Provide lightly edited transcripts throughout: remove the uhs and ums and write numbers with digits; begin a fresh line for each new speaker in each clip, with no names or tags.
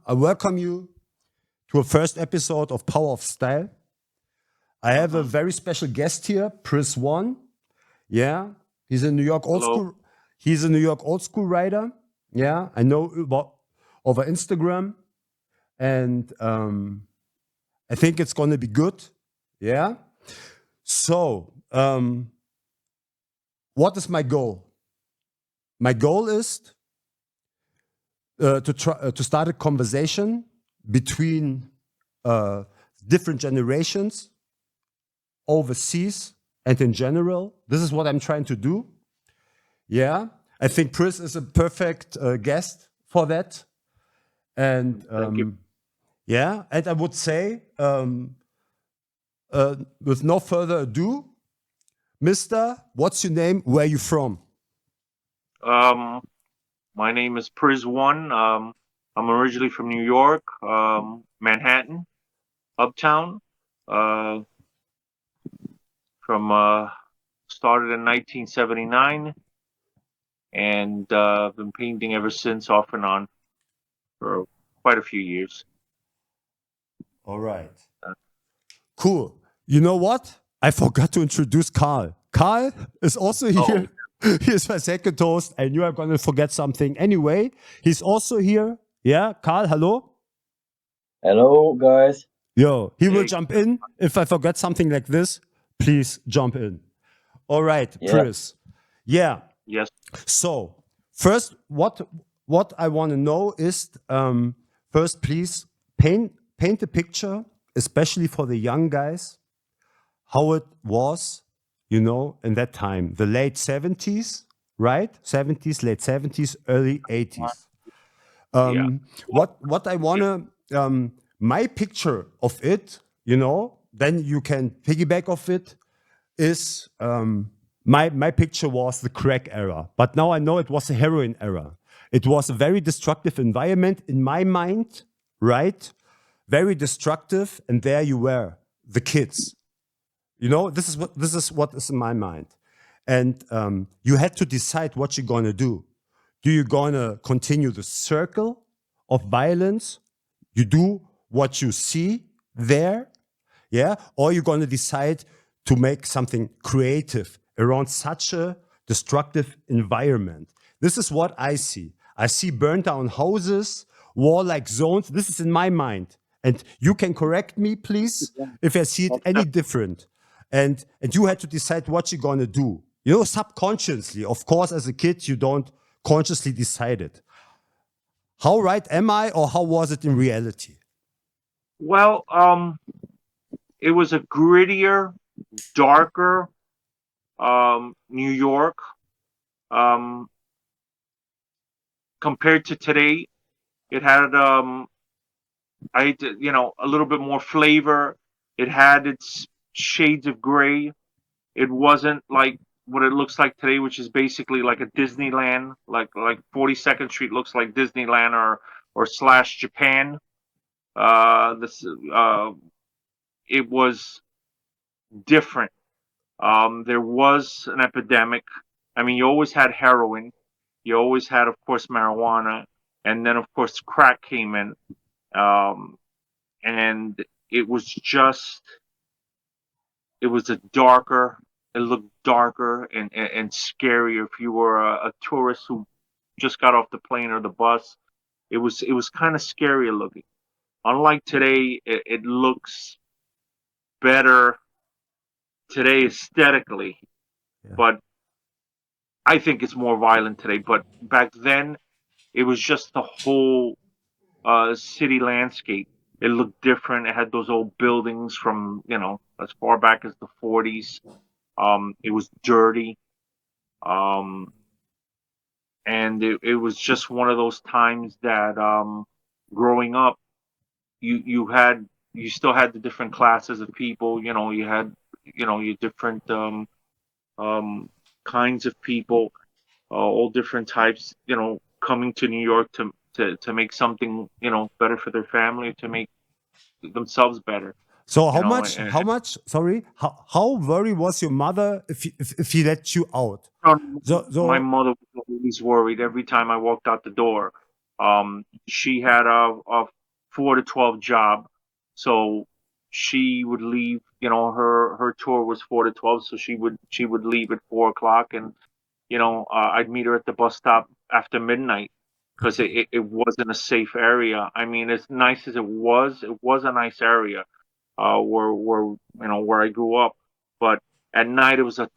I welcome you to a first episode of Power of Style. I have a very special guest here, PRIZ-ONE. Yeah, he's a New York old school. He's a New York old school writer. Yeah, I know about over Instagram, and I think it's going to be good. Yeah. So, what is my goal? My goal is to start a conversation between different generations overseas and in general. This is what I'm trying to do. Yeah, I think Priz is a perfect guest for that. And
Thank you.
yeah, and I would say, with no further ado, Mister, what's your name? Where are you from?
My name is PRIZ-ONE. I'm originally from New York, Manhattan, Uptown. Uh, Started in 1979, and been painting ever since, off and on, for quite a few years.
All right. Cool. You know what? I forgot to introduce Carl. Carl is also here. He's my second host. I knew I'm going to forget something. Anyway, he's also here. Yeah, Carl, hello.
Hello, guys.
Yo, he will jump in. If I forget something like this, please jump in. All right,
Yeah.
Priz. Yeah.
Yes.
So, first, what I want to know is, first, please paint a picture, especially for the young guys, how it was, you know, in that time, the late 70s, right? 70s, late 70s, early 80s. What I want to, my picture of it, you know, then you can piggyback off it, is my picture was the crack era. But now I know it was a heroin era. It was a very destructive environment in my mind, right? Very destructive, and there you were, the kids. You know, this is what is in my mind. And you had to decide what you're gonna do. Do you gonna continue the circle of violence? You do what you see there, yeah? Or you're gonna decide to make something creative around such a destructive environment. This is what I see. I see burned down houses, war-like zones. This is in my mind. And you can correct me, please, if I see it any different. And you had to decide what you're gonna do. You know, subconsciously. Of course, as a kid, you don't consciously decide it. How right am I, or how was it in reality?
Well, it was a grittier, darker New York, compared to today. It had a little bit more flavor. It had its shades of gray. It wasn't like what it looks like today, which is basically like a Disneyland. Like 42nd Street looks like Disneyland or slash Japan. It was different. There was an epidemic. I mean, you always had heroin. You always had, of course, marijuana, and then, of course, crack came in. And it was it looked darker and scarier. If you were a tourist who just got off the plane or the bus, it was kind of scarier looking. Unlike today, it looks better today aesthetically, but I think it's more violent today. But back then, it was just the whole city landscape. It looked different. It had those old buildings from, as far back as the 40s. It was dirty. And it was just one of those times that, growing up, you still had the different classes of people. You had, your different kinds of people, all different types, coming to New York to make something, better for their family, to make themselves better.
So
You
how
know,
much? How much? Sorry. How worried was your mother if he let you out?
my
So
mother was always worried every time I walked out the door. She had a 4 to 12 job, so she would leave. Her tour was 4 to 12, so she would leave at 4 o'clock, and I'd meet her at the bus stop after midnight because
okay.
it wasn't a safe area. I mean, as nice as it was a nice area, where I grew up. But at night it was a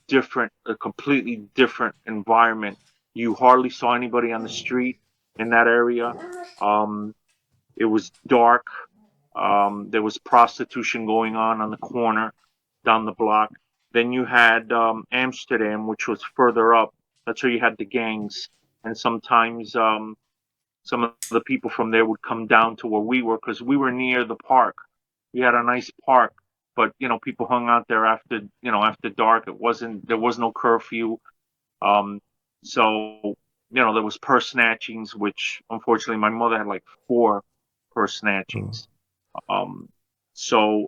completely different environment. You hardly saw anybody on the street in that area. Um, it was dark. There was prostitution going on the corner down the block. Then you had Amsterdam, which was further up. That's where you had the gangs, and sometimes some of the people from there would come down to where we were because we were near the park. We had a nice park, but people hung out there after dark. There was no curfew. Um, so there was purse snatchings, which unfortunately my mother had like 4 purse
Oh.
snatchings. Um, so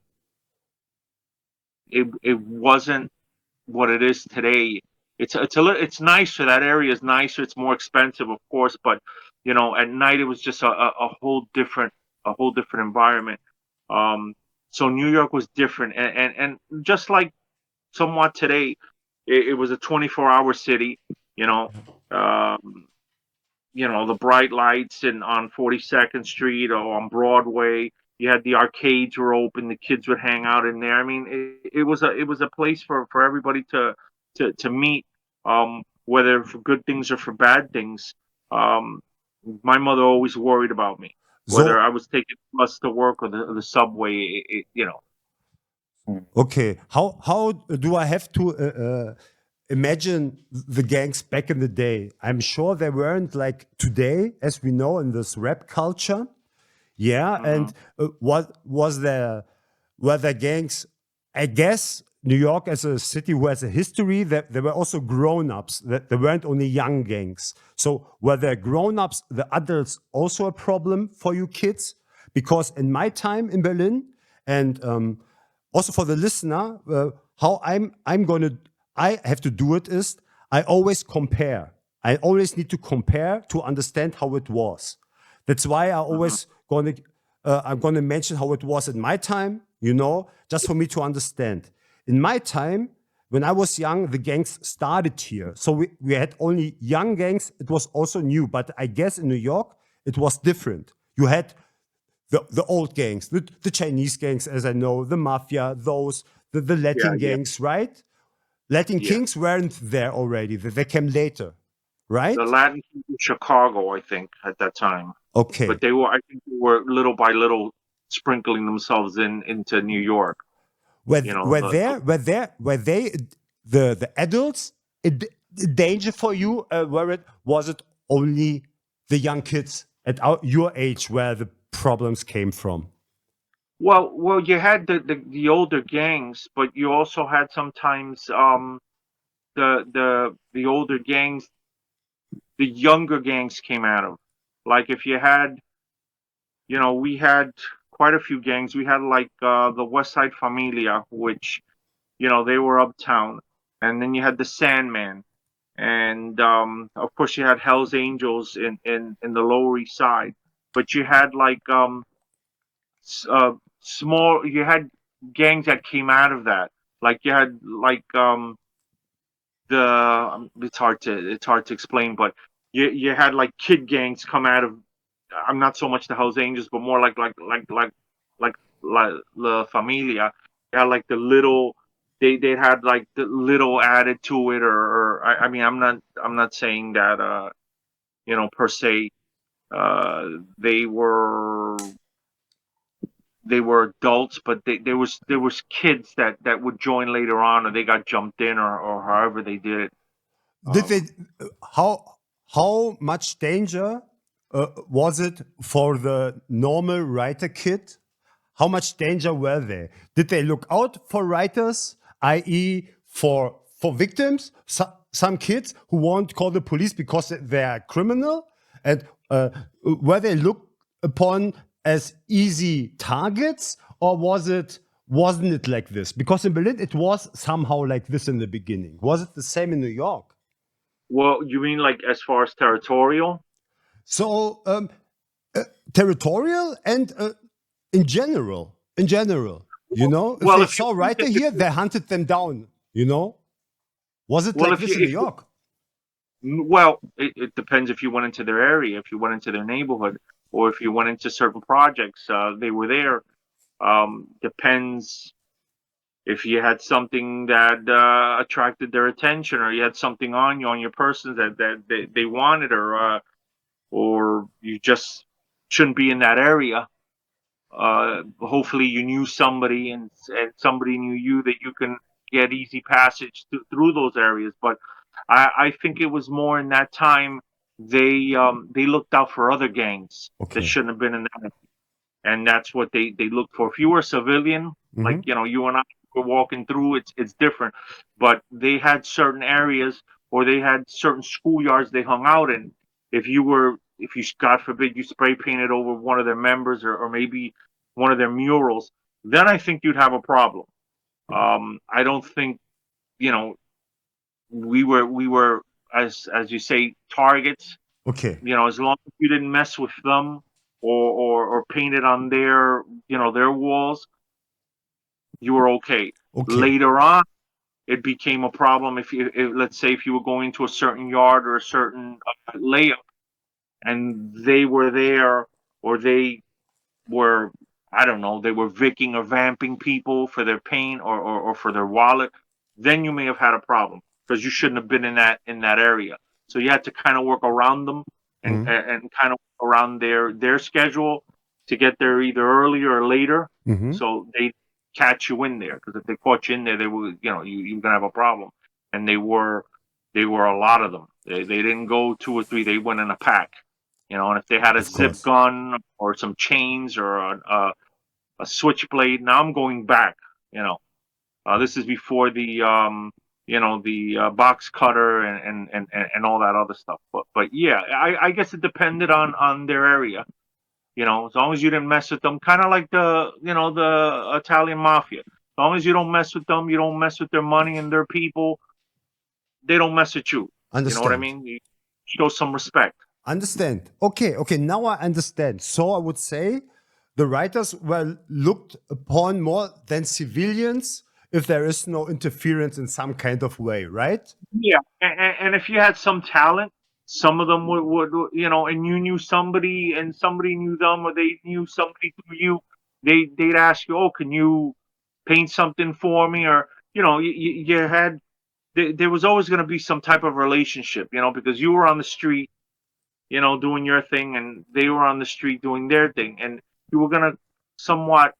it wasn't what it is today. It's nicer. That area is nicer. It's more expensive, of course, but at night it was just a whole different environment. Um, so New York was different, and just like somewhat today, it was a 24-hour city. You know, um, the bright lights on 42nd Street or on Broadway. You had the arcades were open. The kids would hang out in there. I mean, it was a place for everybody to meet, whether for good things or for bad things. Um, my mother always worried about me, whether
So
I was taking the bus to work or the subway.
Mm.
okay. How do I have to imagine the gangs back in the day? I'm sure they weren't like today, as we know in this rap culture. Yeah,
Mhm.
and what was there? Were there gangs? I guess New York, as a city who has a history, that there were also grown-ups. That there weren't only young gangs. So were there grown-ups, the adults, also a problem for you kids? Because in my time in Berlin, and also for the listener, how I have to do it is I always compare. I always need to compare to understand how it was. That's why
Mhm.
I'm gonna mention how it was in my time, just for me to understand. In my time, when I was young, the gangs started here. So we had only young gangs. It was also new, but I guess in New York, it was different. You had the old gangs, the Chinese gangs, as I know, the mafia, the
Yeah,
Latin
yeah,
gangs, right? Latin
yeah.
kings weren't there already. They came later,
The
right?
Latin Kings in Chicago, I think, at that time. But
Okay.
I think they were little by little sprinkling themselves into New York.
Were
You know,
were
the,
there were they the adults a danger for you? Were it was it only the young kids at your age where the problems came from?
well, you had the older gangs, but you also had sometimes the older gangs, the younger gangs came out of. Like if you had, we had quite a few gangs. We had like the West Side Familia, which they were uptown, and then you had the Sandman, and of course you had Hell's Angels in the Lower East Side, but you had like small. You had gangs that came out of that. Like you had like it's hard to explain, but you had like kid gangs come out of. I'm not so much the Hell's Angels, but more like La Familia. They had like the little. They had like the little added to it, or I mean I'm not saying that per se uh they were they were adults, but there was kids that would join later on, or they got jumped in, or however they did it.
Did they
Um,
how much danger was it for the normal writer kid? How much danger were they? Did they look out for writers, i.e., for victims? Some kids who won't call the police because they are criminal, And were they looked upon as easy targets, or wasn't it like this? Because in Berlin it was somehow like this in the beginning. Was it the same in New York?
Well, you mean like as far as territorial?
So territorial and in general, you know, if
Well,
they
if you
saw a writer here, they hunted them down. You know, was it
well,
like
if
this
you
in New
if
York?
well, it depends if you went into their area, if you went into their neighborhood, or if you went into certain projects. They were there. Depends if you had something that attracted their attention, or you had something on you on your person that they wanted, or you just shouldn't be in that area. Hopefully, you knew somebody, and somebody knew you, that you can get easy passage through those areas. But I think it was more in that time they looked out for other gangs that
Okay.
shouldn't have been in that, and that's what they look for. If you were a civilian, like
Hmm.
you and I were walking through, it's different. But they had certain areas, or they had certain schoolyards they hung out in. If you, God forbid, you spray painted over one of their members, or maybe one of their murals, then I think you'd have a problem. I don't think, you know we were, as you say, targets.
Okay.
As long as you didn't mess with them, or paint it on their walls, you were okay.
Okay.
Later on, it became a problem let's say, if you were going to a certain yard or a certain layout, and they were there, or they were, I don't know, they were vicking or vamping people for their paint, or for their wallet, then you may have had a problem, because you shouldn't have been in that area. So you had to kind of work around them, and
Hmm.
and kind of around their schedule, to get there either earlier or later,
Hmm.
so they catch you in there. Because if they caught you in there, they were, you're gonna have a problem. And they were a lot of them. They didn't go two or three. They went in a pack. And if they had a
Of
zip
course.
gun, or some chains, or a switchblade, now I'm going back. This is before the box cutter, and all that other stuff. But yeah, I guess it depended on their area. As long as you didn't mess with them, kind of like the Italian mafia. As long as you don't mess with them, you don't mess with their money and their people, they don't mess with you. You know what I
Understand.
mean? You show some respect.
Understand. Okay. Okay. Now I understand. So I would say the writers were looked upon more than civilians if there is no interference in some kind of way, right?
Yeah, and if you had some talent, some of them would, and you knew somebody, and somebody knew them, or they knew somebody through you, they'd ask you, oh, can you paint something for me? Or you had there was always going to be some type of relationship, because you were on the street, doing your thing, and they were on the street doing their thing, and you were going to somewhat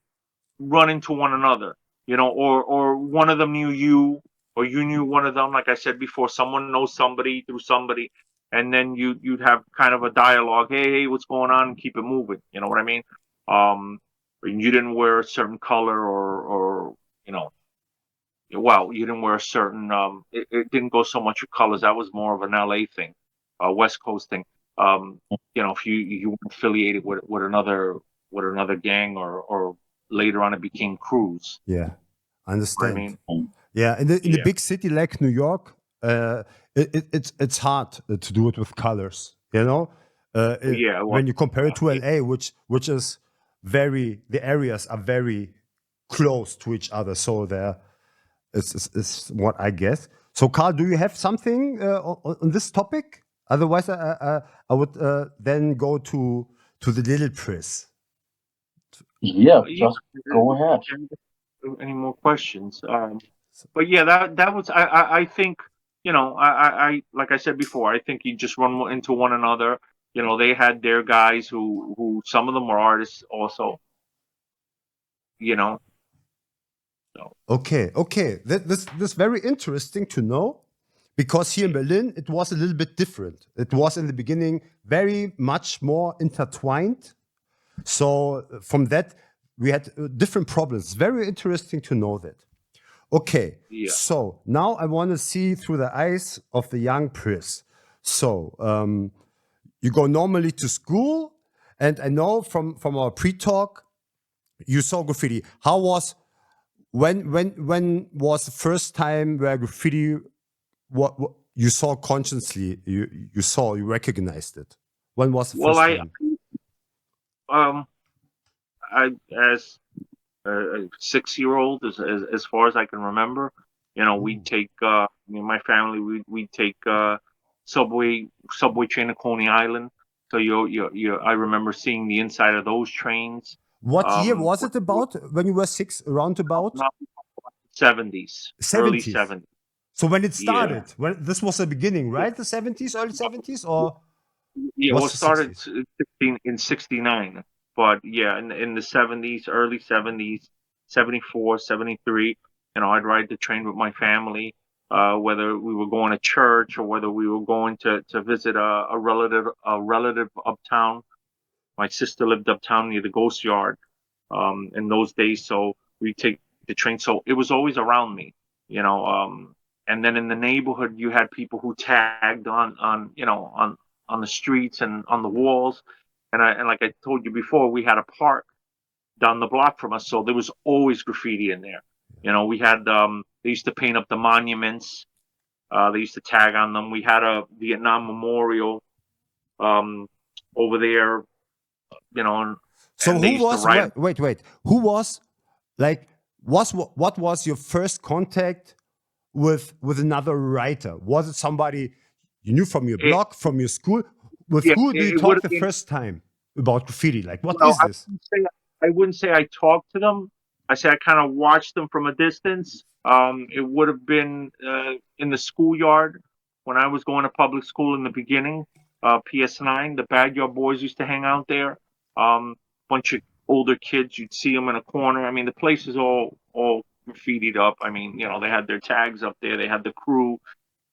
run into one another, or one of them knew you, or you knew one of them. Like I said before, someone knows somebody through somebody, and then you'd have kind of a dialogue. Hey, what's going on? And keep it moving. You know what I mean? And you didn't wear a certain color, or you know, well, you didn't wear a certain. It didn't go so much with colors. That was more of an LA thing, West Coast thing. If you were affiliated with another gang, or later on it became crews.
Yeah.
What I
Understand.
mean?
Yeah. In a
Yeah,
big city like New York, it's hard to do it with colors. You know,
yeah. Well,
when you compare it to
yeah,
LA, which is the areas are very close to each other. So there is what I guess. So, Carl, do you have something on this topic? Otherwise, I would then go to the little Priz.
Yeah,
yeah.
just go ahead.
Any more questions? But yeah, that was, I think, I like I said before, I think you just run into one another. They had their guys, who some of them were artists also. You know, so
Okay, okay. This very interesting to know because here in Berlin it was a little bit different. It was in the beginning very much more intertwined. So from that we had different problems. Very interesting to know that. Okay,
yeah.
so now I want to see through the eyes of the young Priz. So you go normally to school, and I know from our pre-talk, you saw graffiti. How was when was the first time where graffiti what you saw consciously? You recognized it. When was the
Well,
first time?
um, I as a 6-year-old, as far as I can remember, we'd take my family, we'd take subway train to Coney Island. So I remember seeing the inside of those trains.
What year
Um,
was it about when you were 6? Around about
not 70s, early
70s.
70s.
So when it
Yeah,
started, when this was the beginning,
yeah,
right? The 70s, early 70s, or
yeah. Well,
was
it
the
started
60s?
in 69, but yeah, in the 70s, early 70s, 74, 73. I'd ride the train with my family, whether we were going to church or whether we were going to visit a relative uptown. My sister lived uptown near the Ghost Yard, in those days, so we take the train. So it was always around me, you know. And then in the neighborhood, you had people who tagged on the streets and on the walls. And like I told you before, we had a park down the block from us, so there was always graffiti in there. We had they used to paint up the monuments. They used to tag on them. We had a Vietnam Memorial um, over there, and,
So
they
who
used to
was
write.
wait? Who was like what was your first contact with another writer? Was it somebody you knew from your
It,
blog, from your school? With
yeah,
who did you
it would
talk
have
the
been.
first time about graffiti? Like, what
Well,
is this?
I wouldn't say I talked to them. I say I kind of watched them from a distance. It would have been in the schoolyard when I was going to public school in the beginning. PS9, the backyard boys used to hang out there. Bunch of older kids, you'd see them in a corner. I mean, the place is all graffitied up. I mean, they had their tags up there. They had the crew.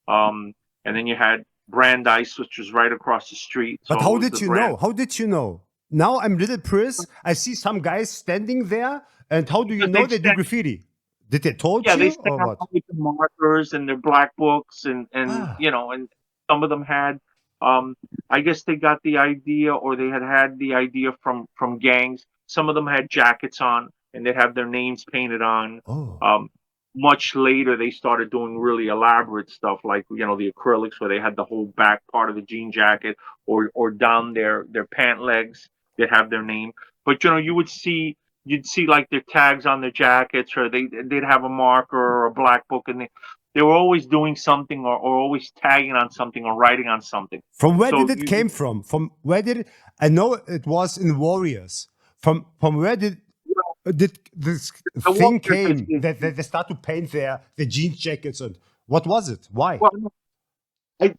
Um, and then you had Brandeis, which was right across the street.
But
So it
how
was
did
the
you
brand.
know? How did you know? Now I'm Little Priz. I see some guys standing there, and how do you
Because
know
they'd
they do
stand
graffiti? Did they told
Yeah, they
you
stand
or
out
what?
with the markers and their black books, and
Ah,
and some of them had, um, I guess they got the idea, or they had the idea from gangs. Some of them had jackets on, and they'd have their names painted on.
oh,
Um, Much later, they started doing really elaborate stuff, like the acrylics, where they had the whole back part of the jean jacket, or down their pant legs. They'd have their name, but you'd see like their tags on their jackets, or they'd have a marker or a black book, and they were always doing something, or always tagging on something or writing on something.
from where did
So
it came from? From where did it? I know it was in Warriors. From where did this
the
thing
Warriors
came that they start to paint their jeans jackets, and what was it? Why?
well, I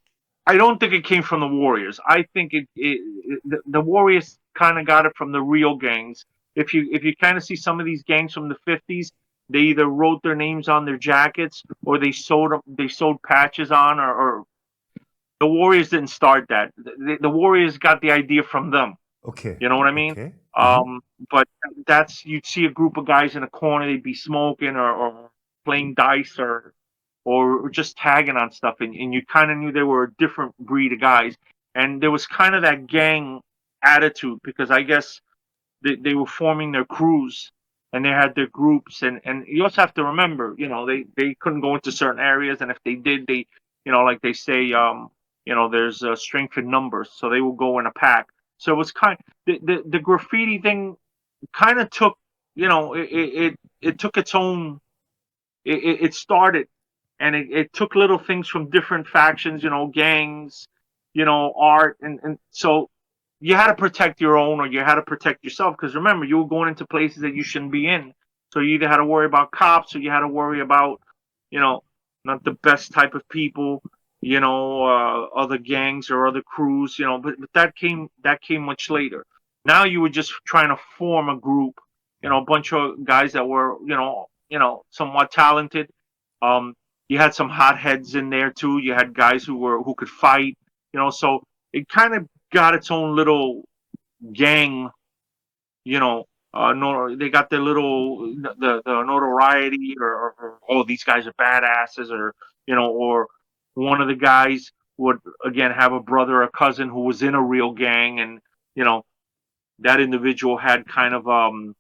I don't think it came from the Warriors. I think the Warriors kind of got it from the real gangs. If you kind of see some of these gangs from the 50s, they either wrote their names on their jackets, or they sewed patches on, or the Warriors didn't start that. The Warriors got the idea from them.
Okay,
You know what I mean?
okay.
Um, but you'd see a group of guys in a corner, they'd be smoking, or playing dice, or just tagging on stuff, and you kind of knew they were a different breed of guys. And there was kind of that gang attitude, because I guess they were forming their crews, and they had their groups, and you also have to remember, they couldn't go into certain areas, and if they did, like they say, there's strength in numbers, so they will go in a pack. So it was the graffiti thing kind of took, it took its own. It started, and it took little things from different factions, gangs, art, and so you had to protect your own, or you had to protect yourself, because remember, you were going into places that you shouldn't be in. So you either had to worry about cops, or you had to worry about, you know, not the best type of people, other gangs or other crews, but that came much later. Now you were just trying to form a group, a bunch of guys that were, somewhat talented. Um, you had some hotheads in there too. You had guys who could fight, so it kind of got its own little gang, you know. They got their little the notoriety, or oh, these guys are badasses, or or one of the guys would again have a brother or cousin who was in a real gang, and you know that individual had kind of an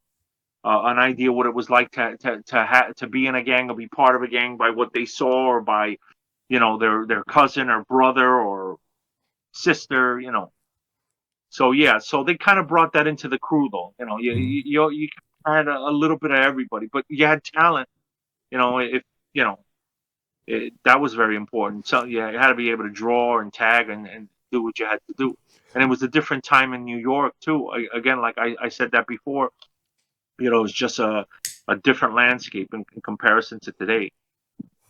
idea what it was like to be in a gang or be part of a gang by what they saw or by their cousin or brother or sister. So yeah, so they kind of brought that into the crew, though. You had a little bit of everybody, but you had talent. If you know that was very important. So yeah, you had to be able to draw and tag and do what you had to do. And it was a different time in New York too. Again, like I said that before, it was just a different landscape in comparison to today.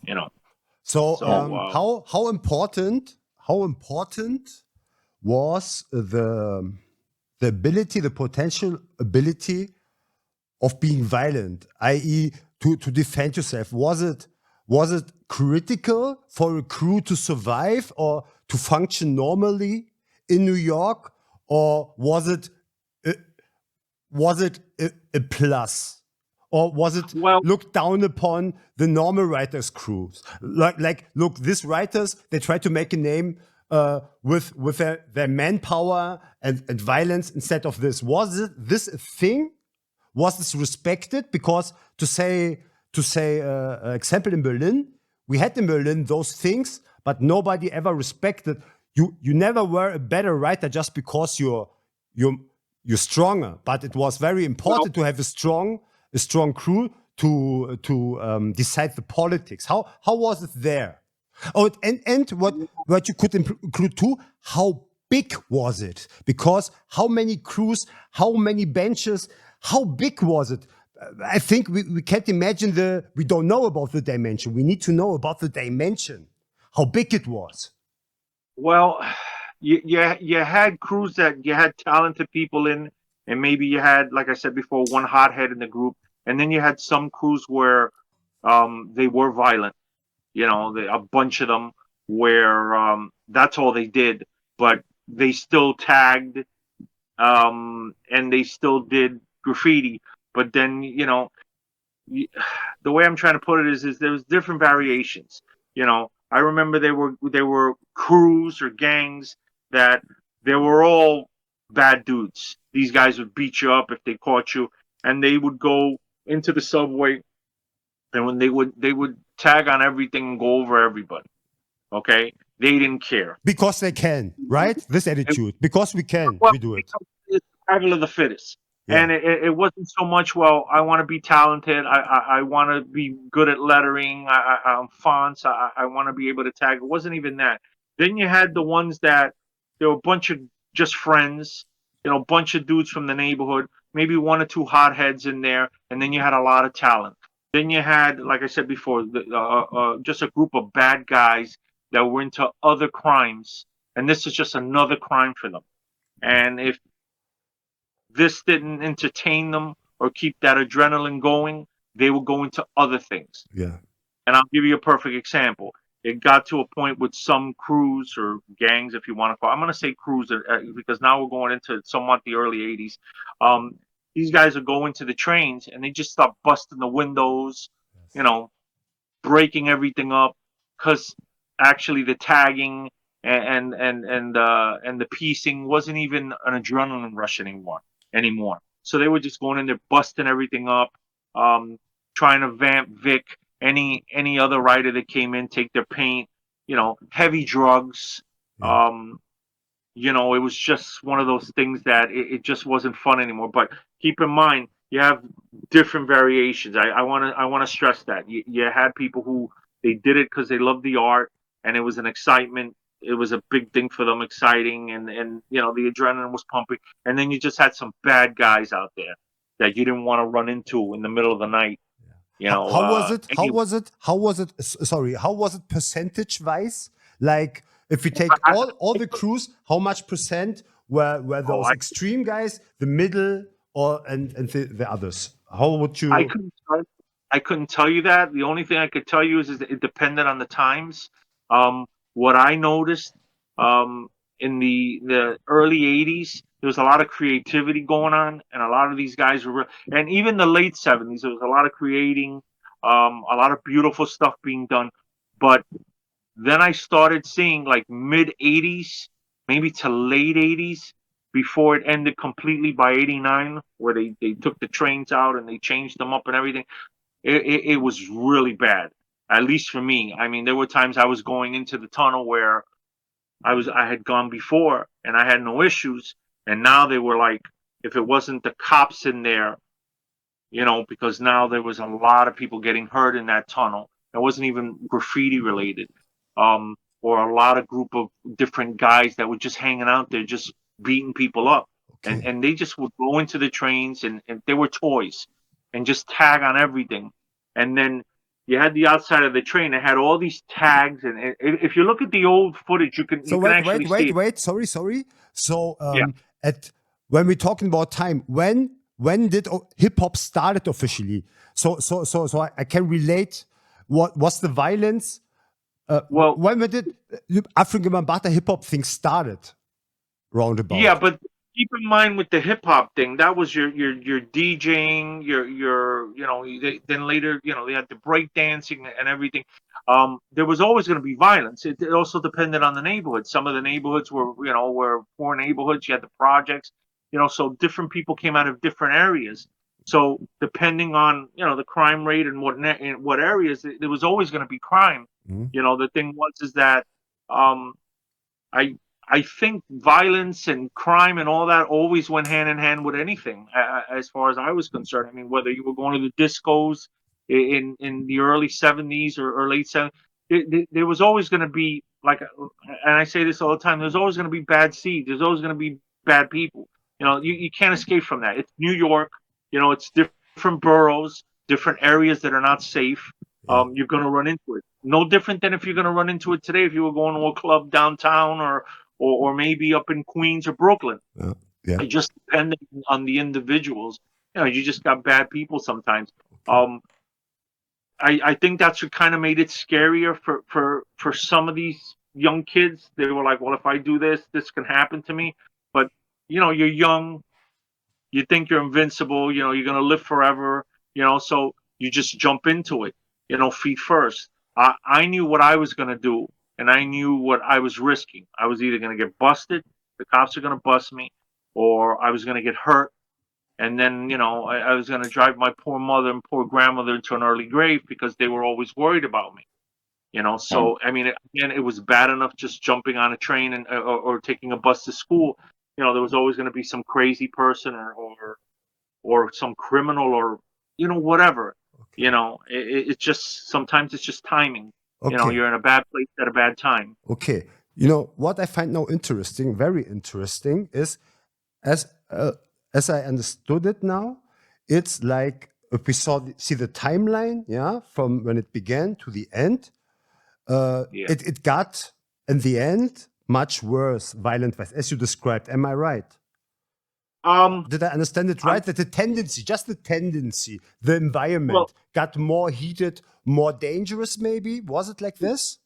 You know.
So,
So
how important was the ability, the potential ability of being violent, i.e., to defend yourself? Was it critical for a crew to survive or to function normally in New York, or was it a plus? Or was it
well,
looked down upon the normal writers' crews? Like, look, these writers, they try to make a name with their manpower and violence instead of this. Was this a thing? Was this respected? Because to say example in Berlin, we had in Berlin those things, but nobody ever respected you. You never were a better writer just because you're stronger. But it was very important to have a strong crew to decide the politics. How was it there? Oh, and what you could include too, how big was it? Because how many crews, how many benches, how big was it? I think we can't imagine we don't know about the dimension. We need to know about the dimension, how big it was.
Well, you had crews that you had talented people in, and maybe you had, like I said before, one hothead in the group, and then you had some crews where they were violent. A bunch of them where that's all they did, but they still tagged and they still did graffiti. But then the way I'm trying to put it is there was different variations. I remember there were crews or gangs that they were all bad dudes. These guys would beat you up if they caught you, and they would go into the subway, and when they would tag on everything and go over everybody. Okay, they didn't care
because they can, right? This attitude, because we can,
well,
we do it.
It's survival of the fittest.
Yeah.
And it wasn't so much, well, I want to be talented. I want to be good at lettering. I'm fonts. I want to be able to tag. It wasn't even that. Then you had the ones that there were a bunch of just friends, a bunch of dudes from the neighborhood, maybe one or two hotheads in there, and then you had a lot of talent. Then you had, like I said before, just a group of bad guys that were into other crimes, and this is just another crime for them. And if this didn't entertain them or keep that adrenaline going, they would go into other things.
Yeah.
And I'll give you a perfect example. It got to a point with some crews or gangs, if you want to call it. I'm going to say crews because now we're going into somewhat the early 80s. These guys would go into the trains and they just start busting the windows, breaking everything up, because actually the tagging and the piecing wasn't even an adrenaline rush anymore. So they were just going in there, busting everything up, trying to vamp Vic, any other writer that came in, take their paint, heavy drugs.
Yeah.
It was just one of those things that it just wasn't fun anymore. But keep in mind, you have different variations. I want to stress that you had people who they did it because they loved the art and it was an excitement. It was a big thing for them, exciting, and the adrenaline was pumping. And then you just had some bad guys out there that you didn't want to run into in the middle of the night.
How was it? Sorry, how was it percentage wise? Like, if we take all the crews, how much percent were those extreme guys, the middle, and the others? How would you?
I couldn't tell you that. The only thing I could tell you is that it depended on the times. What I noticed in the early 80s, there was a lot of creativity going on, and a lot of these guys were, and even the late 70s, there was a lot of creating, a lot of beautiful stuff being done. But Then I started seeing like mid 80s, maybe to late 80s, before it ended completely by 89, where they took the trains out and they changed them up and everything. It was really bad, at least for me. I mean, there were times I was going into the tunnel where I had gone before and I had no issues, and now they were like, if it wasn't the cops in there, because now there was a lot of people getting hurt in that tunnel. It wasn't even graffiti related, or a lot of group of different guys that were just hanging out there, just beating people up, and
Okay.
and they just would go into the trains, and they were toys, and just tag on everything, and then you had the outside of the train that had all these tags, and if you look at the old footage, you can
So
you can
wait,
actually
wait,
see
wait,
it.
wait. Sorry. So
Yeah.
at when we're talking about time, when did hip hop started officially? So I can relate. What was the violence?
Well,
When did African Bambata hip hop thing started?
yeah,
Roundabout.
but keep in mind with the hip hop thing, that was your DJing, then later, they had the break dancing and everything. There was always going to be violence. It also depended on the neighborhood. Some of the neighborhoods were poor neighborhoods. You had the projects, so different people came out of different areas. So depending on the crime rate and in what areas, there was always going to be crime.
Mhm.
The thing was is that um, I I think violence and crime and all that always went hand in hand with anything, as far as I was concerned. I mean, whether you were going to the discos in the early '70s or late '70s, there was always going to be like, and I say this all the time. There's always going to be bad seeds. There's always going to be bad people. You can't escape from that. It's New York. It's different boroughs, different areas that are not safe.
Yeah.
You're going to run into it. No different than if you're going to run into it today if you were going to a club downtown or maybe up in Queens or Brooklyn.
Yeah. Yeah.
It just depending on the individuals. You just got bad people sometimes.
Okay.
I think that's what kind of made it scarier for some of these young kids. They were like, well, if I do this, this can happen to me. But you're young, you think you're invincible, you're going to live forever, so you just jump into it, feet first. I knew what I was going to do, and I knew what I was risking. I was either going to get busted, the cops are going to bust me, or I was going to get hurt. And then, I was going to drive my poor mother and poor grandmother into an early grave because they were always worried about me. So I mean, again, it was bad enough just jumping on a train and or taking a bus to school. There was always going to be some crazy person or some criminal or whatever.
Okay.
It's just sometimes it's just timing.
Okay.
You're in a bad place at a bad time.
Okay. What I find now interesting, very interesting, is as uh, as I understood it now, it's like if we see the timeline, yeah, from when it began to the end.
Yeah.
It got in the end much worse, violent wise, as you described. Am I right?
Um.
Did I understand it
I'm,
right? That the tendency, just the tendency, the
well,
environment got more heated, more dangerous, maybe? Was it like this?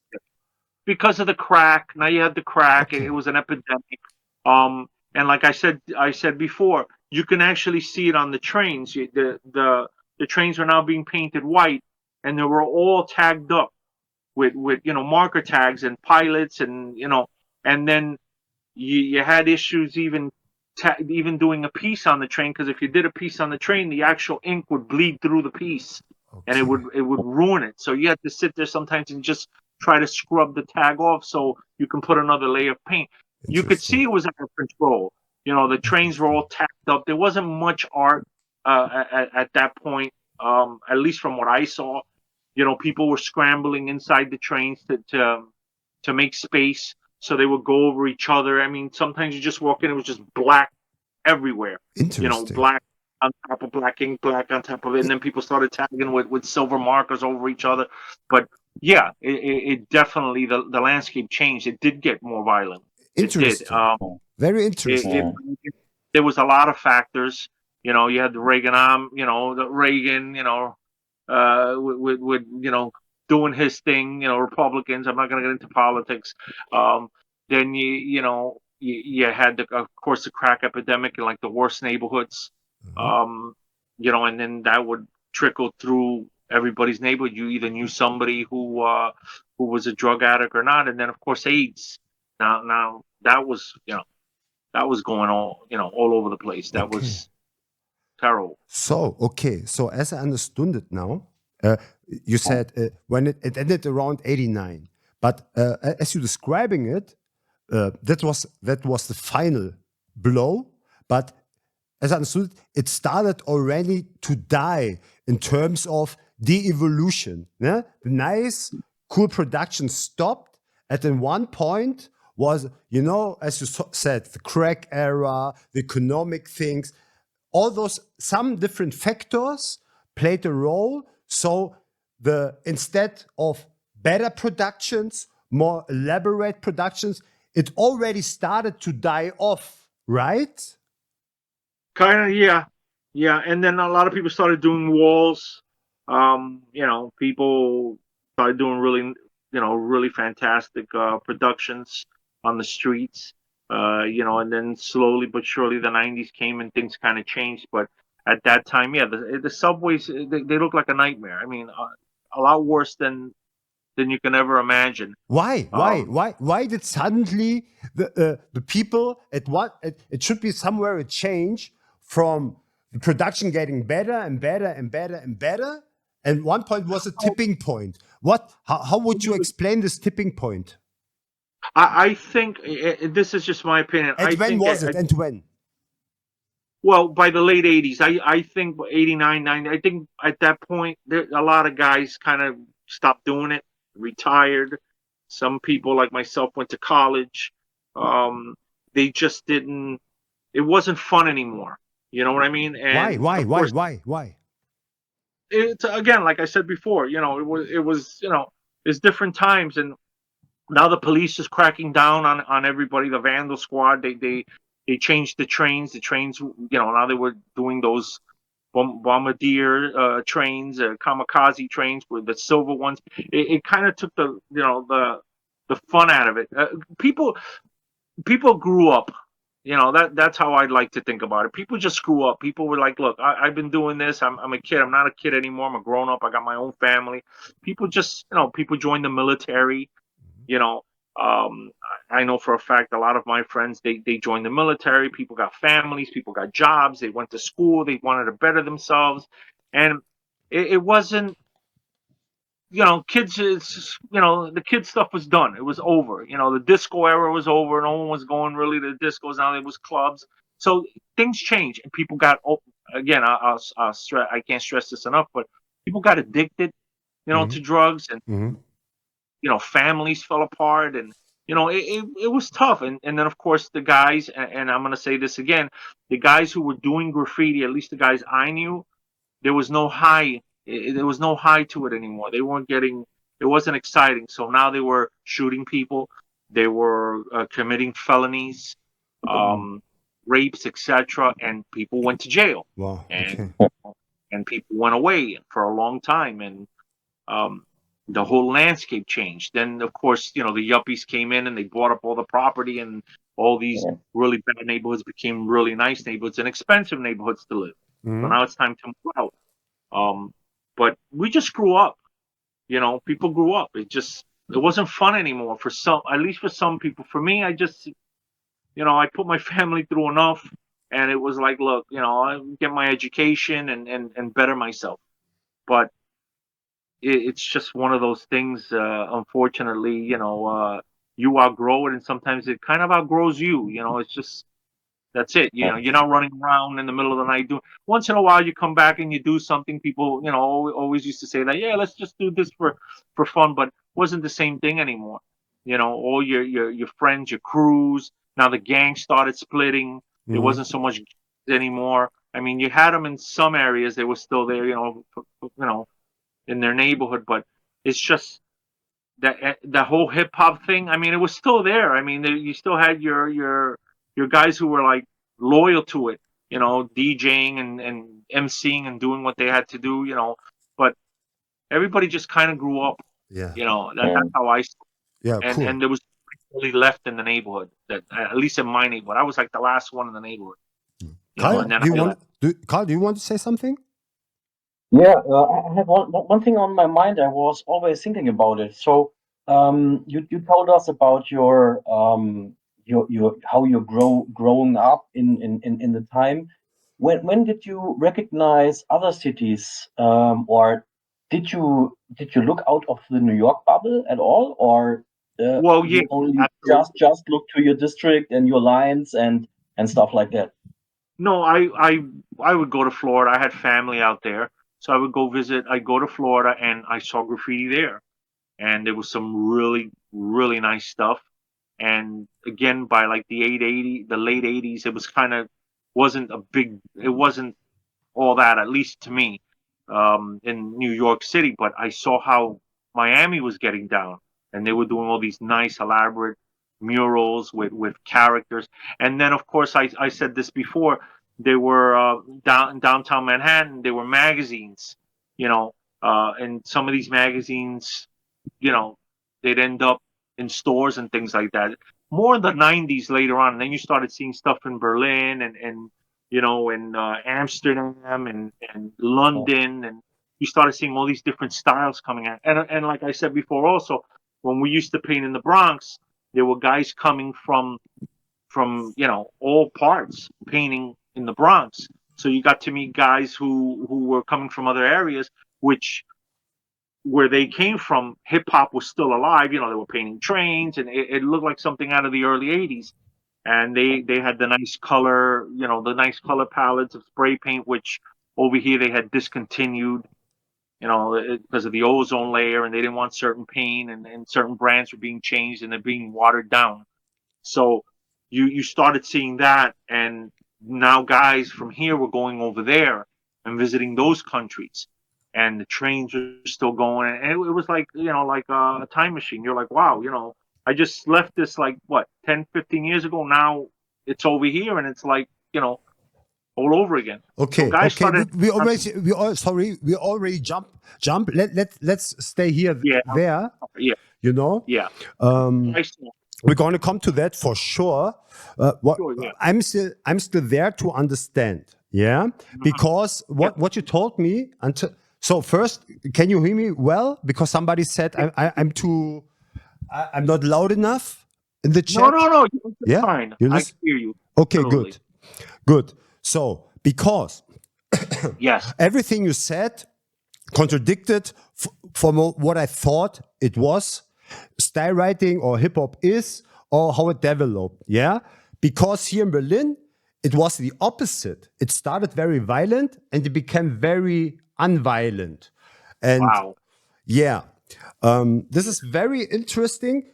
because of the crack. Now you had the crack. It
Okay.
was an epidemic. And like I said before, you can actually see it on the trains. The trains are now being painted white, and they were all tagged up with marker tags and pilots, and then you had issues even doing a piece on the train, because if you did a piece on the train, the actual ink would bleed through the piece, and it would
Okay.
it would ruin it. So you had to sit there sometimes and just try to scrub the tag off so you can put another layer of paint. You could see
Interesting.
it was out of control. The trains were
Interesting.
all tacked up. There wasn't much art at that point, at least from what I saw. People were scrambling inside the trains to make space, so they would go over each other. I mean, sometimes you just walk in, it was just black everywhere.
Interesting.
Black on top of black ink, black on top of it, and
I-
then people started tagging with silver markers over each other. But yeah, it definitely the landscape changed. It did get more violent. It did.
Interesting. Very
It,
interesting.
there was a lot of factors. You had the Reagan the Reagan, with doing his thing. Republicans. I'm not going to get into politics. Um, then you had of course the crack epidemic in like the worst neighborhoods.
Mhm.
And then that would trickle through everybody's neighborhood. You either knew somebody who who was a drug addict or not. And then of course AIDS. Now that was that was going all over the place. That
Okay.
was terrible.
So, okay. So, as I understood it now, you said when it ended around 89. But as you're describing it, that was the final blow. But as I understood, it started already to die in terms of de-evolution. Yeah? The nice, cool production stopped. At then one point was, as you said, the crack era, the economic things, all those, some different factors played a role. So instead of better productions, more elaborate productions, it already started to die off, right?
Kind of, yeah. And then a lot of people started doing walls. People started doing really fantastic productions on the streets. And then slowly but surely the '90s came and things kind of changed. But at that time, yeah, the subways they look like a nightmare. I mean, a lot worse than you can ever imagine.
Why did suddenly the people it should be somewhere a change from the production getting better and better and better and better, and one point was a tipping point. How would you explain this tipping point?
I think this is just my opinion.
And
I
when
think
was it? And when?
well, by the late '80s, I think 89, 90. I think at that point, a lot of guys kind of stopped doing it, retired. Some people like myself went to college. They just didn't. It wasn't fun anymore. You know what I mean? And of course,
Why?
it's again, like I said before. It's different times, and now the police is cracking down on everybody. The Vandal Squad, they changed the trains. The trains, now they were doing those bombardier trains, kamikaze trains with the silver ones. It kind of took the fun out of it. People grew up. That's how I'd like to think about it. People just grew up. People were like, look, I've been doing this. I'm a kid. I'm not a kid anymore. I'm a grown up. I got my own family. People just, people joined the military. You know, um, I know for a fact a lot of my friends they joined the military. People got families. People got jobs. They went to school. They wanted to better themselves, and it wasn't. Kids is the kid stuff was done. It was over. The disco era was over. No one was going really to discos. Now there was clubs. So things changed, and people got again. I'll stress. I can't stress this enough, but people got addicted, to drugs, and families fell apart, and it was tough. And then of course the guys, and I'm gonna say this again, the guys who were doing graffiti, at least the guys I knew, there was no high. There was no high to it anymore. They weren't getting. It wasn't exciting. So now they were shooting people. They were committing felonies, rapes, etc. And people went to jail.
Wow.
And
Okay.
and people went away for a long time. And the whole landscape changed. Then, of course, the yuppies came in and they bought up all the property, and all these really bad neighborhoods became really nice neighborhoods and expensive neighborhoods to live. So now it's time to move out. But we just grew up. People grew up. It wasn't fun anymore for some, at least for some people. For me, I just, I put my family through enough, and it was like, look, I get my education and better myself. But it's just one of those things. Unfortunately, you outgrow it, and sometimes it kind of outgrows you. It's just that's it. You're not running around in the middle of the night doing. Once in a while, you come back and you do something. People, always used to say that, yeah, let's just do this for fun, but it wasn't the same thing anymore. All your friends, your crews. Now the gang started splitting. There wasn't so much anymore. I mean, you had them in some areas; they were still there. In their neighborhood, but it's just that the whole hip hop thing. I mean, it was still there. I mean, you still had your guys who were like loyal to it, DJing and MCing and doing what they had to do, but everybody just kind of grew up,
Yeah.
that's how I saw
Yeah.
it.
Cool.
And there was really left in the neighborhood, that at least in my neighborhood, I was like the last one in the neighborhood.
Carl,
And then
Carl, do you want to say something?
Yeah, I have one thing on my mind. I was always thinking about it. So, You told us about your how growing up in the time. When did you recognize other cities, or did you look out of the New York bubble at all, or
Well, yeah,
you only
absolutely.
just look to your district and your lines and stuff like that?
No, I would go to Florida. I had family out there, so I would go visit. I go to Florida, and I saw graffiti there, and there was some really nice stuff. And again, by like the late '80s, it was kind of wasn't a big. It wasn't all that, at least to me, in New York City. But I saw how Miami was getting down, and they were doing all these nice, elaborate murals with characters. And then, of course, I said this before. There were downtown Manhattan. There were magazines, you know, and some of these magazines, you know, they'd end up in stores and things like that. More in the '90s later on, and then you started seeing stuff in Berlin and in Amsterdam and London, and you started seeing all these different styles coming out. And like I said before, also when we used to paint in the Bronx, there were guys coming from all parts painting in the Bronx. So you got to meet guys who were coming from other areas, which where they came from, hip hop was still alive. They were painting trains, and it looked like something out of the early '80s. And they had the nice color palettes of spray paint, which over here they had discontinued, because of the ozone layer, and they didn't want certain paint, and certain brands were being changed and they're being watered down. So you started seeing that, and now guys from here were going over there and visiting those countries, and the trains are still going, and it was like like a time machine. You're like, wow, I just left this like what 10, 15 years ago. Now it's over here, and it's like all over again. So
Okay,
guys
okay.
started,
We already jump. Let's stay here
yeah,
there.
yeah,
You know,
yeah.
um,
I saw,
we're going to come to that for sure. What
sure, yeah.
I'm still there to understand. Yeah, because
Yeah.
what you told me until. So first, can you hear me well? Because somebody said I'm not loud enough in the
No,
chat.
no, no. You're
Yeah,
fine.
you
I
listen.
can hear you.
Okay,
Absolutely.
good. So because
Yes.
everything you said contradicted from what I thought it was, style writing or hip hop is, or how it developed. Yeah, because here in Berlin, it was the opposite. It started very violent and it became very unviolent. And
Wow.
yeah, this is very interesting.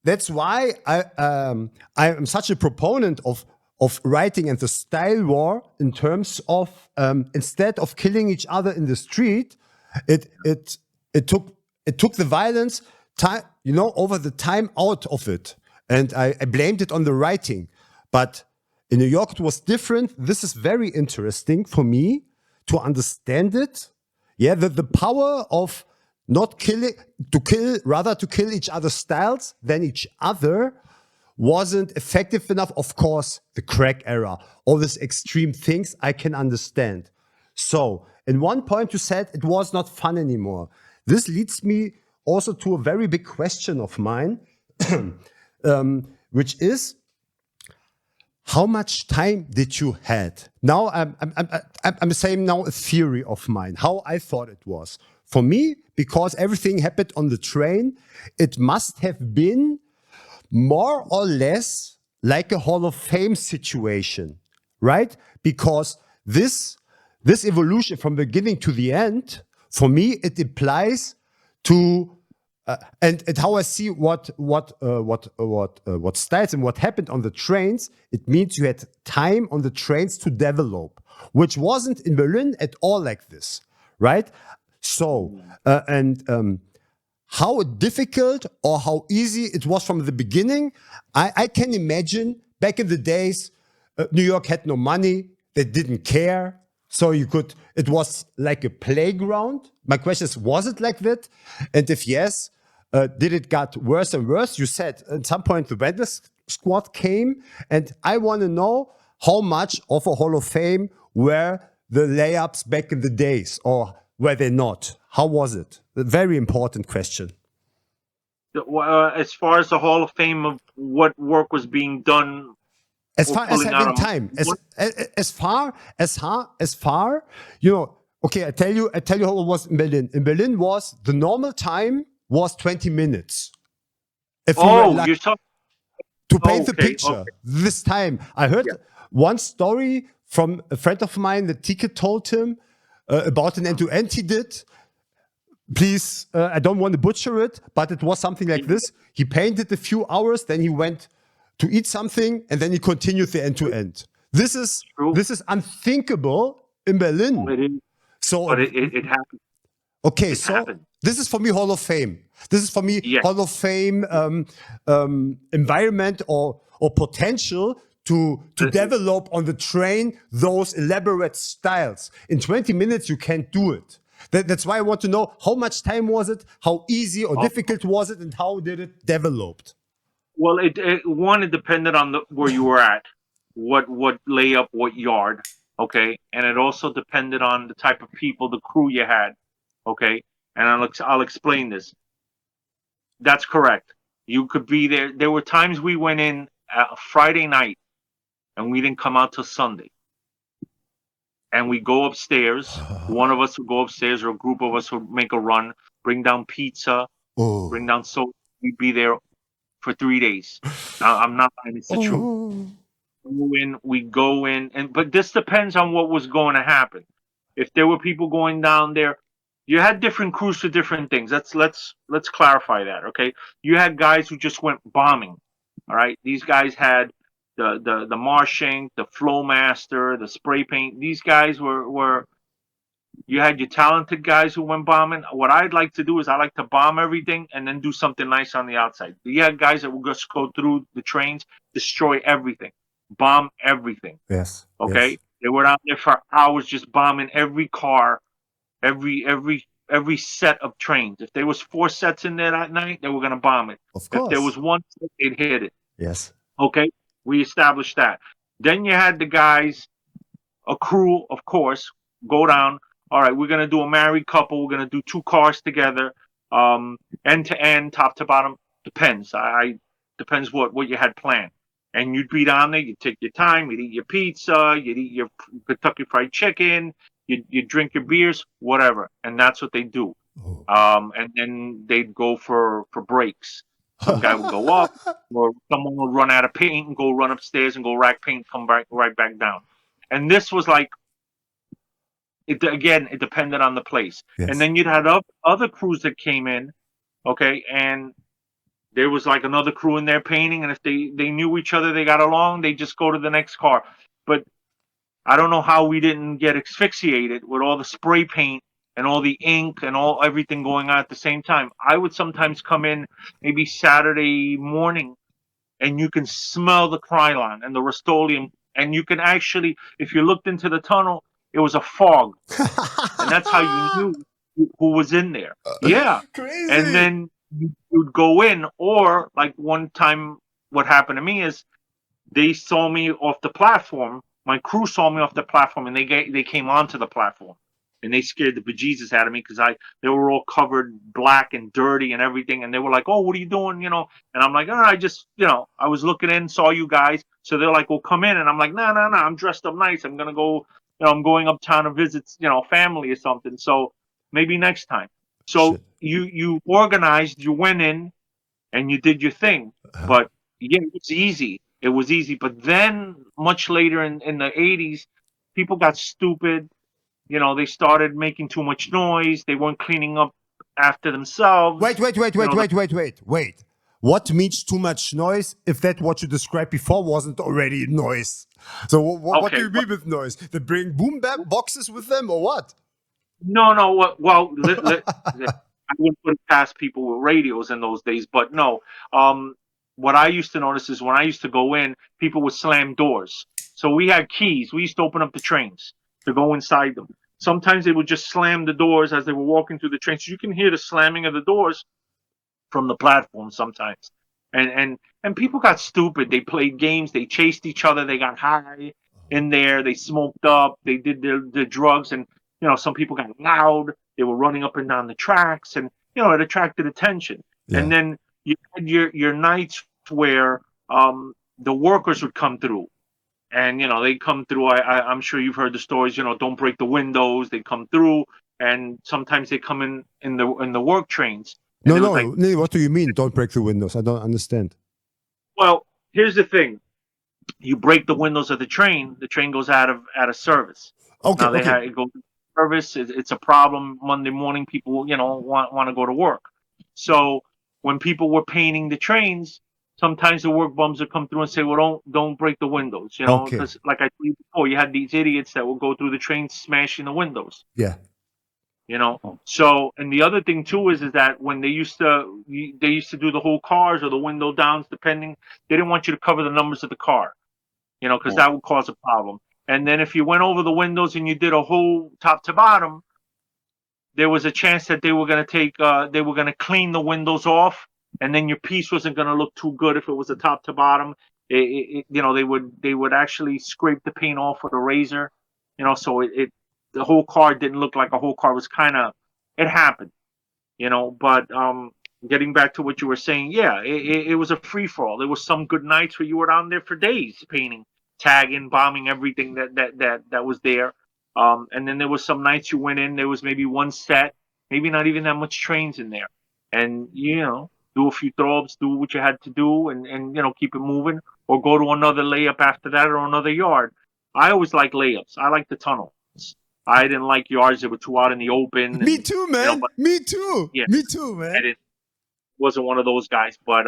That's why I am such a proponent of writing and the style war in terms of instead of killing each other in the street, it it it took the violence time over the time out of it, and I blamed it on the writing, but in New York it was different. This is very interesting for me to understand it. Yeah, the power of not killing rather to kill each other's styles than each other wasn't effective enough. Of course, the crack era, all these extreme things I can understand. So, in one point you said it was not fun anymore. This leads me also to a very big question of mine, which is how much time did you had? Now I'm saying now a theory of mine, how I thought it was. For me, because everything happened on the train, it must have been more or less like a Hall of Fame situation, right? Because this evolution from beginning to the end, for me, it implies to and how I see what styles and what happened on the trains. It means you had time on the trains to develop, which wasn't in Berlin at all like this, right? So and how difficult or how easy it was from the beginning, I can imagine back in the days, New York had no money, they didn't care. So it was like a playground. My question is, was it like that? And if yes, did it got worse and worse? You said at some point the Vendor Squad came, and I want to know how much of a Hall of Fame were the layups back in the days, or were they not? How was it? A very important question.
As far as the Hall of Fame of what work was being done
As
or
far as
pulling out
having
of my
time, as far, you know. Okay, I tell you how it was in Berlin. In Berlin was the normal time was 20 minutes. If we were
Oh,
lucky
you're talking.
to paint the
Okay,
picture.
okay,
This time, I heard
yeah.
one story from a friend of mine. The ticket told him about an end-to-end he did. Please, I don't want to butcher it, but it was something like this. He painted a few hours, then he went to eat something, and then he continued the end-to-end. This
True.
is unthinkable in Berlin.
It is, but
So
it happened.
okay,
It's
so
happened.
this is for me Hall of Fame. This is for me
Yeah.
Hall of Fame environment or potential to develop on the train those elaborate styles. In 20 minutes, you can't do it. That's why I want to know how much time was it, how easy or
Oh,
difficult was it, and how did it developed?
well, it depended on where you were at, what layup, what yard, okay, and it also depended on the type of people, the crew you had, okay, and I'll explain this. That's correct. You could be there. There were times we went in Friday night and we didn't come out till Sunday, and we go upstairs. One of us would go upstairs, or a group of us would make a run, bring down pizza, bring
Oh,
down soda. We'd be there for 3 days. I'm not lying. It's the truth.
oh,
We go in, and but this depends on what was going to happen. If there were people going down there, you had different crews for different things. Let's clarify that, okay? You had guys who just went bombing. All right, these guys had the Marshink, the Flowmaster, the spray paint. These guys were you had your talented guys who went bombing. What I'd like to do is I like to bomb everything and then do something nice on the outside. You had guys that would just go through the trains, destroy everything, bomb everything.
yes, yes.
Okay, they were out there for hours just bombing every car, every set of trains. If there was 4 sets in there that night, they were gonna bomb it.
Of
If there
course.
was one set, they'd hit it.
Yes.
Okay, we established that. Then you had the guys, a crew, of course, go down. All right, we're gonna do a married couple. We're gonna do 2 cars together, end to end, top to bottom. Depends. I depends what you had planned. And you'd be down there. You'd take your time. You'd eat your pizza. You'd eat your Kentucky Fried Chicken. You drink your beers, whatever. And that's what they do.
Oh.
And then they'd go for breaks. Some guy would go up, or someone would run out of paint and go run upstairs and go rack paint, come back right back down. And this was like, it depended on the place. And
Yes.
then you'd have other crews that came in, okay, and there was like another crew in there painting, and if they knew each other, they got along, they just go to the next car. But I don't know how we didn't get asphyxiated with all the spray paint and all the ink and all everything going on at the same time. I would sometimes come in maybe Saturday morning, and you can smell the Krylon and the Rust-Oleum, and you can actually, if you looked into the tunnel, it was a fog, and that's how you knew who was in there. Yeah,
Crazy.
and then you'd go in, or like one time, what happened to me is they saw me off the platform. My crew saw me off the platform, and they came onto the platform, and they scared the bejesus out of me because they were all covered black and dirty and everything, and they were like, "Oh, what are you doing?" You know, and I'm like, "Oh, I just, I was looking in, saw you guys." So they're like, "Well, come in," and I'm like, "No, no, no, I'm dressed up nice. I'm gonna go, I'm going uptown to visit, family or something. So maybe next time." So
Shit.
you organized, you went in, and you did your thing. But yeah, it was easy. It was easy. But then, much later in the 80s, people got stupid. They started making too much noise. They weren't cleaning up after themselves.
Wait. What means too much noise if that what you described before wasn't already noise? So what do
Okay.
you mean with noise? They bring boom bap boxes with them or what?
No, no. Well, I wouldn't put it past people with radios in those days, but no. What I used to notice is when I used to go in, people would slam doors. So we had keys. We used to open up the trains to go inside them. Sometimes they would just slam the doors as they were walking through the trains. So you can hear the slamming of the doors from the platform sometimes. And people got stupid. They played games. They chased each other. They got high in there. They smoked up. They did their drugs. And, some people got loud. They were running up and down the tracks. And, it attracted attention.
Yeah.
And then you had your nights where the workers would come through. And they come through. I'm sure you've heard the stories. Don't break the windows. They come through, and sometimes they come in the work trains. And
No,
it was
no,
like,
no. What do you mean? Don't break the windows. I don't understand.
well, here's the thing: you break the windows of the train goes out of service.
Okay,
Now
okay.
it goes out of service. It's a problem Monday morning. People want to go to work. So when people were painting the trains, sometimes the work bums would come through and say, "Well, don't break the windows,"
Okay.
because like I told you before, you had these idiots that would go through the train smashing the windows.
Yeah.
So, and the other thing too is that when they used to do the whole cars or the window downs, depending, they didn't want you to cover the numbers of the car, because that would cause a problem. And then if you went over the windows and you did a whole top to bottom, there was a chance that they were going to clean the windows off, and then your piece wasn't going to look too good if it was a top to bottom. They would actually scrape the paint off with a razor, so the whole car didn't look like a whole car. It was it happened, but getting back to what you were saying, yeah, it was a free for all. There was some good nights where you were down there for days painting, tagging, bombing everything that was there. And then there was some nights you went in, there was maybe one set, maybe not even that much trains in there. And, do a few throw-ups, do what you had to do, and keep it moving, or go to another layup after that or another yard. I always like layups. I like the tunnels. I didn't like yards that were too out in the open.
Me too, man.
But,
Me too.
yeah,
Me too, man.
wasn't one of those guys. But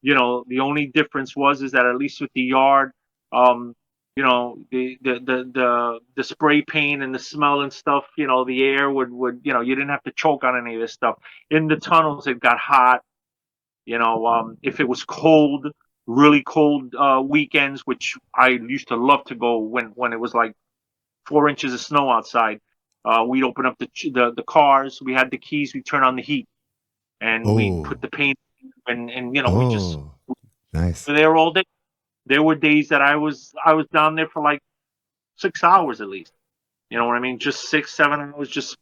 the only difference is that at least with the yard, the spray paint and the smell and stuff, the air would you didn't have to choke on any of this stuff. In the tunnels, it got hot. If it was cold, really cold weekends, which I used to love to go when it was like 4 inches of snow outside, we'd open up the cars. We had the keys. We turn on the heat, and we put the paint, and we just
nice.
were there all day. There were days that I was down there for like 6 hours at least. You know what I mean? Just 6, 7 hours, just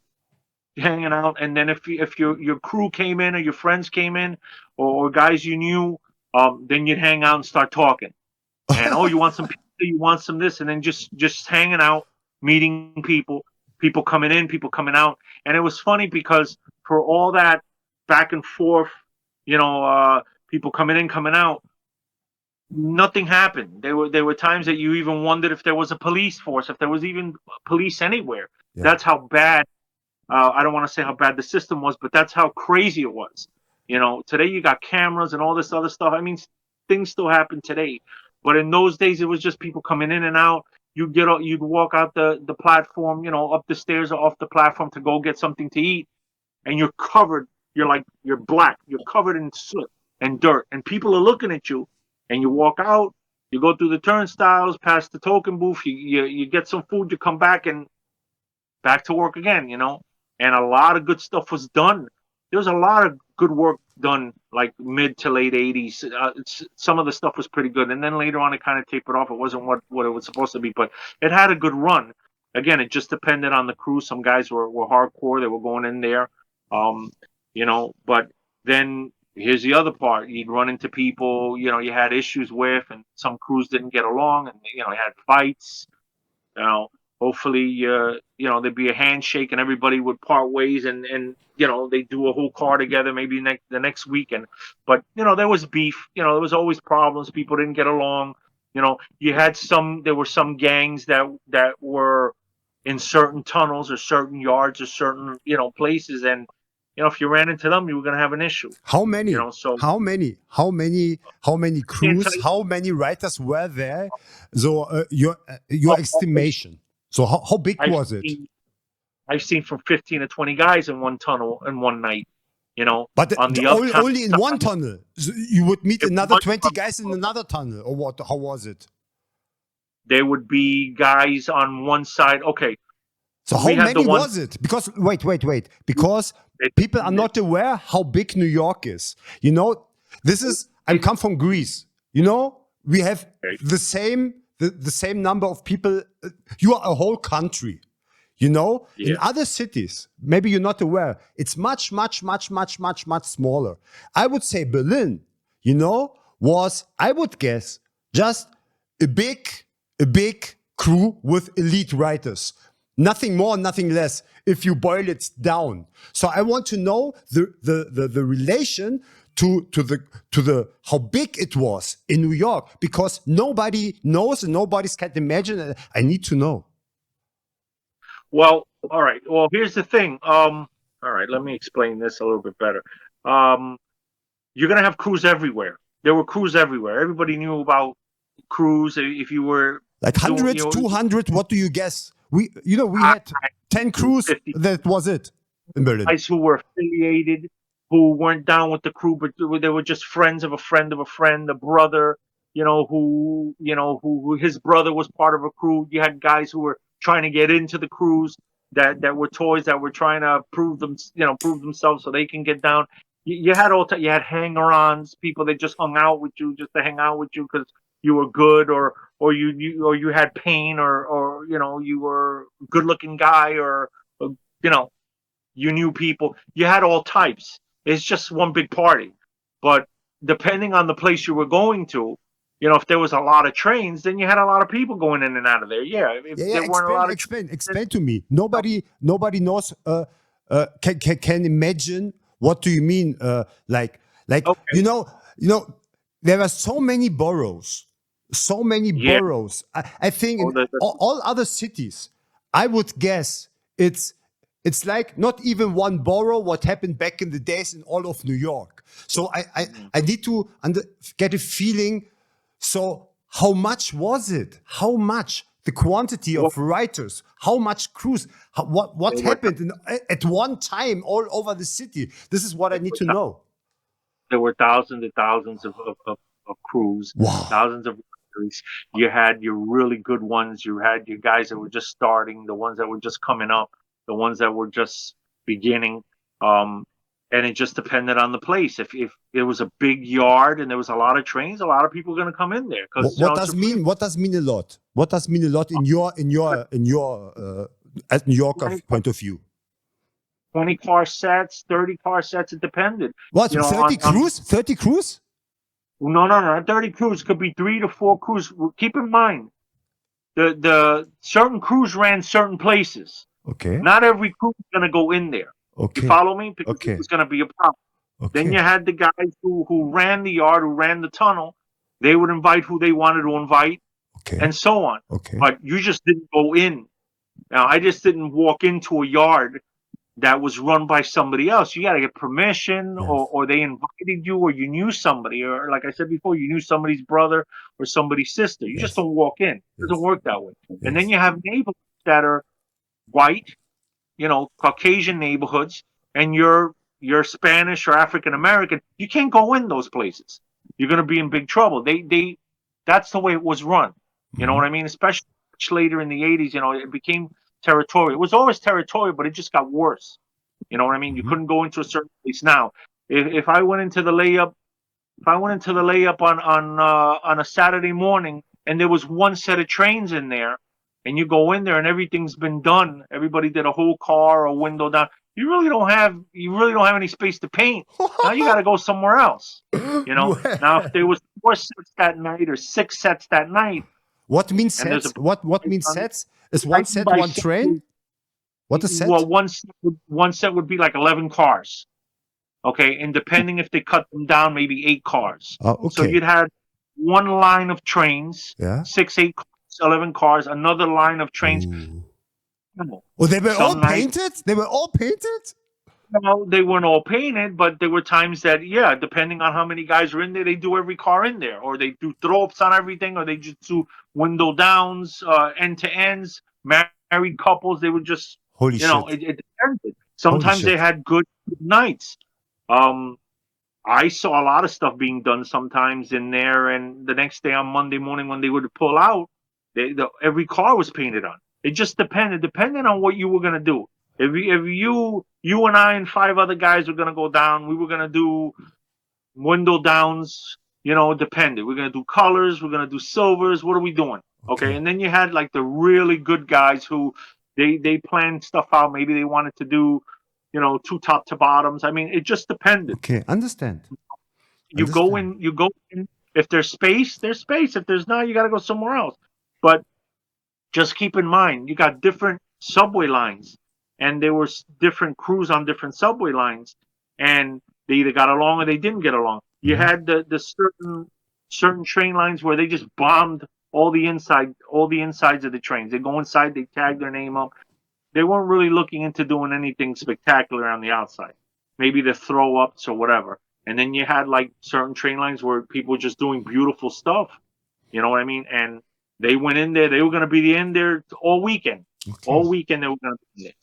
hanging out. And then if your crew came in or your friends came in or guys you knew, then you'd hang out and start talking. And you want some pizza, you want some this, and then just hanging out, meeting people coming in, people coming out. And it was funny because for all that back and forth, people coming in, coming out, nothing happened. There were times that you even wondered if there was a police force, if there was even police anywhere. Yeah. That's how bad. I don't want to say how bad the system was, but that's how crazy it was. Today you got cameras and all this other stuff. I mean, things still happen today, but in those days it was just people coming in and out. You'd walk out the platform, up the stairs or off the platform to go get something to eat, and you're covered. You're black. You're covered in soot and dirt, and people are looking at you. And you walk out, you go through the turnstiles, past the token booth, you get some food, you come back and back to work again, And a lot of good stuff was done. There was a lot of good work done, like mid to late 80s. Some of the stuff was pretty good. And then later on, it kind of tapered off. It wasn't what it was supposed to be, but it had a good run. Again, it just depended on the crew. Some guys were hardcore. They were going in there, but then here's the other part. You'd run into people, you had issues with, and some crews didn't get along, and, you had fights. Hopefully, there'd be a handshake and everybody would part ways and they do a whole car together maybe the next weekend. But, there was beef. There was always problems. People didn't get along. There were some gangs that were in certain tunnels or certain yards or certain, places, and if you ran into them, you were going to have an issue.
How many? How many crews?
you-
How many writers were there? So your estimation. So how big was it?
I've seen from 15 to 20 guys in one tunnel in one night.
But
on the
only in one tunnel. So you would meet another 20 guys in another tunnel, or what? How was it?
There would be guys on one side. Okay.
So how many was it? Because wait. Because people are not aware how big New York is. I come from Greece. We have the same number of people. You are a whole country. You know, in
Yeah.
other cities, maybe you're not aware, it's much, much, much, much, much, much smaller. I would say Berlin, you know, was, I would guess, just a big crew with elite writers. Nothing more, nothing less, if you boil it down. So I want to know the relation to the how big it was in New York, because nobody knows and nobody's can imagine. I need to know.
Well, all right. Well, here's the thing. All right, let me explain this a little bit better. Um, you're gonna have crews everywhere. There were crews everywhere. Everybody knew about crews. If you were
Like
doing,
100, 200, what do you guess? We had 10 crews.
50
That was it in Berlin.
guys who were affiliated, who weren't down with the crew, but they were just friends of a friend of a friend, a brother, who his brother was part of a crew. You had guys who were trying to get into the crews that were toys that were trying to prove themselves so they can get down. You had you had hanger-ons, people that just hung out with you just to hang out with you because you were good, or you had pain, or you were a good-looking guy, or you know you knew people. You had all types. It's just one big party. But depending on the place you were going to, if there was a lot of trains, then you had a lot of people going in and out of there. Yeah, if
Yeah,
there weren't a lot of
explain to me. Nobody knows. Can imagine. What do you mean? Like
okay,
there are so many boroughs, so many
yeah,
boroughs. I think in
oh, the,
all other cities, I would guess it's like not even one borough. What happened back in the days in all of New York. So I need to get a feeling. So how much was it? How much? The quantity
well,
of writers, how much crews, what
there were
happened at one time all over the city? This is what I need to know.
there were thousands and thousands of crews,
Wow.
thousands of recruits. You had your really good ones. You had your guys that were just starting, the ones that were just coming up, the ones that were just beginning. And it just depended on the place. If it was a big yard and there was a lot of trains, a lot of people were going to come in there because
What
it's
does
a free.
mean? What does mean a lot? What does mean a lot in your at New York
20,
point of view?
20 car sets, 30 car sets. It depended.
What,
You know,
30 crews? 30 crews?
no. 30 crews could be 3 to 4 crews. Keep in mind, the certain crews ran certain places.
Okay.
Not every crew was going to go in there. You
Okay.
follow me? Because it
Okay.
was going to be a problem. Then you
Okay.
had the guys who ran the yard, who ran the tunnel. They would invite who they wanted to invite,
Okay.
and so on.
Okay.
But you just didn't go in. Now, I just didn't walk into a yard that was run by somebody else. You got to get permission,
Yes.
or they invited you, or you knew somebody, or like I said before, you knew somebody's brother or somebody's sister. You just
Yes.
don't walk in. It
Yes.
doesn't work that way. And then
Yes.
you have neighborhoods that are white, Caucasian neighborhoods, and you're Spanish or African American. You can't go in those places. You're going to be in big trouble. That's the way it was run. You know what I mean? Especially much later in the 80s, it became territorial. It was always territorial, but it just got worse. You know what I mean? You
Mhm.
couldn't go into a certain place now. If I went into the layup, on a Saturday morning and there was one set of trains in there, and you go in there and everything's been done, everybody did a whole car or window down. You really don't have any space to paint. Now you got to go somewhere else. Now if there was 4 sets that night or 6 sets that night,
What means
and there's
sets?
a
What means sets? Is
I
one
can
set
buy
one train? What is set?
well, one set would be like 11 cars. Okay, and depending if they cut them down, maybe 8 cars. So
Okay.
you'd have one line of trains,
Yeah.
6, 8 cars, 11 cars, another line of trains.
Ooh. Oh, they were all
Some nights,
painted? They were all painted?
they weren't all painted, but there were times that, yeah, depending on how many guys are in there, they do every car in there, or they do throw-ups on everything, or they just do window downs, end to ends, married couples. They would just,
Holy shit.
it depended.
Holy
Sometimes they
shit.
had good nights. Um, I saw a lot of stuff being done sometimes in there, and the next day on Monday morning when they would pull out, every car was painted on. It just depended on what you were gonna do. If you and I and 5 other guys were gonna go down, we were gonna do window downs. Depended. We're gonna do colors. We're gonna do silvers. What are we doing? Okay.
Okay.
And then you had like the really good guys who They planned stuff out. Maybe they wanted to do, you know, 2 top to bottoms. I mean, it just depended.
Okay, understand.
You go in. You go in. If there's space, there's space. If there's not, you got to go somewhere else. But just keep in mind, you got different subway lines, and there was different crews on different subway lines, and they either got along or they didn't get along. You had the certain train lines where they just bombed all the insides of the trains. They go inside, they tag their name up. They weren't really looking into doing anything spectacular on the outside. Maybe the throw ups or whatever. And then you had like certain train lines where people were just doing beautiful stuff. You know what I mean? And they went in there. They were going to be in there all weekend.
Okay.
All weekend they were going to be in there.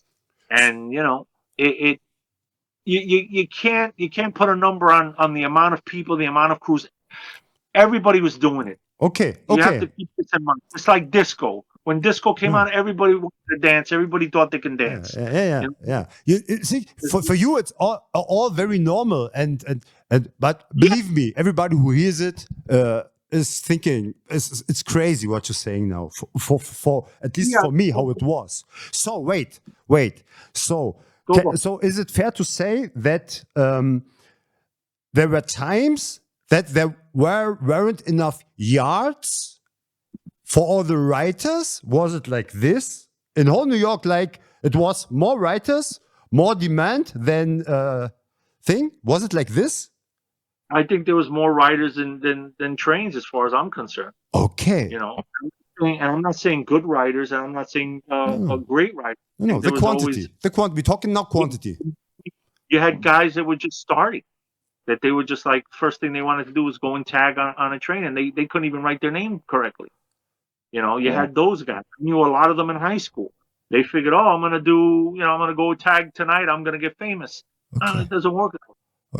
And you know, you can't put a number on the amount of people, the amount of crews. Everybody was doing it.
Okay.
You have
Okay.
to keep this in mind. It's like disco. When disco came out, everybody wanted to dance. Everybody thought they can dance.
Yeah. You see, for you, it's all very normal, and but believe me, everybody who hears it is thinking it's crazy what you're saying now. For at least for me, how it was. So wait. So so is it fair to say that there were times that there weren't enough yards for all the writers? Was it like this? In whole New York, like it was more writers, more demand than thing? Was it like this?
I think there was more writers than trains, as far as I'm concerned.
Okay.
You know, and I'm not saying good writers, and I'm not saying a great writer.
No, the quantity. We're talking now quantity.
You had guys that were just starting, that they were just like, first thing they wanted to do was go and tag on a train, and they couldn't even write their name correctly. You know, you had those guys. I knew a lot of them in high school. They figured, oh, I'm going to go tag tonight. I'm going to get famous.
Okay.
No, it doesn't work.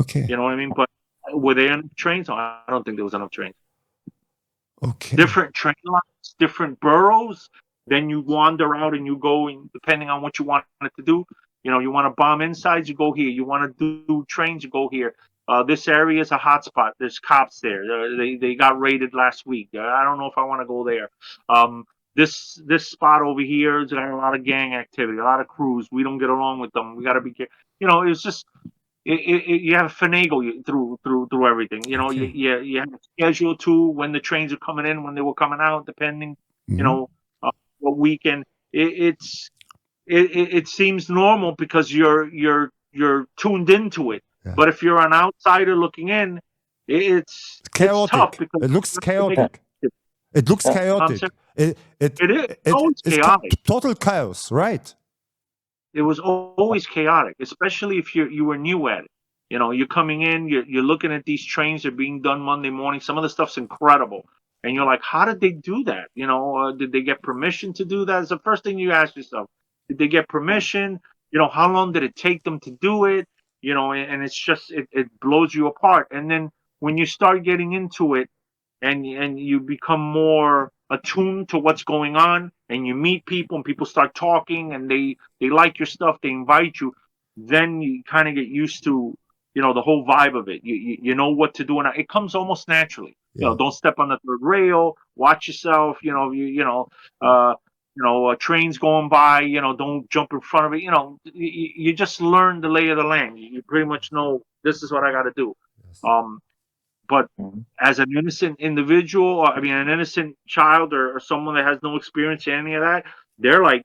Okay.
You know what I mean? But were there enough trains? I don't think there was enough trains.
Okay.
Different train lines, different boroughs. Then you wander out and you go, and depending on what you wanted to do, you know, you want to bomb insides, you go here. You want to do trains, you go here. This area is a hot spot. There's cops there. They got raided last week. I don't know if I want to go there. This spot over here has got a lot of gang activity, a lot of crews. We don't get along with them. We got to be careful. You know, it's just you have to finagle through everything. You know, you have a schedule too, when the trains are coming in, when they were coming out, depending. You know, what weekend. It seems normal because you're tuned into it.
Yeah.
But if you're an outsider looking in, it's
chaotic.
It's tough because
it looks chaotic. It looks chaotic.
It is always chaotic.
Total chaos, right?
It was always chaotic, especially if you were new at it. You know, you're coming in, you're looking at these trains. They're being done Monday morning. Some of the stuff's incredible, and you're like, how did they do that? You know, did they get permission to do that? It's the first thing you ask yourself. Did they get permission? You know, how long did it take them to do it? You know, and it's just it blows you apart. And then when you start getting into it, and you become more attuned to what's going on, and you meet people, and people start talking, and they like your stuff, they invite you, then you kind of get used to, you know, the whole vibe of it. You know what to do, and it comes almost naturally. You know, don't step on the third rail. Watch yourself. You know, trains going by. You know, don't jump in front of it. You know, you just learn the lay of the land. You pretty much know this is what I got to do. But as an innocent individual, or, I mean, an innocent child, or someone that has no experience in any of that, they're like,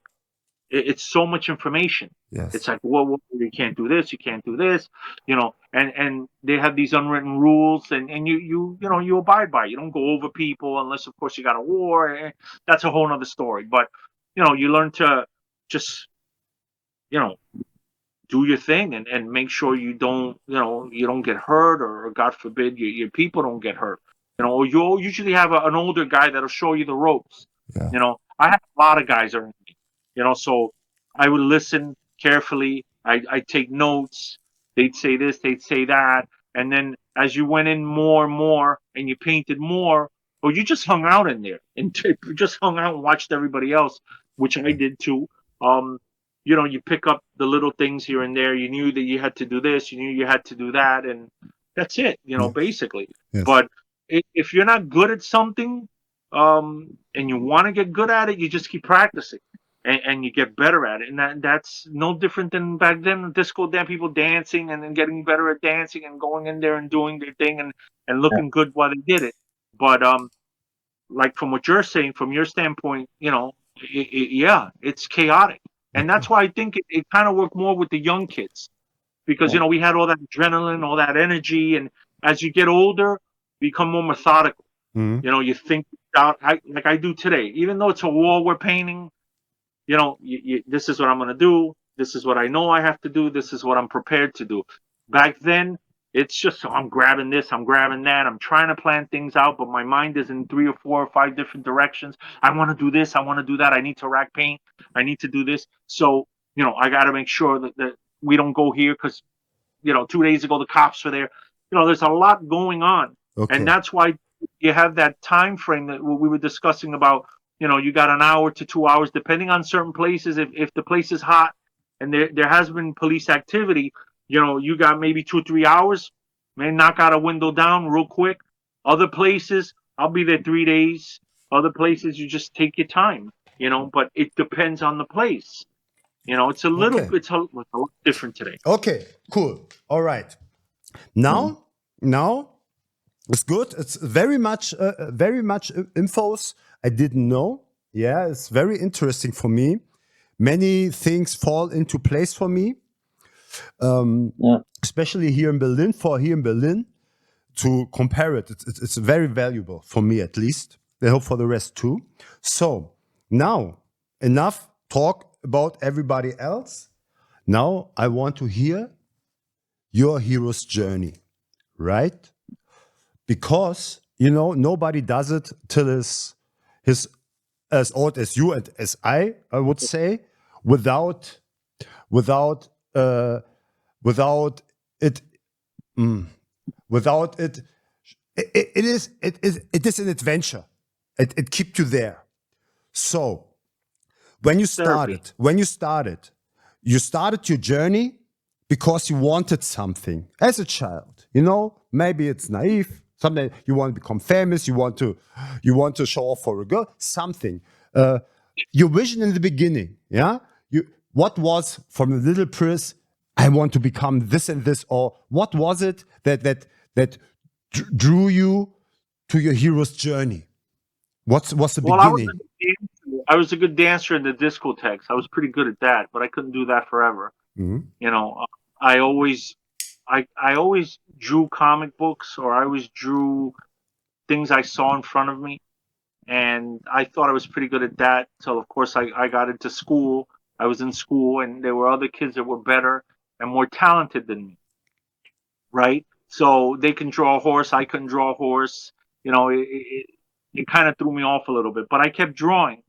it's so much information.
Yes.
It's like, well, you can't do this, you can't do this, you know, and they have these unwritten rules, and you know, you abide by it. You don't go over people unless, of course, you got a war. That's a whole nother story. But, you know, you learn to just, you know, do your thing and make sure you don't get hurt, or God forbid your people don't get hurt. You know, or you'll usually have an older guy that'll show you the ropes.
Yeah.
You know, I have a lot of guys around me, you know, so I would listen carefully. I take notes. They'd say this, they'd say that. And then as you went in more and more, and you painted more, or you just hung out in there and just hung out and watched everybody else, which I did too. You know, you pick up the little things here and there. You knew that you had to do this, you knew you had to do that, and that's it, you know, basically.
Yes.
But if you're not good at something, and you want to get good at it, you just keep practicing. and you get better at it. And that's no different than back then. Disco dance, people dancing and then getting better at dancing and going in there and doing their thing and
Yeah.
looking good while they did it. But like from what you're saying, from your standpoint, yeah, it's chaotic, and
Okay.
that's why I think it kind of worked more with the young kids because
Yeah.
we had all that adrenaline, all that energy, and as you get older, you become more methodical.
Mhm.
You think out like I do today. Even though it's a wall we're painting, this is what I'm going to do. This is what I know I have to do. This is what I'm prepared to do. Back then, it's just, I'm grabbing this, I'm grabbing that. I'm trying to plan things out, but my mind is in 3 or 4 or 5 different directions. I want to do this. I want to do that. I need to rack paint. I need to do this. So, I got to make sure that we don't go here because, 2 days ago, the cops were there. There's a lot going on. And
Okay.
that's why you have that time frame that we were discussing about. You got an hour to 2 hours, depending on certain places. If the place is hot and there has been police activity, you got maybe 2 or 3 hours, may knock out a window down real quick. Other places, I'll be there 3 days. Other places, you just take your time, but it depends on the place. It's
Okay.
it's a lot different today.
Okay. Cool. All right. Now it's good. It's very much infos I didn't know. Yeah, it's very interesting for me. Many things fall into place for me,
Yeah.
especially here in Berlin. To compare it, it's very valuable for me at least. I hope for the rest too. So now enough talk about everybody else. Now I want to hear your hero's journey, right? Because nobody does it till his as old as you and as I would say, without without uh, without it without it it is an adventure. It keeps you there. So
Therapy.
you started your journey because you wanted something as a child. Maybe it's naive. Something you want to become famous. You want to show off for a girl. Something. Your vision in the beginning. Yeah. What was from a little Priz? I want to become this and this, or what was it that drew you to your hero's journey? What's the
Well,
beginning?
I was a good dancer in the discotheques. I was pretty good at that, but I couldn't do that forever.
Mhm.
I always, I always drew comic books, or I always drew things I saw in front of me, and I thought I was pretty good at that. So of course I got into school. I was in school, and there were other kids that were better and more talented than me, right? So they can draw a horse, I couldn't draw a horse. It kind of threw me off a little bit, but I kept drawing,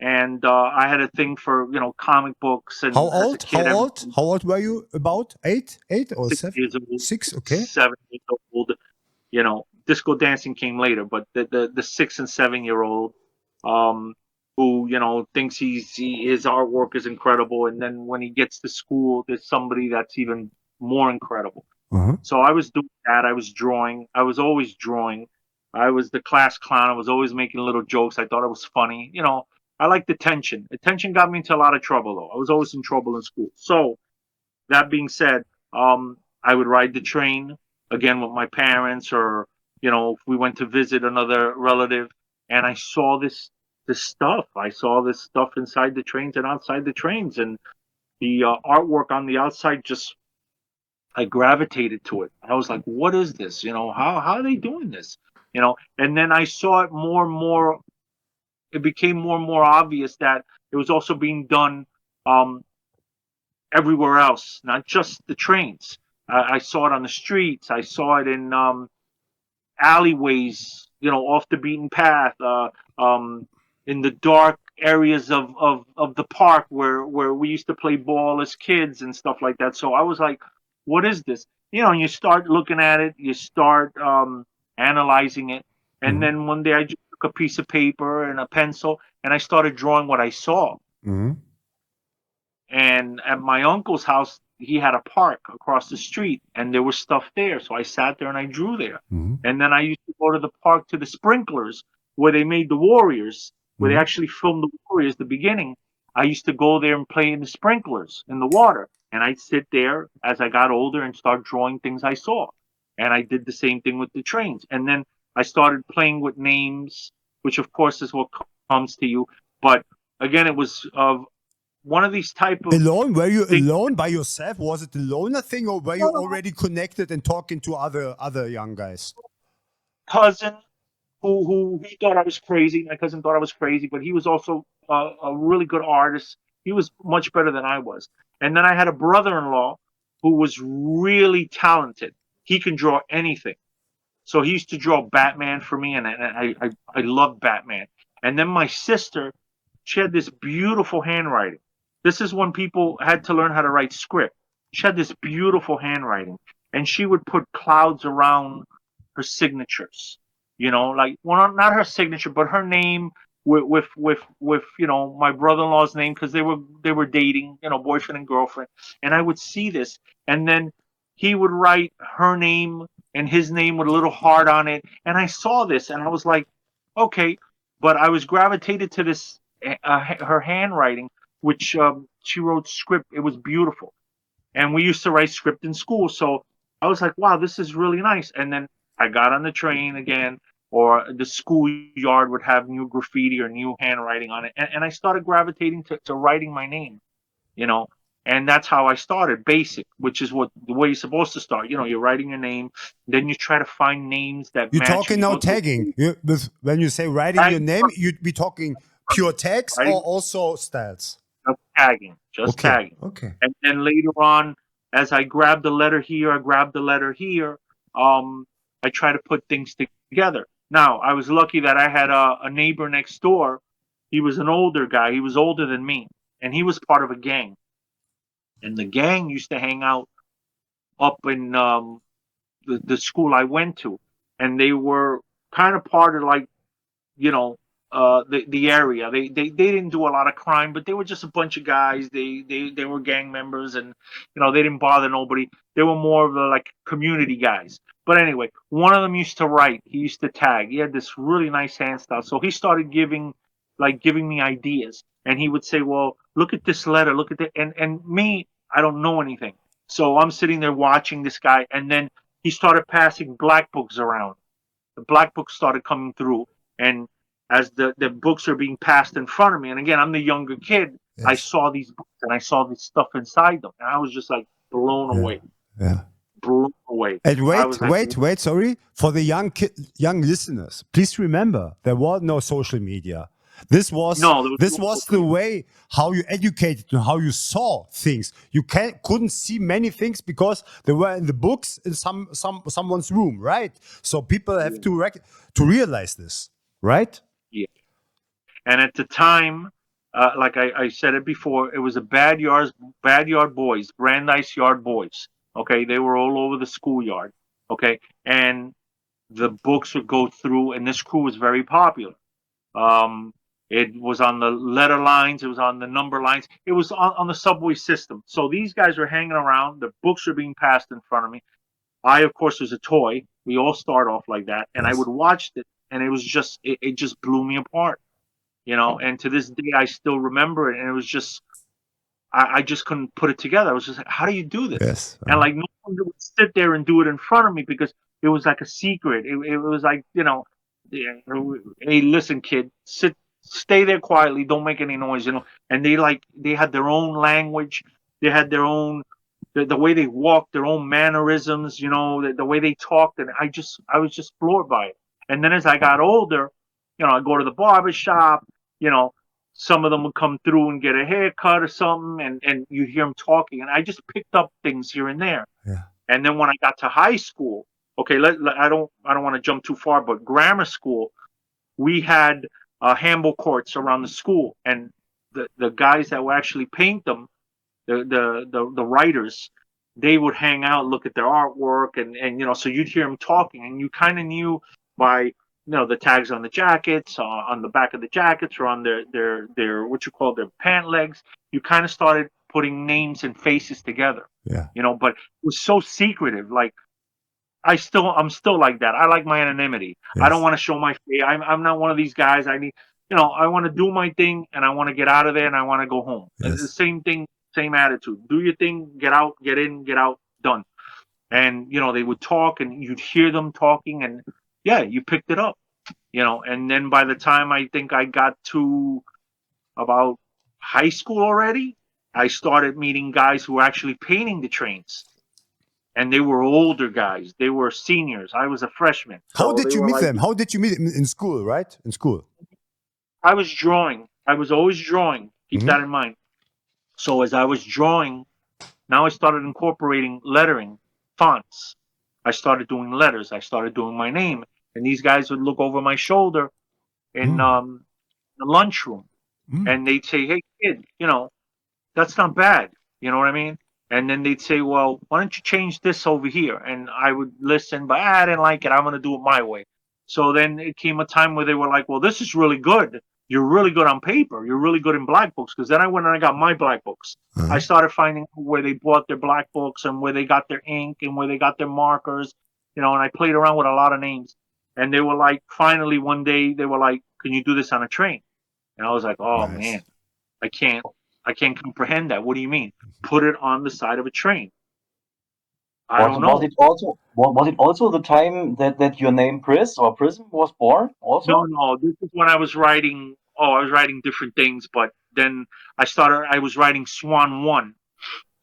and I had a thing for comic books,
How
and as a
old? How
kid,
old? How old were you? About eight or
6
seven?
years old,
6. Okay.
7 years old. Disco dancing came later, but the 6 and 7 year old, um, who thinks his artwork is incredible, and then when he gets to school, there's somebody that's even more incredible.
Uh-huh.
So I was doing that. I was drawing. I was always drawing. I was the class clown. I was always making little jokes. I thought it was funny. I liked attention. Attention got me into a lot of trouble, though. I was always in trouble in school. So that being said, I would ride the train again with my parents, or if we went to visit another relative, and I saw this stuff. I saw this stuff inside the trains and outside the trains, and the artwork on the outside just I gravitated to it. I was like, "What is this? How are they doing this?" And then I saw it more and more. It became more and more obvious that it was also being done um, everywhere else, not just the trains. I saw it on the streets. I saw it in alleyways, off the beaten path, in the dark areas of the park where we used to play ball as kids and stuff like that. So I was like, what is this? And you start looking at it, you start analyzing it. And
Mhm.
then one day I just took a piece of paper and a pencil and I started drawing what I saw.
Mhm.
And at my uncle's house, he had a park across the street, and there was stuff there. So I sat there and I drew there.
Mhm.
And then I used to go to the park to the sprinklers where they made the Warriors, where they
Mhm.
actually filmed the Warriors, the beginning. I used to go there and play in the sprinklers in the water. And I'd sit there as I got older and start drawing things I saw. And I did the same thing with the trains. And then I started playing with names, which of course is what comes to you. But again, it was of one of these type of
Alone? Were you
things.
alone by yourself? Was it a loner thing, or were you already connected and talking to other young guys?
Cousin who he thought I was crazy. My cousin thought I was crazy, but he was also a really good artist. He was much better than I was. And then I had a brother-in-law who was really talented. He can draw anything. So he used to draw Batman for me, and I love Batman. And then my sister, she had this beautiful handwriting. This is when people had to learn how to write script. She had this beautiful handwriting, and she would put clouds around her signatures. You know, like, well, not her signature, but her name with my brother-in-law's name, because they were dating, boyfriend and girlfriend. And I would see this, and then he would write her name and his name with a little heart on it. And I saw this, and I was like, okay. But I was gravitated to this, her handwriting, which she wrote script. It was beautiful, and we used to write script in school. So I was like, wow, this is really nice. And then I got on the train again, or the schoolyard would have new graffiti or new handwriting on it, and I started gravitating to writing my name, you know. And that's how I started, basic, which is the way you're supposed to start. You're writing your name, then you try to find names that
You're
match.
talking now tagging. When you say writing your name, you'd be talking pure text or also styles?
Just tagging, tagging.
Okay.
And then later on, as I grabbed the letter here, I grabbed the letter here, I try to put things together. Now, I was lucky that I had a neighbor next door. He was an older guy. He was older than me, and he was part of a gang. And the gang used to hang out up in the school I went to, and they were kind of part of, like, the area. They didn't do a lot of crime, but they were just a bunch of guys. They were gang members, and they didn't bother nobody. They were more of the, like, community guys. But anyway, one of them used to write. He used to tag. He had this really nice hand style. So he started giving me ideas, and he would say, "Well, look at this letter. Look at that." And me, I don't know anything. So I'm sitting there watching this guy, and then he started passing black books around. The black books started coming through, and as the books are being passed in front of me, and again, I'm the younger kid,
Yes.
I saw these books and I saw this stuff inside them, and I was just like blown away.
Yeah.
Blown away.
And
I was like,
wait, sorry. For the young listeners, please remember, there was no social media. This was the way how you educated and how you saw things. You couldn't see many things because they were in the books in someone's room, right? So people have to realize this, right?
Yeah. And at the time, like I said it before, it was a bad yard boys, Brandeis Yard boys. Okay, they were all over the schoolyard. Okay, and the books would go through, and this crew was very popular. It was on the letter lines. It was on the number lines. It was on the subway system. So these guys were hanging around. The books were being passed in front of me. I, of course, was a toy. We all start off like that. And I would watch it, and it was just, it just blew me apart, And to this day, I still remember it. And it was just, I just couldn't put it together. I was just like, how do you do this?
Yes.
And like, no one would sit there and do it in front of me because it was like a secret. It was like, hey, listen, kid, stay there quietly, don't make any noise, And they had their own language, they had their own the way they walked, their own mannerisms, the way they talked, and I was just floored by it. And then as I got older, I go to the barber shop, some of them would come through and get a haircut or something, and you hear them talking, and I just picked up things here and there.
Yeah.
And then when I got to high school, okay, I don't want to jump too far, but grammar school, we had handball courts around the school, and the guys that would actually paint them, the writers, they would hang out, look at their artwork, and so you'd hear them talking, and you kind of knew by the tags on the jackets, on the back of the jackets, or on their what you call their pant legs. You kind of started putting names and faces together.
Yeah.
But it was so secretive. Like I'm still like that. I like my anonymity. Yes. I don't want to show my face. I'm not one of these guys. I want to do my thing and I want to get out of there and I want to go home. It's the
Yes.
same thing, same attitude. Do your thing, get out, get in, get out, done. And they would talk and you'd hear them talking and yeah, you picked it up. And then by the time I think I got to about high school already, I started meeting guys who were actually painting the trains. And they were older guys. They were seniors. I was a freshman.
How
So
did
they
you
were
meet
like,
them? How did you meet them in school? Right, in school.
I was drawing. I was always drawing. Keep
Hmm.
that in mind. So as I was drawing, now I started incorporating lettering, fonts. I started doing letters. I started doing my name. And these guys would look over my shoulder in
Mm.
the lunchroom
Mm.
and they'd say, "Hey kid, that's not bad." You know what I mean? And then they'd say, "Well, why don't you change this over here?" And I would listen, but I didn't like it. I'm going to do it my way. So then it came a time where they were like, "Well, this is really good. You're really good on paper. You're really good in black books." Because then I went and I got my black books. I
Uh-huh.
started finding where they bought their black books and where they got their ink and where they got their markers, and I played around with a lot of names. And they were like, finally one day they were like, "Can you do this on a train?" And I was like, "Oh
Nice.
man, I can't. I can't comprehend that. What do you mean? Put it on the side of a train?" I
Was
don't
was
know.
it also was it also the time that your name Priz or Prism was born
No,
also?
no. This is when I was writing. Oh, I was writing different things, but then I was writing Swan One.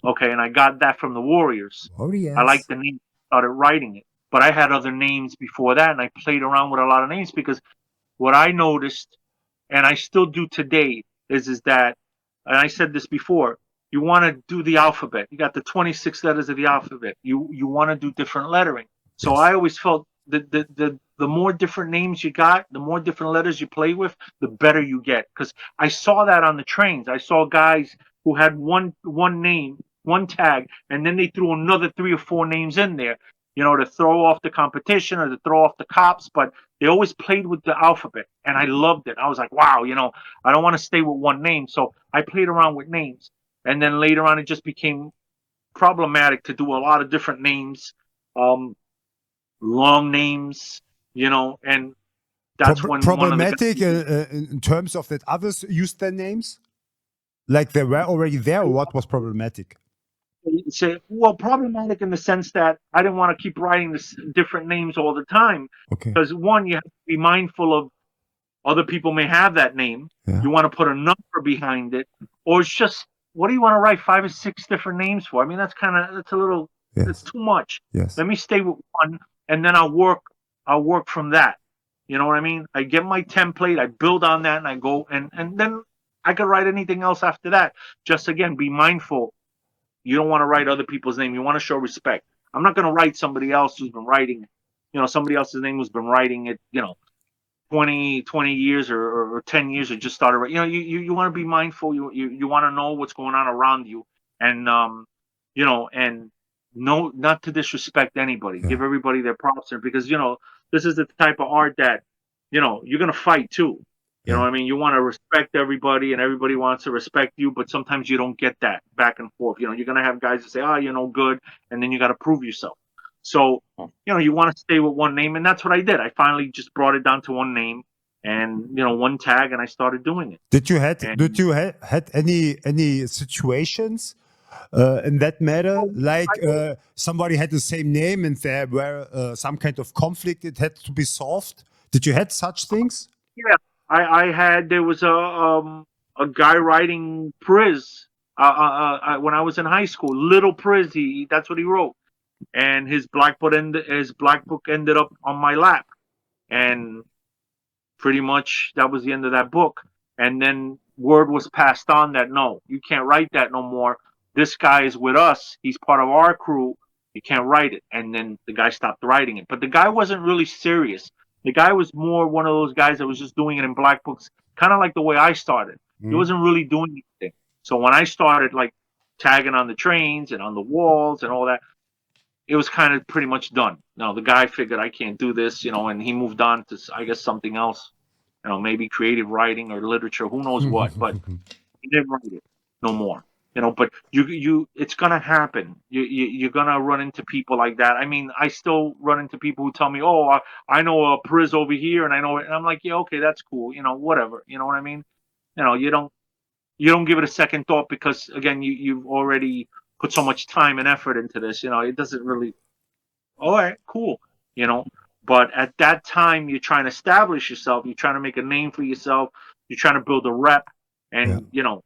Okay, and I got that from the Warriors.
Oh
I
yes.
liked the name. Started writing it, but I had other names before that, and I played around with a lot of names because what I noticed, and I still do today, is that, and I said this before, you want to do the alphabet. You got the 26 letters of the alphabet. You want to do different lettering. So
Yes.
I always felt that the more different names you got, the more different letters you play with, the better you get. Because I saw that on the trains. I saw guys who had one name, one tag, and then they threw another 3 or 4 names in there, to throw off the competition or to throw off the cops. But they always played with the alphabet, and I loved it. I was like, wow, I don't want to stay with one name, so I played around with names. And then later on, it just became problematic to do a lot of different names, um, long names, and that's when one of the
Problematic
guys
in terms of that others used their names, like they were already there, or what was problematic?
say, well, problematic in the sense that I didn't want to keep writing this different names all the time
Okay.
because one, you have to be mindful of other people may have that name.
Yeah.
You want to put a number behind it, or it's just what do you want to write 5 or 6 different names for? I mean, that's a little that's
Yes.
too much.
Yes.
Let me stay with one, and then I'll work from that. You know what I mean? I get my template, I build on that, and I go and then I could write anything else after that. Just again, be mindful. You don't want to write other people's name. You want to show respect. I'm not going to write somebody else who's been writing it. Somebody else's name who's been writing it. 20 years or 10 years or just started. You want to be mindful. You want to know what's going on around you, and and no, not to disrespect anybody.
Yeah.
Give everybody their props there because this is the type of art that you're gonna fight too. You know
Yeah.
what I mean? You want to respect everybody, and everybody wants to respect you, but sometimes you don't get that back and forth. You're gonna have guys that say, "Oh, you're no good," and then you got to prove yourself. So you want to stay with one name, and that's what I did. I finally just brought it down to one name and one tag, and I started doing it.
Did
And
you had any situations in that matter, like somebody had the same name and there were some kind of conflict it had to be solved? Did you had such things?
yeah, I had there was a guy writing Priz when I was in high school, Little Priz. That's what he wrote, and his black book ended up on my lap, and pretty much that was the end of that book. And then word was passed on that no, you can't write that no more. This guy is with us. He's part of our crew. You can't write it. And then the guy stopped writing it. But the guy wasn't really serious. The guy was more one of those guys that was just doing it in black books, kind of like the way I started. He
Mm.
wasn't really doing anything. So when I started like tagging on the trains and on the walls and all that, it was kind of pretty much done. No, the guy figured I can't do this, and he moved on to I guess something else, maybe creative writing or literature, who knows what, but he didn't write it no more. But it's gonna happen. You're gonna run into people like that. I mean, I still run into people who tell me, "Oh, I know a Priz over here, and I know it." And I'm like, "Yeah, okay, that's cool. Whatever." You know what I mean? You don't give it a second thought because again, you've already put so much time and effort into this. It doesn't really. All right, cool. You know, but at that time, you're trying to establish yourself. You're trying to make a name for yourself. You're trying to build a rep,
Yeah.
and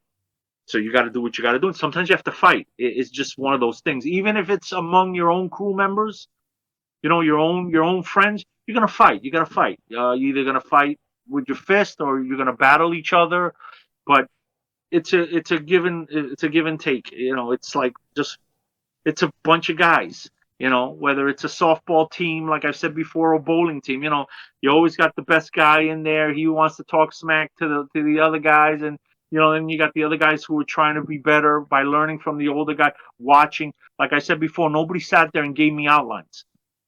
so you got to do what you got to do. And sometimes you have to fight. It's just one of those things. Even if it's among your own crew members, your own friends, you're gonna fight. You gotta fight. You're either gonna fight with your fist or you're gonna battle each other. But it's a give and take. It's like it's a bunch of guys. Whether it's a softball team, like I said before, or a bowling team. You always got the best guy in there. He wants to talk smack to the other guys, and then you got the other guys who are trying to be better by learning from the older guy, watching. Like I said before, nobody sat there and gave me outlines.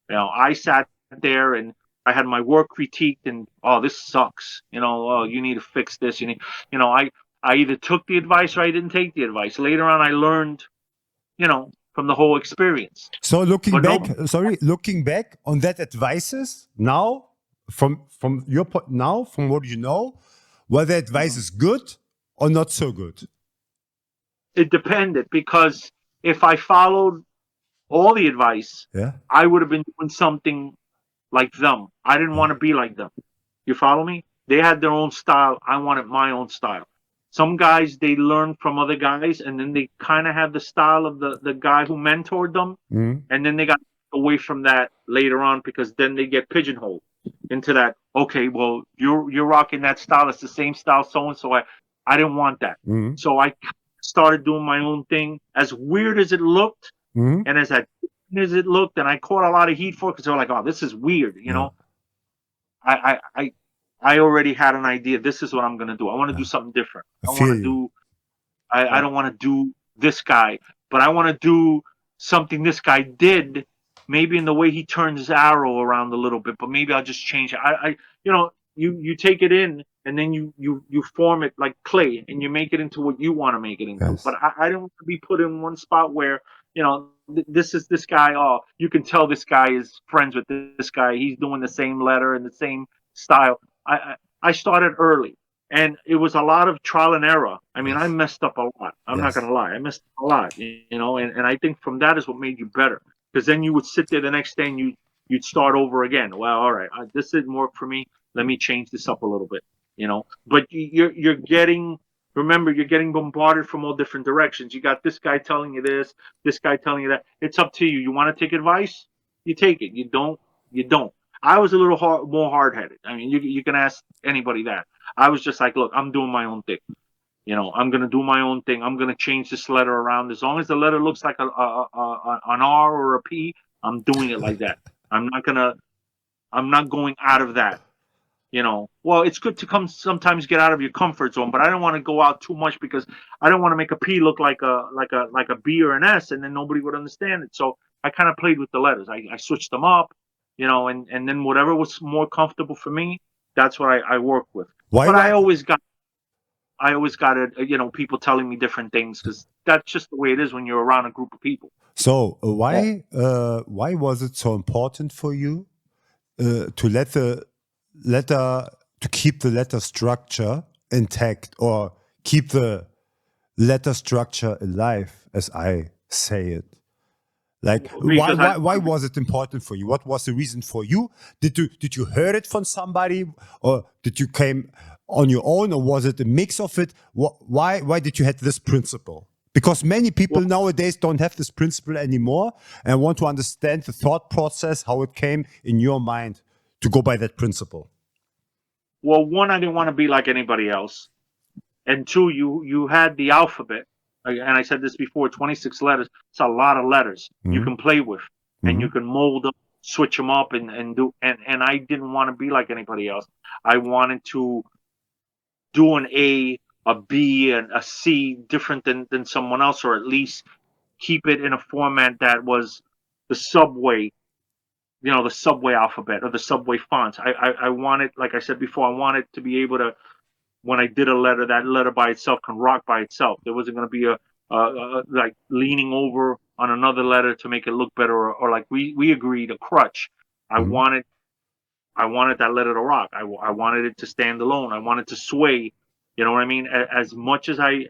I sat there and I had my work critiqued, and oh, this sucks. Oh, you need to fix this. I either took the advice or I didn't take the advice. Later on, I learned, from the whole experience.
So looking
But
back,
no,
looking back on that advices now, from your point now, from what you know, whether advice is good or not so good.
it depended because if I followed all the advice,
Yeah.
I would have been doing something like them. I didn't want to be like them. You follow me? They had their own style. I wanted my own style. Some guys they learn from other guys, and then they kind of have the style of the guy who mentored them,
Mhm.
and then they got away from that later on because then they get pigeonholed into that. Okay, well you're rocking that style. It's the same style, so and so. I didn't want that,
Mhm.
so I started doing my own thing. As weird as it looked,
Mhm.
and as it looked, and I caught a lot of heat for it because they were like, "Oh, this is weird,"
Yeah.
I already had an idea. This is what I'm gonna do. I want to do
Yeah.
something different.
I
I want
feel
to
you.
do. I don't want to do this guy, but I want to do something this guy did. Maybe in the way he turns his arrow around a little bit, but maybe I'll just change it. You take it in and then you form it like clay and you make it into what you want to make it into. But
Yes.
I don't want to be put in one spot where this is this guy. Oh, you can tell this guy is friends with this guy. He's doing the same letter and the same style. I started early. And it was a lot of trial and error. I mean, I
Yes.
messed up a lot. I'm not
Yes.
gonna lie, I messed up a lot. And I think from that is what made you better. Because then you would sit there the next day and you'd start over again. Well, all right, this didn't work for me. Let me change this up a little bit. But you're getting. Remember, you're getting bombarded from all different directions. You got this guy telling you this guy telling you that. It's up to you. You want to take advice? You take it. You don't. You don't. I was a little more hard headed. I mean, you can ask anybody that. I was just like, look, I'm doing my own thing. I'm gonna do my own thing. I'm gonna change this letter around. As long as the letter looks like an R or a P, I'm doing it like that. I'm not gonna. I'm not going out of that. Well, it's good to come sometimes get out of your comfort zone, but I don't want to go out too much because I don't want to make a P look like a B or an S, and then nobody would understand it. So I kind of played with the letters. I switched them up, and then whatever was more comfortable for me, that's what I work with.
Why?
But
Why?
I always got people telling me different things because that's just the way it is when you're around a group of people.
So
Yeah.
why was it so important for you to let the letter to keep the letter structure intact or keep the letter structure alive, as I say it? Like
Because
why was it important for you? What was the reason for you? Did you heard it from somebody, or did you came on your own, or was it a mix of it? Why did you have this principle? Because many people
well,
nowadays don't have this principle anymore and want to understand the thought process, how it came in your mind to go by that principle.
well, one, I didn't want to be like anybody else, and two, you had the alphabet, and I said this before, 26 letters. It's a lot of letters you
Mhm.
can play with, and
Mhm.
you can mold them, switch them up, and do. And I didn't want to be like anybody else. I wanted to do an a B, and a C different than someone else, or at least keep it in a format that was the subway, the subway alphabet or the subway fonts. I wanted, like I said before, I wanted to be able to, when I did a letter, that letter by itself can rock by itself. There wasn't going to be like leaning over on another letter to make it look better, or like we agreed a crutch. I
Mhm.
wanted I wanted that letter to rock. I wanted it to stand alone. I wanted to sway. You know what I mean? As much as I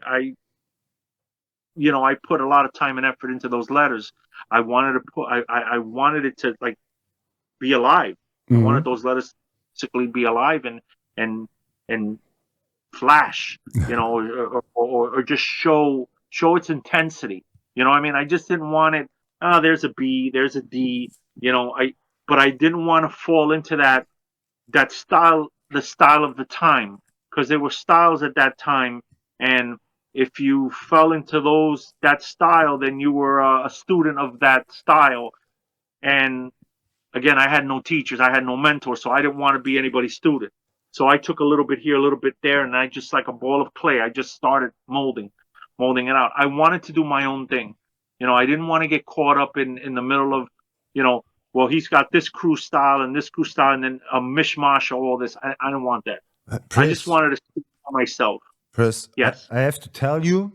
put a lot of time and effort into those letters. I wanted to put I wanted it to like be alive. I wanted
Mhm.
those letters to basically be alive and and flash, or just show its intensity. You know what I mean? I just didn't want it. Ah, there's a B, there's a D. But I didn't want to fall into that style, the style of the time, because there were styles at that time, and if you fell into that style, then you were a student of that style. And again, I had no teachers, I had no mentors, so I didn't want to be anybody's student. So I took a little bit here, a little bit there, and I just like a ball of clay, I just started molding it out. I wanted to do my own thing. I didn't want to get caught up in the middle of, you know, well, he's got this crew style and this crew style, and then a mishmash of all this. I don't want that. I just
Pris,
wanted to speak for myself.
Pris,
Yes.
I have to tell you,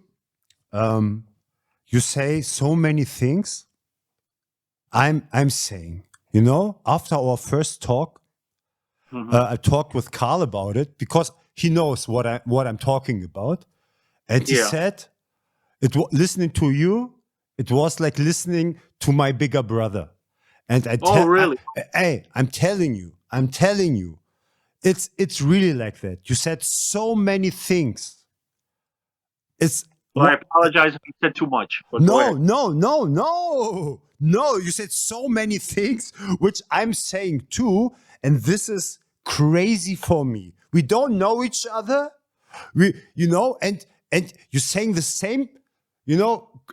you say so many things. I'm saying, after our first talk,
Hmm.
I talked with Carl about it because he knows what I'm talking about, and he
Yeah.
said listening to you, it was like listening to my bigger brother. And
Oh, really?
hey, I'm telling you, it's really like that. You said so many things. It's
Well, I
what?
apologize if I said too much, but go
No,
ahead.
no, no, no, no. You said so many things, which I'm saying too, and this is crazy for me. We don't know each other. And you're saying the same,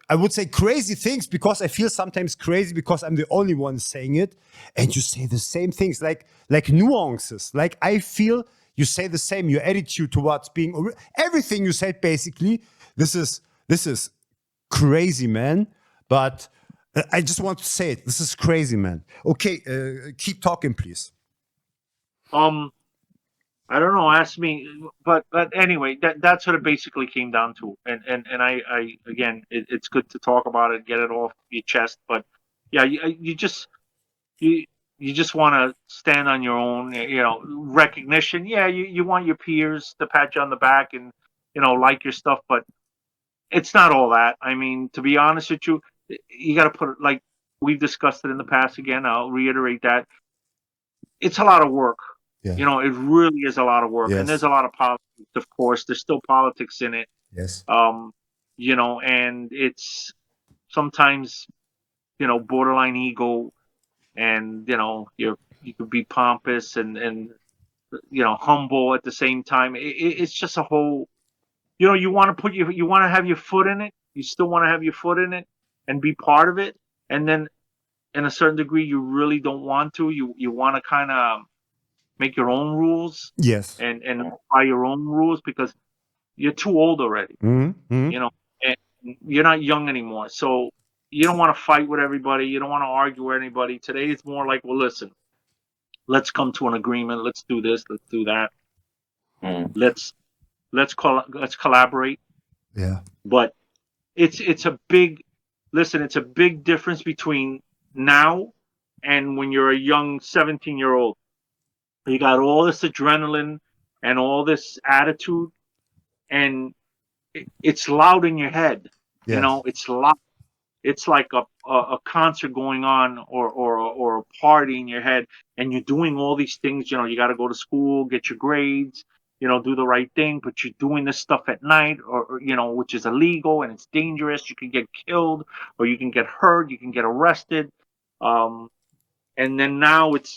I would say crazy things because I feel sometimes crazy because I'm the only one saying it. And you say the same things like nuances. Like I feel you say the same, your attitude towards being everything you said basically. This is crazy, man. But I just want to say it. This is crazy, man. Okay, keep talking, please.
Um, I don't know. Ask me, but anyway, that's what it basically came down to. And I again, it's good to talk about it, get it off your chest. But yeah, you you just want to stand on your own. Recognition. Yeah, you want your peers to pat you on the back and like your stuff, but it's not all that. I mean, to be honest with you, you got to put it like we've discussed it in the past. Again, I'll reiterate that it's a lot of work.
Yeah.
It really is a lot of work, and there's
Yes.
a lot of politics. Of course, there's still politics in it.
Yes.
Um, and it's sometimes borderline ego, and you could be pompous and humble at the same time. It's just a whole. You want to you want to have your foot in it. You still want to have your foot in it and be part of it, and then in a certain degree, you really don't want to. You want to kind of make your own rules
Yes.
and apply your own rules because you're too old already,
Mm-hmm.
you know, and you're not young anymore. So you don't want to fight with everybody. You don't want to argue with anybody. Today it's more like, well, listen, let's come to an agreement. Let's do this. Let's do that.
Mm.
Let's let's collaborate.
Yeah.
But it's a big listen. It's a big difference between now and when you're a young 17-year-old. You got all this adrenaline and all this attitude, and it's loud in your head.
Yes.
It's loud. It's like a concert going on, or a party in your head, and you're doing all these things. You got to go to school, get your grades, do the right thing, but you're doing this stuff at night, or which is illegal and it's dangerous. You can get killed, or you can get hurt, you can get arrested. Um, and then now it's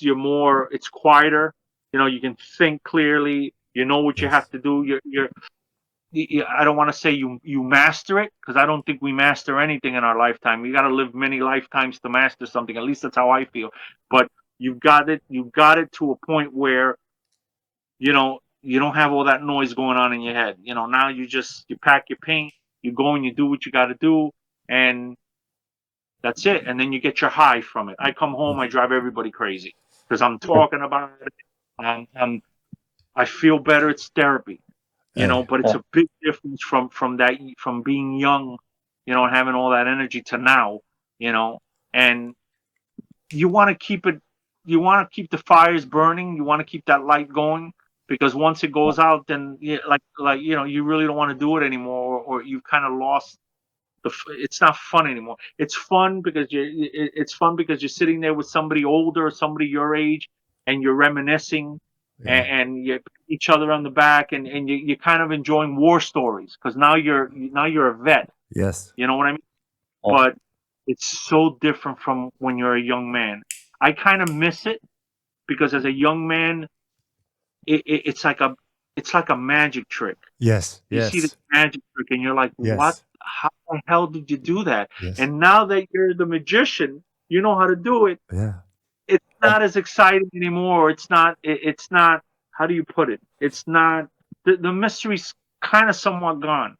quieter. You can think clearly. You know what you have
Yes.
to do. I don't want to say you master it, because I don't think we master anything in our lifetime. You got to live many lifetimes to master something. At least that's how I feel. But you got it to a point where you don't have all that noise going on in your head. Now you pack your paint, you go and you do what you got to do, and that's it. And then you get your high from it. I come home, I drive everybody crazy because I'm talking about it. I feel better. It's therapy.
Hey.
But it's
Yeah.
a big difference from being young you know, having all that energy to now, you know, and you want to keep it, you want to keep the fires burning, you want to keep that light going, because once it goes out, then like you know, you really don't want to do it anymore, or you've kind of lost it's not fun anymore. It's fun because it's fun because you're sitting there with somebody older, somebody your age, and you're reminiscing,
Yeah.
and you each other on the back, and you're kind of enjoying war stories because now you're a vet.
Yes.
You know what I mean?
Oh.
But it's so different from when you're a young man. I kind of miss it because as a young man, it's like a magic trick.
Yes.
You see
Yes.
this magic trick, and you're like,
Yes.
what? How the hell did you do that?
Yes.
And now that you're the magician, you know how to do it.
Yeah.
It's not as exciting anymore. It's not. It's not. How do you put it? It's not. The mystery's kind of somewhat gone.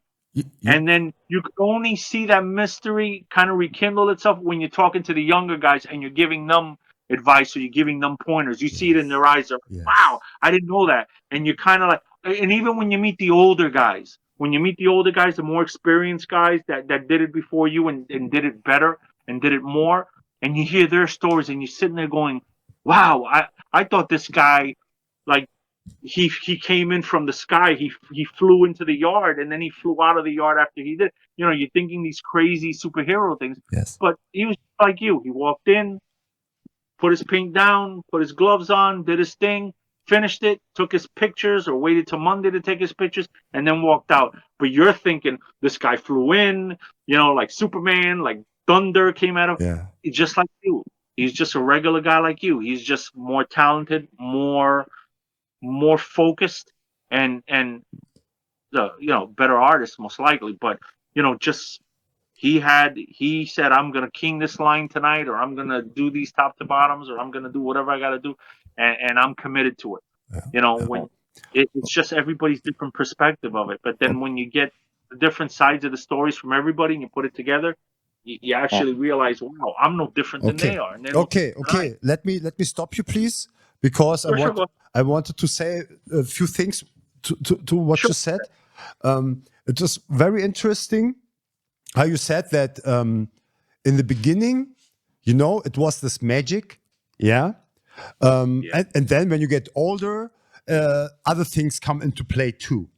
And then you can only see that mystery kind of rekindle itself when you're talking to the younger guys and you're giving them advice or you're giving them pointers. You see it in their eyes. They're,
Yes.
wow, I didn't know that. And you're kind of like, and even when you meet the older guys, the more experienced guys that did it before you and did it better and did it more, and you hear their stories and you're sitting there going, wow, I thought this guy, like, he came in from the sky. He flew into the yard and then he flew out of the yard after he did. You know, you're thinking these crazy superhero things,
Yes.
but he was like you. He walked in, put his paint down, put his gloves on, did his thing, finished it, took his pictures, or waited till Monday to take his pictures, and then walked out. But you're thinking this guy flew in, you know, like Superman, like thunder came out of.
Yeah.
He's just like you. He's just a regular guy like you. He's just more talented, more focused, and the better artist most likely. But just he said, I'm gonna king this line tonight, or I'm gonna do these top to bottoms, or I'm gonna do whatever I gotta do, and I'm committed to it. When it's just everybody's different perspective of it. But then when you get the different sides of the stories from everybody and you put it together, you actually realize, wow, I'm no different than they are. And they're no
Okay.
different than I am.
Let me stop you, please, because
Sure, go ahead.
I wanted to say a few things to what
Sure.
you said. It was very interesting how you said that in the beginning, it was this magic, yeah. And then when you get older, other things come into play too,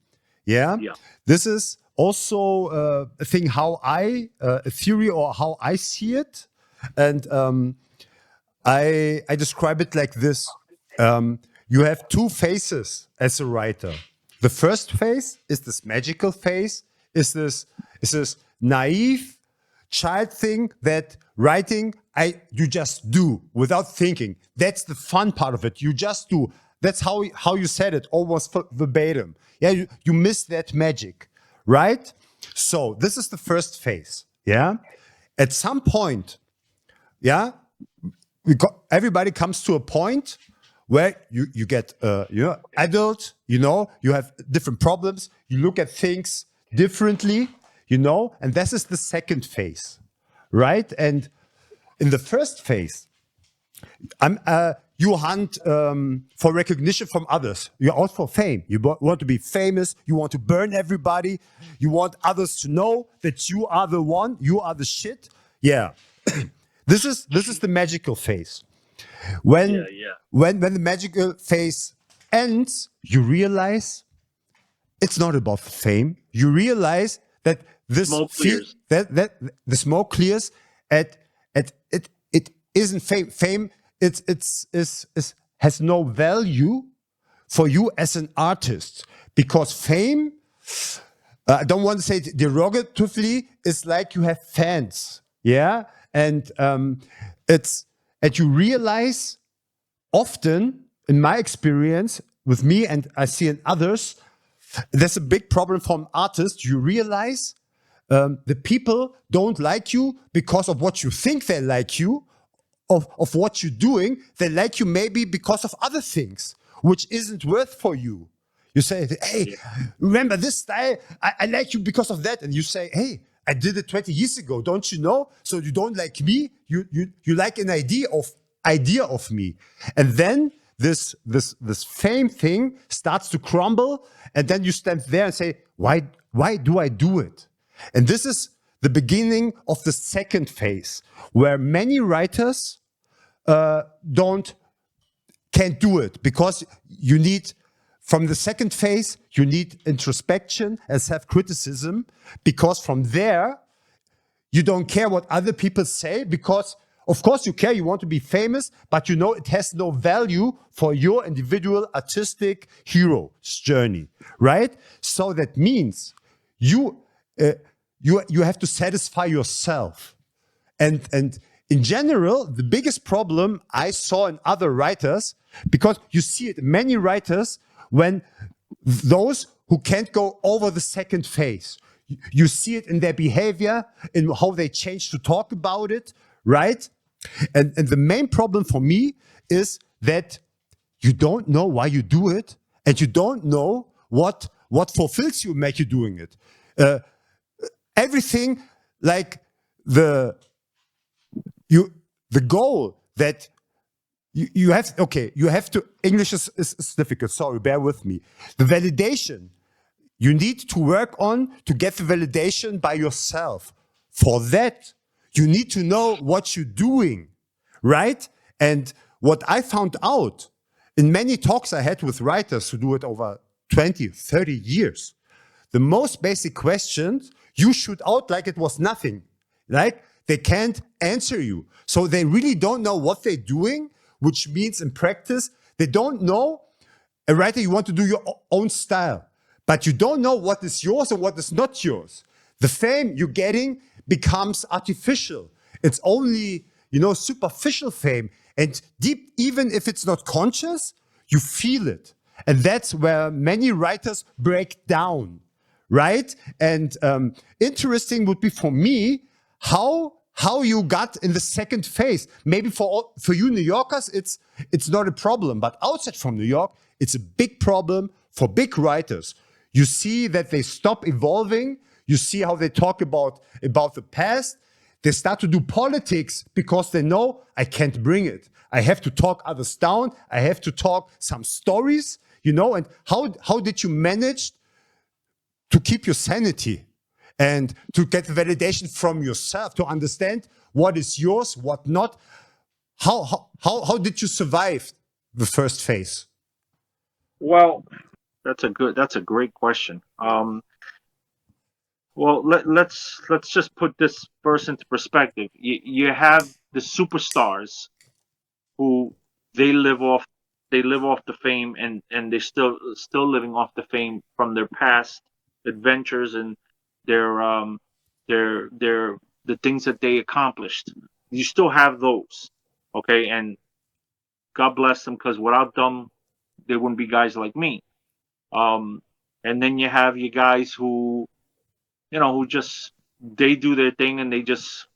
yeah.
Yeah.
This is also a thing a theory or how I see it, and I describe it like this. You have two phases as a writer. The first phase is this magical phase, is this naive child thing that writing, you just do without thinking. That's the fun part of it. You just do. That's how you said it, almost verbatim. Yeah, you miss that magic, right? So this is the first phase. Yeah. At some point, yeah, everybody comes to a point where you get adult, you have different problems, you look at things differently, and this is the second phase, right? And in the first phase, you hunt for recognition from others. You're out for fame. You want to be famous. You want to burn everybody. You want others to know that you are the one. You are the shit. Yeah, this is the magical phase. When the magical phase ends, you realize it's not about fame. You realize that this
Smoke clears.
that the smoke clears. It isn't fame. Fame has no value for you as an artist, because fame, I don't want to say it derogatively, is like you have fans, yeah, and you realize often, in my experience with me, and I see in others, there's a big problem from artists. You realize the people don't like you because of what you think they like you, of what you're doing. They like you maybe because of other things, which isn't worth for you. You say, hey, remember this style? I like you because of that. And you say, hey, I did it 20 years ago, don't you know? So you don't like me, you like an idea of me. And then this fame thing starts to crumble, and then you stand there and say, why do I do it? And this is the beginning of the second phase, where many writers can't do it, because you need, from the second phase, you need introspection and self-criticism, because from there, you don't care what other people say, because of course you care, you want to be famous, but you know it has no value for your individual artistic hero's journey, right? So that means you have to satisfy yourself. And in general, the biggest problem I saw in other writers, because you see it in many writers, when those who can't go over the second phase, you see it in their behavior, in how they change to talk about it, right? And the main problem for me is that you don't know why you do it, and you don't know what fulfills you, make you doing it. Everything, like the goal that you have, okay, you have to, English is difficult, sorry, bear with me. The validation you need to work on to get the validation by yourself. For that, you need to know what you're doing, right? And what I found out in many talks I had with writers who do it over 20, 30 years, the most basic questions you shoot out like it was nothing. Like, they can't answer you. So they really don't know what they're doing, which means in practice, they don't know. A writer, you want to do your own style, but you don't know what is yours and what is not yours. The fame you're getting becomes artificial. It's only, superficial fame. And deep, even if it's not conscious, you feel it. And that's where many writers break down, right? And interesting would be for me, how you got in the second phase. Maybe for you New Yorkers, it's not a problem, but outside from New York, it's a big problem for big writers. You see that they stop evolving. You see how they talk about the past. They start to do politics because they know, I can't bring it. I have to talk others down. I have to talk some stories, and how did you manage to keep your sanity and to get validation from yourself, to understand what is yours, what not? How did you survive the first phase?
Well, that's a great question. Well, let's just put this first into perspective. You have the superstars who they live off the fame, and they're still living off the fame from their past adventures and their the things that they accomplished. You still have those, okay, and God bless them, because without them, there wouldn't be guys like me. Um, and then you have you guys who, who just, they do their thing, and they just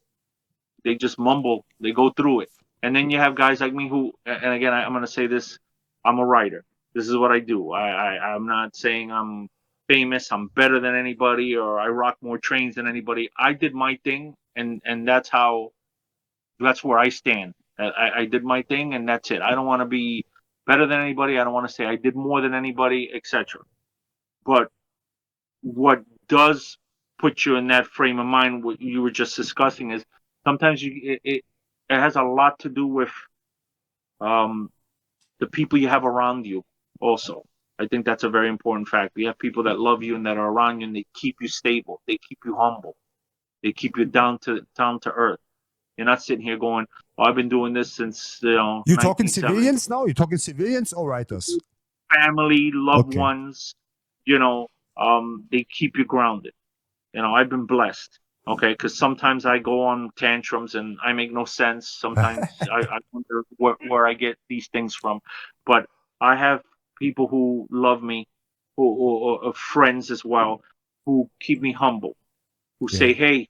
mumble, they go through it. And then you have guys like me who, and again, I'm going to say this, I'm a writer. This is what I do. I'm not saying I'm famous, I'm better than anybody, or I rock more trains than anybody. I did my thing, and that's where I stand. I did my thing, and that's it. I don't want to be better than anybody. I don't want to say I did more than anybody, etc. But what does put you in that frame of mind, what you were just discussing, is sometimes it has a lot to do with the people you have around you also. I think that's a very important fact. You have people that love you and that are around you, and they keep you stable. They keep you humble. They keep you down to earth. You're not sitting here going, "Oh, I've been doing this since
You talking civilians now? You talking civilians or writers?
Family, loved
Okay.
ones. They keep you grounded. I've been blessed. Okay, because sometimes I go on tantrums and I make no sense. Sometimes I wonder where I get these things from. But I have people who love me, or friends as well, who keep me humble, who
Yeah.
say, "Hey,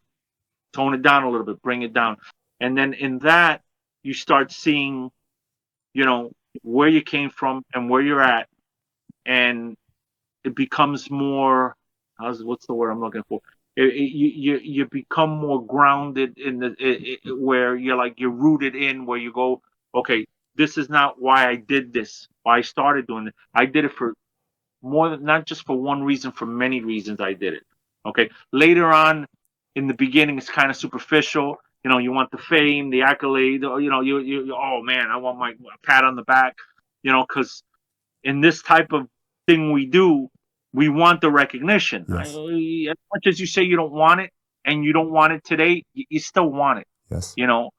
tone it down a little bit, bring it down." And then in that, you start seeing, where you came from and where you're at, and it becomes more, what's the word I'm looking for? You become more grounded in where you're rooted in, where you go, okay, this is not why I did this, why I started doing it. I did it for more than, not just for one reason, for many reasons I did it. Okay. Later on, in the beginning it's kind of superficial. You know, you want the fame, the accolade. You know, oh man, I want my pat on the back. You know, because in this type of thing we do, we want the recognition.
Yes.
As much as you say you don't want it, and you don't want it today, you still want it.
Yes.
You know,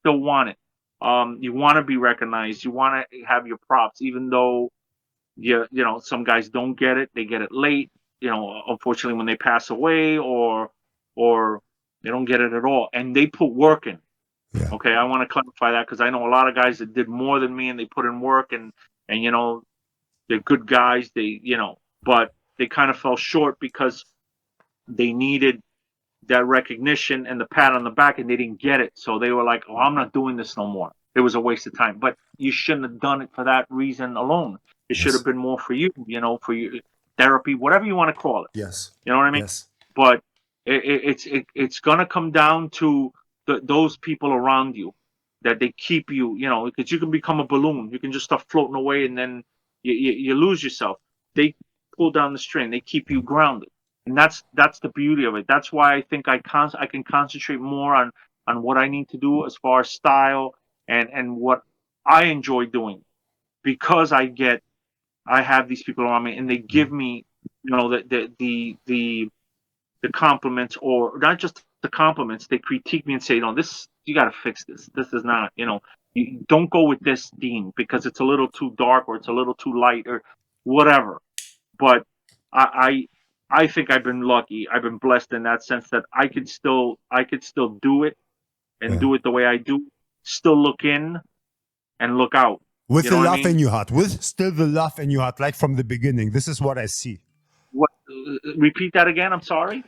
still want it. You want to be recognized. You want to have your props, even though you know some guys don't get it. They get it late. You know, unfortunately, when they pass away, or they don't get it at all, and they put work in.
Yeah.
Okay, I want to clarify that because I know a lot of guys that did more than me, and they put in work, and you know, they're good guys. They, you know, but they kind of fell short because they needed that recognition and the pat on the back, and they didn't get it. So they were like, "Oh, I'm not doing this no more. It was a waste of time." But you shouldn't have done it for that reason alone. It should
Yes.
have been more for you, you know, for your therapy, whatever you want to call it.
Yes.
You know what I mean?
Yes.
But it's gonna come down to those people around you, that they keep you, you know, because you can become a balloon. You can just start floating away, and then you lose yourself. They pull down the string. They keep you grounded, and that's the beauty of it. That's why I think I can concentrate more on what I need to do as far as style and what I enjoy doing, because I have these people around me, and they give me, you know, the compliments, or not just the compliments. They critique me and say, "No, this, you got to fix this. This is not, you know, you don't go with this, Dean, because it's a little too dark, or it's a little too light, or whatever." But I think I've been lucky. I've been blessed in that sense that I could still do it, and
Yeah.
do it the way I do. Still look in and look out.
With
You
the
know what I
love
mean?
in your heart, with still the love in your heart, like from the beginning. This is what I see.
What? Repeat that again. I'm sorry.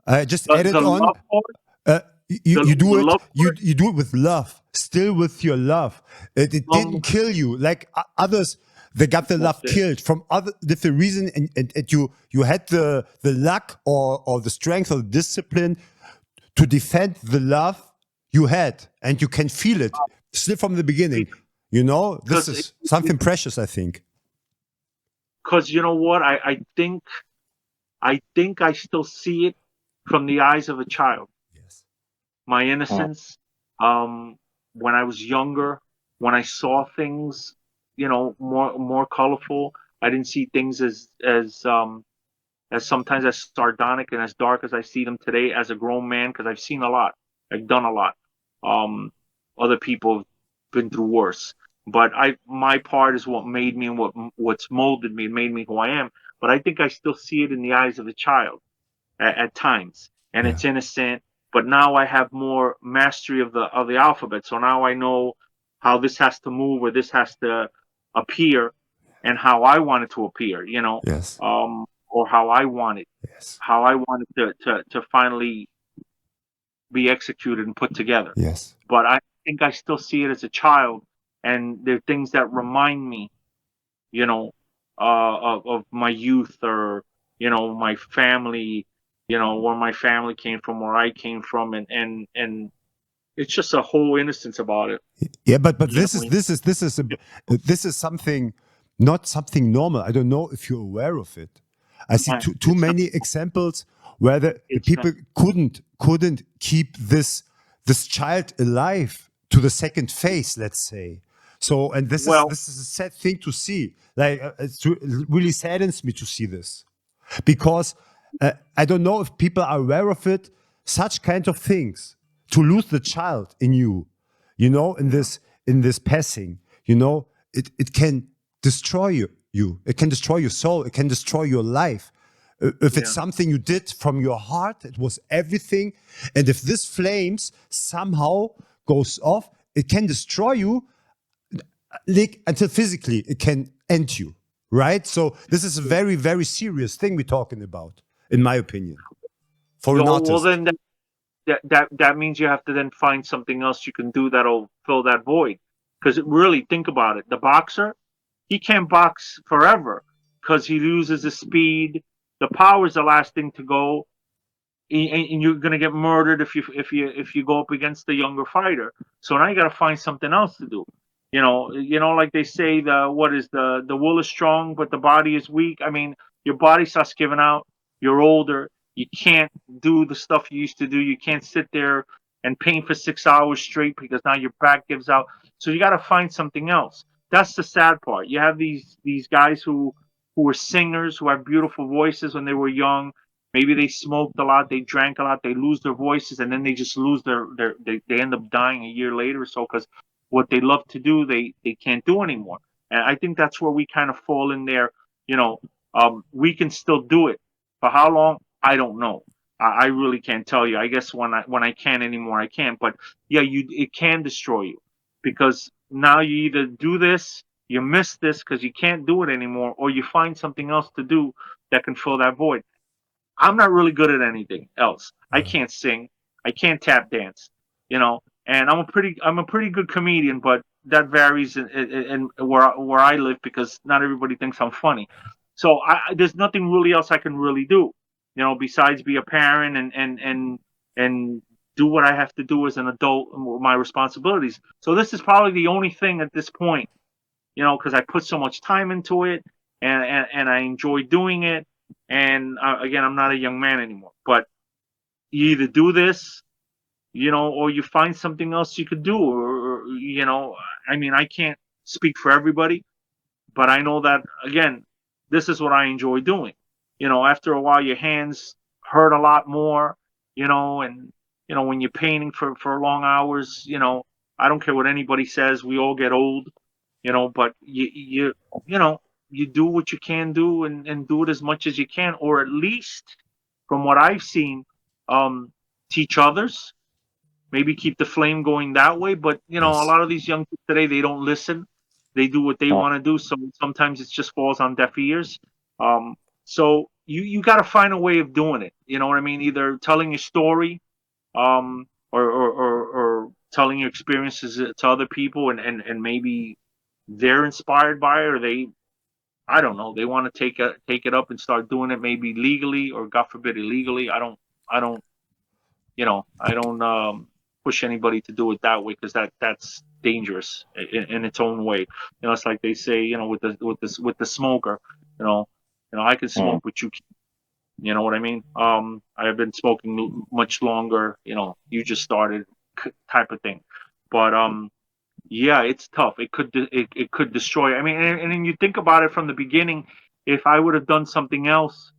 I just
The,
added
the
on.
love for it.
You do
The
it.
love for
You do it with love, still with your love. It didn't kill you like others. They got the love
That's it.
killed from other different reason, and you had the luck or the strength or the discipline to defend the love you had, and you can feel it still from the beginning. You know, this is something precious, I think.
Because you know what, I think I still see it from the eyes of a child.
Yes.
My innocence, when I was younger, when I saw things, you know, more colorful. I didn't see things as sometimes as sardonic and as dark as I see them today as a grown man, because I've seen a lot. I've done a lot. Other people have been through worse. But my part is what made me, and what's molded me and made me who I am. But I think I still see it in the eyes of a child at times, and
Yeah.
it's innocent. But now I have more mastery of the alphabet, so now I know how this has to move, or this has to appear, and how I want it to appear. You know,
Yes.
or how I want it,
Yes.
how I want it to finally be executed and put together.
Yes.
But I think I still see it as a child, and there are things that remind me, you know, of my youth, or you know, my family, you know, where my family came from, where I came from, and it's just a whole innocence about it.
Yeah, but
You
this
know,
this is something, not something normal. I don't know if you're aware of it. I see
Right.
too many examples where the
It's
people couldn't keep this child alive to the second phase, let's say. So, and
Well,
this is a sad thing to see. Like, it really saddens me to see this, because I don't know if people are aware of it. Such kind of things, to lose the child in you, you know, in this passing, you know, it can destroy you. It can destroy your soul. It can destroy your life. If it's
Yeah.
something you did from your heart, it was everything. And if this flames somehow goes off, it can destroy you, like, until physically it can end you, right? So this is a very, very serious thing we're talking about, in my opinion, for an artist.
well, then that means you have to then find something else you can do that'll fill that void. Because really, think about it. The boxer, he can't box forever because he loses his speed. The power is the last thing to go, and you're gonna get murdered if you go up against the younger fighter. So now you got to find something else to do. You know, like they say, the will is strong, but the body is weak. I mean, your body starts giving out. You're older. You can't do the stuff you used to do. You can't sit there and paint for 6 hours straight because now your back gives out. So you got to find something else. That's the sad part. You have these guys who are singers, who have beautiful voices when they were young. Maybe they smoked a lot, they drank a lot, they lose their voices, and then they just lose they end up dying a year later or so because what they love to do, they can't do anymore. And I think that's where we kind of fall in there. You know, we can still do it. For how long? I don't know. I really can't tell you. I guess when I can't anymore, I can't. But yeah, it can destroy you because now you either do this, you miss this because you can't do it anymore, or you find something else to do that can fill that void. I'm not really good at anything else. I can't sing. I can't tap dance. You know, and I'm a pretty good comedian, but that varies in where I live because not everybody thinks I'm funny. So there's nothing really else I can really do. You know, besides be a parent and do what I have to do as an adult and my responsibilities. So this is probably the only thing at this point, you know, because I put so much time into it and I enjoy doing it. And again, I'm not a young man anymore, but you either do this, you know, or you find something else you could do, or you know, I mean, I can't speak for everybody, but I know that again, this is what I enjoy doing. You know, after a while, your hands hurt a lot more, you know, and you know when you're painting for long hours, you know, I don't care what anybody says, we all get old, you know, but you know, you do what you can do and do it as much as you can, or at least from what I've seen, um, teach others, maybe keep the flame going that way. But you know, a
Yes.
lot of these young kids today, they don't listen. They do what they
Yeah.
want to do. So sometimes it just falls on deaf ears. Um, so you got to find a way of doing it. You know what I mean? Either telling your story, or telling your experiences to other people, and maybe they're inspired by it, or they, I don't know, they want to take it up and start doing it maybe legally or God forbid illegally. I don't you know, I don't push anybody to do it that way because that's dangerous in its own way. You know, it's like they say, you know, with the smoker, you know, I can
Mm.
smoke, but you can't. You know what I mean? I have been smoking much longer. You know, you just started, type of thing. But yeah, it's tough. It could destroy. I mean, and then you think about it from the beginning. If I would have done something else,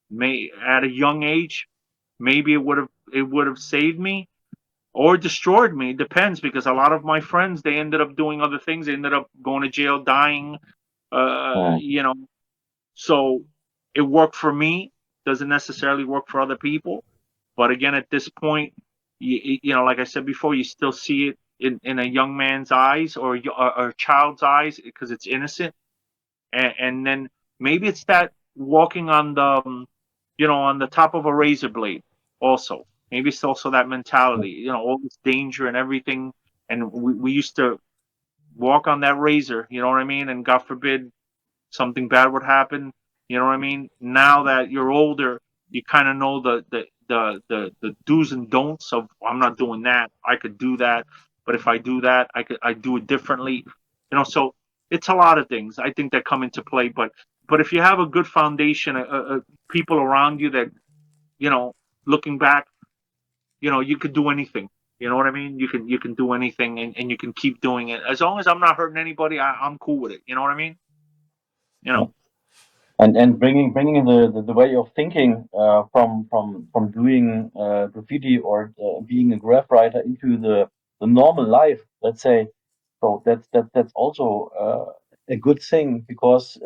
may at a young age, maybe it would have saved me or destroyed me. It depends because a lot of my friends, they ended up doing other things. They ended up going to jail, dying.
Mm.
You know, so it worked for me. Doesn't necessarily work for other people. But again, at this point, you know, like I said before, you still see it in a young man's eyes or a child's eyes because it's innocent. And then maybe it's that walking on the you know, on the top of a razor blade also. Maybe it's also that mentality, you know, all this danger and everything. And we used to walk on that razor, you know what I mean? And God forbid something bad would happen, you know what I mean? Now that you're older, you kind of know the do's and don'ts of I'm not doing that. I could do that, but if I do that, I do it differently. You know, so it's a lot of things I think that come into play. But if you have a good foundation, people around you that, you know, looking back, you know, you could do anything. You know what I mean? You can do anything and you can keep doing it as long as I'm not hurting anybody. I'm cool with it. You know what I mean? You know.
And bringing the way of thinking from doing graffiti or being a graph writer into the normal life, let's say. So that's also a good thing because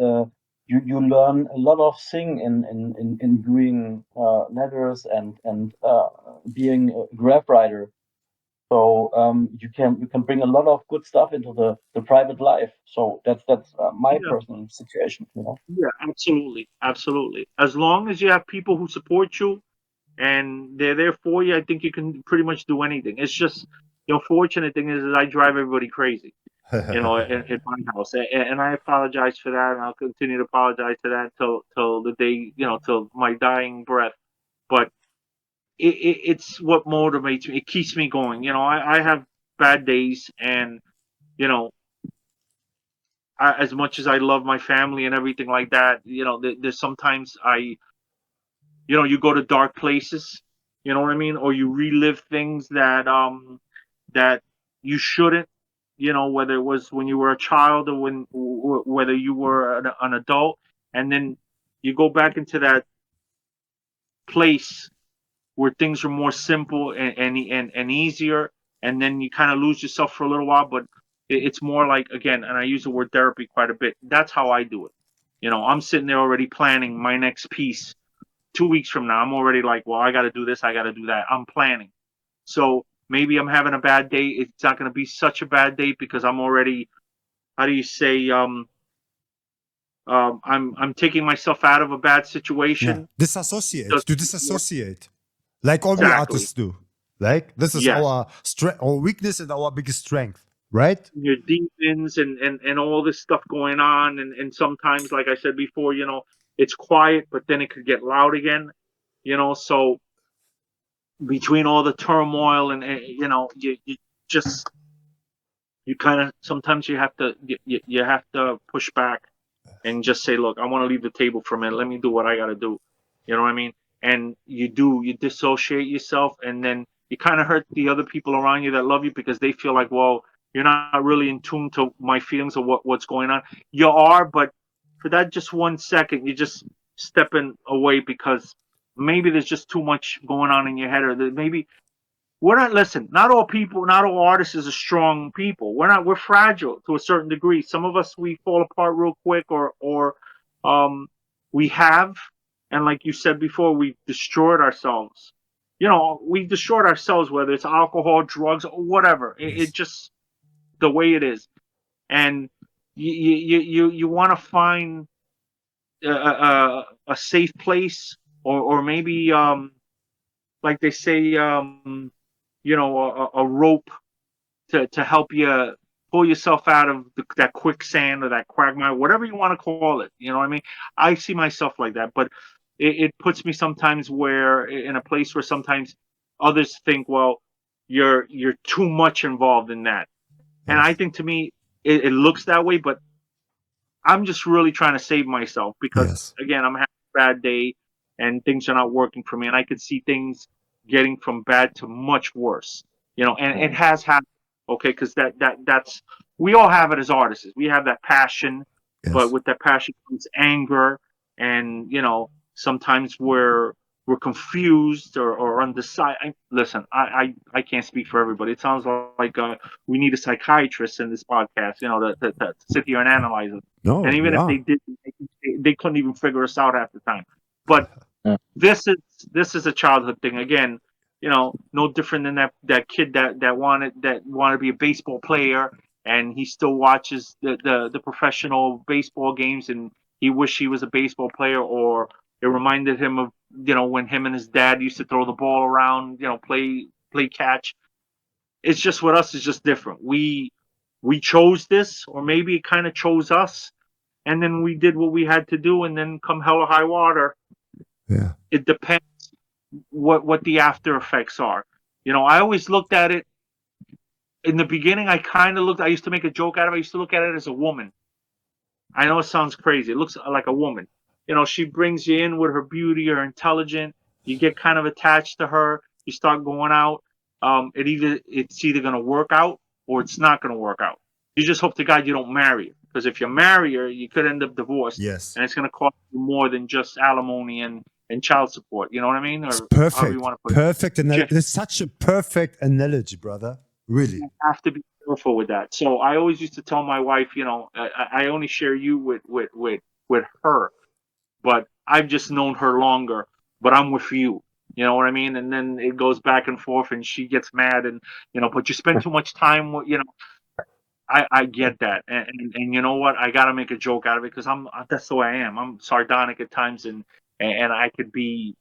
you learn a lot of thing in doing letters and being a graph writer. So you can bring a lot of good stuff into the private life. So that's my
Yeah.
personal situation, you know.
Yeah, absolutely, absolutely. As long as you have people who support you and they're there for you, I think you can pretty much do anything. It's just the unfortunate thing is I drive everybody crazy, you know, in my house, and I apologize for that, and I'll continue to apologize for that till the day, you know, till my dying breath. But it's what motivates me. It keeps me going. You know, I have bad days, and you know, as much as I love my family and everything like that, you know, there's sometimes you go to dark places, you know what I mean, or you relive things that you shouldn't, whether it was when you were a child or whether you were an adult, and then you go back into that place where things are more simple and easier, and then you kind of lose yourself for a little while. But it's more like, again, and I use the word therapy quite a bit. That's how I do it. I'm sitting there already planning my next piece. 2 weeks from now, I'm already like, well, I got to do this, I got to do that. I'm planning. So maybe I'm having a bad day. It's not going to be such a bad day because I'm already, how do you say, I'm taking myself out of a bad
Yeah.
situation.
Disassociate.
Just
To disassociate. Like all we
exactly.
artists do. Like this is
Yes.
our strength, our weakness, and our biggest strength, right?
Your demons and all this stuff going on, and sometimes, like I said before, it's quiet, but then it could get loud again. So between all the turmoil and you just you kind of sometimes you have to push back and just say, look, I want to leave the table for a minute, let me do what I got to do. You know what I mean? And you dissociate yourself, and then you kind of hurt the other people around you that love you, because they feel like, well, you're not really in tune to my feelings or what's going on. You are, but for that just 1 second, you're just stepping away because maybe there's just too much going on in your head, or maybe listen, not all people, not all artists are strong people. We're fragile to a certain degree. Some of us, we fall apart real quick, or um we have, and like you said before, we've destroyed ourselves. We've destroyed ourselves, whether it's alcohol, drugs, or whatever. It
Yes.
just the way it is. And you want to find a safe place, or maybe like they say, a rope to help you pull yourself out of that quicksand or that quagmire, whatever you want to call it. You know what I mean? I see myself like that, but it puts me sometimes where in a place where sometimes others think, well, you're too much involved in that, and I
Yes.
think, to me, it looks that way, but I'm just really trying to save myself because,
Yes.
again, I'm having a bad day and things are not working for me, and I could see things getting from bad to much worse. And it has happened. Okay, because that's we all have it as artists. We have that passion, but
Yes.
with that passion comes anger, and sometimes we're confused or undecided. Listen, I can't speak for everybody. It sounds like we need a psychiatrist in this podcast, to sit here and analyze it. And
No,
even
we
if
are.
they did, they couldn't even figure us out half the time. But
Yeah.
this is a childhood thing again. No different than that kid that wanted to be a baseball player, and he still watches the professional baseball games, and he wished he was a baseball player, or it reminded him of when him and his dad used to throw the ball around, play catch. It's just, with us, it's just different. We chose this, or maybe it kind of chose us, and then we did what we had to do, and then come hell or high water,
Yeah.
it depends what the after effects are. I always looked at it in the beginning. I used to make a joke out of it. I used to look at it as a woman. I know it sounds crazy. It looks like a woman. She brings you in with her beauty, her intelligence. You get kind of attached to her. You start going out. It's either going to work out or it's not going to work out. You just hope to God you don't marry her, because if you marry her, you could end up divorced,
Yes.
and it's going to cost you more than just alimony and child support. You know what I mean,
It's
or however you
perfect.
want to put it.
Perfect.
But you
It's such a perfect analogy, brother. Really.
have to be careful with that. So I always used to tell my wife, I only share you with her, but I've just known her longer, but I'm with you. You know what I mean? And then it goes back and forth, and she gets mad, and but you spend too much time with. I get that, and you know what? I got to make a joke out of it, because that's the way I am. I'm sardonic at times, and I could be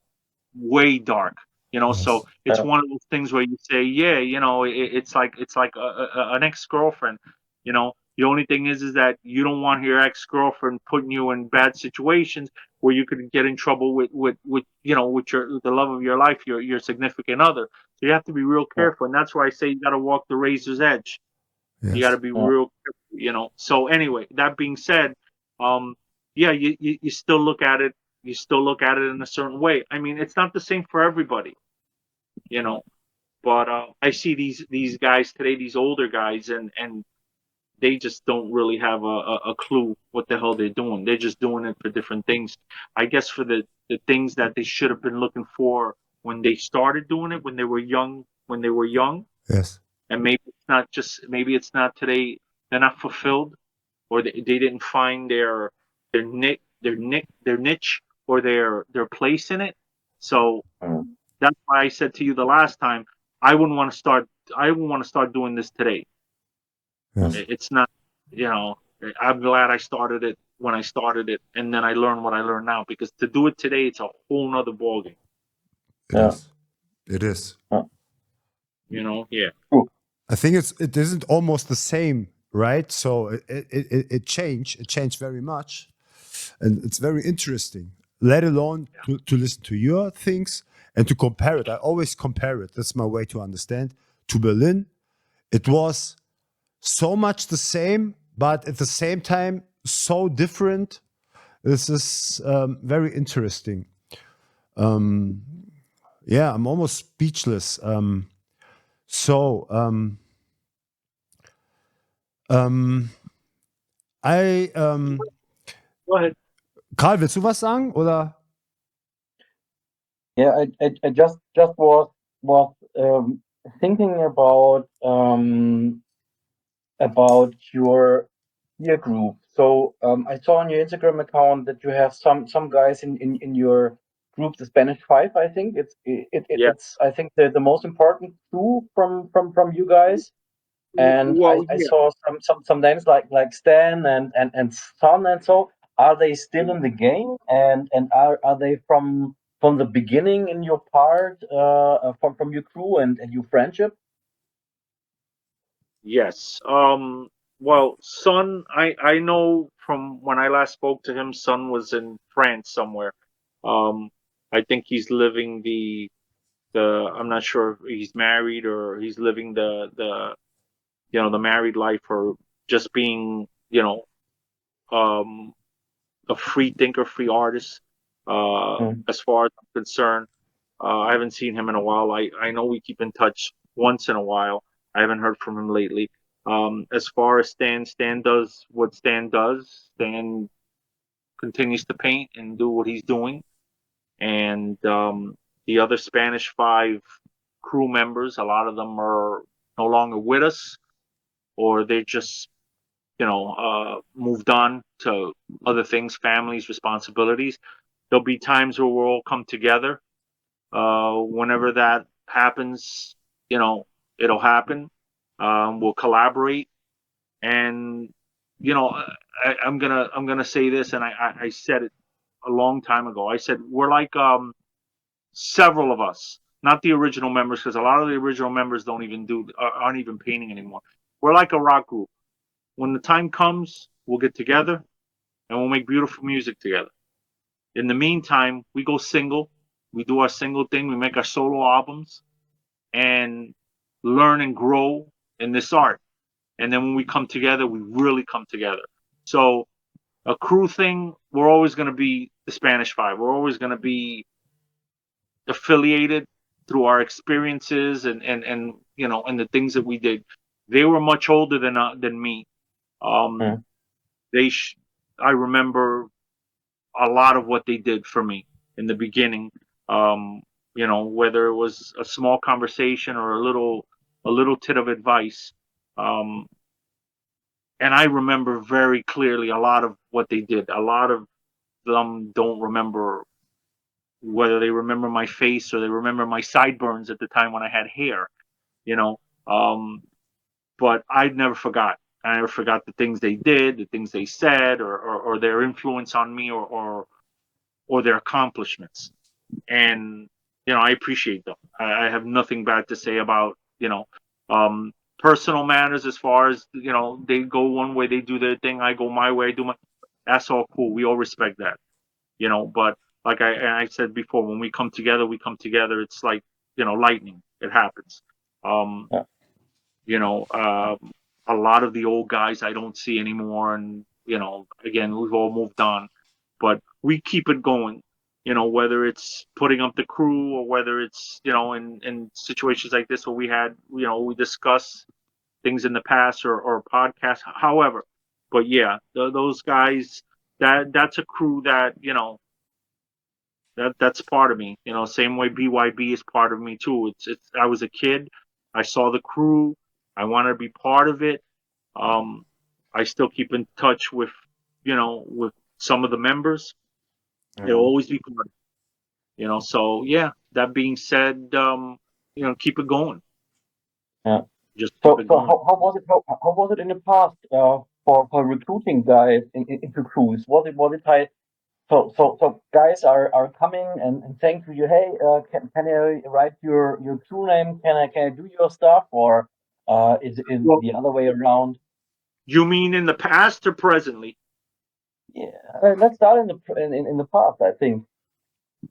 way dark. So
Yes.
it's one of those things where you say, yeah, it's like an ex-girlfriend. The only thing is that you don't want your ex-girlfriend putting you in bad situations where you could get in trouble with the love of your life, your significant other. So you have to be real
Yeah.
careful, and that's why I say you got to walk the razor's edge. You got to
Yes.
be
Yeah.
real careful. So anyway, that being said, yeah, you still look at it, you still look at it in a certain way. I mean, it's not the same for everybody, you know. But I see these guys today, these older guys, and they just don't really have a clue what the hell they're doing. They're just doing it for different things. I guess for the things that they should have been looking for when they started doing it, when they were young,
Yes.
and maybe it's not today. They're not fulfilled, or they didn't find their niche or their place in it. So
Mm.
that's why I said to you the last time, I wouldn't want to start. I wouldn't want to start doing this today.
Yes.
It's not, you know. I'm glad I started it when I started it, and then I learned what I learned now. Because to do it today, it's a whole nother ballgame.
It
Yeah.
is. It is.
You know? Yeah.
True.
I think it isn't almost the same, right? So it changed. It changed very much, and it's very interesting. Let alone to listen to your things and to compare it. I always compare it. That's my way to understand. To Berlin, it was so much the same, but at the same time so different. This is very interesting. Yeah, I'm almost speechless. So. I,
Go ahead.
Karl, willst du was sagen? Oder?
Yeah, I just was thinking about your peer group. So I saw on your Instagram account that you have some guys in your group, the Spanish Five. I think
Yeah.
it's I think the most important two from you guys. And
Well,
I
yeah.
saw some names like Stan and Son and so. Are they still in the game? And are they from the beginning in your part from your crew and your friendship?
Yes. Well, Son, I know from when I last spoke to him, Son was in France somewhere. Um, I think he's living the. I'm not sure if he's married or he's living the married life, or just being um a free thinker, free artist.
Mm.
As far as I'm concerned, I haven't seen him in a while. I know we keep in touch once in a while. I haven't heard from him lately. As far as Stan does what Stan does. Stan continues to paint and do what he's doing. And the other Spanish Five crew members, a lot of them are no longer with us, or they just moved on to other things, families, responsibilities. There'll be times where we'll all come together. Whenever that happens, you know, it'll happen. We'll collaborate, and I'm gonna say this, and I said it a long time ago. I said we're like several of us, not the original members, because a lot of the original members aren't even painting anymore. We're like a rock group. When the time comes, we'll get together and we'll make beautiful music together. In the meantime, we go single. We do our single thing. We make our solo albums and learn and grow in this art. And then when we come together, we really come together. So a crew thing, we're always going to be the Spanish Five. We're always going to be affiliated through our experiences and the things that we did. They were much older than me. Um,
Mm.
they sh- I remember a lot of what they did for me in the beginning. Whether it was a small conversation or a little tit of advice. Um, and I remember very clearly a lot of what they did. A lot of them don't remember, whether they remember my face or they remember my sideburns at the time when I had hair, you know. Um, but I never forgot. I never forgot the things they did, the things they said, or their influence on me, or their accomplishments. And I appreciate them. I have nothing bad to say about personal matters. As far as they go one way, they do their thing. I go my way, I do my. That's all cool. We all respect that. But like I said before, when we come together, we come together. It's like lightning. It happens. Um,
Yeah.
you know, um, a lot of the old guys I don't see anymore, and again, we've all moved on, but we keep it going. whether it's putting up the crew or whether it's, in situations like this where we had, we discuss things in the past or podcasts, however. But yeah, those guys, that's a crew that, that's part of me. Same way BYB is part of me too. I was a kid, I saw the crew, I wanted to be part of it. I still keep in touch with, with some of the members. It'll always be part. So yeah. That being said, keep it going.
Yeah.
Just keep
So
it going.
how was it? How was it in the past for recruiting guys into crews? Was it like so guys are coming and saying to you, hey, can I write your crew name? Can I do your stuff? Or is it
Well,
the other way around?
you mean in the past or presently?
Yeah, let's start in the past. I think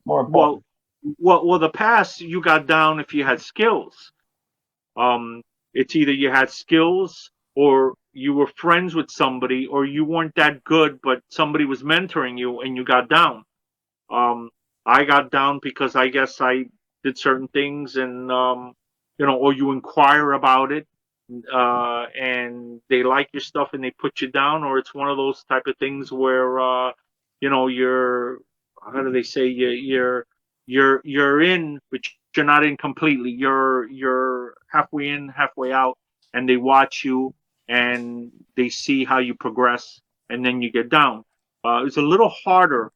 more
Well,
important.
the past, you got down if you had skills. Um, it's either you had skills or you were friends with somebody, or you weren't that good, but somebody was mentoring you and you got down. Um, I got down because I guess I did certain things, and or you inquire about it, and they like your stuff and they put you down, or it's one of those type of things where you're, how do they say, you're in, but you're not in completely. You're halfway in, halfway out, and they watch you and they see how you progress, and then you get down. It's a little harder,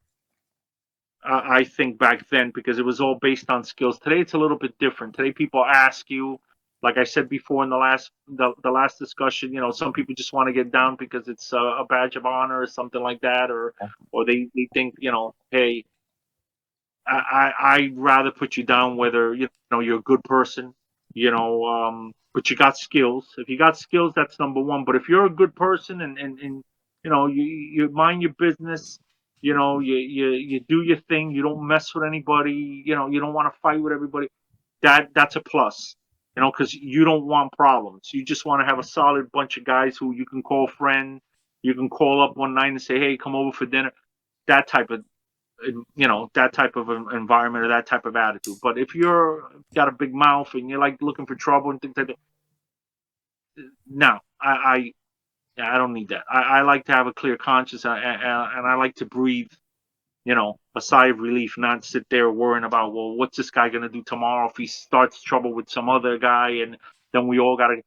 I think, back then, because it was all based on skills. Today it's a little bit different. Today people ask you, like I said before in the last discussion, some people just want to get down because it's a badge of honor or something like that, or they think, hey, I'd rather put you down whether you're a good person, but you got skills. If you got skills, that's number one. But if you're a good person and you mind your business, you do your thing, you don't mess with anybody, you don't want to fight with everybody. That's a plus, because you don't want problems. You just want to have a solid bunch of guys who you can call friend. You can call up one night and say, hey, come over for dinner. That type of that type of environment or that type of attitude. But if you're got a big mouth and you're like looking for trouble and things like that, no, I don't need that. I like to have a clear conscience, and I like to breathe, a sigh of relief, not sit there worrying about, well, what's this guy gonna do tomorrow if he starts trouble with some other guy, and then we all gotta.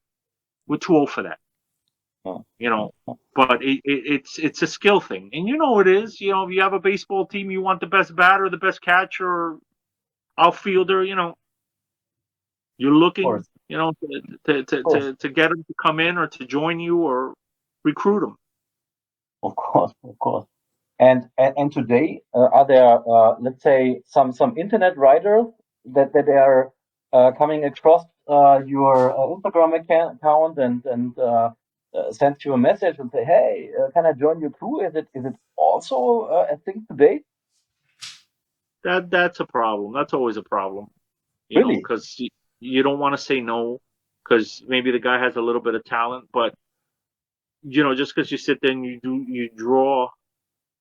We're too old for that,
Oh,
But it's a skill thing, and it is. If you have a baseball team, you want the best batter, the best catcher, or outfielder. You're
of
looking,
course, of course,
to get them to come in or to join you or recruit them.
of course, of course. And today, are there, let's say, some internet writers that are coming across your Instagram account and send you a message and say, "Hey, can I join your crew?" Is it also a thing today?
That's a problem. That's always a problem,
Really?
because you don't want to say no, because maybe the guy has a little bit of talent, but just because you sit there and you draw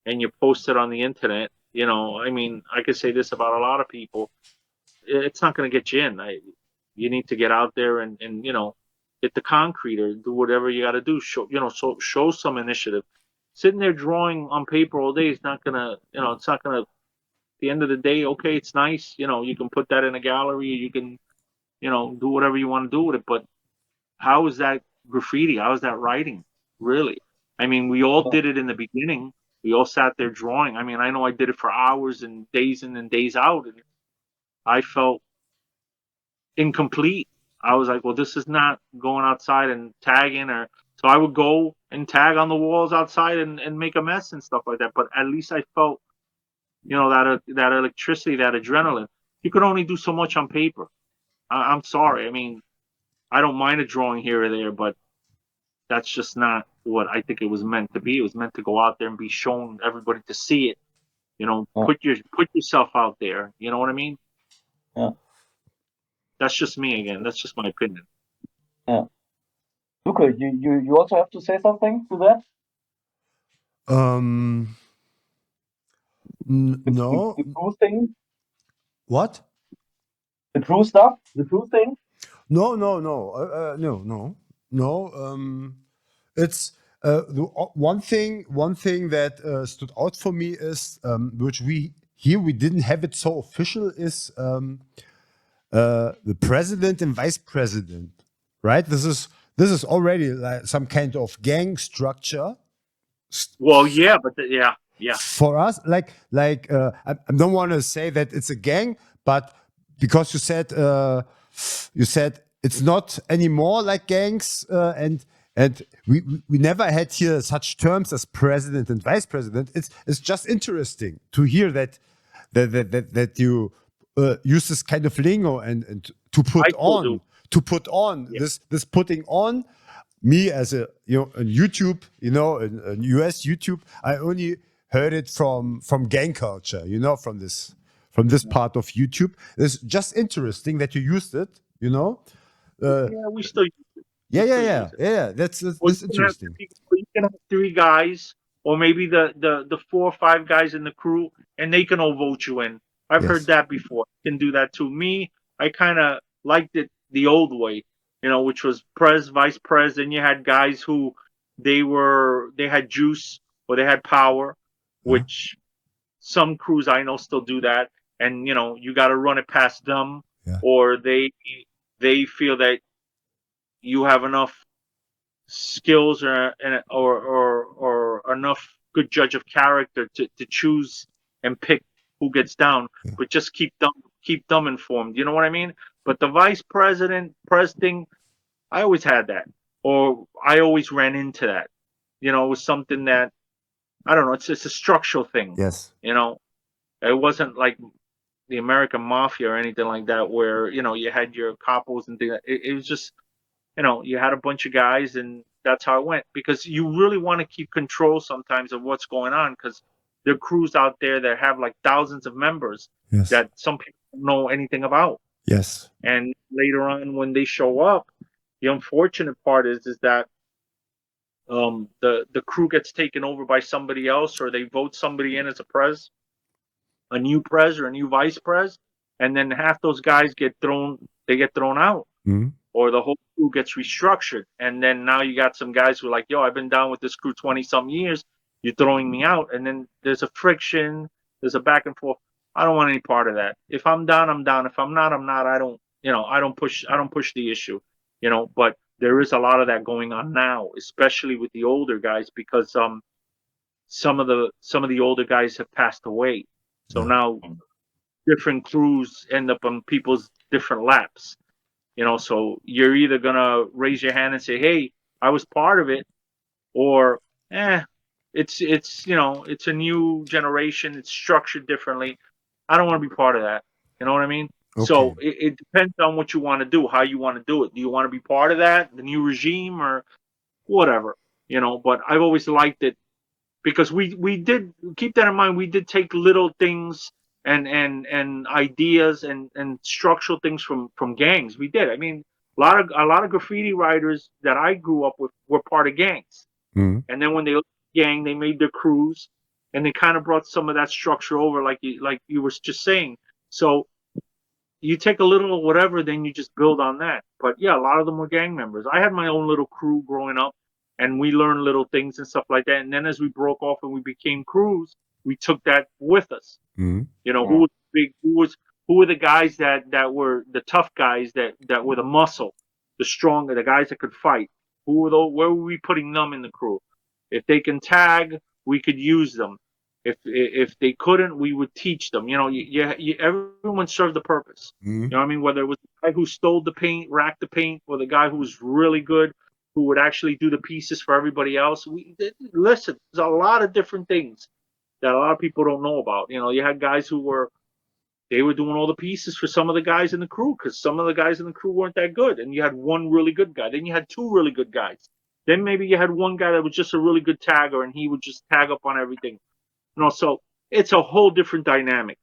and you post it on the internet, I mean, I could say this about a lot of people. It's not going to get you in. You need to get out there and hit the concrete or do whatever you got to do. Show some initiative. Sitting there drawing on paper all day is not gonna, it's not gonna. At the end of the day, okay, it's nice. You can put that in a gallery. You can, do whatever you want to do with it. But how is that graffiti? How is that writing? Really? I mean, we all did it in the beginning. We all sat there drawing. I mean, I know I did it for hours and days in and days out, and I felt incomplete. I was like, well, this is not going outside and tagging, or so I would go and tag on the walls outside and make a mess and stuff like that. But at least I felt, that electricity, that adrenaline. You could only do so much on paper. I'm sorry. I mean, I don't mind a drawing here or there, but that's just not what I think it was meant to be. It was meant to go out there and be shown everybody to see it.
Yeah,
Put yourself out there. You know what I mean?
yeah,
That's just me again. That's just my opinion.
yeah. Luca, you also have to say something to that?
Um, No.
The crew thing?
What?
The crew stuff? The crew thing?
No. It's one thing that stood out for me is which we didn't have it so official is the president and vice president, right? This is already like some kind of gang structure
Well, yeah, but yeah.
for us. I don't want to say that it's a gang, but because you said it's not anymore like gangs, and we never had here such terms as president and vice president. It's just interesting to hear that you use this kind of lingo and to
I
put
still do. Yeah.
this putting on. Me as a on YouTube, in US YouTube, I only heard it from gang culture, from this part of YouTube. It's just interesting that you used it,
Yeah, we still use it.
yeah,
We
yeah,
still
yeah,
use it.
yeah. That's
Well,
that's interesting.
you can have three guys, or maybe the 4 or 5 guys in the crew, and they can all vote you in. I've heard
Yes.
that before. You can do that too. Me, I kind of liked it the old way, which was pres, vice pres. Then you had guys who they had juice or they had power,
Huh?
which some crews I know still do that. And you got to run it past them,
Yeah.
or they feel that you have enough skills or enough good judge of character to choose and pick who gets down,
Yeah.
but just keep them informed. You know what I mean? But the vice president pres thing, I always had that, or I always ran into that. It was something that I don't know. It's a structural thing.
Yes.
It wasn't like the American mafia or anything like that, where you had your capos and things. It was just you had a bunch of guys, and that's how it went. Because you really want to keep control sometimes of what's going on, because there are crews out there that have like thousands of members
Yes.
that some people don't know anything about.
Yes.
And later on, when they show up, the unfortunate part is that the crew gets taken over by somebody else, or they vote somebody in as a new pres or a new vice pres, and then half those guys get thrown out,
Mhm.
or the whole crew gets restructured. And then now you got some guys who are like, yo, I've been down with this crew 20 some years. You're throwing me out. And then there's a friction, there's a back and forth. I don't want any part of that. If I'm down, I'm down. If I'm not, I'm not. I don't push the issue, but there is a lot of that going on now, especially with the older guys, because some of the older guys have passed away. So
Yeah.
now different crews end up on people's different laps. So you're either gonna raise your hand and say, "Hey, I was part of it," or, it's a new generation. It's structured differently. I don't want to be part of that. You know what I mean?
Okay.
So it depends on what you want to do, how you want to do it. Do you want to be part of that, the new regime, or whatever? But I've always liked it, because we did keep that in mind. We did take little things and ideas and structural things from gangs. We did. I mean, a lot of graffiti writers that I grew up with were part of gangs,
Mhm.
and then when they left the gang, they made their crews, and they kind of brought some of that structure over, like you were just saying. So you take a little of whatever, then you just build on that. But yeah, a lot of them were gang members. I had my own little crew growing up, and we learned little things and stuff like that. And then as we broke off and we became crews, we took that with us.
Mhm.
Who was big? Who were the guys that were the tough guys that were the muscle, the stronger, the guys that could fight? Who were those? Where were we putting them in the crew? If they can tag, we could use them. If they couldn't, we would teach them. Everyone served the purpose.
Mhm.
You know what I mean? Whether it was the guy who stole the paint, racked the paint, or the guy who was really good, who would actually do the pieces for everybody else. Listen, there's a lot of different things that a lot of people don't know about. You had guys who they were doing all the pieces for some of the guys in the crew, because some of the guys in the crew weren't that good, and you had one really good guy. Then you had two really good guys. Then maybe you had one guy that was just a really good tagger, and he would just tag up on everything. So it's a whole different dynamic.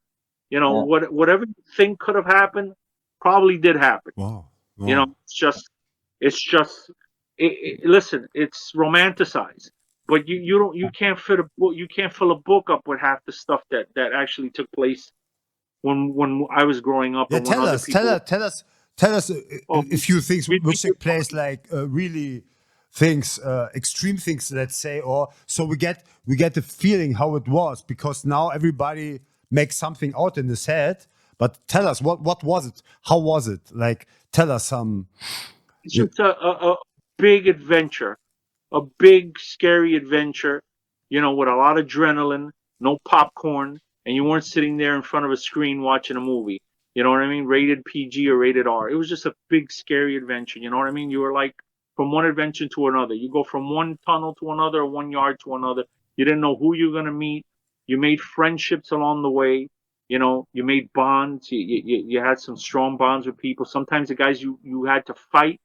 Yeah.
Whatever you think could have happened probably did happen.
Wow.
It's just listen, it's romanticized, but you can't fit a book, you can't fill a book up with half the stuff that actually took place when I was growing up
Yeah,
and when
tell
other
us, tell
people.
us, tell us, tell us
Oh,
a few things
you
which
think you're
take place, like really things, extreme things, let's say, or so we get the feeling how it was, because now everybody makes something out in his head. But tell us, what was it? How was it? Like, tell us some.
It's just a big adventure, a big scary adventure, with a lot of adrenaline, no popcorn, and you weren't sitting there in front of a screen watching a movie. You know what I mean? Rated PG or rated R. It was just a big scary adventure. You know what I mean? You were like from one adventure to another. You go from one tunnel to another, or 1 yard to another. You didn't know who you were gonna meet. You made friendships along the way. You made bonds. You had some strong bonds with people. Sometimes the guys you had to fight,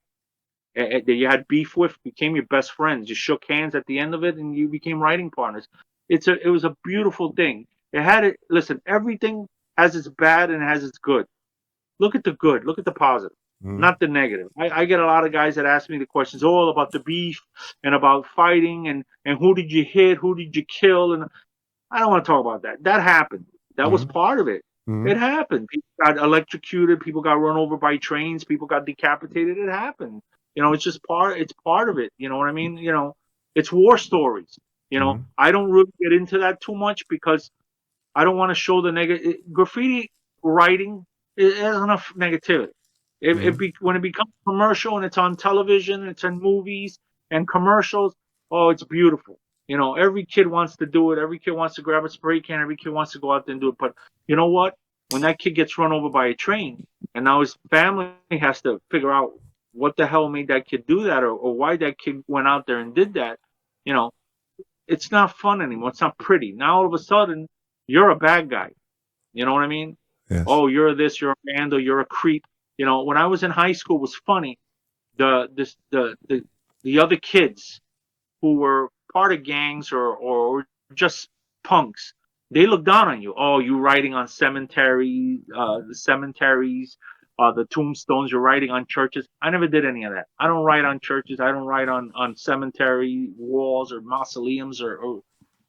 that you had beef with, became your best friends. You shook hands at the end of it, and you became writing partners. It was a beautiful thing. It had it. Listen, everything has its bad and it has its good. Look at the good. Look at the positive, not the negative. I get a lot of guys that ask me the questions all about the beef and about fighting and who did you hit, who did you kill, and I don't want to talk about that. That happened. That was part of it. It happened. People got electrocuted. People got run over by trains. People got decapitated. It happened. It's just part. It's part of it. You know what I mean? It's war stories. I don't really get into that too much because I don't want to show the negative. Graffiti writing, it has enough negativity. When it becomes commercial and it's on television, it's in movies and commercials. Oh, it's beautiful. Every kid wants to do it. Every kid wants to grab a spray can. Every kid wants to go out there and do it. But you know what? When that kid gets run over by a train, and now his family has to figure out what the hell made that kid do that, or why that kid went out there and did that, you know, it's not fun anymore. It's not pretty. Now all of a sudden, you're a bad guy. You know what I mean?
Yes.
Oh, you're this, you're a vandal, you're a creep. When I was in high school, it was funny. The other kids who were part of gangs or just punks, they look down on you. Oh, you writing on the cemeteries, the tombstones. You're writing on churches. I never did any of that. I don't write on churches. I don't write on cemetery walls or mausoleums or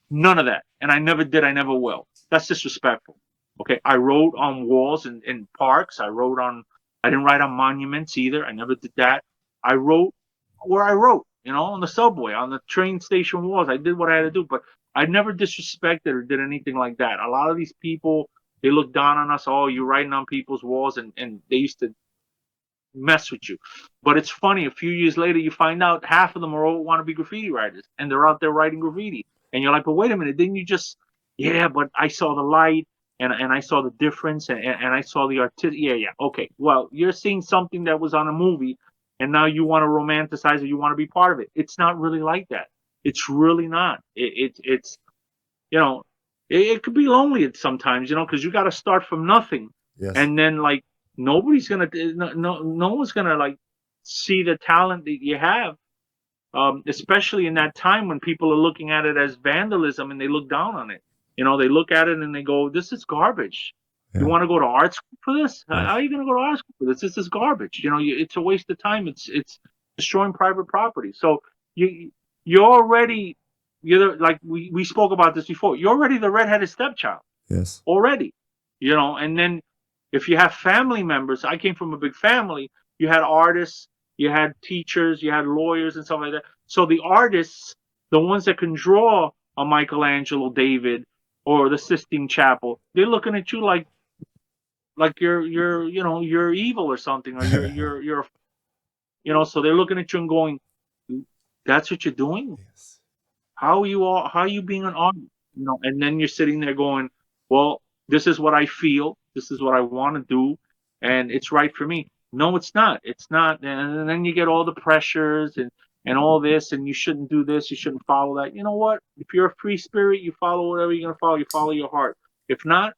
none of that. And I never did. I never will. That's disrespectful. Okay. I wrote on walls in parks. I didn't write on monuments either. I never did that. I wrote where I wrote, on the subway, on the train station walls. I did what I had to do, but I never disrespected or did anything like that. A lot of these people, they look down on us. Oh, you're writing on people's walls, and they used to mess with you. But it's funny, a few years later, you find out half of them are all want to be graffiti writers, and they're out there writing graffiti. And you're like, but wait a minute, didn't you just, yeah, but I saw the light, and I saw the difference, and I saw the artistic, yeah, okay. Well, you're seeing something that was on a movie, and now you want to romanticize it, you want to be part of it. It's not really like that. It's really not. It's, you know, it could be lonely at sometimes, because you got to start from nothing.
Yes.
And then, like, nobody's going to, no one's going to, like, see the talent that you have, especially in that time when people are looking at it as vandalism and they look down on it. They look at it and they go, this is garbage. You
Yeah.
want to go to art school for this?
Yes.
How are you going to go to art school for this? This is garbage. It's a waste of time. It's destroying private property. So you're already, like we spoke about this before. You're already the redheaded stepchild
Yes.
already, and then if you have family members, I came from a big family, you had artists, you had teachers, you had lawyers and stuff like that. So the artists, the ones that can draw a Michelangelo David or the Sistine Chapel, they're looking at you like you're evil or something, or so they're looking at you and going, that's what you're doing?
Yes.
How are you being an artist? And then you're sitting there going, well, this is what I feel, this is what I want to do, and it's right for me. No, it's not. It's not. And then you get all the pressures and all this, and you shouldn't do this, you shouldn't follow that. You know what? If you're a free spirit, you follow whatever you're gonna follow. You follow your heart. If not,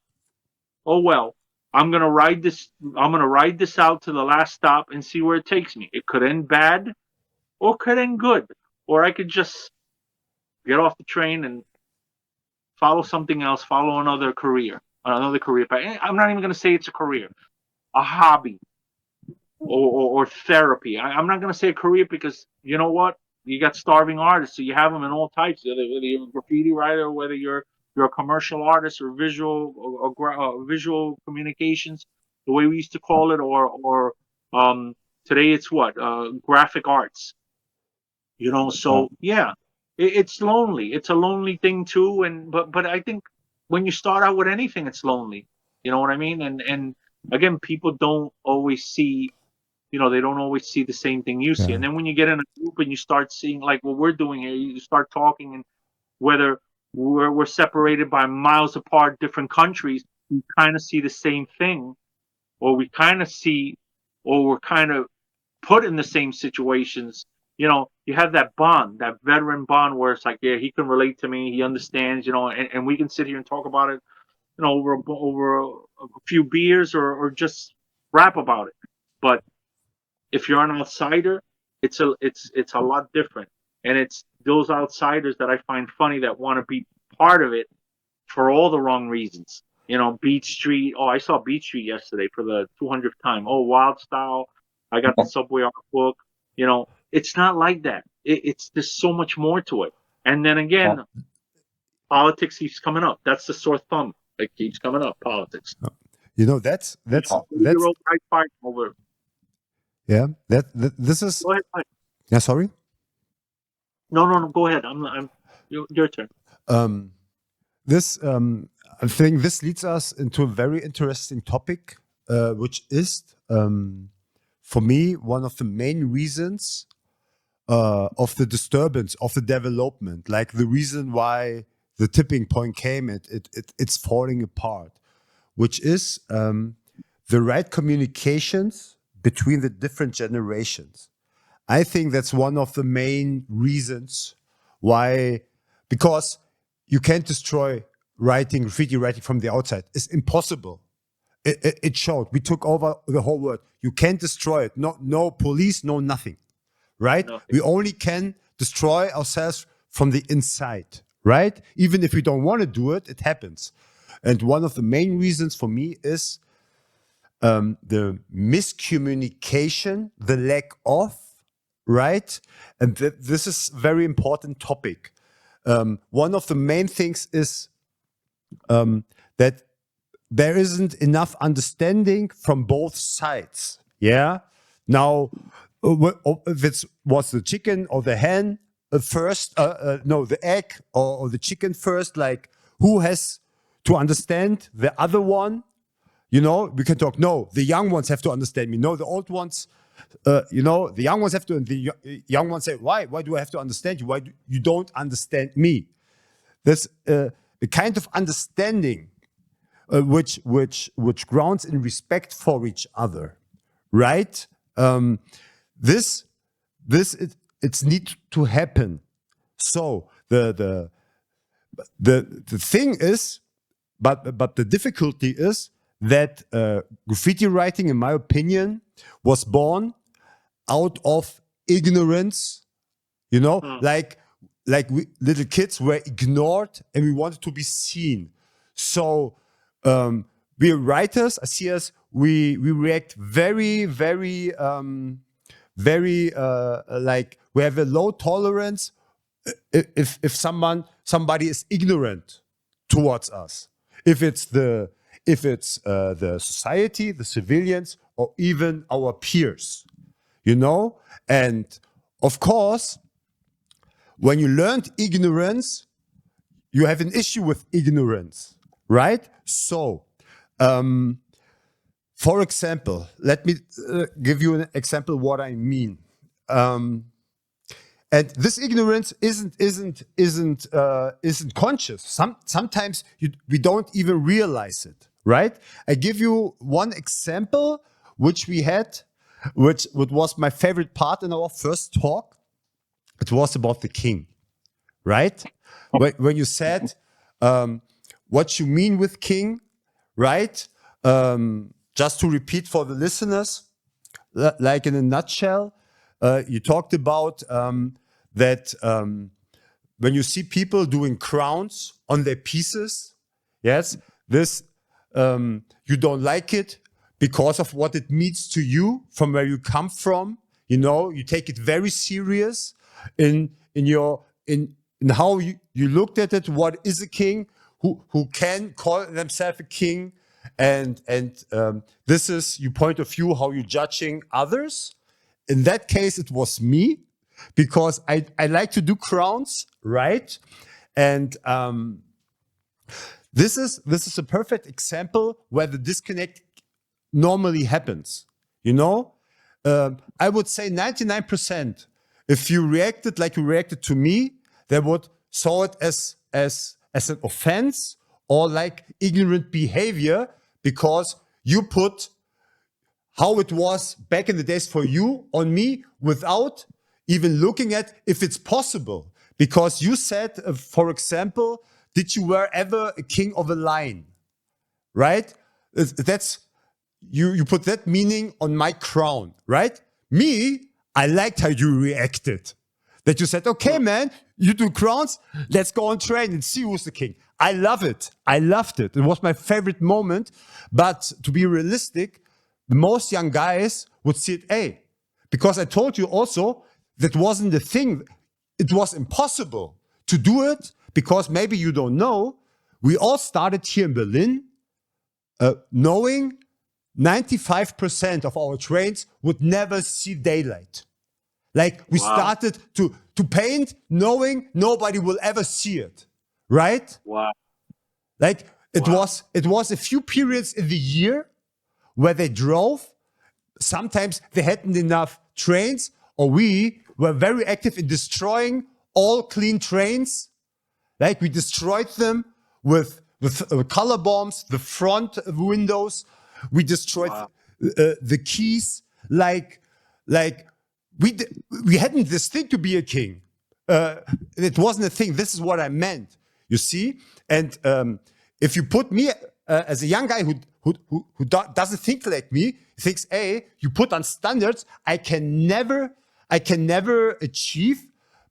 oh well. I'm gonna ride this. I'm gonna ride this out to the last stop and see where it takes me. It could end bad, or it could end good, or I could just get off the train and follow something else, follow another career. I'm not even going to say it's a career, a hobby, or therapy. I'm not going to say a career because you know what? You got starving artists, so you have them in all types. Whether you're a graffiti writer, whether you're a commercial artist or visual visual communications, the way we used to call it, or today it's what graphic arts. So yeah, it's lonely. It's a lonely thing too, and but I think when you start out with anything, it's lonely. You know what I mean? And again, people don't always see. They don't always see the same thing you see.
Yeah.
And then when you get in a group and you start seeing like what we're doing here, you start talking, and whether we're separated by miles apart, different countries, we kind of see the same thing, or we kind of see, or we're kind of put in the same situations. You have that bond, that veteran bond, where it's like, yeah, he can relate to me, he understands, and we can sit here and talk about it, over a few beers, or just rap about it. But if you're an outsider, it's a lot different, and it's those outsiders that I find funny that want to be part of it for all the wrong reasons. Beat Street. Oh, I saw Beat Street yesterday for the 200th time. Oh, Wild Style. I got the Subway art book. It's not like that. It's there's so much more to it. And then again, politics keeps coming up. That's the sore thumb. It keeps coming up. Politics.
That's
Over.
yeah. This is
Go ahead, Mike.
yeah. Sorry.
No. Go ahead. I'm your turn.
This I think this leads us into a very interesting topic, which is for me one of the main reasons of the disturbance of the development, like the reason why the tipping point came. It's falling apart, which is the right communications between the different generations. I think that's one of the main reasons why, because you can't destroy graffiti writing from the outside. It's impossible. It showed. We took over the whole world. You can't destroy it. No police, no nothing, right?
Nothing.
We only can destroy ourselves from the inside, right? Even if we don't want to do it, it happens. And one of the main reasons for me is the miscommunication, the lack of, right? And this is a very important topic. One of the main things is that there isn't enough understanding from both sides. Yeah. Now, if it was the chicken or the hen first, the egg or the chicken first, like who has to understand the other one? We can talk, no, the young ones have to understand me. No, the old ones, the young ones have to, and the young ones say, why? Why do I have to understand you? Why do you don't understand me? There's a kind of understanding which grounds in respect for each other, right? This it's need to happen. So the thing is, but the difficulty is that graffiti writing, in my opinion, was born out of ignorance. Like we little kids were ignored and we wanted to be seen. So we are writers. I see us. We react very, very, very like we have a low tolerance if somebody is ignorant towards us. If it's the society, the civilians, or even our peers, and of course, when you learned ignorance, you have an issue with ignorance, right? So, for example, let me give you an example what I mean. And this ignorance isn't conscious. Sometimes we don't even realize it, right? I give you one example which we had, which was my favorite part in our first talk. It was about the king, right? When you said what you mean with king, right? Just to repeat for the listeners, like in a nutshell, you talked about that when you see people doing crowns on their pieces, yes, this you don't like it because of what it means to you from where you come from. You take it very serious. in how you looked at it. What is a king? Who can call themselves a king? And this is your point of view, how you're judging others. In that case, it was me, because I like to do crowns, right? And this is a perfect example where the disconnect normally happens. You know, I would say 99%. If you reacted like you reacted to me, they would saw it as an offense or like ignorant behavior, because you put how it was back in the days for you on me without even looking at if it's possible. Because you said, for example, did you were ever a king of a line? Right? That's you put that meaning on my crown, right? Me, I liked how you reacted. That you said, okay, man, you do crowns, let's go on train and see who's the king. I love it. I loved it. It was my favorite moment. But to be realistic, the most young guys would see it, because I told you also that wasn't the thing. It was impossible to do it, because maybe you don't know, we all started here in Berlin knowing 95% of our trains would never see daylight. Like we started to paint knowing nobody will ever see it, right?
Wow.
Like it was a few periods in the year where they drove. Sometimes they hadn't enough trains, or we were very active in destroying all clean trains. Like we destroyed them with color bombs, the front windows. We destroyed the keys. Like we hadn't this thing to be a king. It wasn't a thing. This is what I meant. You see, and if you put me as a young guy who doesn't think like me, thinks, you put on standards I can never achieve,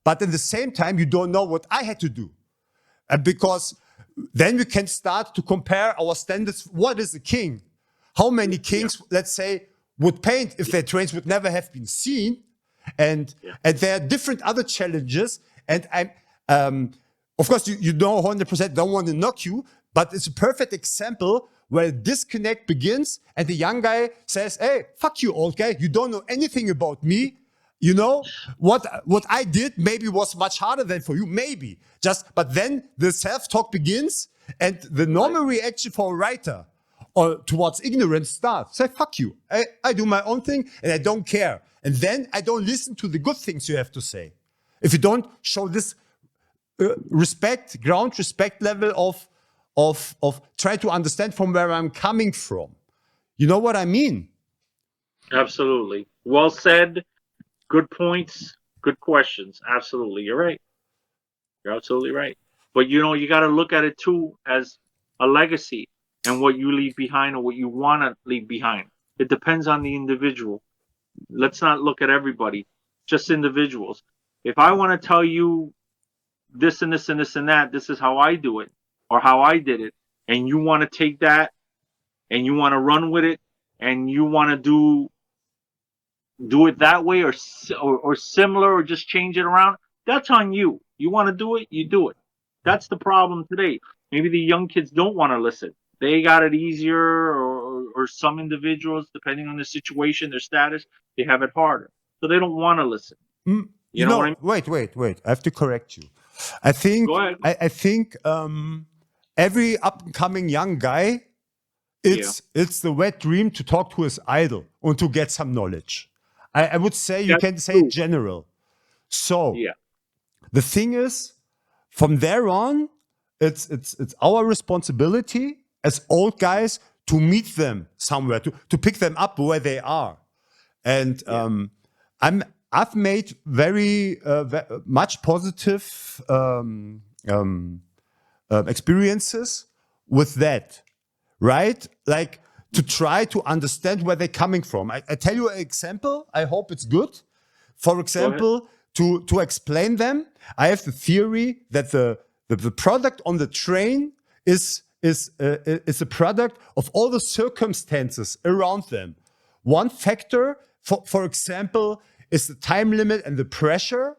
but at the same time you don't know what I had to do, because then we can start to compare our standards. What is a king? How many kings, let's say, would paint if their trains would never have been seen? And there are different other challenges. And I'm, of course, you know 100% don't want to knock you, but it's a perfect example where disconnect begins and the young guy says, fuck you, old guy. You don't know anything about me. You know, what I did maybe was much harder than for you, maybe. But then the self-talk begins and the normal reaction for a writer or towards ignorance starts. Say, fuck you. I do my own thing and I don't care. And then I don't listen to the good things you have to say. If you don't show this ground respect level of try to understand from where I'm coming from. You know what I mean?
Absolutely. Well said. Good points. Good questions. Absolutely. You're right. You're absolutely right. But you know, you got to look at it too as a legacy and what you leave behind or what you want to leave behind. It depends on the individual. Let's not look at everybody, just individuals. If I want to tell you this and this and this and that, this is how I do it or how I did it, and you want to take that and you want to run with it and you want to do it that way or similar or just change it around, that's on you. You want to do it, you do it. That's the problem today. Maybe the young kids don't want to listen. They got it easier, or some individuals, depending on the situation, their status, they have it harder. So they don't want to listen. You know what I mean?
Wait. I have to correct you. I think
Go ahead.
I think every up-and-coming young guy, it's the wet dream to talk to his idol and to get some knowledge. I would say you can say it general. So the thing is, from there on, it's our responsibility as old guys to meet them somewhere, to pick them up where they are. And I've made very much positive experiences with that, right? Like to try to understand where they're coming from. I tell you an example. I hope it's good. For example, to explain them, I have the theory that the product on the train is a product of all the circumstances around them. One factor, for example, is the time limit and the pressure.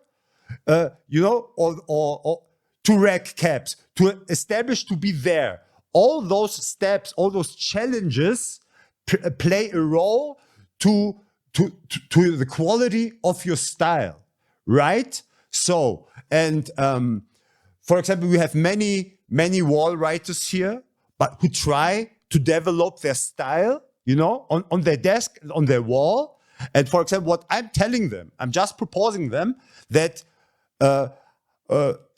you know, or to rack caps, to establish to be there. All those steps, all those challenges play a role to the quality of your style, right? So, and for example, we have many wall writers here, but who try to develop their style, you know, on their desk, on their wall. And for example, what I'm telling them, I'm just proposing them that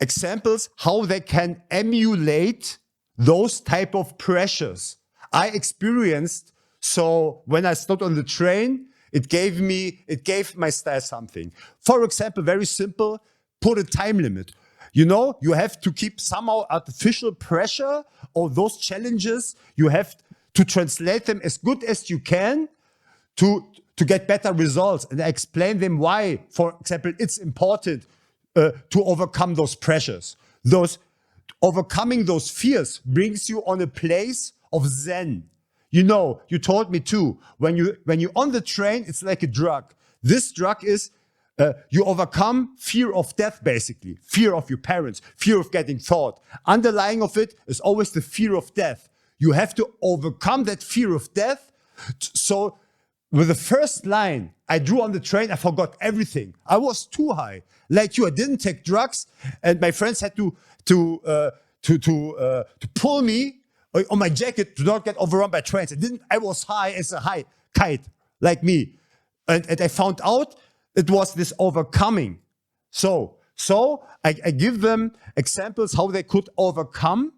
examples how they can emulate those type of pressures I experienced. So when I stood on the train, it gave my style something. For example, very simple, put a time limit. You know, you have to keep somehow artificial pressure or those challenges. You have to translate them as good as you can to get better results. And I explain them why, for example, it's important to overcome those pressures. Overcoming those fears brings you on a place of Zen. You know, you told me too, when you're on the train, it's like a drug. This drug is you overcome fear of death, basically. Fear of your parents, fear of getting caught. Underlying of it is always the fear of death. You have to overcome that fear of death. So with the first line I drew on the train, I forgot everything. I was too high. Like you, I didn't take drugs, and my friends had to pull me on my jacket to not get overrun by trains. I was high as a high kite, like me. And I found out it was this overcoming. So I give them examples how they could overcome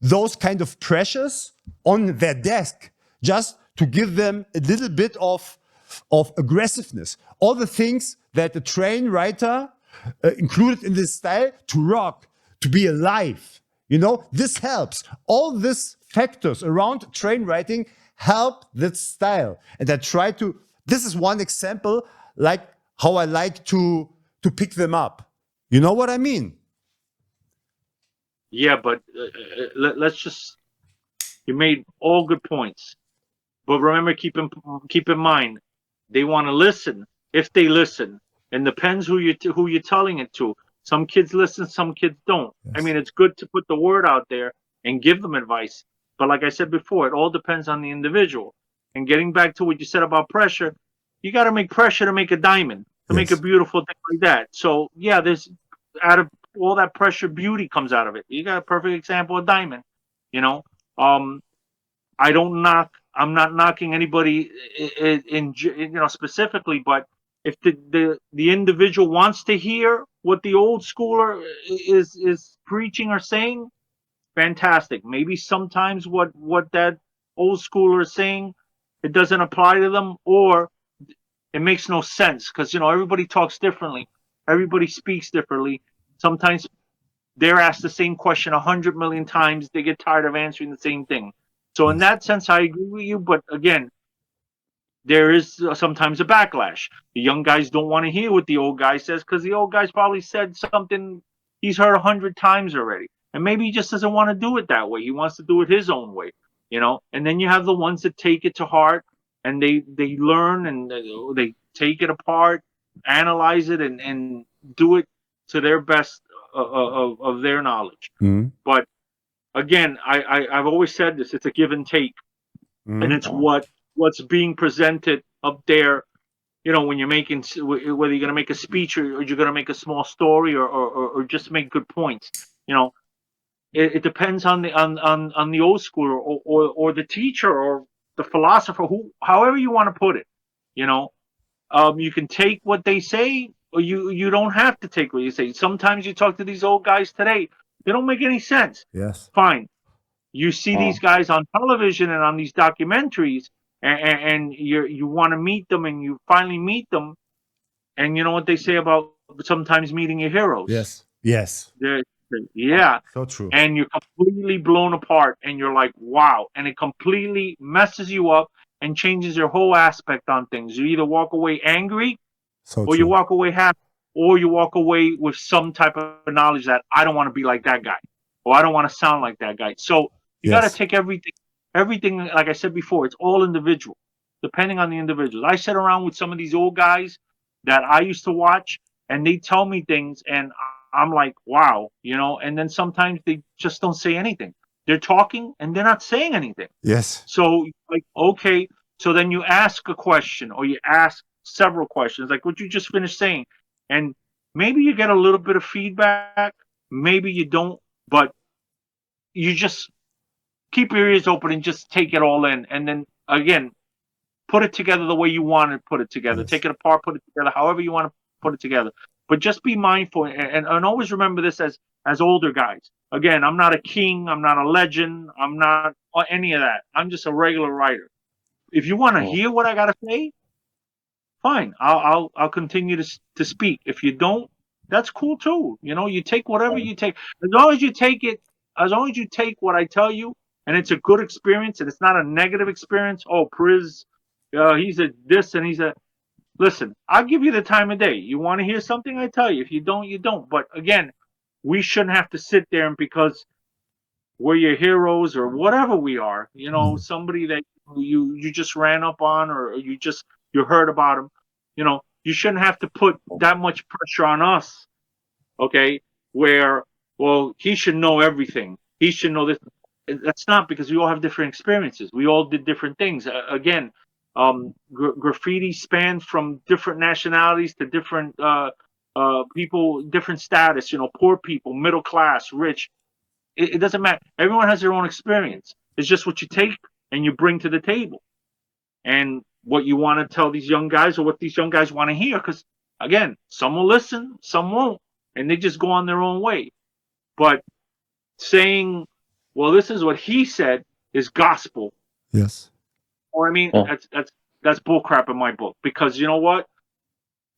those kind of pressures on their desk, just to give them a little bit of aggressiveness. All the things that the train writer included in this style to rock, to be alive. You know, this helps. All these factors around train writing help that style. And I try to, this is one example, like how I like to pick them up. You know what I mean?
Yeah, but let's just, you made all good points. But remember, keep in mind, they want to listen. If they listen, and depends who you're telling it to. Some kids listen, some kids don't.
Yes.
I mean, it's good to put the word out there and give them advice. But like I said before, it all depends on the individual. And getting back to what you said about pressure, you got to make pressure to make a diamond, to make a beautiful thing like that. So yeah, there's, out of all that pressure, beauty comes out of it. You got a perfect example of diamond. You know, I don't knock. I'm not knocking anybody in you know, specifically, but if the individual wants to hear what the old schooler is preaching or saying, fantastic. Maybe sometimes what that old schooler is saying, it doesn't apply to them, or it makes no sense, because you know, everybody talks differently, everybody speaks differently. Sometimes they're asked the same question 100 million times, they get tired of answering the same thing. So in that sense, I agree with you. But again, there is sometimes a backlash. The young guys don't want to hear what the old guy says, because the old guy's probably said something he's heard 100 times already. And maybe he just doesn't want to do it that way. He wants to do it his own way, you know? And then you have the ones that take it to heart, and they learn, and they take it apart, analyze it, and do it to their best of their knowledge.
Mm-hmm.
But again, I've always said this, it's a give and take.
Mm-hmm.
And it's what's being presented up there, you know, when you're making, whether you're going to make a speech, or you're going to make a small story, or just make good points. You know, it depends on the old schooler, or the teacher, or the philosopher, however you want to put it. You know, you can take what they say, or you don't have to take what you say. Sometimes you talk to these old guys today, they don't make any sense.
Yes.
Fine. You see these guys on television and on these documentaries, and you want to meet them, and you finally meet them, and you know what they say about sometimes meeting your heroes.
Yes. Yes.
Yeah.
So true.
And you're completely blown apart, and you're like, wow. And it completely messes you up and changes your whole aspect on things. You either walk away angry, or you walk away happy, or you walk away with some type of knowledge that I don't want to be like that guy, or I don't want to sound like that guy. So you got to take everything, like I said before, it's all individual, depending on the individual. I sit around with some of these old guys that I used to watch, and they tell me things, and I'm like, wow, you know. And then sometimes they just don't say anything. They're talking and they're not saying anything.
Yes.
So like, okay, so then you ask a question or you ask several questions, like what you just finished saying, and maybe you get a little bit of feedback, maybe you don't, but you just keep your ears open and just take it all in, and then again, put it together the way you want to put it together.
Yes.
Take it apart, put it together, however you want to put it together. But just be mindful, and always remember this as older guys. Again, I'm not a king, I'm not a legend, I'm not any of that. I'm just a regular writer. If you want to hear what I gotta say, fine. I'll continue to speak. If you don't, that's cool too. You know, you take whatever you take. As long as you take it, as long as you take what I tell you, and it's a good experience, and it's not a negative experience. Oh, Priz, he's a this and he's a. Listen, I'll give you the time of day. You want to hear something, I tell you. If you don't, you don't. But again, we shouldn't have to sit there and because we're your heroes or whatever we are, you know, somebody that you just ran up on or you heard about him, you know, you shouldn't have to put that much pressure on us, okay? Where, well, he should know everything. He should know this. That's not, because we all have different experiences. We all did different things. Again, graffiti spanned from different nationalities to different people, different status. You know, poor people, middle class, rich. It doesn't matter. Everyone has their own experience. It's just what you take and you bring to the table, and what you want to tell these young guys or what these young guys want to hear. Because again, some will listen, some won't, and they just go on their own way. But saying, "Well, this is what he said," is gospel.
Yes.
Or I mean, that's bullcrap in my book. Because you know what?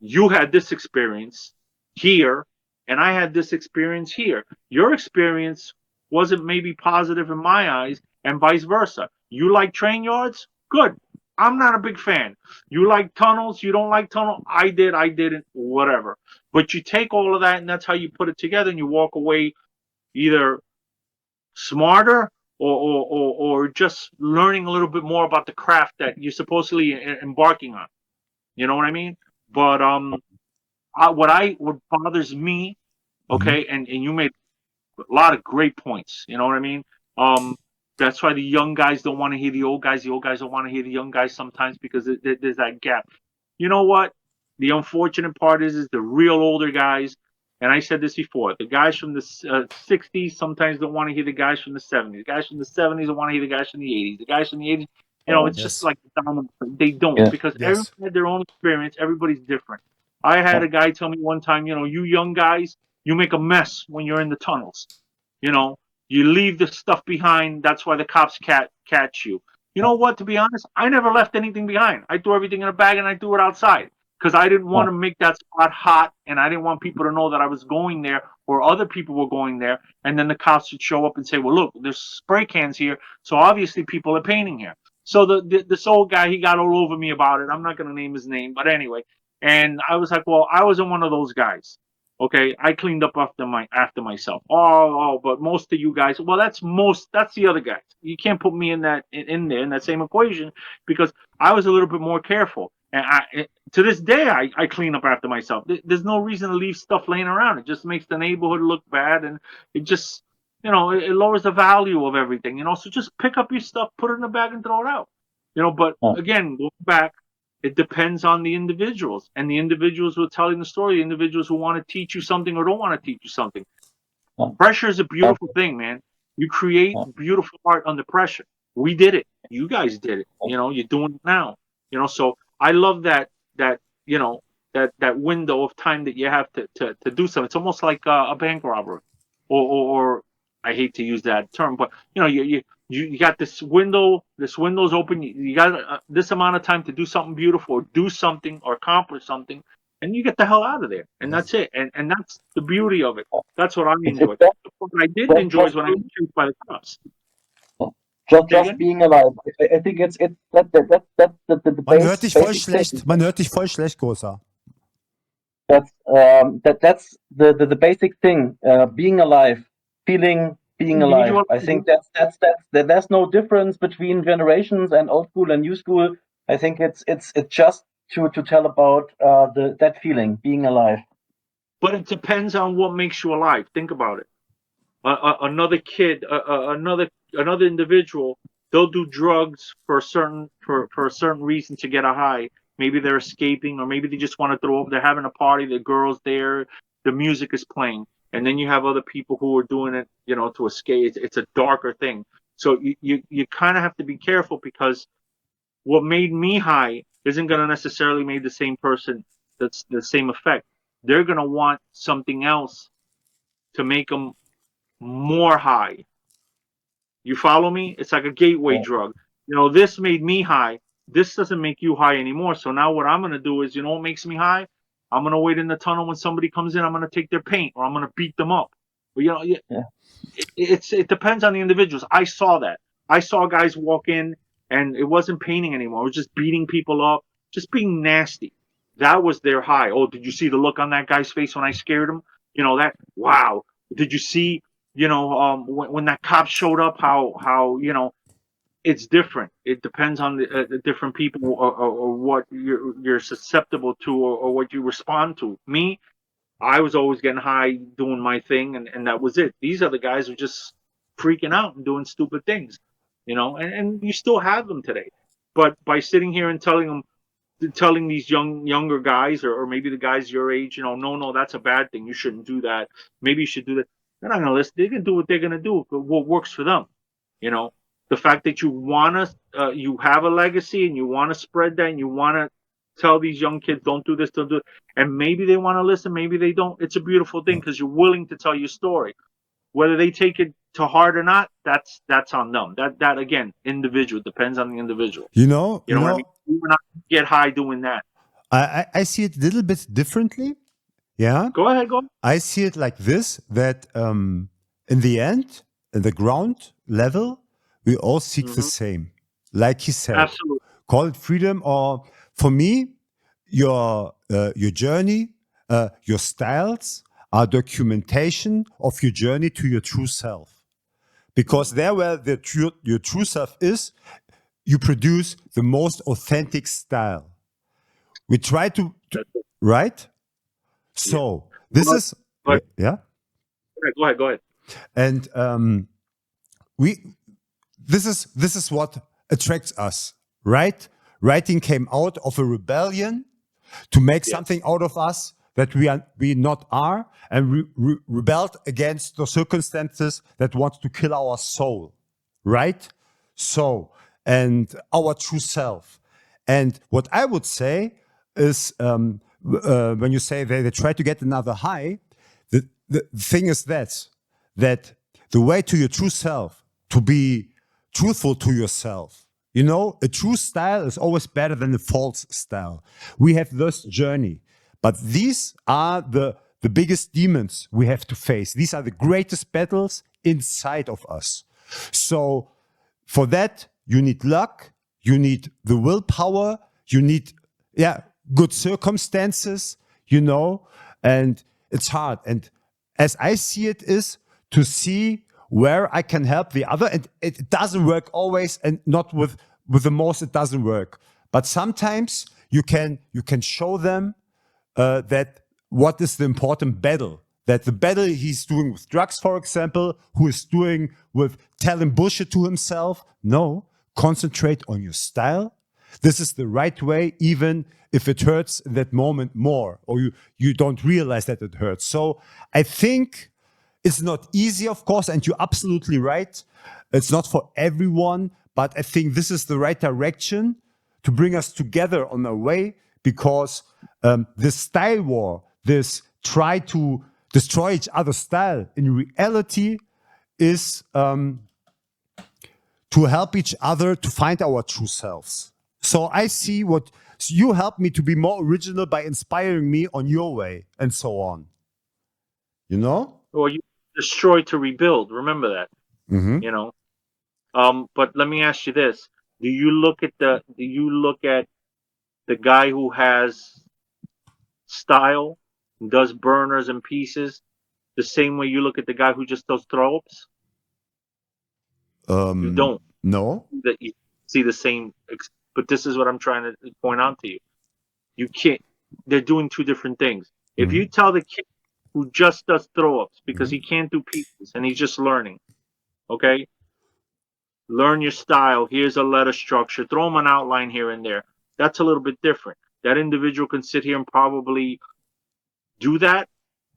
You had this experience here, and I had this experience here. Your experience wasn't maybe positive in my eyes, and vice versa. You like train yards? Good. I'm not a big fan. You like tunnels? You don't like tunnel? I did, I didn't, whatever. But you take all of that, and that's how you put it together, and you walk away either smarter or just learning a little bit more about the craft that you're supposedly embarking on. You know what I mean? But what bothers me, okay, and you made a lot of great points. You know what I mean? That's why the young guys don't want to hear the old guys. The old guys don't want to hear the young guys sometimes because there's that gap. You know what? The unfortunate part is the real older guys. And I said this before. The guys from the 60s sometimes don't want to hear the guys from the 70s. The guys from the 70s don't want to hear the guys from the 80s. The guys from the 80s, you know, it's just like they don't, because everyone had their own experience. Everybody's different. I had a guy tell me one time, you know, you young guys, you make a mess when you're in the tunnels. You know, you leave the stuff behind. That's why the cops catch you. You know what? To be honest, I never left anything behind. I threw everything in a bag and I threw it outside because I didn't want to make that spot hot, and I didn't want people to know that I was going there or other people were going there. And then the cops would show up and say, "Well, look, there's spray cans here, so obviously people are painting here." So this old guy, he got all over me about it. I'm not going to name his name, but anyway. And I was like, well, I wasn't one of those guys. Okay, I cleaned up after myself. But most of you guys, well, that's the other guys. You can't put me in there in that same equation, because I was a little bit more careful. And to this day, I clean up after myself. There's no reason to leave stuff laying around. It just makes the neighborhood look bad, and it just, you know, it lowers the value of everything. You know, so just pick up your stuff, put it in a bag, and throw it out. You know, but again, go back. It depends on the individuals, and the individuals who are telling the story, the individuals who want to teach you something or don't want to teach you something. Pressure is a beautiful thing, man. You create beautiful art under pressure. We did it. You guys did it. You know, you're doing it now. You know, so I love that you know, that window of time that you have to do something. It's almost like a bank robbery, or I hate to use that term, but you know, you got this window. This window's open. You got this amount of time to do something beautiful, or do something, or accomplish something, and you get the hell out of there. And that's it. And that's the beauty of it. That's what I enjoyed. What I didn't enjoy is when I was chased by the cops.
Just being alive. I think it's that the
Man hört dich voll
basic
schlecht.
thing.
Man hört dich voll schlecht, Großer.
That's the basic thing. Being alive, feeling being alive. I think there's no difference between generations and old school and new school. I think it's just to tell about that feeling, being alive.
But it depends on what makes you alive. Think about it. Another kid, another individual, they'll do drugs for a certain reason to get a high. Maybe they're escaping, or maybe they just want to throw up. They're having a party. The girls there, the music is playing, and then you have other people who are doing it, to escape. It's a darker thing. So you kind of have to be careful, because what made me high isn't going to necessarily make the same person that's the same effect. They're going to want something else to make them more high. You follow me? It's like a gateway drug. This made me high. This doesn't make you high anymore. So now what I'm going to do is, what makes me high? I'm going to wait in the tunnel when somebody comes in. I'm going to take their paint, or I'm going to beat them up. But, it depends on the individuals. I saw that. I saw guys walk in, and it wasn't painting anymore. It was just beating people up, just being nasty. That was their high. Oh, did you see the look on that guy's face when I scared him? Wow. Did you see, when that cop showed up, how it's different. It depends on the different people, or what you're susceptible to, or what you respond to. Me, I was always getting high, doing my thing, and that was it. These other guys were just freaking out and doing stupid things, and you still have them today. But by sitting here and telling these younger guys, or maybe the guys your age, no, that's a bad thing. You shouldn't do that. Maybe you should do that. They're not gonna listen. They can do what they're gonna do, but what works for them. The fact that you have a legacy, and you wanna spread that, and you wanna tell these young kids, don't do this, don't do it. And maybe they want to listen, maybe they don't. It's a beautiful thing, because you're willing to tell your story. Whether they take it to heart or not, that's on them. That again, individual, depends on the individual.
You know,
what I mean? You will not get high doing that.
I see it a little bit differently. Yeah.
Go ahead, go.
I see it like this, that in the end, in the ground level, we all seek the same. Like he said,
Absolutely.
Call it freedom, or for me, your journey, your styles are documentation of your journey to your true self. Because there where your true self is, you produce the most authentic style. We try to right? So this is yeah.
Go ahead.
And this is what attracts us, right? Writing came out of a rebellion to make something out of us that we not are, and rebelled against the circumstances that want to kill our soul, right? So, and our true self. And what I would say is, when you say they try to get another high, the thing is that the way to your true self, to be truthful to yourself, a true style is always better than a false style. We have this journey, but these are the biggest demons we have to face. These are the greatest battles inside of us. So for that, you need luck, you need the willpower, you need, good circumstances, and it's hard. And as I see it is to see where I can help the other. And it doesn't work always, and not with the most, it doesn't work. But sometimes you can show them that what is the important battle. That the battle he's doing with drugs, for example, who is doing with telling bullshit to himself. No, concentrate on your style. This is the right way, even if it hurts in that moment more, or you don't realize that it hurts. So I think it's not easy, of course, and you're absolutely right. It's not for everyone, but I think this is the right direction to bring us together on our way, because this style war, this try to destroy each other's style, in reality is to help each other to find our true selves. So I see what you help me to be more original by inspiring me on your way, and so on.
Well, you destroy to rebuild. Remember that. But let me ask you this: Do you look at the guy who has style, does burners and pieces, the same way you look at the guy who just does throw-ups? You don't.
No.
That you see the same. But this is what I'm trying to point out to you. You can't. They're doing two different things. If you tell the kid who just does throw-ups because he can't do pieces and he's just learning. Okay? Learn your style. Here's a letter structure. Throw him an outline here and there. That's a little bit different. That individual can sit here and probably do that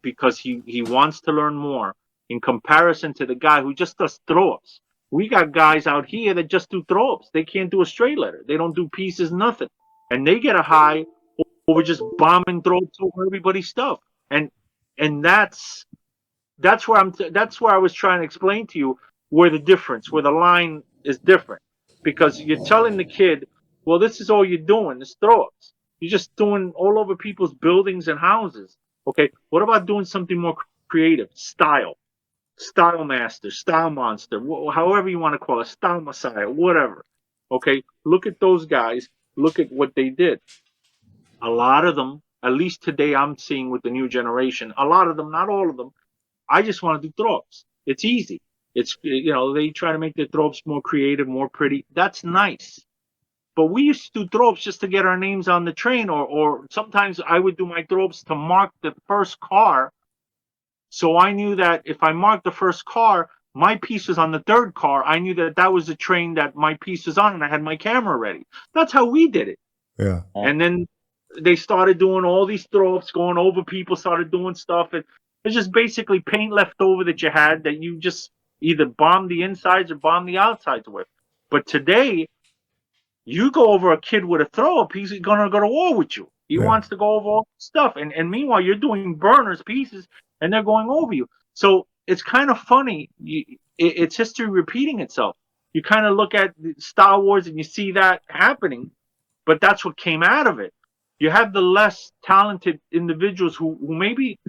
because he wants to learn more in comparison to the guy who just does throw-ups. We got guys out here that just do throw-ups. They can't do a straight letter. They don't do pieces, nothing. And they get a high over just bombing throw-ups over everybody's stuff. And that's where I was trying to explain to you where the difference, where the line is different. Because you're telling the kid, well, this is all you're doing, is throw-ups. You're just doing all over people's buildings and houses. Okay, what about doing something more creative? Style master, style monster, however you want to call it, style messiah, whatever. Okay, look at those guys. Look at what they did. A lot of them, at least today I'm seeing with the new generation, a lot of them, not all of them, I just want to do throw-ups. It's easy. It's, they try to make their throw-ups more creative, more pretty. That's nice. But we used to do throw-ups just to get our names on the train, or sometimes I would do my throw-ups to mark the first car. So I knew that if I marked the first car, my piece was on the third car. I knew that that was the train that my piece was on, and I had my camera ready. That's how we did it.
Yeah.
And then they started doing all these throw-ups, going over people, started doing stuff. It's just basically paint left over that you had that you just either bomb the insides or bomb the outsides with. But today, you go over a kid with a throw-up, he's going to go to war with you. He wants to go over all stuff. And meanwhile, you're doing burners, pieces, and they're going over you. So it's kind of funny. It's history repeating itself. You kind of look at Star Wars and you see that happening, but that's what came out of it. You have the less talented individuals who maybe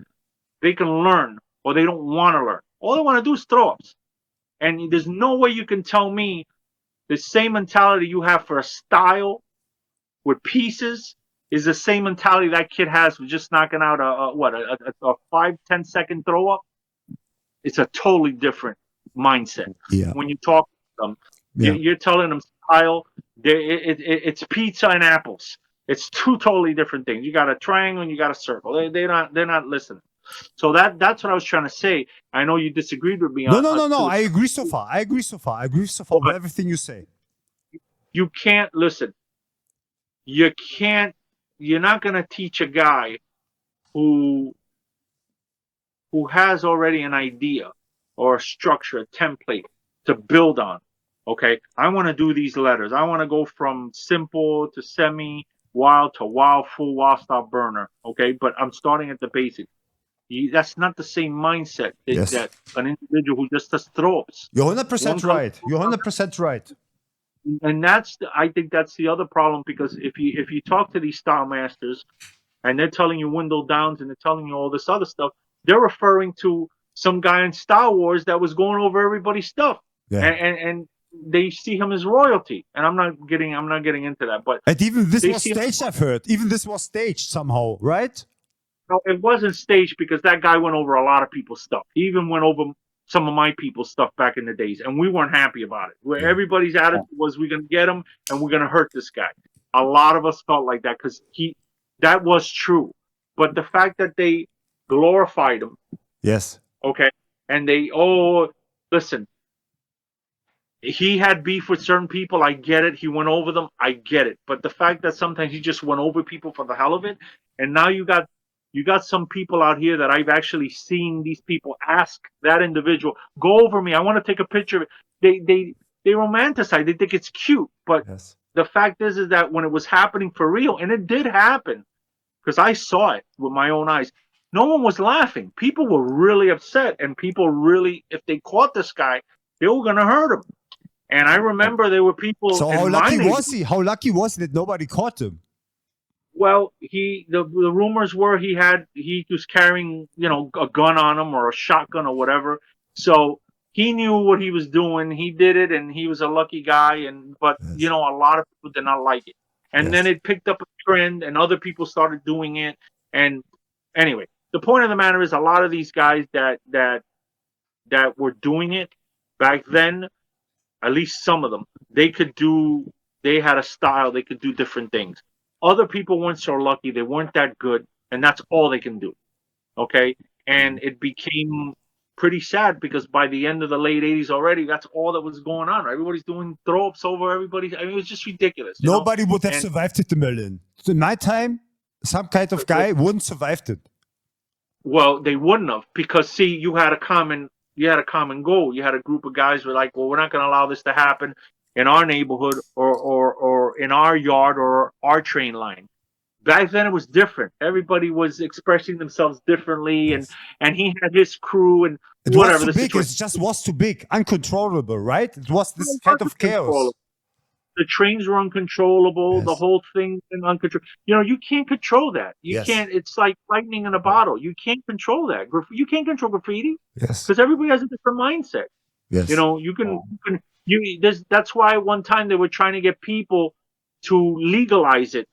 they can learn or they don't want to learn. All they want to do is throw-ups. And there's no way you can tell me the same mentality you have for a style with pieces is the same mentality that kid has with just knocking out a 5-10 second throw-up. It's a totally different mindset.
Yeah.
When you talk to them, you're telling them style. It's pizza and apples. It's two totally different things. You got a triangle and you got a circle. They're not listening. So that's what I was trying to say. I know you disagreed with me on
No. I agree so far. I agree so far with everything you say.
You can't listen. You're not going to teach a guy who has already an idea or a structure, a template to build on. Okay, I want to do these letters. I want to go from simple to semi, wild to wild, full wild stop burner. Okay, but I'm starting at the basics. That's not the same mindset that an individual who just does throw-ups.
You're 100% right. You're 100% right.
And I think that's the other problem, because if you talk to these style masters and they're telling you window downs and they're telling you all this other stuff, they're referring to some guy in Star Wars that was going over everybody's stuff.
Yeah.
And they see him as royalty. And I'm not getting into that. But
and even this was staged, I've heard. Even this was staged somehow, right?
No, it wasn't staged, because that guy went over a lot of people's stuff. He even went over some of my people's stuff back in the days, and we weren't happy about it. Where everybody's attitude was, we're going to get him and we're going to hurt this guy. A lot of us felt like that, because that was true. But the fact that they glorified him,
yes,
okay, and listen, he had beef with certain people. I get it. He went over them. I get it. But the fact that sometimes he just went over people for the hell of it, and now you got some people out here that I've actually seen these people ask that individual, go over me. I want to take a picture of it. They romanticize. They think it's cute. But the fact is that when it was happening for real, and it did happen, because I saw it with my own eyes, no one was laughing. People were really upset, and people really, if they caught this guy, they were going to hurt him. And I remember there were people.
So how lucky was he? How lucky was he that nobody caught him?
Well, the rumors were he was carrying, a gun on him or a shotgun or whatever. So he knew what he was doing. He did it, and he was a lucky guy. But a lot of people did not like it. And then it picked up a trend, and other people started doing it. And anyway, the point of the matter is, a lot of these guys that were doing it back then, at least some of them, they had a style. They could do different things. Other people weren't so lucky. They weren't that good, and that's all they can do. Okay? and it became pretty sad because by the end of the late 80s already, that's all that was going on. Everybody's doing throw-ups over everybody. I mean, it was just ridiculous. You
Nobody
know?
would have
And
survived it, the million. So in my time, some kind of guy wouldn't survived it.
well, they wouldn't have, because see, you had a common goal. You had a group of guys who were like, well, we're not going to allow this to happen in our neighborhood or in our yard or our train line. Back then it was different. Everybody was expressing themselves differently,
Yes.
and he had his crew and
It was
whatever
too
the
big. It
situation.
just was too big, uncontrollable, right? It was this
It
kind
wasn't
of chaos.
controllable. The trains were uncontrollable. The
Yes.
whole thing was uncontrollable. You know, you can't control that. You
Yes.
can't. It's like lightning in a bottle. You can't control that. You can't control graffiti
Yes.
because everybody has a different mindset.
Yes.
You know, that's why one time they were trying to get people to legalize it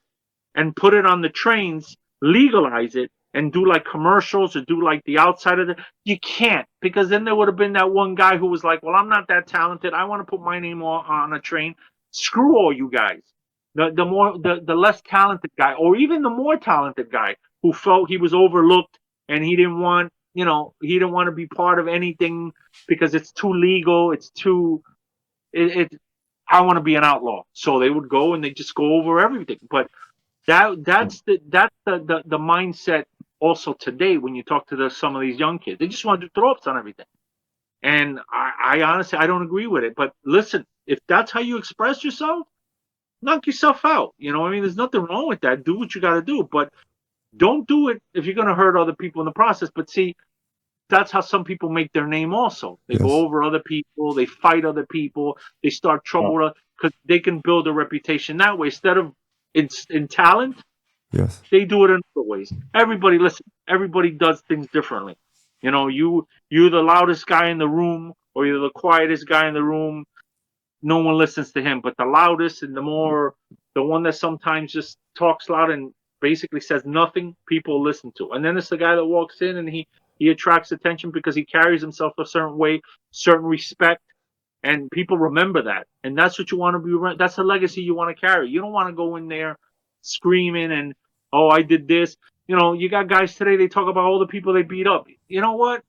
and put it on the trains, legalize it, and do like commercials or do like the outside of the. You can't, because then there would have been that one guy who was like, well, I'm not that talented. I want to put my name on a train. Screw all you guys. The less talented guy, or even the more talented guy who felt he was overlooked and he didn't want to be part of anything because it's too legal. It's too I want to be an outlaw. So they would go and they just go over everything. But that's the mindset also today when you talk to some of these young kids. They just want to do throw-ups on everything. And I honestly, I don't agree with it. But listen, if that's how you express yourself, knock yourself out. You know, I mean, there's nothing wrong with that. Do what you got to do. But don't do it if you're going to hurt other people in the process. But see, that's how some people make their name also. They go over other people. They fight other people. They start trouble because they can build a reputation that way. Instead of in talent,
Yes.
they do it in other ways. Everybody does things differently. You know, you're the loudest guy in the room or you're the quietest guy in the room. No one listens to him, but the loudest and the one that sometimes just talks loud and basically says nothing, people listen to. And then it's the guy that walks in and he attracts attention because he carries himself a certain way, certain respect, and people remember that. And that's what you want to be. That's a legacy you want to carry. You don't want to go in there screaming and, oh, I did this. You know, you got guys today, they talk about all the people they beat up. You know what?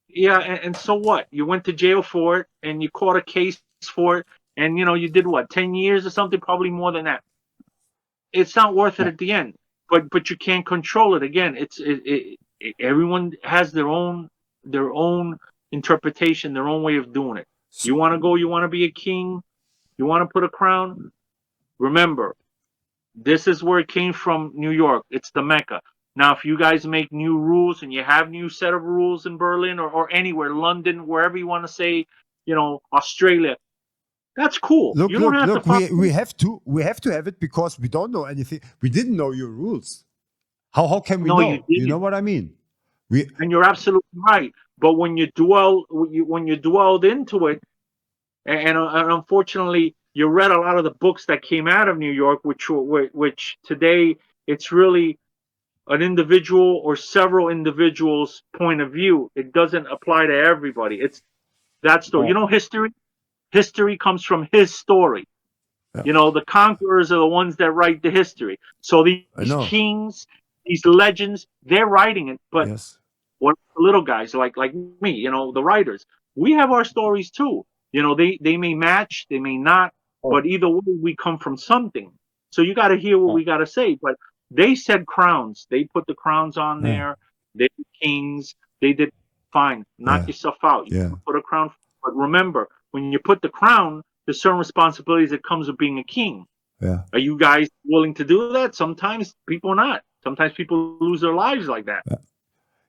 Yeah, and so what? You went to jail for it and you caught a case for it, and you know, you did what, 10 years or something, probably more than that. It's not worth it at the end. But you can't control it. Again, everyone has their own interpretation, their own way of doing it. You want to go, you want to be a king, you want to put a crown. Remember, this is where it came from, New York. It's the Mecca. Now, if you guys make new rules and you have new set of rules in Berlin or anywhere, London, wherever you want to say, you know, Australia, that's cool.
Look,
you don't have
look.
to
We have to have it because we don't know anything. We didn't know your rules. How can we
No,
know?
you didn't.
You know what I mean?
And you're absolutely right. But when you dwelled into it, and unfortunately, you read a lot of the books that came out of New York, which today it's really an individual or several individuals' point of view. It doesn't apply to everybody. It's that story. You know, history comes from his story.
Yeah.
You know, the conquerors are the ones that write the history. So these kings, these legends, they're writing it. But what the little guys like me, you know, the writers, we have our stories too. You know, they may match, they may not, but either way, we come from something. So you got to hear what we got to say. But they said crowns. They put the crowns on there. They did kings. They did fine. Knock yourself out. You can put a crown. But remember, when you put the crown, there's certain responsibilities that comes with being a king.
Yeah.
Are you guys willing to do that? Sometimes people are not. Sometimes people lose their lives like that.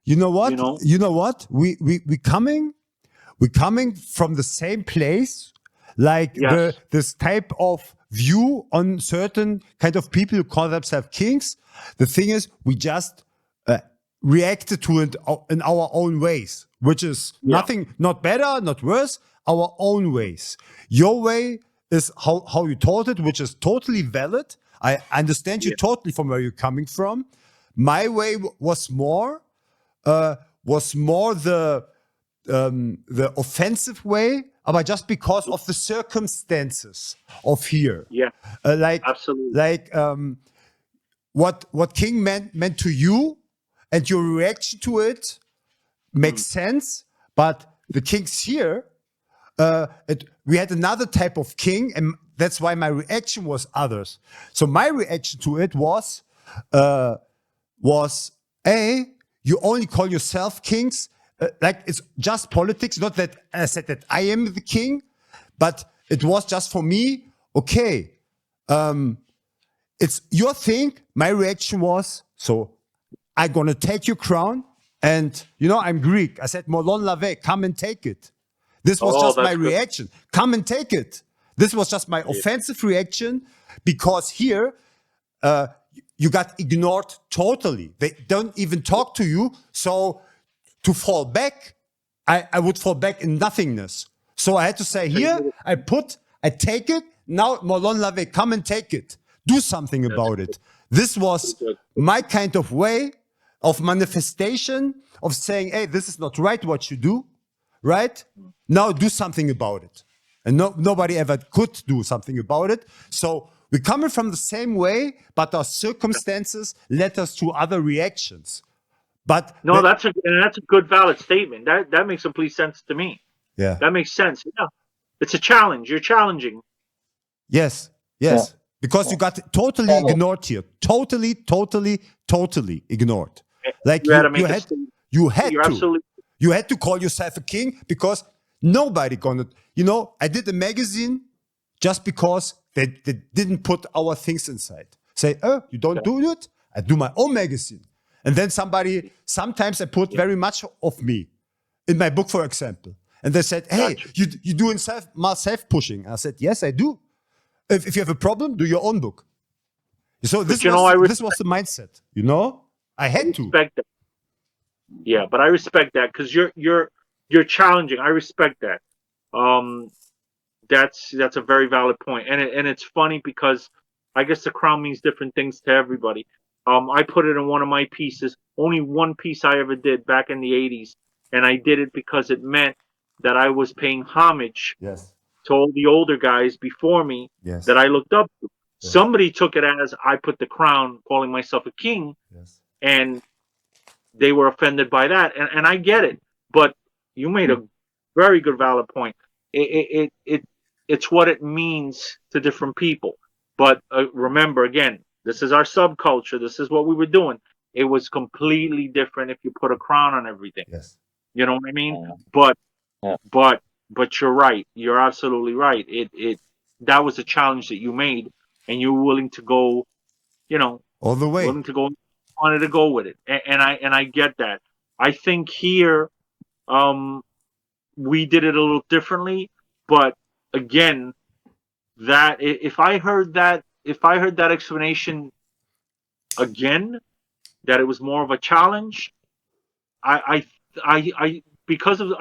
You know what? You know what? We coming from the same place, like this type of view on certain kind of people who call themselves kings. The thing is, we just reacted to it in our own ways, which is nothing, not better, not worse, our own ways. Your way is how you taught it, which is totally valid. I understand you totally from where you're coming from. My way was more the offensive way, but just because of the circumstances of here.
Yeah, absolutely.
Like what King meant to you, and your reaction to it makes sense. But the kings here, we had another type of king, and that's why my reaction was others. So my reaction to it was, A, you only call yourself kings, like it's just politics. Not that I said that I am the king, but it was just for me, okay, it's your thing. My reaction was, so I'm gonna take your crown, and you know, I'm Greek. I said, Molon lave, come and take it. This was just my reaction. Come and take it. This was just my offensive reaction, because here, you got ignored totally. They don't even talk to you. So to fall back, I would fall back in nothingness. So I had to say, here, I take it. Now, Molon lave, come and take it. Do something about it. This was my kind of way of manifestation of saying, hey, this is not right what you do, right? Now do something about it. And nobody ever could do something about it. So we're coming from the same way, but our circumstances led us to other reactions. But
no, that's a good, valid statement. That makes complete sense to me.
Yeah,
that makes sense. Yeah, it's a challenge. You're challenging.
Yes, yes, yeah. Because you got totally ignored here. Totally ignored. Like you had to call yourself a king, because nobody gonna. You know, I did a magazine just because they didn't put our things inside. Say, oh, you don't do it? I do my own magazine. And then sometimes I put very much of me in my book, for example. And they said, hey, you doing self-pushing. I said, yes, I do. If you have a problem, do your own book. So this was the mindset, you know? I had to.
Respect that. Yeah, but I respect that, because you're challenging. I respect that. That's a very valid point, and it's funny because I guess the crown means different things to everybody. I put it in one of my pieces, only one piece I ever did back in the 80s, and I did it because it meant that I was paying homage to all the older guys before me that I looked up to. Somebody took it as I put the crown, calling myself a king, and they were offended by that, and I get it. But you made a very good, valid point. It's what it means to different people. But remember, again, this is our subculture. This is what we were doing. It was completely different if you put a crown on everything.
Yes.
You know what I mean? But you're right. You're absolutely right. That was a challenge that you made, and you were willing to go, you know,
all the way.
Willing to go, wanted to go with it, and I get that. I think here, we did it a little differently, but again, that if I heard that explanation again, that it was more of a challenge, because of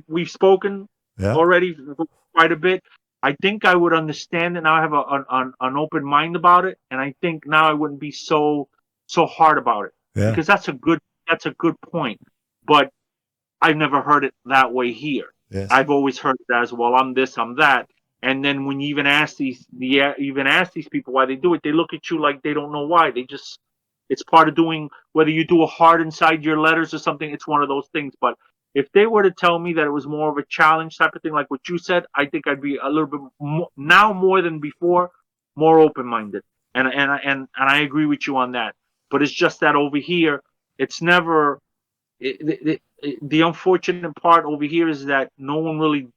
we've spoken already quite a bit. I think I would understand it now. I have an open mind about it, and I think now I wouldn't be so hard about it, because that's a good point. But I've never heard it that way here.
Yes.
I've always heard it as, well, I'm this, I'm that. And then when you even ask these people why they do it, they look at you like they don't know why. It's part of doing, whether you do a heart inside your letters or something, it's one of those things. But if they were to tell me that it was more of a challenge type of thing, like what you said, I think I'd be a little bit more, now more than before, more open-minded. And I agree with you on that. But it's just that over here, it's never, the unfortunate part over here is that no one really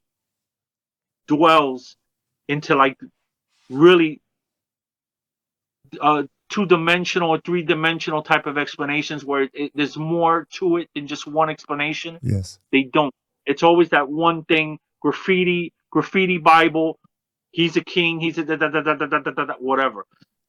dwells into like really two-dimensional or three-dimensional type of explanations where there's more to it than just one explanation.
Yes.
They don't. It's always that one thing, graffiti Bible, he's a king, he's a whatever.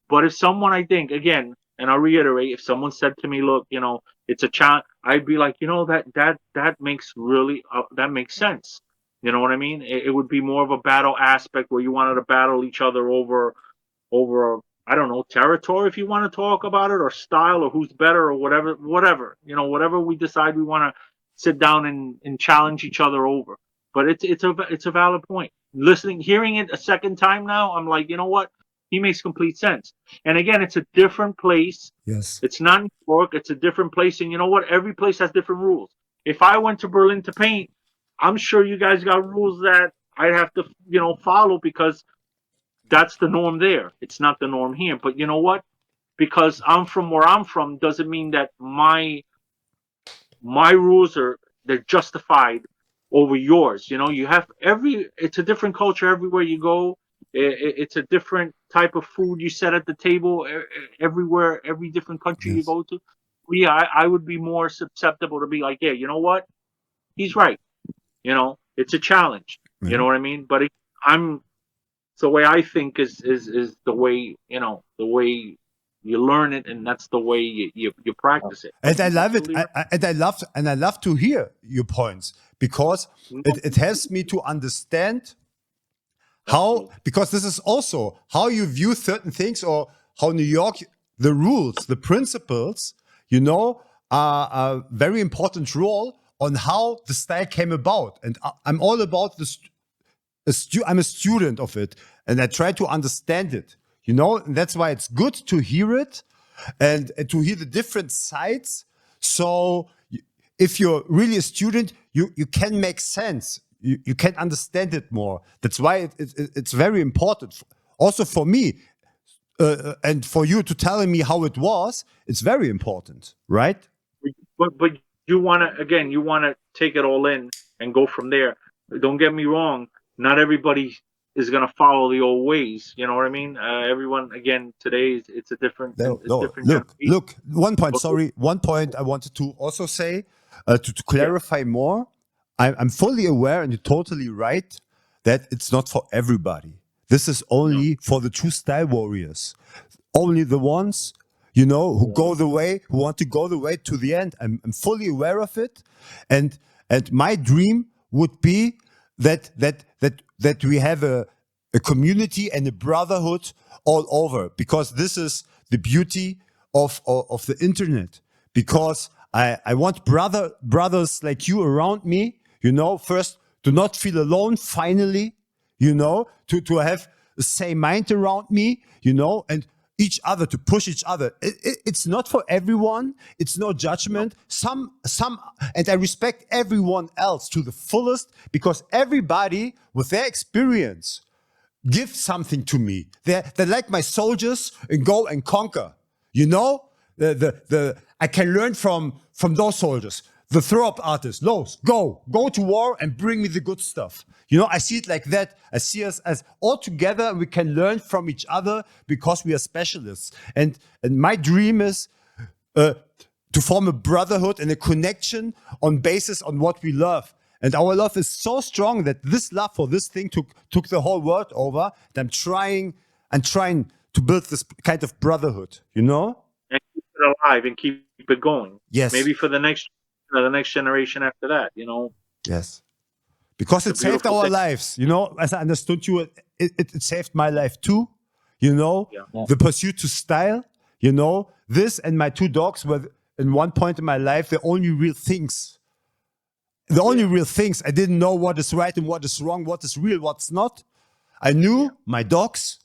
But if someone, I think, again, and I'll reiterate, if someone said to me, look, you know, it's a challenge, I'd be like, you know, that makes really, that makes sense. You know what I mean? It would be more of a battle aspect where you wanted to battle each other over, I don't know, territory, if you want to talk about it, or style, or who's better, or whatever, you know, whatever we decide we want to sit down and challenge each other over. But it's a valid point. Hearing it a second time now, I'm like, you know what? He makes complete sense. And again, it's a different place.
Yes.
It's not New York. It's a different place. And you know what? Every place has different rules. if I went to Berlin to paint, I'm sure you guys got rules that I'd have to, follow because that's the norm there. It's not the norm here. But you know what? Because I'm from where I'm from doesn't mean that my rules they're justified over yours. You have it's a different culture everywhere you go. It's a different type of food you set at the table everywhere, every different country you
Yes.
go to. Yeah, I would be more susceptible to be like, yeah, you know what? He's right. It's a challenge. You know what I mean? But I'm the way I think is the way the way you learn it, and that's the way you practice it.
And I love it.
Absolutely right.
And I love to hear your points because it helps me to understand how, because this is also how you view certain things, or how New York, the rules, the principles, are a very important role on how the style came about. And I'm all about this. I'm a student of it, and I try to understand it. And that's why it's good to hear it and to hear the different sides. So if you're really a student, you can make sense. You can understand it more. That's why it's very important. Also for me, and for you to tell me how it was, it's very important, right?
But you want to take it all in and go from there. Don't get me wrong. Not everybody is going to follow the old ways. You know what I mean? Everyone, again, today it's a different.
No,
it's
no.
different
Look. One point.
But-
Sorry. One point I wanted to also say to clarify more. I'm fully aware, and you're totally right, that it's not for everybody. This is only for the true style warriors. Only the ones, who go the way, who want to go the way to the end. I'm fully aware of it, and my dream would be that we have a community and a brotherhood all over, because this is the beauty of the internet. Because I want brothers like you around me. First, to not feel alone. Finally, to have the same mind around me. And each other, to push each other. It's not for everyone. It's no judgment. Some, and I respect everyone else to the fullest, because everybody with their experience give something to me. They're like my soldiers, and go and conquer. I can learn from those soldiers. The throw-up artists, those, go to war and bring me the good stuff. I see it like that. I see us as all together. We can learn from each other because we are specialists. And my dream is to form a brotherhood and a connection on basis on what we love. And our love is so strong that this love for this thing took the whole world over. And I'm trying to build this kind of brotherhood.
And keep it alive and keep it going.
Yes.
Maybe for the next generation after that.
Yes. Because it saved our lives, as I understood you, it saved my life too, the pursuit to style, this and my two dogs were in one point in my life, the only real things. The only real things. I didn't know what is right and what is wrong, what is real, what's not. I knew my dogs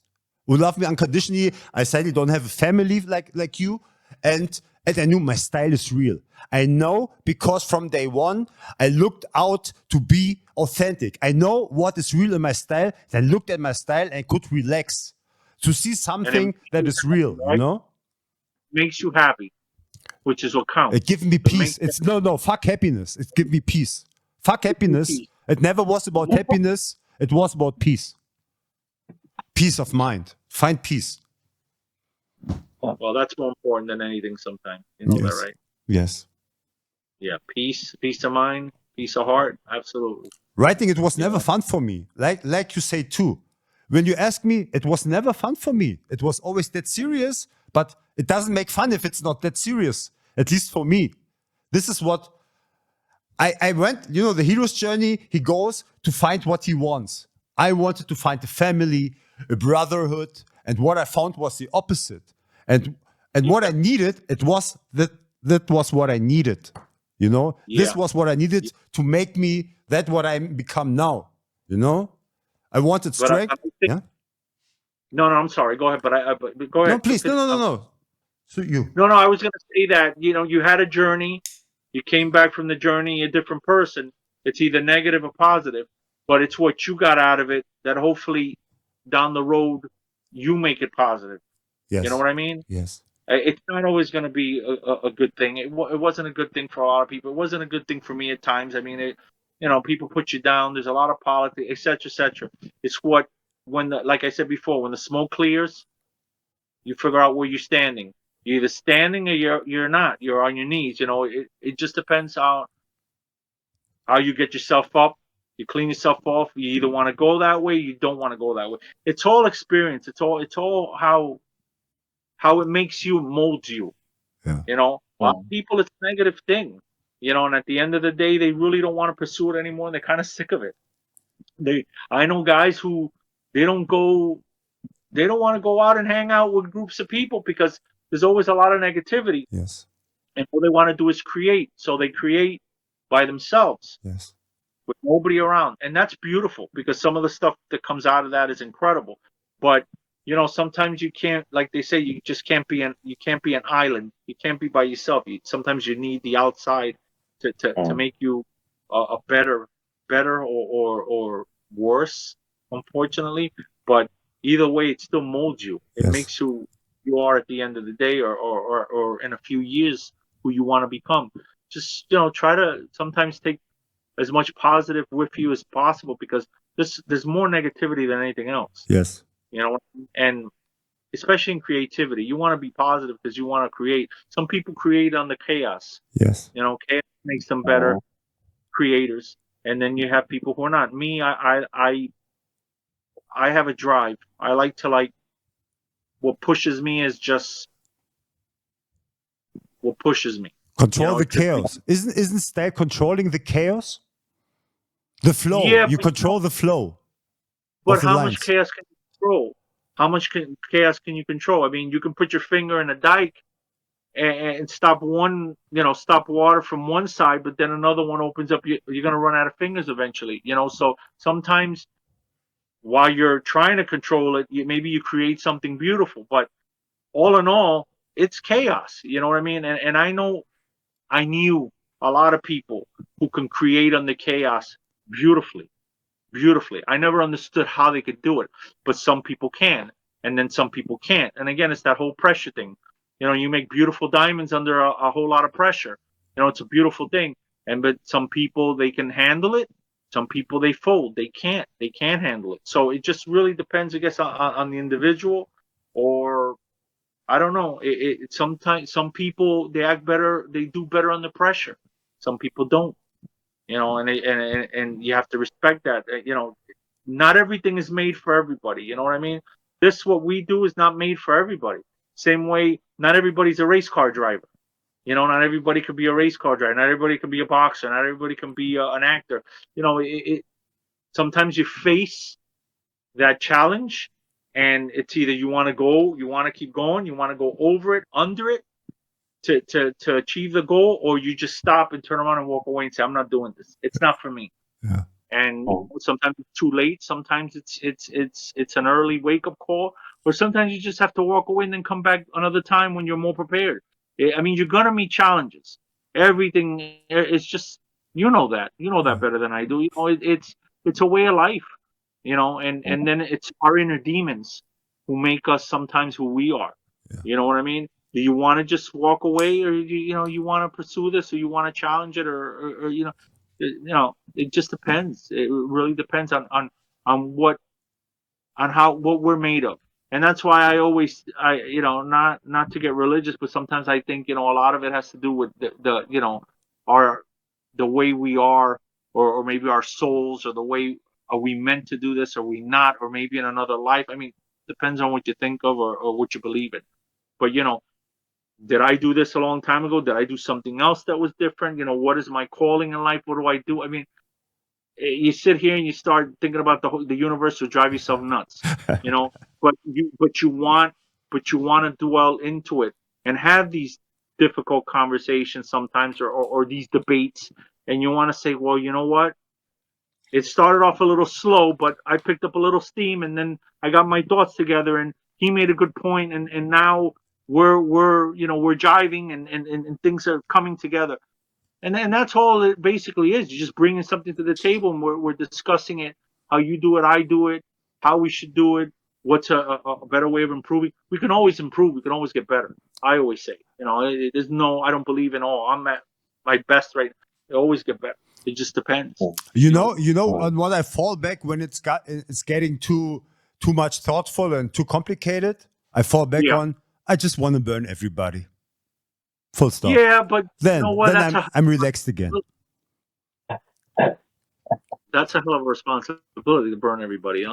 who love me unconditionally. I sadly don't have a family like you. And I knew my style is real. I know because from day one, I looked out to be authentic. I know what is real in my style. I looked at my style and could relax to see something that is real,
Makes you happy, which is what counts.
It gives me peace. It's no, fuck happiness. It gives me peace. Fuck happiness. It never was about happiness. It was about peace. Peace of mind. Find peace.
Well, that's more important than anything sometimes. You know that, right?
Yes.
Yeah, peace of mind, peace of heart, absolutely.
Writing, it was never fun for me. Like you say too. When you ask me, it was never fun for me. It was always that serious, but it doesn't make fun if it's not that serious. At least for me. This is what I went, the hero's journey, he goes to find what he wants. I wanted to find a family, a brotherhood, and what I found was the opposite. And what I needed, that was what I needed. This was what I needed to make me that what I become now. I wanted strength.
No, I'm sorry. Go ahead, but go ahead.
No, please, no. So you.
No, I was going to say that you had a journey, You came back from the journey a different person. It's either negative or positive, but it's what you got out of it that hopefully down the road you make it positive. You know
Yes.
what I mean?
Yes.
It's not always going to be a good thing. It wasn't a good thing for a lot of people. It wasn't a good thing for me at times. I mean, people put you down. There's a lot of politics, etc., etc. It's what like I said before, when the smoke clears, you figure out where you're standing. You're either standing or you're not. You're on your knees. It just depends how you get yourself up. You clean yourself off. You either want to go that way, you don't want to go that way. It's all experience. It's all how it makes you, molds you.
Yeah.
A lot of people, it's a negative thing. And at the end of the day, they really don't want to pursue it anymore. And they're kind of sick of it. I know guys who they don't want to go out and hang out with groups of people because there's always a lot of negativity.
Yes.
And all they want to do is create. So they create by themselves
Yes.
with nobody around. And that's beautiful because some of the stuff that comes out of that is incredible. But sometimes you can't, like they say, you just can't be an island. You can't be by yourself. Sometimes you need the outside to make you a better or worse, unfortunately. But either way, it still molds you. It
Yes.
makes who you are at the end of the day, or in a few years who you want to become. Just try to sometimes take as much positive with you as possible because there's more negativity than anything else.
Yes.
And especially in creativity, you want to be positive because you want to create. Some people create on the chaos.
Yes.
Chaos makes them better creators, and then you have people who are not. Me, I have a drive. I like to what pushes me is just what pushes me.
Control the chaos. Isn't style controlling the chaos? The flow.
Yeah,
you control the flow.
But how much chaos can you control? How much chaos can you control? I mean, you can put your finger in a dike and stop stop water from one side, but then another one opens up. You're going to run out of fingers eventually. So sometimes while you're trying to control it, maybe you create something beautiful. But all in all, it's chaos. You know what I mean? And I knew a lot of people who can create on the chaos beautifully. I never understood how they could do it, but some people can, and then some people can't. And again, it's that whole pressure thing. You make beautiful diamonds under a whole lot of pressure. It's a beautiful thing. But some people, they can handle it. Some people, they fold. They can't handle it. So it just really depends, I guess, on the individual, or I don't know. Sometimes some people, they act better. They do better under pressure. Some people don't. And you have to respect that. Not everything is made for everybody. You know what I mean? What we do is not made for everybody. Same way, not everybody's a race car driver. Not everybody could be a race car driver. Not everybody can be a boxer. Not everybody can be an actor. Sometimes you face that challenge, and it's either you want to keep going, you want to go over it, under it, to achieve the goal, or you just stop and turn around and walk away and say, I'm not doing this. It's not for me.
Yeah.
And sometimes it's too late. Sometimes it's an early wake up call, or sometimes you just have to walk away and then come back another time when you're more prepared. I mean, you're gonna meet challenges. Everything is just you know that better than I do. It's a way of life, and then it's our inner demons who make us sometimes who we are.
Yeah.
You know what I mean? Do you want to just walk away, or you want to pursue this, or you want to challenge it, or it just depends. It really depends on what we're made of, and that's why I always not to get religious, but sometimes I think a lot of it has to do with the way we are, or maybe our souls, or the way are we meant to do this, are we not, or maybe in another life. I mean, depends on what you think of or what you believe in, but did I do this a long time ago? Did I do something else that was different? What is my calling in life? What do I do? I mean, you sit here and you start thinking about the universe will drive yourself nuts, But you want to dwell into it and have these difficult conversations sometimes, or these debates, and you want to say, well, you know what? It started off a little slow, but I picked up a little steam, and then I got my thoughts together, and he made a good point, and now we're jiving, and things are coming together. And that's all it basically is. You're just bringing something to the table, and we're discussing it. How you do it, I do it. How we should do it. What's a better way of improving? We can always improve. We can always get better. I always say, there's no. I don't believe in I'm at my best right now. It always get better. It just depends.
You know on what I fall back when it's getting too much thoughtful and too complicated. I fall back on. I just want to burn everybody. Full stop.
Yeah, but
then,
you know what?
I'm relaxed again.
That's a hell of a responsibility to burn everybody.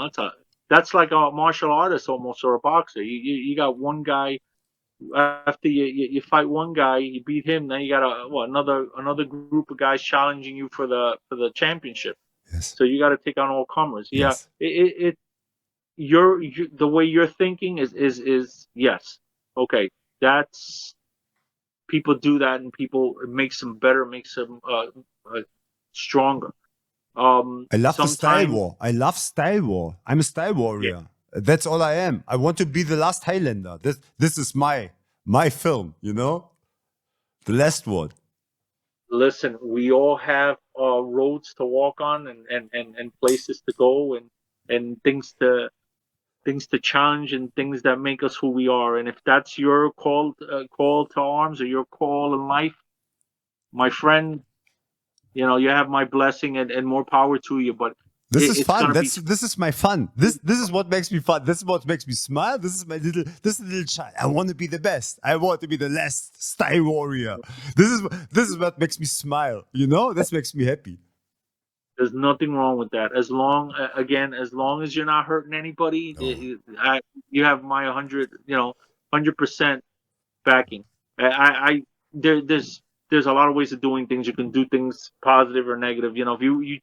That's like a martial artist almost, or a boxer. You got one guy. After you fight one guy, you beat him. Then you got another group of guys challenging you for the championship.
Yes.
So you got to take on all comers.
Yes.
Yeah. The way you're thinking is yes. Okay. That's people do that, and it makes them better, makes them stronger.
I love the style war. I love style war. I'm a style warrior. Yeah. That's all I am. I want to be the last Highlander. This is my film, the last one.
Listen, we all have roads to walk on and places to go and things to challenge and things that make us who we are. And if that's your call to arms or your call in life, my friend, you have my blessing and more power to you. But
this is fun. This is my fun. This is what makes me fun. This is what makes me smile. This is little child. I want to be the best. I want to be the last style warrior. This is what makes me smile. That makes me happy.
There's nothing wrong with that. As long as you're not hurting anybody, you have my 100% backing. There's a lot of ways of doing things. You can do things positive or negative. If you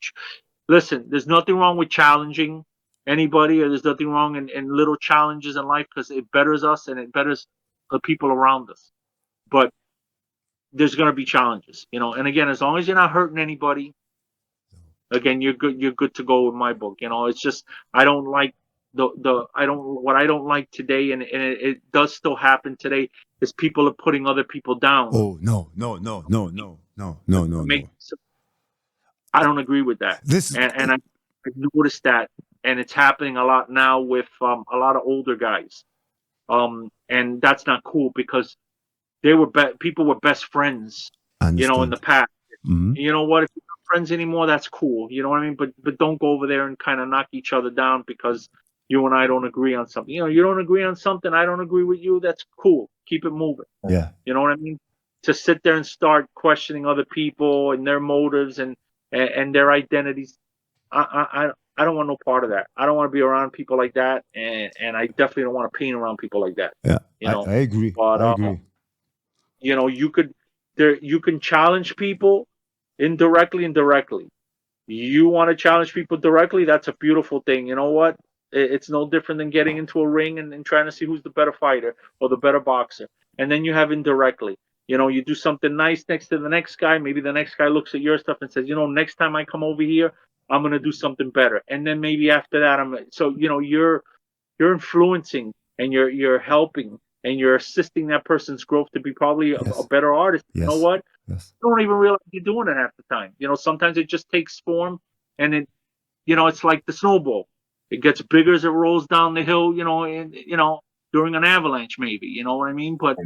listen, there's nothing wrong with challenging anybody, or there's nothing wrong in little challenges in life, because it betters us and it betters the people around us. But there's going to be challenges, and again, as long as you're not hurting anybody, again, you're good to go in my book. It's just I don't like what I don't like today, and it does still happen today, is people are putting other people down.
Oh no.
I don't agree with that. And I've noticed that, and it's happening a lot now with a lot of older guys, and that's not cool, because people were best friends, in the past.
Mm-hmm.
You know what? If you're not friends anymore, that's cool. You know what I mean? But don't go over there and kind of knock each other down because you and I don't agree on something. You don't agree on something, I don't agree with you. That's cool. Keep it moving.
Yeah.
You know what I mean? To sit there and start questioning other people and their motives and their identities, I don't want no part of that. I don't want to be around people like that, and I definitely don't want to paint around people like that.
Yeah, I agree.
But
I agree.
You can challenge people indirectly and directly. You want to challenge people directly, that's a beautiful thing. You know what? It's no different than getting into a ring and trying to see who's the better fighter or the better boxer. And then you have indirectly. You do something nice next to the next guy. Maybe the next guy looks at your stuff and says, next time I come over here, I'm going to do something better. And then maybe after that, you're influencing and you're helping and you're assisting that person's growth to be probably a better artist.
Yes.
You know what?
Yes.
You don't even realize you're doing it half the time. Sometimes it just takes form, and it's like the snowball. It gets bigger as it rolls down the hill, during an avalanche, maybe, you know what I mean? But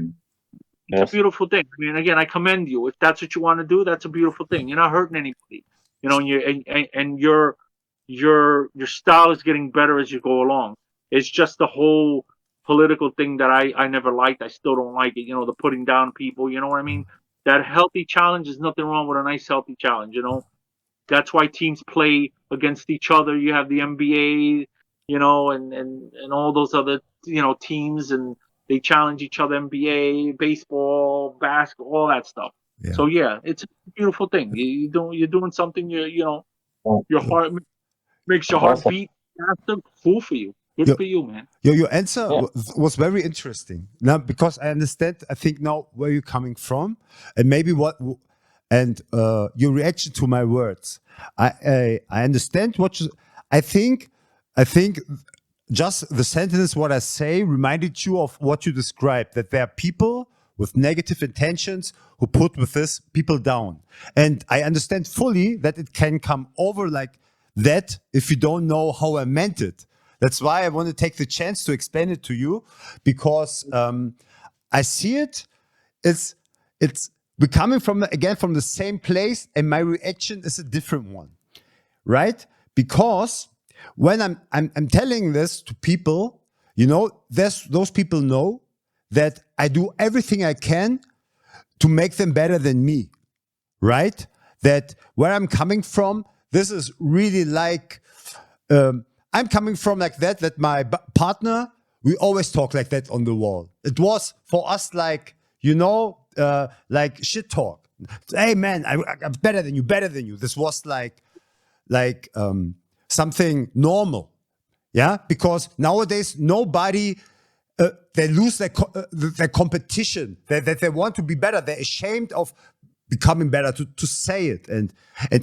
it's a beautiful thing. I mean, again, I commend you. If that's what you want to do, that's a beautiful thing. You're not hurting anybody, and your style is getting better as you go along. It's just the whole political thing that I never liked. I still don't like it. The putting down people. You know what I mean? That healthy challenge is nothing wrong with a nice healthy challenge. That's why teams play against each other. You have the NBA, and all those other teams, and they challenge each other. NBA, baseball, basketball, all that stuff.
Yeah.
So it's a beautiful thing. You're doing something. Your heart makes your heart beat faster. Cool for you. Good for you, man.
Your answer was very interesting. Now, because I understand, I think now where you're coming from, and maybe your reaction to my words. I understand what you. I think just the sentence what I say reminded you of what you described. That there are people with negative intentions who put with this people down. And I understand fully that it can come over like that if you don't know how I meant it. That's why I want to take the chance to explain it to you, because I see it. It's we're coming from again from the same place, and my reaction is a different one, right? Because when I'm telling this to people, you know, those people know that I do everything I can to make them better than me, right? That where I'm coming from, this is really like I'm coming from like that my partner, we always talk like that on the wall. It was for us like, you know, like shit talk. Hey man, I'm better than you. This was like something normal. Yeah, because nowadays nobody, they lose their competition. They want to be better. They're ashamed of becoming better to say it. And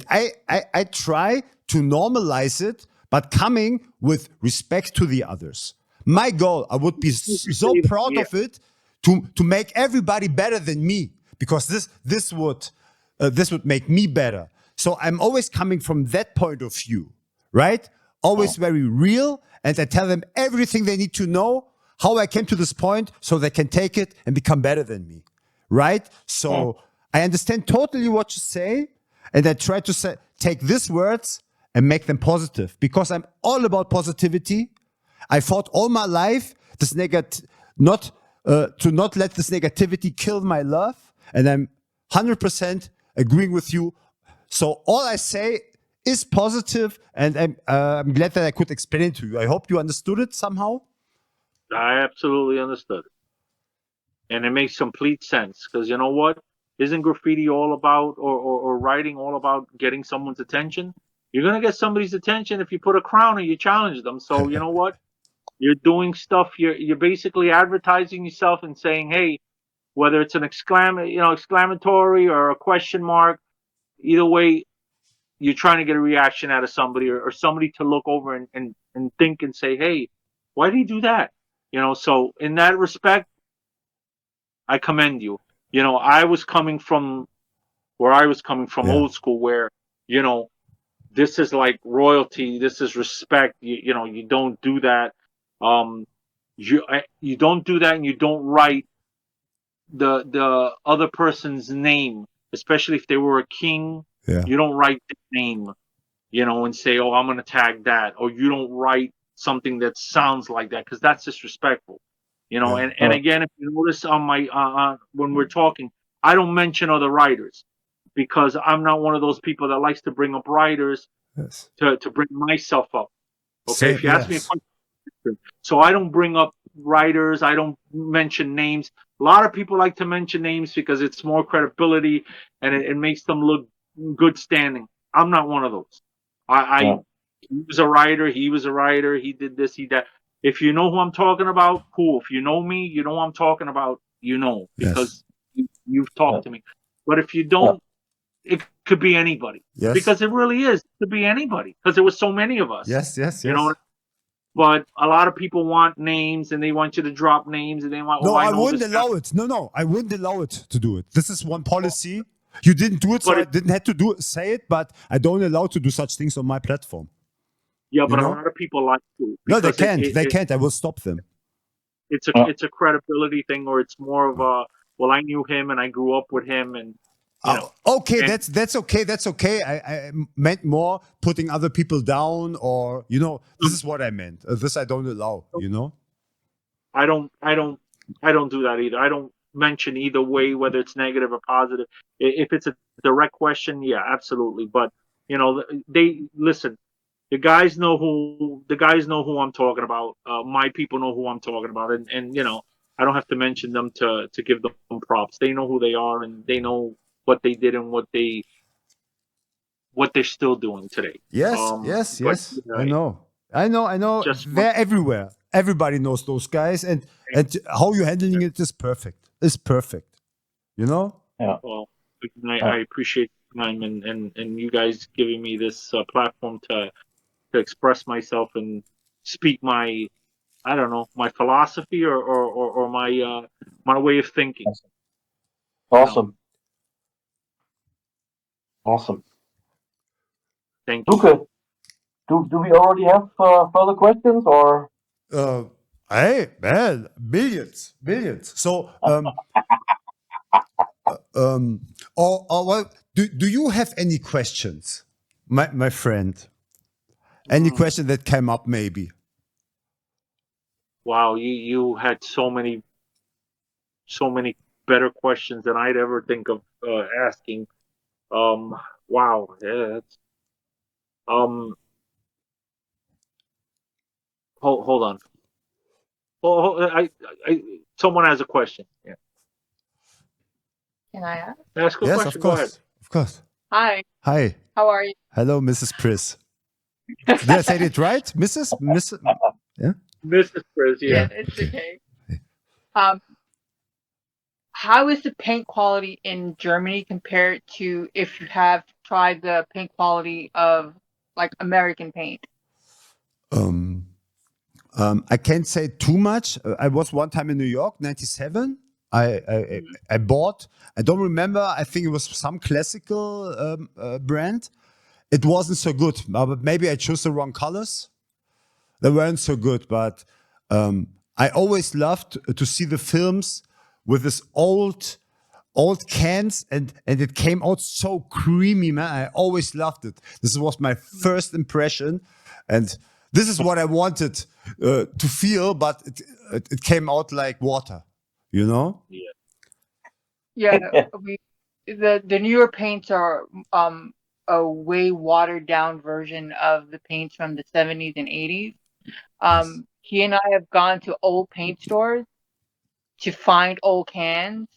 I try to normalize it, but coming with respect to the others. My goal, I would be so proud of it to make everybody better than me, because this would make me better. So I'm always coming from that point of view, right? Always very real, and I tell them everything they need to know, how I came to this point, so they can take it and become better than me, right? So I understand totally what you say, and I try to take these words and make them positive, because I'm all about positivity. I fought all my life this to not let this negativity kill my love, and I'm 100% agreeing with you. So all I say is positive, and I'm glad that I could explain it to you. I hope you understood it somehow.
I absolutely understood it. And it makes complete sense, because you know what? Isn't graffiti all about, or writing all about getting someone's attention? You're going to get somebody's attention if you put a crown and you challenge them. So you know what? You're doing stuff, you're basically advertising yourself and saying, hey, whether it's an exclamatory or a question mark, either way, you're trying to get a reaction out of somebody, or somebody to look over and think and say, hey, why did he do that? You know, so in that respect, I commend you. You know, I was coming from where I was coming from,
Yeah.
old school, where, you know, this is like royalty, this is respect. You know, you don't do that. You don't do that, and you don't write the other person's name, especially if they were a king.
Yeah.
You don't write the name, you know, and say, oh, I'm going to tag that. Or you don't write something that sounds like that, because that's disrespectful, you know.
Yeah.
And again, if you notice on my when we're talking, I don't mention other writers, because I'm not one of those people that likes to bring up writers
Yes.
to bring myself up. Okay,
Same,
if you ask me a
yes.
question, so I don't bring up writers, I don't mention names. A lot of people like to mention names because it's more credibility, and it makes them look good standing. I'm not one of those. He was a writer, he was a writer, he did this, he that. If you know who I'm talking about, cool. If you know me, you know who I'm talking about, you know,
Yes.
because you've talked to me. But if you don't, it could be anybody.
Yes.
Because it really is. It could be anybody, because there was so many of us.
Yes, yes,
You know,
yes.
but a lot of people want names, and they want you to drop names, and they want,
No,
oh, I
I
know
wouldn't
this guy.
allow it. No, I wouldn't allow it to do it. This is one policy. You didn't do it, so
But
I didn't have to say it, but I don't allow to do such things on my platform.
Yeah,
You
but a
know?
lot of people like to,
No, they
because
can't. They can't. I will stop them.
it's a credibility thing, or it's more of a, well, I knew him and I grew up with him, and you know.
Okay,
And-
that's okay. That's okay. I meant more putting other people down, or you know, this is what I meant. This I don't allow. You know.
I don't do that either. I don't mention either way, whether it's negative or positive. If it's a direct question, yeah, absolutely. But you know, they listen. The guys know who I'm talking about. My people know who I'm talking about, and you know, I don't have to mention them to give them props. They know who they are, and they know what they did and what they're still doing today.
Yes,
But
yes. I know.
just
They're everywhere. Everybody knows those guys, and how you're handling it is perfect. It's perfect. You know.
well, I appreciate the time, and you guys giving me this platform to express myself and speak my, I don't know, my philosophy, or my my way of thinking.
Awesome. Awesome.
Thank you.
Okay. Do we already have further questions or?
Hey, man, billions. So, well, do you have any questions, my friend? Any question that came up, maybe?
Wow, you had so many better questions than I'd ever think of asking. Wow, yeah, that's um. Hold on. Someone has a question. Yeah,
Can I ask?
ask a
Yes,
question. Go ahead.
of course.
Hi,
Hi,
how are you?
hello, Mrs. Priz. Did I say it right, Mrs. Yeah.
Mrs. Priz,
Yeah,
yeah.
it's
Okay.
okay. Um, how is the paint quality in Germany compared to if you have tried the paint quality of like American paint?
I can't say too much. I was one time in New York, '97. I bought. I don't remember. I think it was some classical brand. It wasn't so good. But maybe I chose the wrong colors. They weren't so good. But I always loved to see the films with this old cans, and it came out so creamy, man. I always loved it. This was my first impression, and this is what I wanted to feel, but it came out like water, you know?
Yeah, the newer paints are a way watered down version of the paints from the 70s and 80s.
Yes.
He and I have gone to old paint stores to find old cans,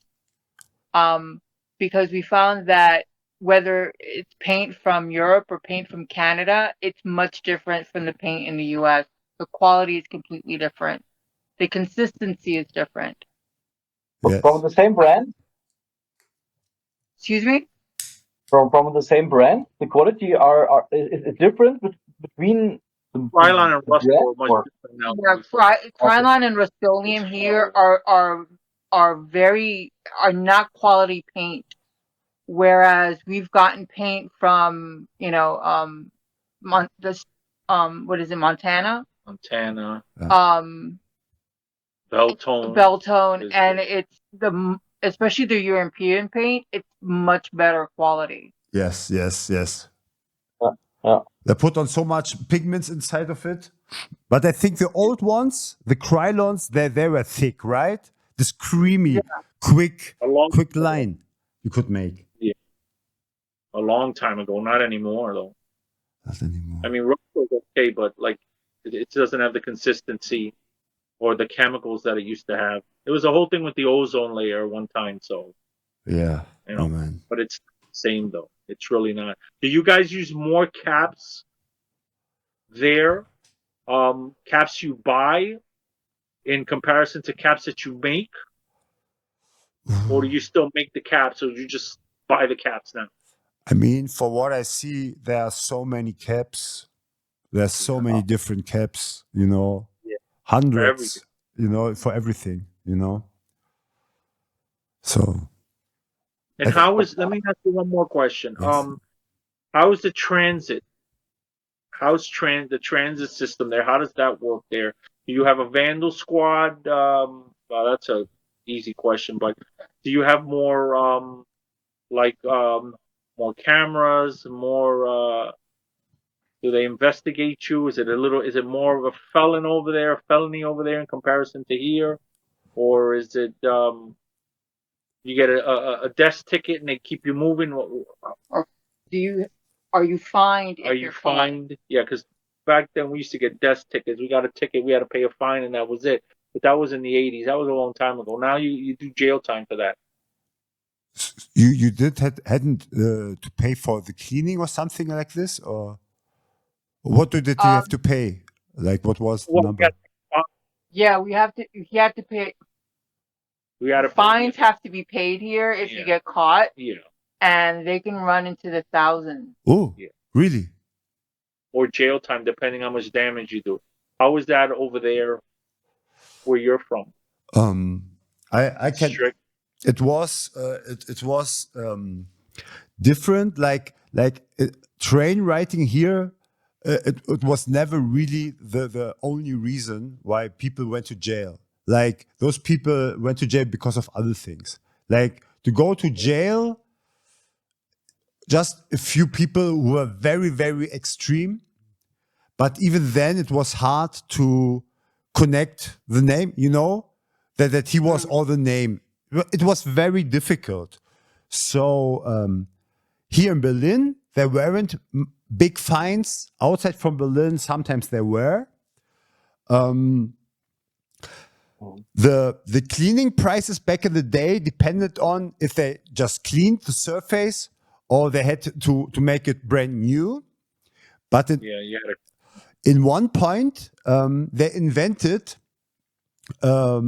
because we found that whether it's paint from Europe or paint from Canada, it's much different from the paint in the US. The quality is completely different. The consistency is different.
From
Yes.
the same brand?
Excuse me?
From the same brand? The quality is different between
Krylon and
the
Rust
brand
are much
or?
different now.
Yeah,
Okay.
Krylon and Rust-Oleum here are not quality paint, whereas we've gotten paint from what is it, Montana,
Montana,
um,
Beltone.
Beltone,
is
and
good.
it's especially the European paint. It's much better quality.
Yes.
Yeah.
They put on so much pigments inside of it. But I think the old ones, the Krylons, they were thick, right? This creamy, quick
A long
line you could make.
a long time ago, not anymore though.
Not anymore.
I mean, Rust was okay, but like it doesn't have the consistency or the chemicals that it used to have. It was a whole thing with the ozone layer one time, so
Yeah.
you know.
Oh man.
But it's the same though. It's really not. Do you guys use more caps there? Caps you buy in comparison to caps that you make, or do you still make the caps, or you just buy the caps now?
I mean, for what I see, there are so many caps. There's so many different caps, you know,
Yeah, for everything.
hundreds, you know, for everything, you know. So,
And
I th-
how is? Let me ask you one more question.
yes.
How is the transit? The transit system there? How does that work there? Do you have a vandal squad? Well, that's a easy question, but do you have more like more cameras, more do they investigate you? Is it more of a felony over there in comparison to here? Or is it you get a desk ticket and they keep you moving?
Or are you fined
Are
if
you
you're caught?
fined? Yeah, because back then we used to get desk tickets. We got a ticket, we had to pay a fine, and that was it. But that was in the '80s. That was a long time ago. Now you do jail time for that.
You hadn't to pay for the cleaning or something like this, or what did you have to pay? Like, what was the
Well,
number?
Yeah, you have to pay.
we had to
Fines have to be paid here if you get caught,
yeah,
and they can run into the thousands.
Oh,
Yeah.
really?
or jail time depending how much damage you do. How is that over there where you're from?
I can
Strict.
it was different. Like train writing here, it was never really the only reason why people went to jail. Like those people went to jail because of other things. Like to go to jail, just a few people who were very, very extreme. But even then, it was hard to connect the name, that he was all the name. It was very difficult. So here in Berlin, there weren't big fines. Outside from Berlin, sometimes there were. The cleaning prices back in the day depended on if they just cleaned the surface or they had to make it brand new. But in one point, they invented a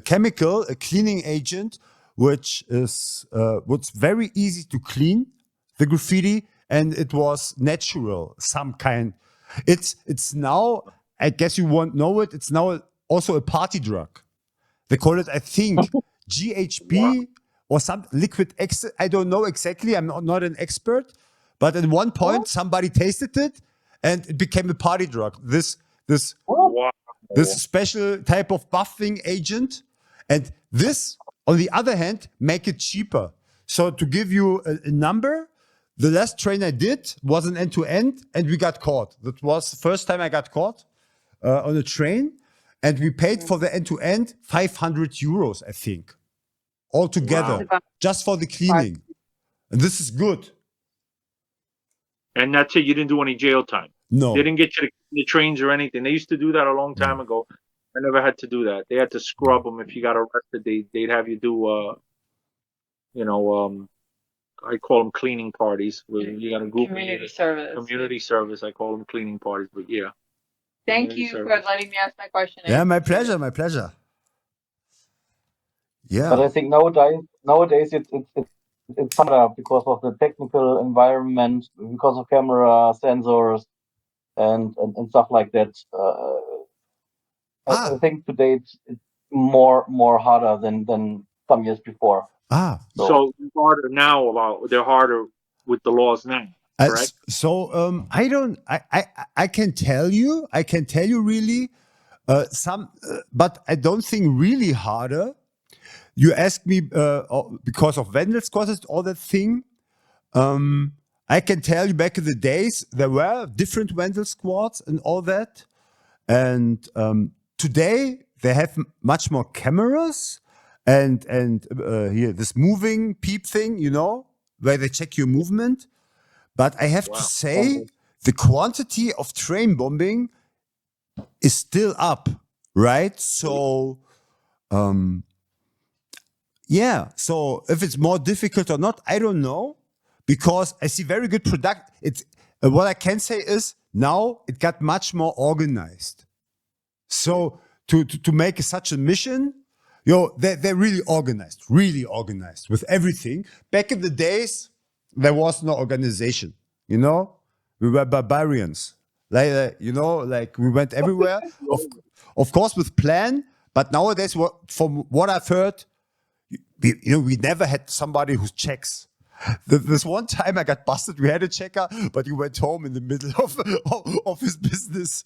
chemical, a cleaning agent, which is what's very easy to clean the graffiti, and it was natural, some kind. It's now, I guess you won't know it. It's now also a party drug. They call it, I think, GHB or some liquid. I don't know exactly. I'm not an expert, but at one point somebody tasted it, and it became a party drug. This special type of buffing agent, and this, on the other hand, make it cheaper. So to give you a number, the last train I did was an end-to-end, and we got caught. That was the first time I got caught on a train, and we paid for the end-to-end 500 euros, I think, altogether, just for the cleaning. And this is good.
And that's it. You didn't do any jail time.
No.
They didn't get you to the trains or anything. They used to do that a long time ago. I never had to do that. They had to scrub them. If you got arrested, they'd have you do, I call them cleaning parties. Where you got a group
Community service.
Community service. I call them cleaning parties. But yeah.
Thank you for letting me ask my question.
Yeah, my pleasure. My pleasure. Yeah.
But I think nowadays it's harder because of the technical environment, because of camera sensors and stuff like that. I think today it's more harder than some years before.
So harder now they're harder with the laws now. Correct?
So I can tell you really some, but I don't think really harder. You asked me because of vandal squads, all that thing. I can tell you back in the days there were different vandal squads and all that, and today they have much more cameras and here this moving peep thing, where they check your movement. But I have to say the quantity of train bombing is still up, right? So. Yeah, so if it's more difficult or not, I don't know, because I see very good product. It's what I can say is now it got much more organized. So to make such a mission, they're really organized with everything. Back in the days, there was no organization. We were barbarians. Like we went everywhere. Of course with plan, but nowadays, from what I've heard. We never had somebody who checks. This one time I got busted. We had a checker, but he went home in the middle of his business.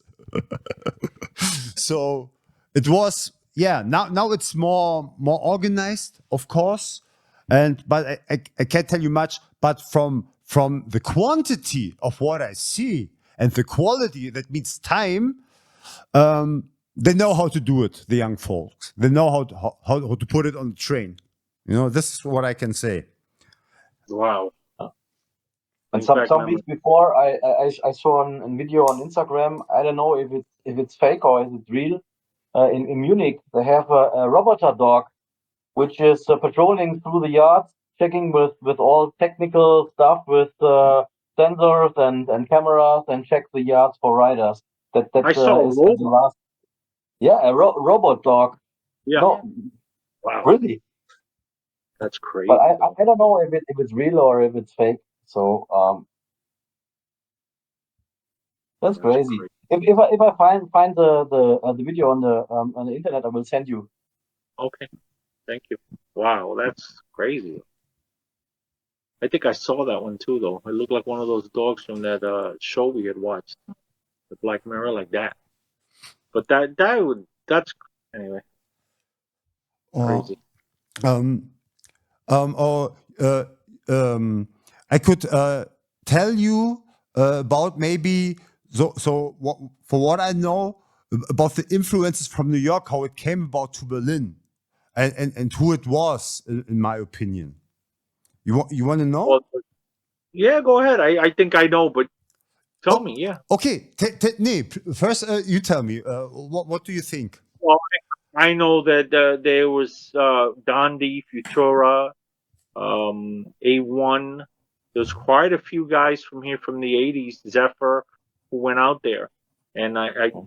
So it was, now it's more organized, of course. But I can't tell you much. But from the quantity of what I see and the quality, that means time. They know how to do it. The young folks. They know how to put it on the train. This is what I can say.
Wow.
And some weeks before, I saw a video on Instagram. I don't know if it's fake or is it real. In Munich, they have a roboter dog, which is patrolling through the yards, checking with all technical stuff, with sensors and cameras, and check the yards for riders. That
I saw
is the last. Yeah, a robot dog.
Yeah.
No,
wow.
Really.
That's crazy.
But I don't know if it's real or if it's fake. So that's crazy. If I find the video on the internet, I will send you.
Okay. Thank you. Wow, that's crazy. I think I saw that one too, though. It looked like one of those dogs from that show we had watched, the Black Mirror, like that. But that's anyway
Or
crazy.
or I could tell you about maybe what, for what I know about the influences from New York, how it came about to Berlin, and who it was, in my opinion. You want to know?
Well, yeah, go ahead. I think I know, but tell
Oh,
me. Yeah.
okay. Nee, first you tell me. What do you think?
Well, I know that there was Dondi, Futura, A1. There's quite a few guys from here from the '80s, Zephyr, who went out there, and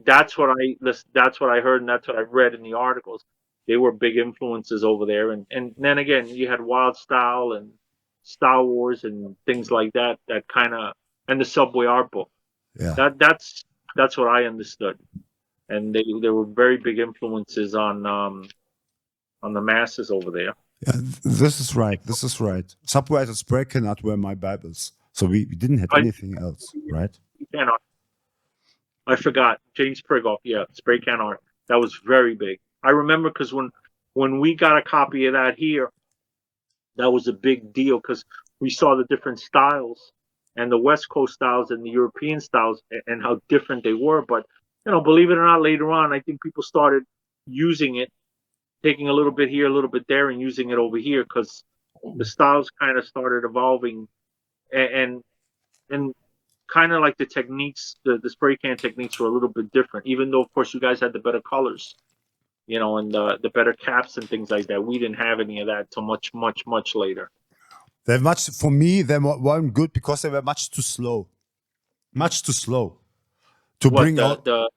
that's what I heard, and that's what I read in the articles. They were big influences over there, and then again, you had Wild Style and Star Wars and things like that. That kind of and the Subway Art Book.
Yeah.
That's what I understood, and they were very big influences on the masses over there.
Yeah, this is right. This is right. Subway and Spray cannot wear my Bibles, so we didn't have
I,
anything else, right?
you cannot. I forgot James Prigoff. Yeah, spray can art. That was very big. I remember because when we got a copy of that here, that was a big deal because we saw the different styles and the West Coast styles and the European styles and how different they were. But believe it or not, later on, I think people started using it, taking a little bit here, a little bit there, and using it over here because the styles kind of started evolving and and kind of like the techniques, the spray can techniques were a little bit different. Even though, of course, you guys had the better colors, and the better caps and things like that. We didn't have any of that till much, much, much later.
They're much for me. They weren't good because they were much too slow to
What
bring out the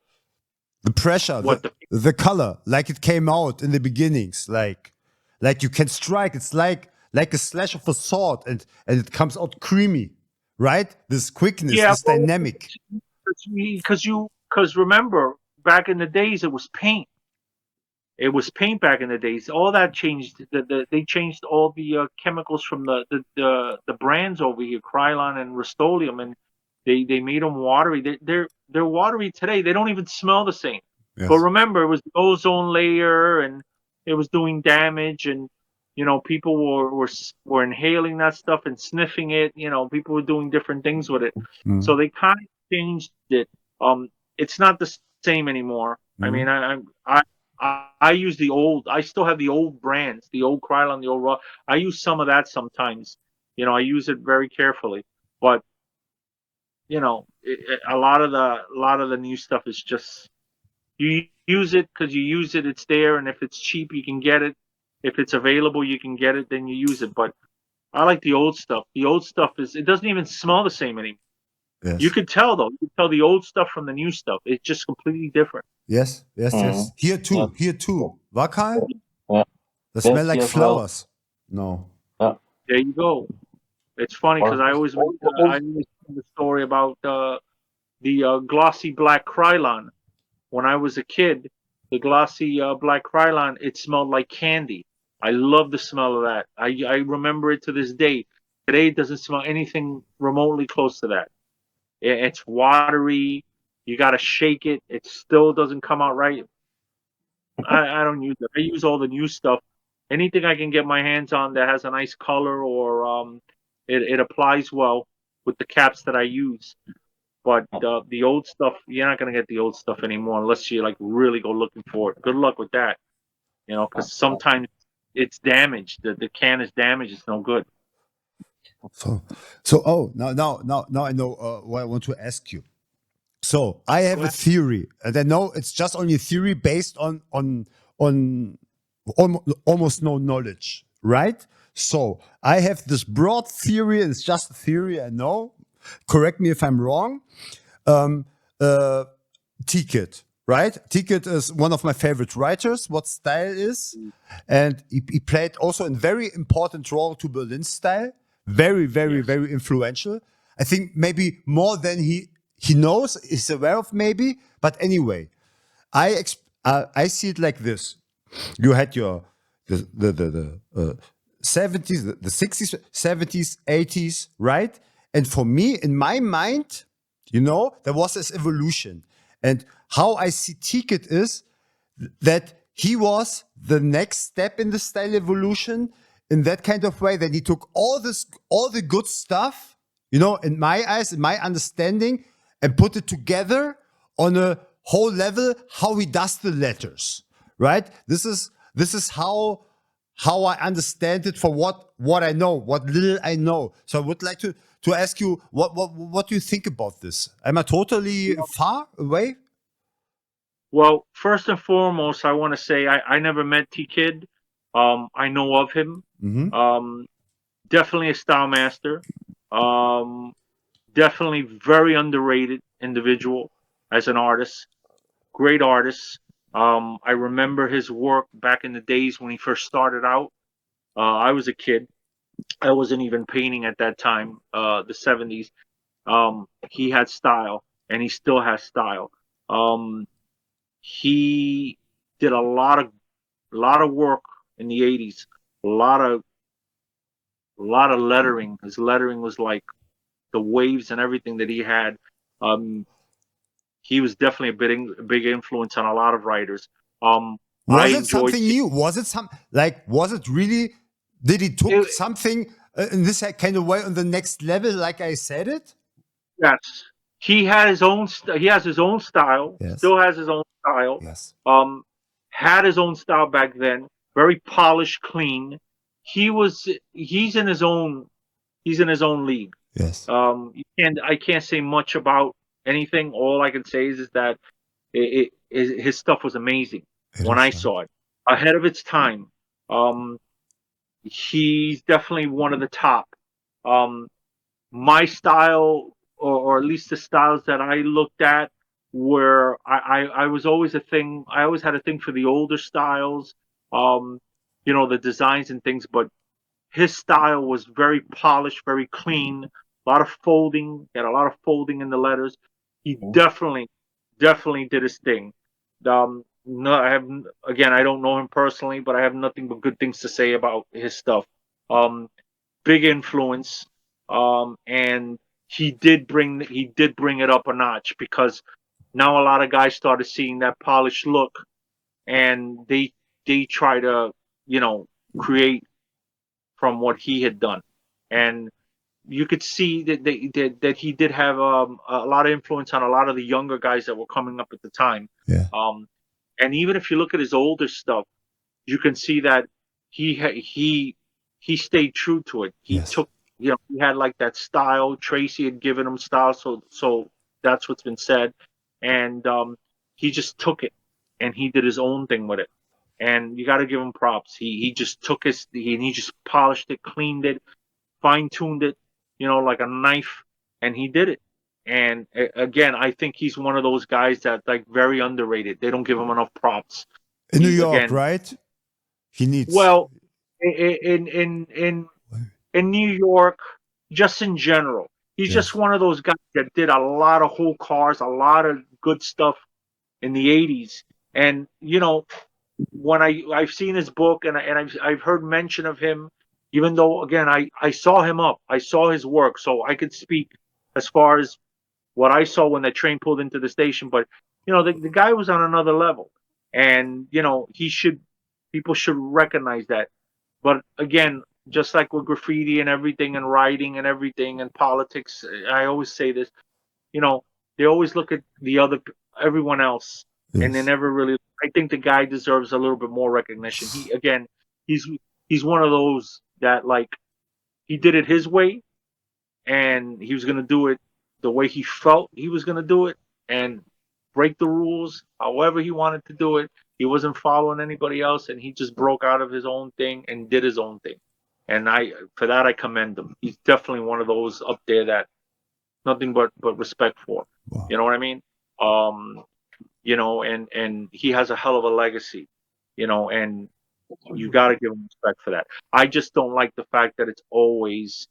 pressure,
what the
the color, like it came out in the beginnings, like you can strike. It's like a slash of a sword, and it comes out creamy, right? This quickness,
yeah,
this dynamic.
because remember back in the days it was paint. It was paint back in the days. All that changed. They changed all the chemicals from the brands over here, Krylon and Rust-Oleum, and they made them watery. They're watery today. They don't even smell the same. But
Yes.
remember, it was the ozone layer, and it was doing damage, and people were inhaling that stuff and sniffing it. People were doing different things with it.
Mm.
So they kind of changed it. It's not the same anymore. I
Mm.
mean, I use the old. I still have the old brands, the old Krylon, the old Raw. I use some of that sometimes. I use it very carefully, but a lot of the new stuff is just you use it because you use it. It's there, and if it's cheap, you can get it. If it's available, you can get it. Then you use it. But I like the old stuff. The old stuff it doesn't even smell the same anymore.
Yes.
You could tell though. You could tell the old stuff from the new stuff. It's just completely different.
Yes. Yes. Yes. Here too.
Yeah.
Here too. Vakal?
Yeah.
They smell like
yes, well.
flowers. No.
Yeah.
There you go. It's funny because I always tell the story about the glossy black Krylon. When I was a kid, the glossy black Krylon, it smelled like candy. I love the smell of that. I remember it to this day. Today, it doesn't smell anything remotely close to that. It's watery. You got to shake it. It still doesn't come out right. I don't use it. I use all the new stuff. Anything I can get my hands on that has a nice color or it applies well with the caps that I use. But the old stuff, you're not gonna get the old stuff anymore unless you like really go looking for it. Good luck with that, because sometimes it's damaged. The can is damaged. It's no good.
So oh, now I know what I want to ask you. So I have
Go
a
ahead.
theory, and I know it's just only a theory based on almost no knowledge, right? So I have this broad theory, and it's just a theory. I know. Correct me if I'm wrong. Ticket, right? Ticket is one of my favorite writers. What style is, and he played also a very important role to Berlin style. Very, very,
Yes.
very influential. I think maybe more than he knows, is aware of maybe. But anyway, I see it like this. You had your the 70s, the 60s, 70s, 80s, right? And for me, in my mind, you know, there was this evolution. And how I see Ticket is that he was the next step in the style evolution in that kind of way. That he took all the good stuff, you know, in my eyes, in my understanding, and put it together on a whole level, how he does the letters, right? This is how I understand it for what I know, what little I know. So I would like to ask you, what do you think about this? Am I totally far away?
Well, first and foremost, I want to say I never met T Kid. I know of him.
Mm-hmm.
Definitely a style master. Um, Definitely very underrated individual as an artist. Great artist. I remember his work back in the days when he first started out. I was a kid. I wasn't even painting at that time, the 70s. He had style, and he still has style. Um, he did a lot of work in the 80s. A lot of lettering. His lettering was like the waves and everything that he had. Um, he was definitely a big influence on a lot of writers. I
Was it
enjoyed
something new? Was it was it really, did he took
it.
something in this kind of way on the next level, like I said it?
Yes, he had his own. He has his own style.
Yes.
Still has his own style.
Yes.
Um, had his own style back then. Very polished, clean. He was. He's in his own. He's in his own league.
Yes.
I can't say much about anything. All I can say is that his stuff was amazing
It
when
is.
I saw it, ahead of its time. Um, he's definitely one of the top. Um, my style, or at least the styles that I looked at, were I was always a thing. I always had a thing for the older styles, um, the designs and things. But his style was very polished, very clean. A lot of folding. He had a lot of folding in the letters. He definitely did his thing. No, again, I don't know him personally, but I have nothing but good things to say about his stuff. Um, Big influence, and he did bring it up a notch, because now a lot of guys started seeing that polished look, and they try to create from what he had done. And you could see that he did have a lot of influence on a lot of the younger guys that were coming up at the time.
Yeah.
And even if you look at his older stuff, you can see that he stayed true to it. He
Yes.
took, he had like that style. Tracy had given him style, so that's what's been said. And he just took it, and he did his own thing with it. And you got to give him props. He just took he just polished it, cleaned it, fine tuned it, like a knife, and he did it. And again, I think he's one of those guys that, like, very underrated. They don't give him enough props.
In New
He
York,
again,
right? He needs.
well, in New York, just in general, he's just
Yes.
one of those guys that did a lot of whole cars, a lot of good stuff in the 80s. And when I've seen his book, and I've heard mention of him, even though, again, I saw him up, I saw his work, so I could speak as far as what I saw when the train pulled into the station. But the guy was on another level, and people should recognize that. But again, just like with graffiti and everything, and writing and everything, and politics, I always say this, you know, they always look at everyone else, and they
Yes.
never really. I think the guy deserves a little bit more recognition. He's he's one of those that, like, he did it his way, and he was gonna do it the way he felt he was gonna do it, and break the rules however he wanted to do it. He wasn't following anybody else, and he just broke out of his own thing and did his own thing. And for that, I commend him. He's definitely one of those up there that nothing but respect for.
Wow.
You know what I mean? And he has a hell of a legacy. And you got to give him respect for that. I just don't like the fact that it's always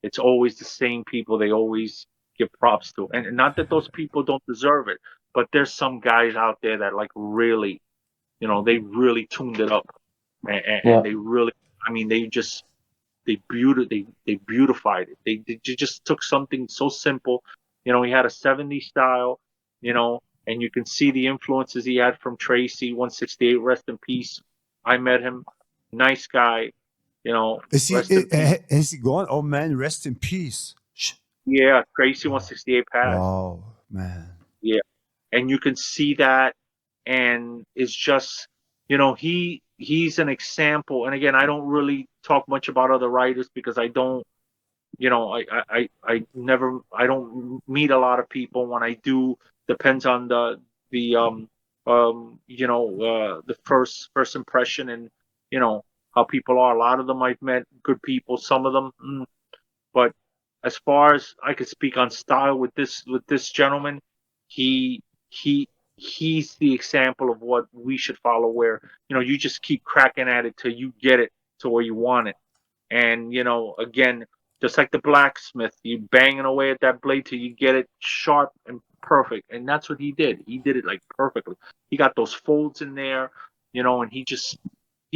the same people they always give props to, and not that those people don't deserve it, but there's some guys out there that, like, really, they really tuned it up.
Yeah.
and they really, I mean, they beautified it. They just took something so simple. You know, he had a 70s style, you know, and you can see the influences he had from Tracy, 168, rest in peace. I met him, nice guy, you know,
Is he,
rest in peace.
is he gone? Oh man, rest in peace.
Yeah, Tracy 168 passed.
Wow, man.
Yeah. And you can see that, and it's just, you know, he's an example. And again, I don't really talk much about other writers because I don't, you know, I never, I don't meet a lot of people. When I do, depends on the you know, the first impression, and you know how people are. A lot of them I've met good people, some of them but as far as I could speak on style with this gentleman, he he he's the example of what we should follow. Where, you know, you just keep cracking at it till you get it to where you want it. And, you know, again, just like the blacksmith, you banging away at that blade till you get it sharp and perfect. And that's what he did. He did it like perfectly. He got those folds in there, you know, and he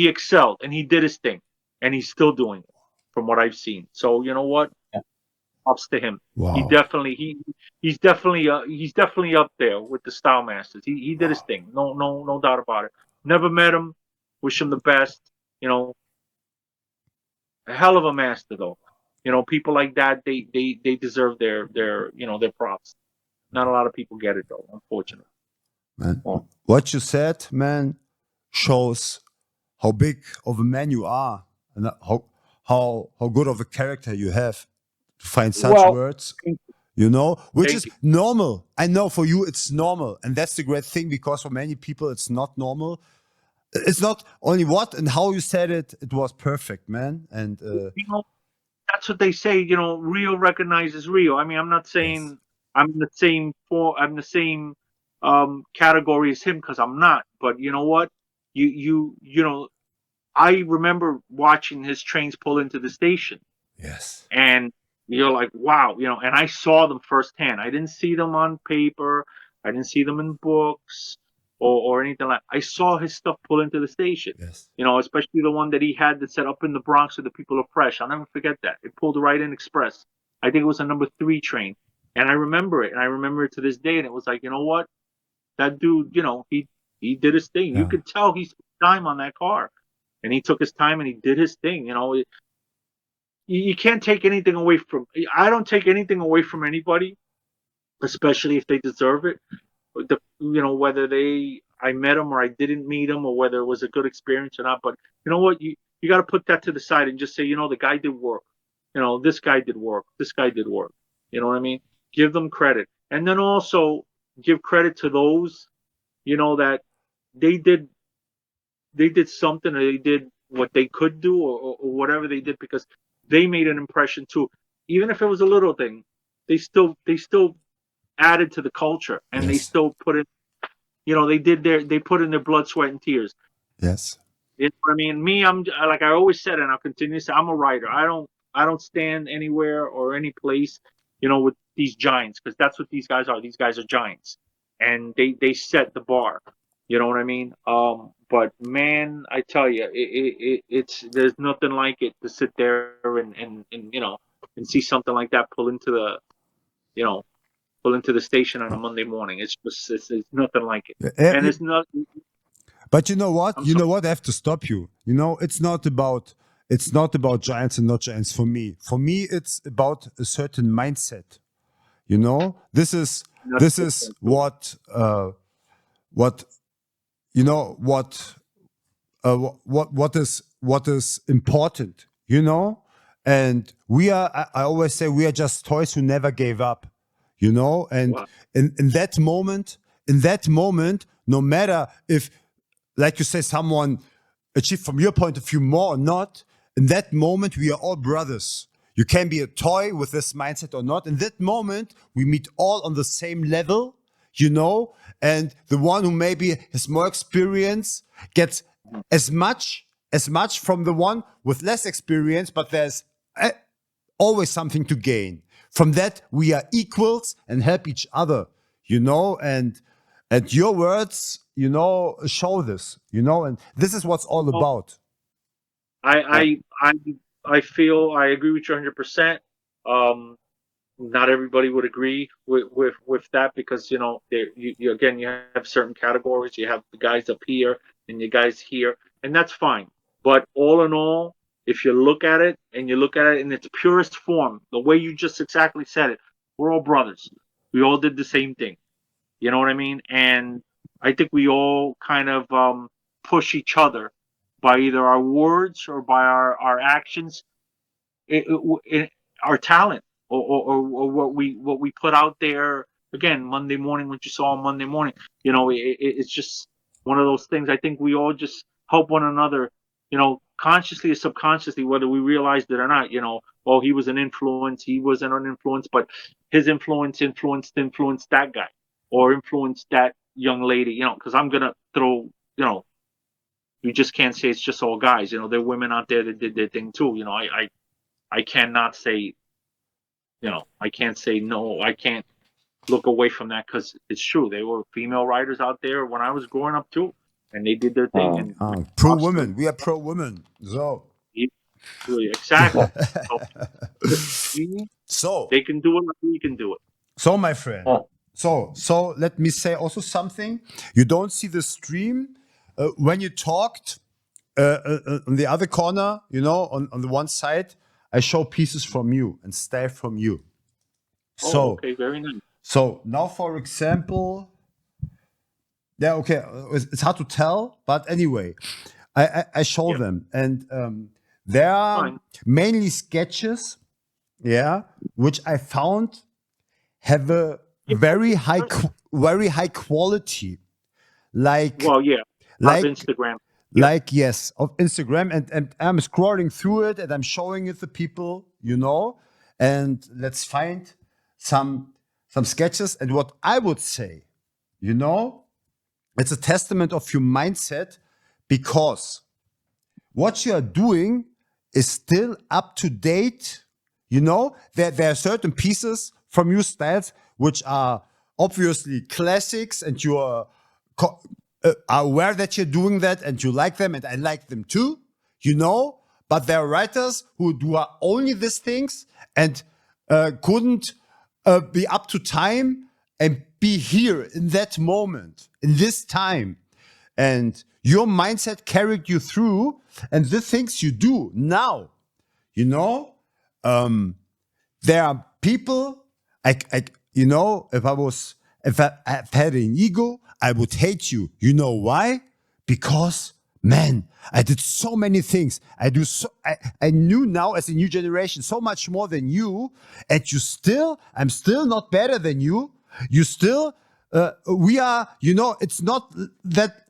excelled and he did his thing. And he's still doing it from what I've seen. So, you know what?
Yeah.
Props to him. He
Wow.
definitely he's definitely up there with the style masters. He did his thing. No doubt about it. Never met him. Wish him the best. You know, a hell of a master though. You know, people like that, they deserve their you know, their props. Not a lot of people get it though, unfortunately.
Man.
Yeah.
What you said, man, shows how big of a man you are and how good of a character you have to find such
Well,
words, you know, which
thank
is
you.
normal. I know for you it's normal, and that's the great thing, because for many people it's not normal. It's not only what and how you said it, it was perfect, man. And
You know, that's what they say, you know, Rio recognizes Rio. I mean, I'm not
yes,
saying I'm the same category as him, because I'm not. But you know what? You know, I remember watching his trains pull into the station,
yes,
and you're like, wow, you know, and I saw them firsthand. I didn't see them on paper, I didn't see them in books or anything like. I saw his stuff pull into the station.
yes,
You know, especially the one that he had that said "Up in the Bronx with the people are fresh." I'll never forget that. It pulled right in express. I think it was a number 3 train, and I remember it, and I remember it to this day. And it was like, you know what, that dude, you know, he did his thing. You
yeah,
could tell he spent time on that car, and he took his time and he did his thing. You know, you can't take anything away from. I don't take anything away from anybody, especially if they deserve it. You know, whether I met them or I didn't meet them, or whether it was a good experience or not. But you know what, you got to put that to the side and just say, you know, the guy did work. You know, this guy did work. This guy did work. You know what I mean? Give them credit, and then also give credit to those, you know, that they did something, or they did what they could do, or whatever they did, because they made an impression too. Even if it was a little thing, they still added to the culture, and they
yes,
still put in, you know, they put in their blood, sweat, and tears.
yes,
You know what I mean? Me, I'm like I always said, and I'll continue to say, I'm a writer. I don't stand anywhere or any place, you know, with these giants, because that's what these guys are. These guys are giants, and they set the bar. You know what I mean? But man, I tell you, it's there's nothing like it to sit there and you know, and see something like that you know, pull into the station on a Monday morning. It's just it's nothing like it, and it's not.
But you know what?
I'm
You
sorry.
know what? I have to stop you. You know, it's not about giants and not giants for me. For me, it's about a certain mindset. You know, this is what you know what is important. You know, and we are. I always say we are just toys who never gave up. You know, and
Wow.
in that moment, no matter if, like you say, someone achieved from your point of view more or not, in that moment, we are all brothers. You can be a toy with this mindset or not. In that moment, we meet all on the same level, you know, and the one who maybe has more experience gets as much from the one with less experience, but there's always something to gain. From that, we are equals and help each other, you know, and your words, you know, show this, you know, and this is what's all
Well,
about.
I feel I agree with you 100%. Um, Not everybody would agree with that because you again you have certain categories. You have the guys up here and you guys here, and that's fine. But all in all, if you look at it and you look at it in its purest form, the way you just exactly said it, we're all brothers. We all did the same thing. You know what I mean? And I think we all kind of push each other by either our words or by our actions, it, our talent, or what we put out there. Again, Monday morning, what you saw on Monday morning, it's just one of those things. I think we all just help one another, consciously or subconsciously, whether we realized it or not. Oh, he was an influence, he wasn't an influence, but his influenced that guy or influenced that young lady. Because I'm gonna throw, you just can't say it's just all guys. There are women out there that did their thing too. I cannot say, I can't say no. I can't look away from that because it's true. There were female writers out there when I was growing up too, and they did their thing. And
Pro women. We are pro women. So.
Exactly.
So
they can do it like we can do it.
So, my friend. So let me say also something. You don't see the stream when you talked on the other corner. On the one side, I show pieces from you and style from you. So
okay, very nice.
So now, for example, yeah, okay, it's hard to tell, but anyway, I show them, and there are mainly sketches, which I found have a very high quality, like
Instagram.
Yes, of Instagram, and I'm scrolling through it and I'm showing it to people, and let's find some sketches. And what I would say, it's a testament of your mindset, because what you are doing is still up to date. There are certain pieces from your styles which are obviously classics, and you are aware that you're doing that and you like them, and I like them too, but there are writers who do only these things and couldn't be up to time and be here in that moment, in this time. And your mindset carried you through, and the things you do now, there are people, if I had an ego, I would hate you. You know why? Because, man, I did so many things. I knew now, as a new generation, so much more than you, and I'm still not better than you. You still, we are, it's not that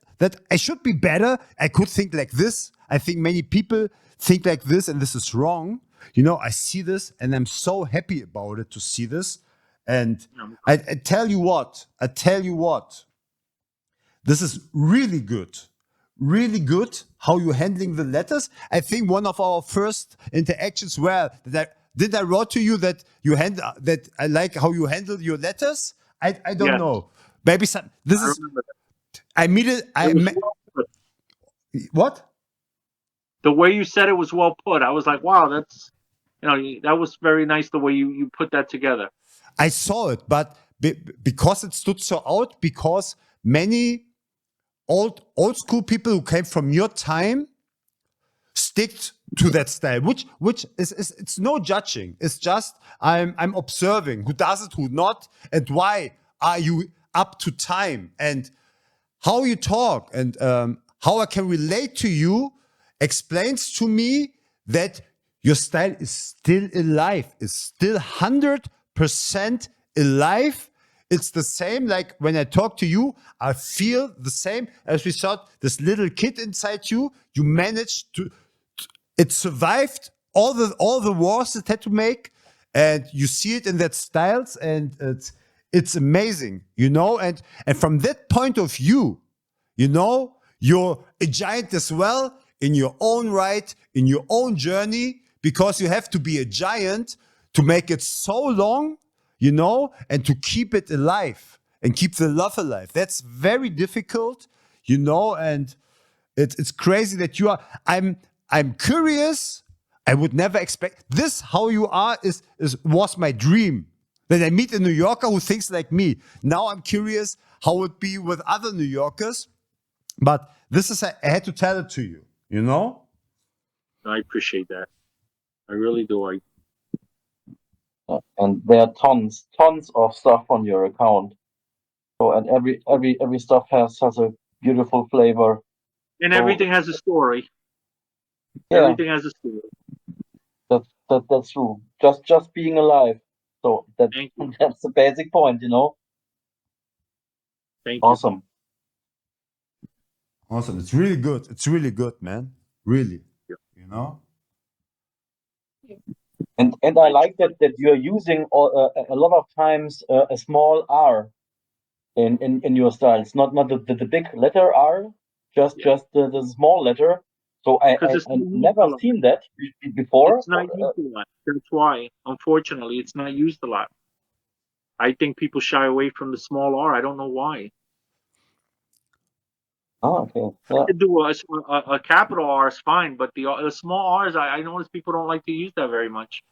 I should be better. I could think like this. I think many people think like this, and this is wrong. I see this, and I'm so happy about it to see this. And I tell you what, this is really good how you're handling the letters. I think one of our first interactions that I wrote to you that that I like how you handle your letters. I don't know. Maybe what?
The way you said it was well put. I was like, wow, that's that was very nice the way you put that together.
I saw it, but because it stood so out, because many old school people who came from your time stick to that style, which is it's no judging. It's just I'm observing who does it, who not, and why are you up to time, and how you talk, and how I can relate to you explains to me that your style is still alive, is still 100% alive. It's the same, like when I talk to you, I feel the same as we thought. This little kid inside you, you managed to, it survived all the wars it had to make, and you see it in that styles, and it's amazing, and from that point of view, you're a giant as well in your own right, in your own journey, because you have to be a giant to make it so long, and to keep it alive and keep the love alive. That's very difficult, and it's crazy that you are. I'm curious. I would never expect this. How you are was my dream. Then I meet a New Yorker who thinks like me. Now I'm curious how it be with other New Yorkers. But this is I had to tell it to you. You know.
I appreciate that. I really do.
And there are tons of stuff on your account. So, and every stuff has a beautiful flavor.
And
So,
everything has a story.
yeah,
Everything has a story.
that's true. Just being alive. So that
Thank you.
that's the basic point, you know.
Thank you.
Awesome.
Awesome. It's really good. It's really good, man. Really.
Yeah.
You know.
And I like that you're using a lot of times a small R in your style. It's not the big letter R, just the small letter. So I
Because it's not used a
never
lot.
seen that before.
It's not used a lot. That's why, unfortunately, it's not used a lot. I think people shy away from the small R. I don't know why.
Oh, okay.
I
Yeah.
could do a capital R is fine, but the small R's, I notice people don't like to use that very much.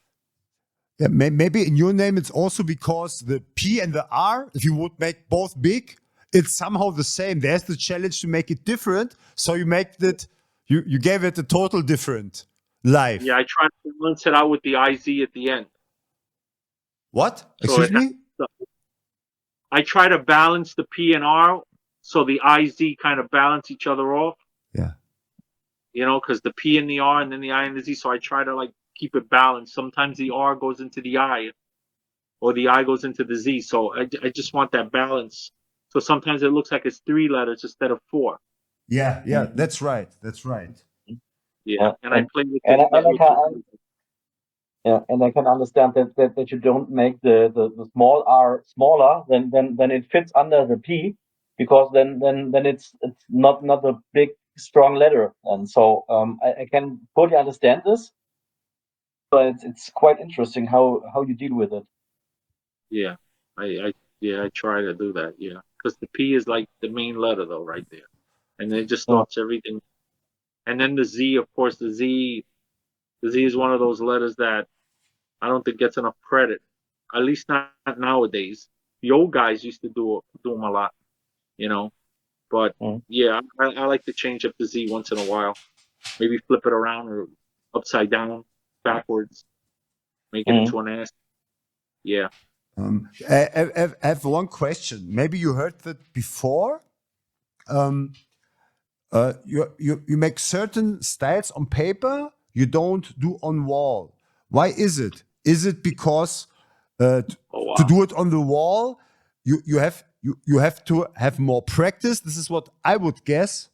Yeah, maybe in your name it's also because the P and the R, if you would make both big, it's somehow the same. There's the challenge to make it different. So you make it, you gave it a total different life.
Yeah, I try to balance it out with the IZ at the end.
What?
So
Excuse me?
I try to balance the P and R so the IZ kind of balance each other off.
Yeah.
You know, because the P and the R and then the I and the Z. So I try to like keep it balanced. Sometimes the R goes into the I, or the I goes into the Z. So I just want that balance. So sometimes it looks like it's 3 letters instead of 4.
Yeah, that's right. That's right.
Yeah, and I play with
and
it.
Yeah, and I can understand that you don't make the small R smaller than it fits under the P, because then it's not a big strong letter. And so I can totally understand this, but it's quite interesting how you deal with it.
Yeah, I try to do that. Yeah, because the P is like the main letter though, right there, and it just starts everything. And then the Z, of course, the Z is one of those letters that I don't think gets enough credit. At least not nowadays. The old guys used to do them a lot, you know. But yeah, I like to change up the Z once in a while. Maybe flip it around or upside down, backwards, make it into an S. Yeah.
I have one question. Maybe you heard that before. You make certain styles on paper you don't do on wall. Why is it? Is it because to do it on the wall you have to have more practice? This is what I would guess.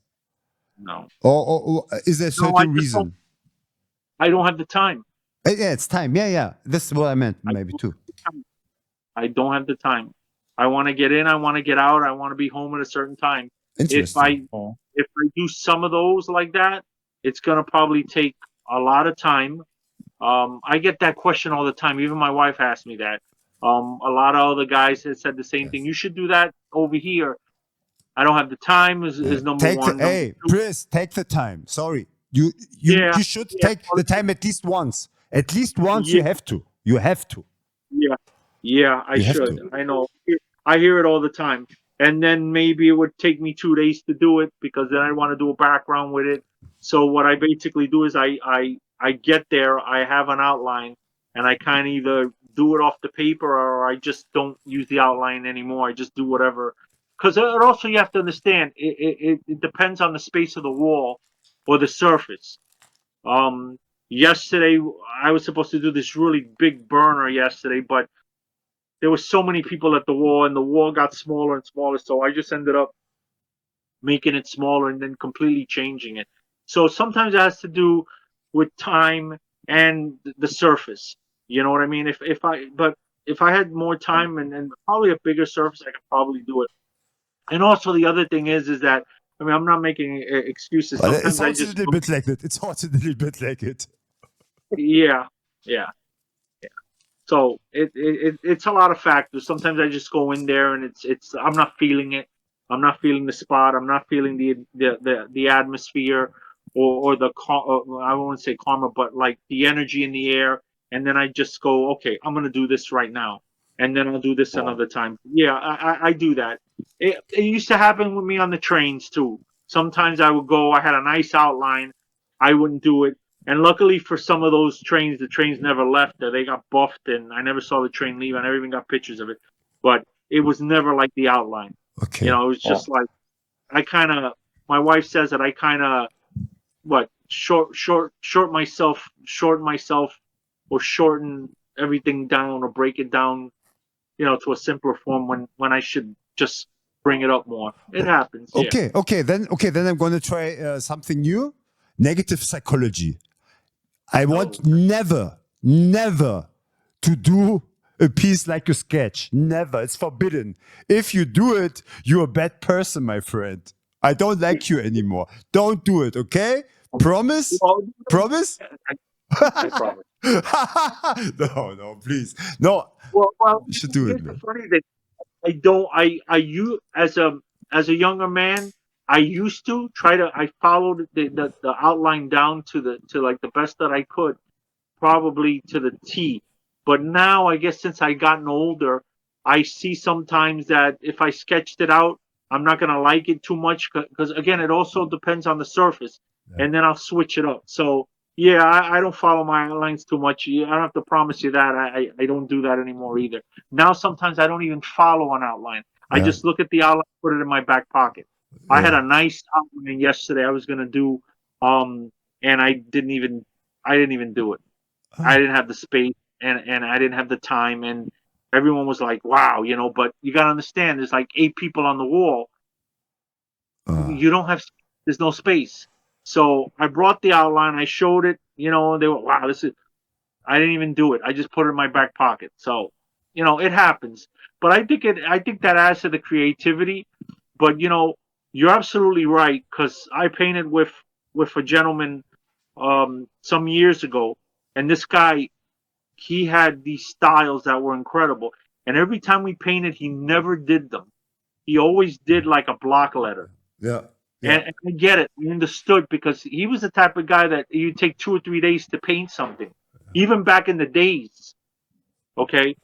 No.
Or is there a certain reason?
I don't have the time.
Yeah, it's time. Yeah. This is what I meant maybe too.
I don't have the time. I want to get in. I want to get out. I want to be home at a certain time.
Interesting.
If I do some of those like that, it's gonna probably take a lot of time. I get that question all the time. Even my wife asked me that. A lot of other guys have said the same thing. You should do that over here. I don't have the time. Is number one.
Hey, Priz, take the time. Sorry, you should take the time at least once. At least once you have to. You have to.
Yeah, I should. I know. I hear it all the time. And then maybe it would take me 2 days to do it because then I want to do a background with it. So what I basically do is I get there, I have an outline, and I kind of either do it off the paper or I just don't use the outline anymore. I just do whatever. Because also you have to understand, it depends on the space of the wall or the surface. Yesterday, I was supposed to do this really big burner yesterday, but there were so many people at the wall, and the wall got smaller and smaller. So I just ended up making it smaller and then completely changing it. So sometimes it has to do with time and the surface. You know what I mean? If I had more time and probably a bigger surface, I could probably do it. And also the other thing is that I mean I'm not making excuses.
Well,
Sometimes
it's also a little bit like that. It's also a little bit like it.
Yeah. So it's a lot of factors. Sometimes I just go in there and it's I'm not feeling it. I'm not feeling the spot. I'm not feeling the atmosphere. or I won't say karma, but like the energy in the air. And then I just go, okay, I'm gonna do this right now, and then I'll do this another time. Yeah, I do that. It used to happen with me on the trains too. Sometimes I would go, I had a nice outline, I wouldn't do it. And luckily for some of those trains, the trains never left, or they got buffed, and I never saw the train leave. I never even got pictures of it. But it was never like the outline.
Okay.
You know, it was just like my wife says that I kind of shorten myself, or shorten everything down, or break it down, you know, to a simpler form when I should just bring it up more. It happens. Yeah.
Okay. Then I'm going to try something new. Negative psychology. I want never to do a piece like a sketch. Never. It's forbidden. If you do it, you're a bad person, my friend. I don't like you anymore. Don't do it, okay? Promise? Promise?
I promise.
No, please. No,
Well,
you should do it,
here's the
man.
funny thing. You as a younger man, I used to try to. I followed the outline down to like the best that I could, probably to the T. But now, I guess since I gotten older, I see sometimes that if I sketched it out, I'm not gonna like it too much, because again, it also depends on the surface, and then I'll switch it up. So yeah, I don't follow my outlines too much. I don't have to promise you that. I don't do that anymore either. Now sometimes I don't even follow an outline. I
Yeah.
just look at the outline, put it in my back pocket. I had
Yeah.
a nice outline yesterday I was gonna do, and I didn't even do it. I didn't have the space, and I didn't have the time, and everyone was like, "Wow," you know. But you gotta understand, there's like 8 people on the wall. You don't have, there's no space. So I brought the outline, I showed it, you know, they were, "Wow, this is." I didn't even do it. I just put it in my back pocket. So, you know, it happens. But I think that adds to the creativity. But you know, you're absolutely right, because I painted with a gentleman some years ago, and this guy, he had these styles that were incredible. And every time we painted, he never did them. He always did like a block letter.
Yeah.
And I get it. We understood, because he was the type of guy that you take 2 or 3 days to paint something. Even back in the days, okay?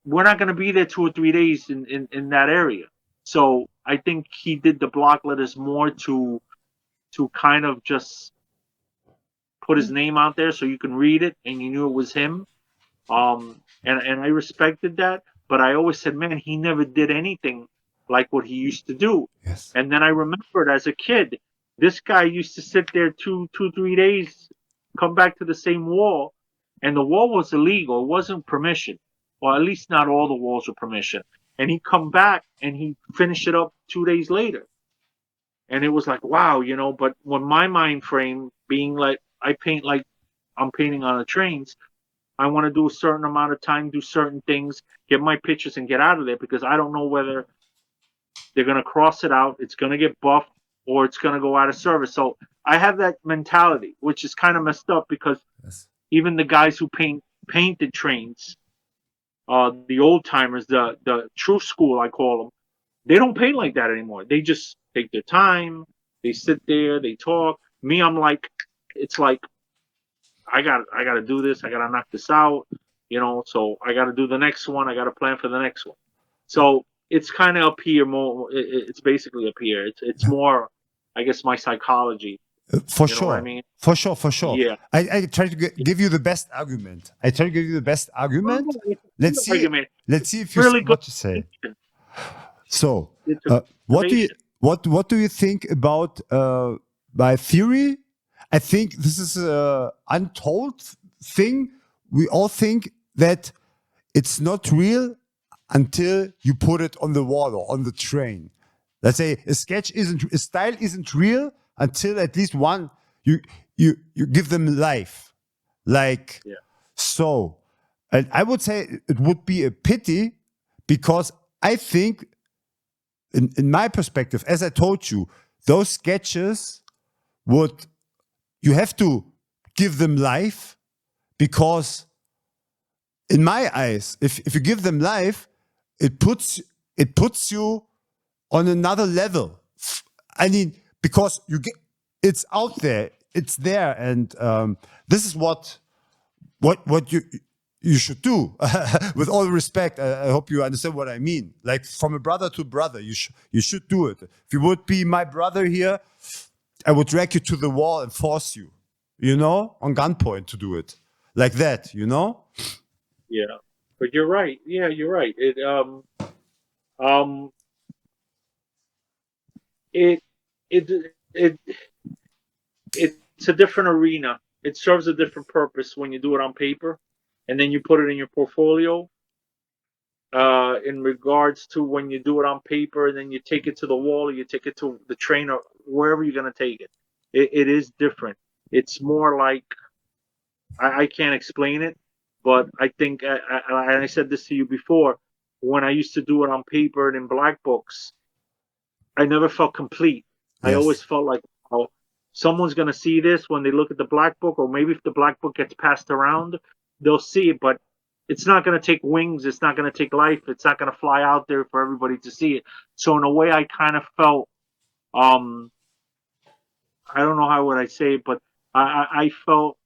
We're not going to be there 2 or 3 days in that area. So I think he did the block letters more to kind of just put his name out there so you can read it and you knew it was him. And I respected that, but I always said, man, he never did anything like what he used to do.
Yes.
And then I remembered as a kid, this guy used to sit there 3 days, come back to the same wall, and the wall was illegal. It wasn't permission. Well, at least not all the walls were permission. And he'd come back and he'd finish it up 2 days later. And it was like, wow, you know, but when my mind frame being like, I paint like I'm painting on the trains, I want to do a certain amount of time, do certain things, get my pictures and get out of there, because I don't know whether they're going to cross it out, it's going to get buffed, or it's going to go out of service. So I have that mentality, which is kind of messed up, because even the guys who painted trains, the old timers, the true school, I call them, they don't paint like that anymore. They just take their time, they sit there, they talk. Me, I'm like, it's like, I got to do this. I got to knock this out, you know. So I got to do the next one. I got to plan for the next one. So it's kind of up here more. It's basically up here. It's more, I guess, my psychology.
For
You know
sure.
what I mean?
For sure.
Yeah.
I try to give you the best argument. Let's see.
Argument.
Let's see if you
Really
see what
good.
to say. So,
It's a
what do you think about my theory? I think this is an untold thing. We all think that it's not real until you put it on the wall or on the train. Let's say a style isn't real until at least one you give them life. Like so. And I would say it would be a pity, because I think in my perspective, as I told you, those sketches you have to give them life, because in my eyes, if you give them life, it puts you on another level. I mean, because it's out there, it's there, and this is what you should do. With all respect, I hope you understand what I mean. Like from a brother to brother, you should do it. If you would be my brother here, I would drag you to the wall and force you, on gunpoint to do it like that,
Yeah, but you're right. Yeah, you're right. Um, it, it, it, it's a different arena. It serves a different purpose when you do it on paper, and then you put it in your portfolio. In regards to when you do it on paper and then you take it to the wall or you take it to the train or wherever you're going to take it. It is different. It's more like, I can't explain it, but I think, and I said this to you before, when I used to do it on paper and in black books, I never felt complete. I always
Yes.
felt like, oh, someone's going to see this when they look at the black book, or maybe if the black book gets passed around, they'll see it, but it's not going to take wings. It's not going to take life. It's not going to fly out there for everybody to see it. So in a way, I kind of felt, um, I don't know how would I say it, but I felt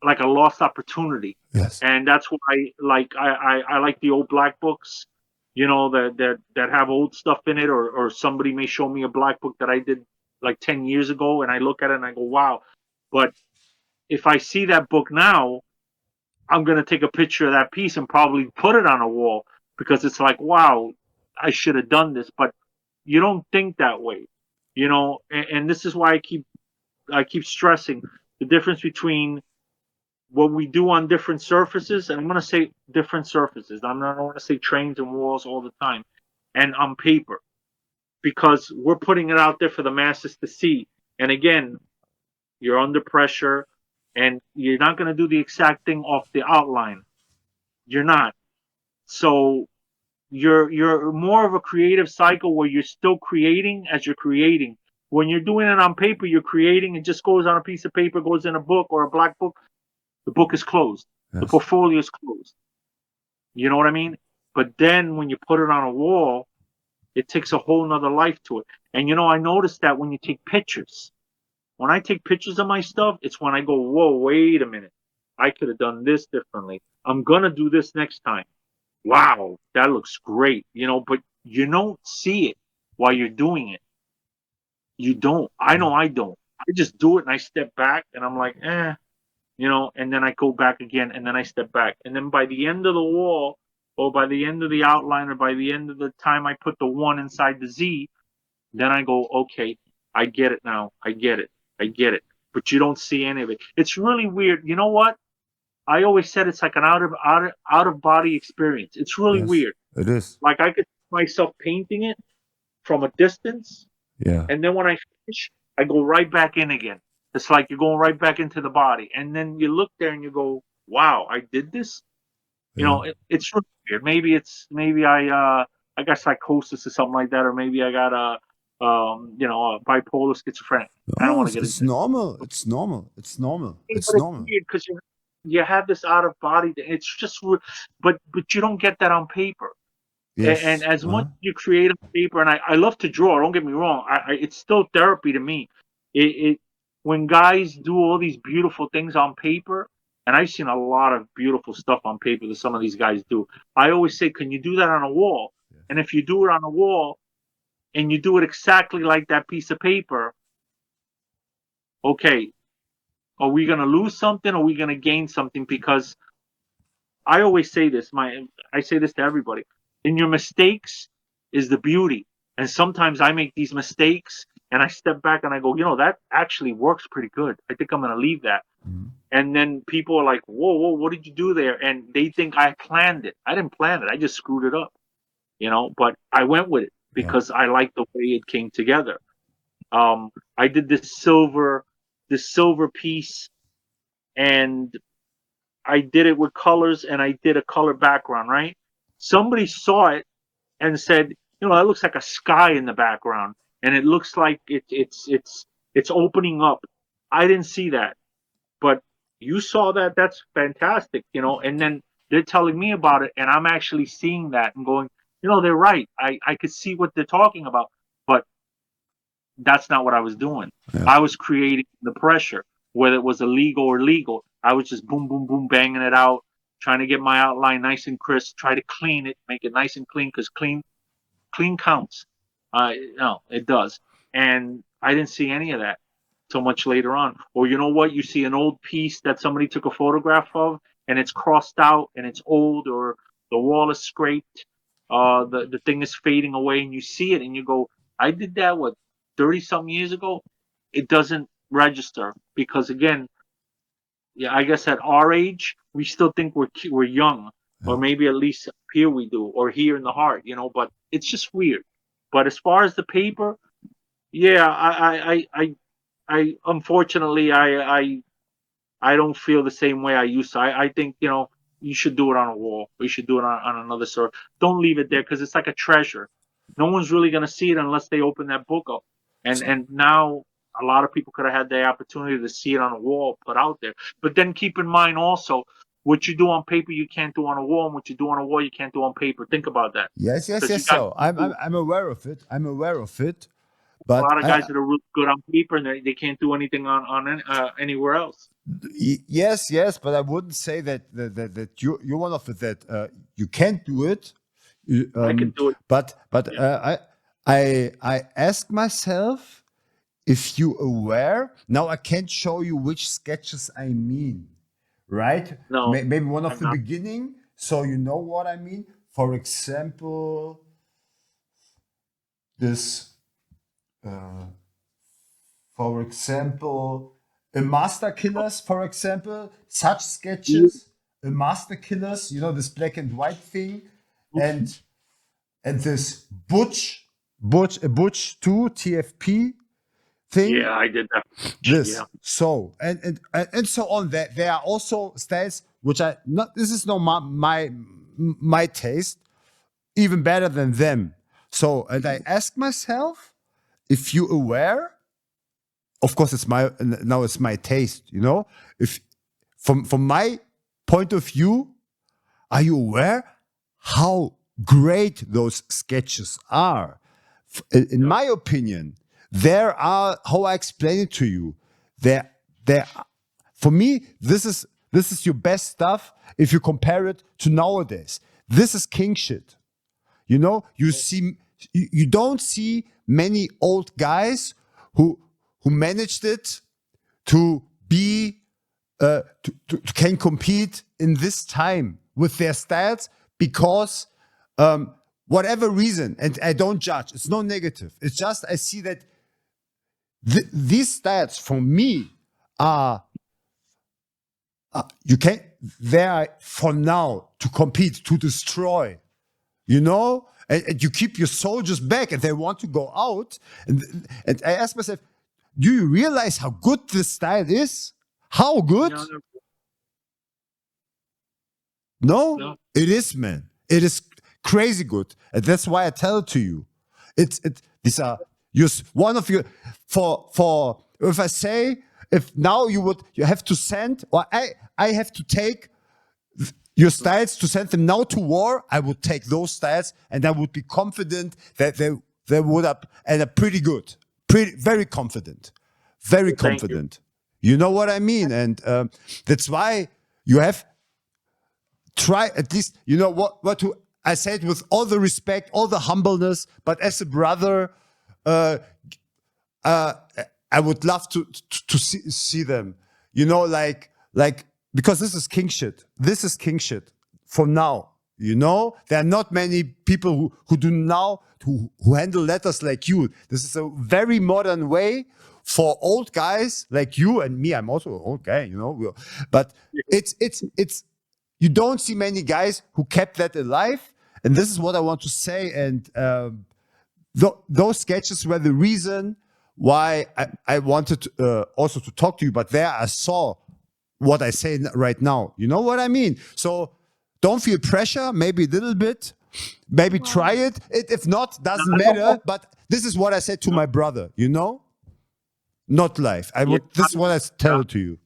like a lost opportunity.
Yes.
And that's why I like the old black books, that have old stuff in it, or somebody may show me a black book that I did like 10 years ago, and I look at it and I go, wow. But if I see that book now, I'm going to take a picture of that piece and probably put it on a wall, because it's like, wow, I should have done this. But you don't think that way, and this is why I keep stressing the difference between what we do on different surfaces, and I'm going to say different surfaces. I don't want to say trains and walls all the time, and on paper, because we're putting it out there for the masses to see. And again, you're under pressure, and you're not going to do the exact thing off the outline. You're not. So you're more of a creative cycle where you're still creating as you're creating. When you're doing it on paper, you're creating. It just goes on a piece of paper, goes in a book or a black book. The book is closed. The
Yes.
portfolio is closed. You know what I mean? But then when you put it on a wall, it takes a whole nother life to it. And I noticed that when you take pictures, when I take pictures of my stuff, it's when I go, whoa, wait a minute. I could have done this differently. I'm going to do this next time. Wow, that looks great. But you don't see it while you're doing it. You don't. I know I don't. I just do it and I step back and I'm like, and then I go back again and then I step back. And then by the end of the wall, or by the end of the outline, or by the end of the time I put the 1 inside the Z, then I go, okay, I get it now. I get it. I get it. But you don't see any of it. It's really weird. You know what? I always said it's like an out of body experience. It's really
Yes.
weird.
It is.
Like I could see myself painting it from a distance,
Yeah.
and then when I finish, I go right back in again. It's like you're going right back into the body, and then you look there and you go, "Wow, I did this."
Yeah.
It's really weird. Maybe I got psychosis or something like that, or maybe I got a bipolar schizophrenic. I don't
No,
want to get
it's
into it.
normal. It's normal. It's normal.
But
It's
it's
normal.
weird because you have this out of body. It's just, but you don't get that on paper. And
Yes.
as much as you create on paper, and I love to draw. Don't get me wrong. It's still therapy to me. It when guys do all these beautiful things on paper, and I've seen a lot of beautiful stuff on paper that some of these guys do. I always say, can you do that on a wall? And if you do it on a wall, and you do it exactly like that piece of paper, okay, are we going to lose something? Or are we going to gain something? Because I always say this. I say this to everybody. In your mistakes is the beauty. And sometimes I make these mistakes and I step back and I go, that actually works pretty good. I think I'm going to leave that. And then people are like, whoa, what did you do there? And they think I planned it. I didn't plan it. I just screwed it up, but I went with it because I liked the way it came together. I did this silver piece, and I did it with colors, and I did a color background, right? Somebody saw it and said, that looks like a sky in the background, and it looks like it's opening up. I didn't see that, but you saw that. That's fantastic, And then they're telling me about it, and I'm actually seeing that and going, they're right. I could see what they're talking about, but that's not what I was doing.
Yeah.
I was creating the pressure, whether it was illegal or legal. I was just boom, boom, boom, banging it out, trying to get my outline nice and crisp, try to clean it, make it nice and clean, because clean counts. No, it does. And I didn't see any of that so much later on. Or you know what? You see an old piece that somebody took a photograph of, and it's crossed out, and it's old, or the wall is scraped, the thing is fading away, and you see it, and you go, I did that, what, 30 something years ago? It doesn't register, because again, yeah, I guess at our age, we still think we're young, or maybe at least here we do, or here in the heart, But it's just weird. But as far as the paper, yeah, I unfortunately, I don't feel the same way I used to. I think you should do it on a wall. Or you should do it on another sort. Don't leave it there, because it's like a treasure. No one's really gonna see it unless they open that book up. And now a lot of people could have had the opportunity to see it on a wall put out there. But then keep in mind also, what you do on paper you can't do on a wall, and what you do on a wall you can't do on paper. Think about that.
Yes.
'Cause you got
So I'm aware of it. I'm aware of it.
a
But
lot of guys that are really good on paper, and they can't do anything on anywhere else.
yes. But I wouldn't say that you're one of it that you can't do it.
I can do it.
But I ask myself if you aware. Now I can't show you which sketches I mean, right?
No,
Maybe one of
I'm
the
not.
beginning, so you know what I mean. For example, this. For example, a master killers. For example, such sketches. A master killers. This black and white thing, and this Butch 2 TFP thing.
Yeah, I did that.
This
Yeah.
so and so on. There are also styles which I not. This is not my taste. Even better than them. So, and I ask myself, if you aware, of course it's my taste. If from my point of view, are you aware how great those sketches are? In my opinion, there are, how I explain it to you, there for me, this is your best stuff if you compare it to nowadays. This is king shit. You don't see many old guys who managed it to be to can compete in this time with their styles, because whatever reason, and I don't judge, it's no negative, it's just I see that these styles for me are they are for now to compete, to destroy, and you keep your soldiers back, and they want to go out. And I ask myself, do you realize how good this style is? How good? No, it is, man. It is crazy good, and that's why I tell it to you. These are one of your for if I say, if now you have to send, or I have to take your styles to send them now to war, I would take those styles, and I would be confident that they would up, and are pretty good, very confident, very confident. You know what I mean? And that's why you have try at least. You know what I said with all the respect, all the humbleness, but as a brother, I would love to see them. Because this is king shit. This is king shit for now. There are not many people who do now who handle letters like you. This is a very modern way for old guys like you and me. I'm also an old guy, but it's you don't see many guys who kept that alive. And this is what I want to say. And those sketches were the reason why I wanted also to talk to you. But there I saw what I say right now. You know what I mean? So don't feel pressure, maybe a little bit. Maybe try it. If not, doesn't matter. But this is what I said to my brother, Not live. This is what I tell to you.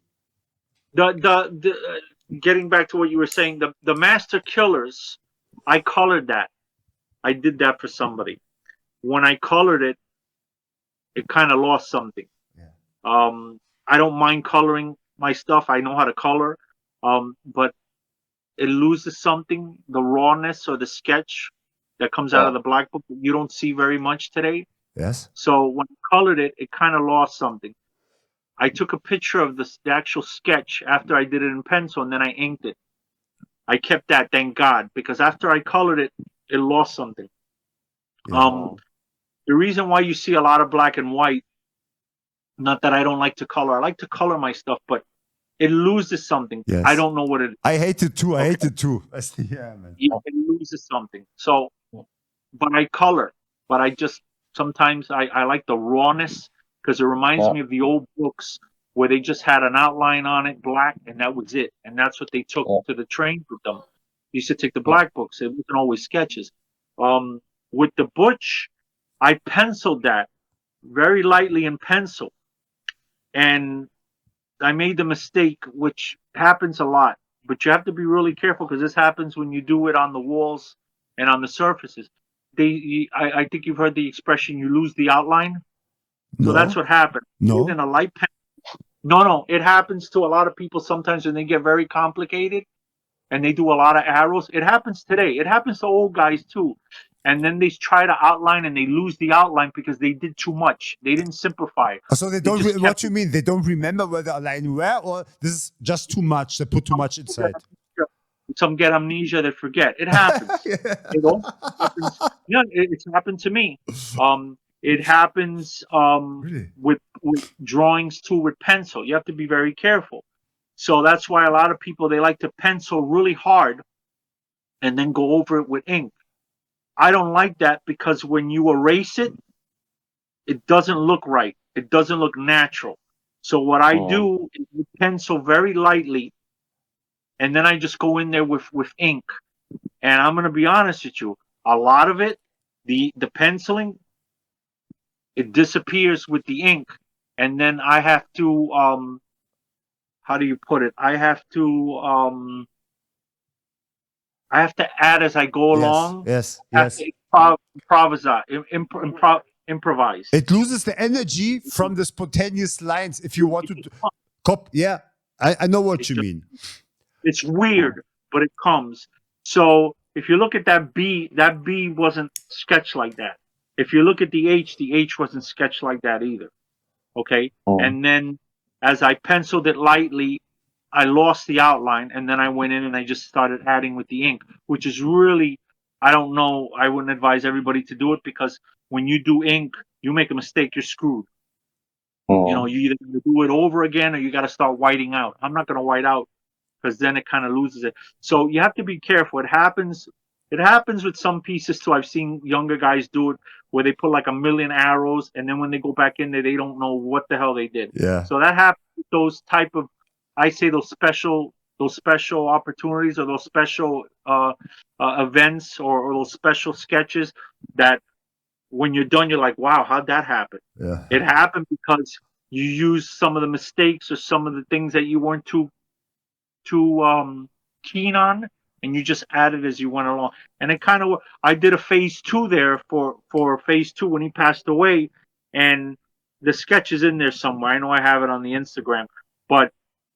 Getting back to what you were saying, the master killers, I colored that. I did that for somebody. When I colored it, it kind of lost something.
Yeah.
I don't mind coloring my stuff. I know how to color, but it loses something, the rawness or the sketch that comes out of the black book that you don't see very much today.
Yes.
So when I colored it, it kind of lost something. I took a picture of the actual sketch after I did it in pencil, and then I inked it. I kept that, thank God, because after I colored it, it lost something.
Yeah.
The reason why you see a lot of black and white, not that I don't like to color, I like to color my stuff, but it loses something.
Yes.
I don't know what it is.
I hate it too. I
Okay.
hate it too. Yeah, man.
Yeah, it loses something. So, but I color, but I just sometimes I like the rawness because it reminds me of the old books where they just had an outline on it, black, and that was it. And that's what they took to the train with them. They used to take the black books. It wasn't always sketches. With the Butch, I penciled that very lightly in pencil. And I made the mistake, which happens a lot, but you have to be really careful because this happens when you do it on the walls and on the surfaces. I think you've heard the expression, you lose the outline. So that's what happened.
No.
In a light pen. No, it happens to a lot of people sometimes when they get very complicated and they do a lot of arrows. It happens today. It happens to old guys too. And then they try to outline and they lose the outline because they did too much. They didn't simplify.
So they don't. What you mean? They don't remember where the line were, or this is just too much? They put too much inside.
Some get amnesia. They forget. It happens. It also happens. Yeah, it's happened to me. It happens
Really?
with drawings too with pencil. You have to be very careful. So that's why a lot of people, they like to pencil really hard and then go over it with ink. I don't like that because when you erase it, it doesn't look right. It doesn't look natural. So what I do is pencil very lightly, and then I just go in there with ink. And I'm going to be honest with you, a lot of it, the penciling, it disappears with the ink. And then I have to, how do you put it? I have to add as I go along.
Yes.
I have to improvise.
It loses the energy from the spontaneous lines. If you want to yeah, I know what you mean.
It's weird, but it comes. So if you look at that B wasn't sketched like that. If you look at the H wasn't sketched like that either. Okay? And then as I penciled it lightly, I lost the outline, and then I went in and I just started adding with the ink, which is really, I don't know, I wouldn't advise everybody to do it because when you do ink, you make a mistake, you're screwed. You know, you either gonna do it over again or you got to start whiting out. I'm not going to white out because then it kind of loses it. So you have to be careful. It happens with some pieces too. I've seen younger guys do it where they put like a million arrows, and then when they go back in there, they don't know what the hell they did.
Yeah.
So that happens with those type of, I say those special opportunities or those special events or those special sketches that when you're done, you're like, wow, how'd that happen?
Yeah.
It happened because you used some of the mistakes or some of the things that you weren't too keen on, and you just added as you went along. And it kind of, I did a phase 2 there for phase 2 when he passed away, and the sketch is in there somewhere. I know I have it on the Instagram, but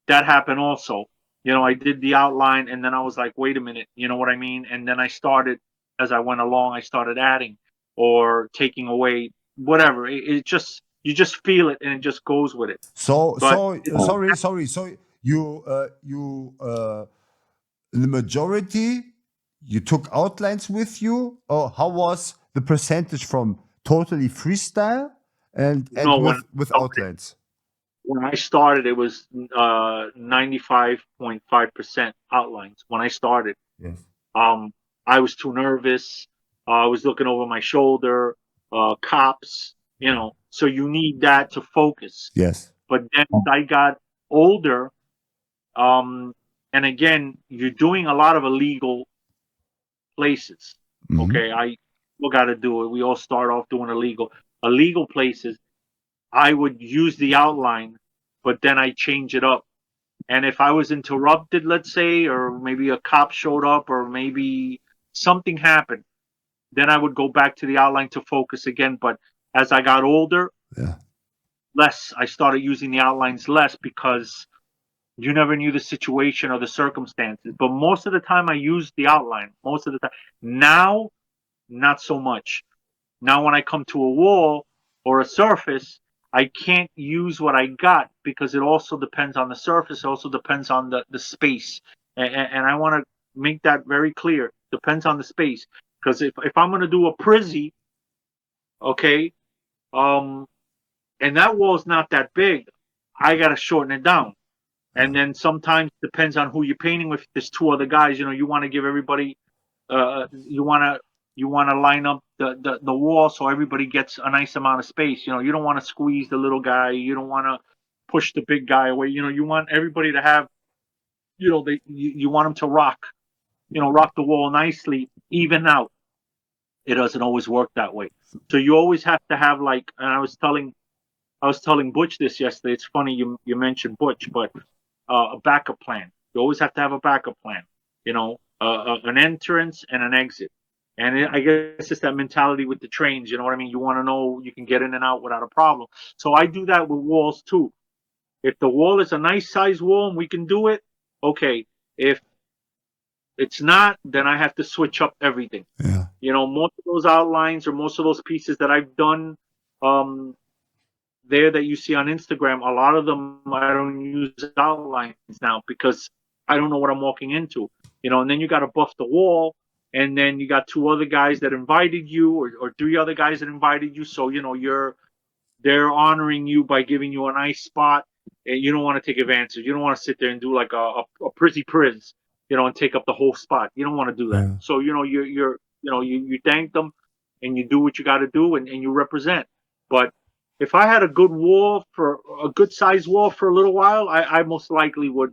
that happened also. You know, I did the outline, and then I was like, wait a minute, you know what I mean? And then I started, as I went along, I started adding or taking away, whatever. It just, you just feel it, and it just goes with it.
Sorry. So you in the majority, you took outlines with you, or how was the percentage from totally freestyle and with outlines?
When I started, it was 95.5% outlines. When I started,
yes.
I was too nervous. I was looking over my shoulder, cops, you know. So you need that to focus.
Yes.
But then I got older, and again, you're doing a lot of illegal places. Okay, we got to do it. We all start off doing illegal places. I would use the outline, but then I change it up. And if I was interrupted, let's say, or maybe a cop showed up, or maybe something happened, then I would go back to the outline to focus again. But as I got older,
Yeah.
Less. I started using the outlines less because you never knew the situation or the circumstances. But most of the time, I used the outline. Most of the time. Now, not so much. Now, when I come to a wall or a surface, I can't use what I got because it also depends on the surface. It also depends on the space. And I want to make that very clear. Depends on the space. Because if I'm going to do a Prizzy, okay, and that wall's not that big, I got to shorten it down. And then sometimes depends on who you're painting with. There's two other guys. You want to give everybody. You want to line up the wall so everybody gets a nice amount of space. You don't want to squeeze the little guy. You don't want to push the big guy away. You want everybody to have. You want them to rock. Rock the wall nicely, even out. It doesn't always work that way. So you always have to have like. And I was telling Butch this yesterday. It's funny you mentioned Butch, but a backup plan. You always have to have a backup plan. An entrance and an exit. And I guess it's that mentality with the trains. You know what I mean? You want to know you can get in and out without a problem. So I do that with walls too. If the wall is a nice size wall and we can do it, okay. If it's not, then I have to switch up everything.
Yeah.
Most of those outlines or most of those pieces that I've done there that you see on Instagram, a lot of them I don't use outlines now because I don't know what I'm walking into. And then you got to buff the wall, and then you got two other guys that invited you, or three other guys that invited you. So they're honoring you by giving you a nice spot, and you don't want to take advantage. You don't want to sit there and do like a Prizzy Priz, and take up the whole spot. You don't want to do that.
Yeah.
So you thank them, and you do what you got to do, and you represent. But if I had a good wall for a good size wall for a little while, I most likely would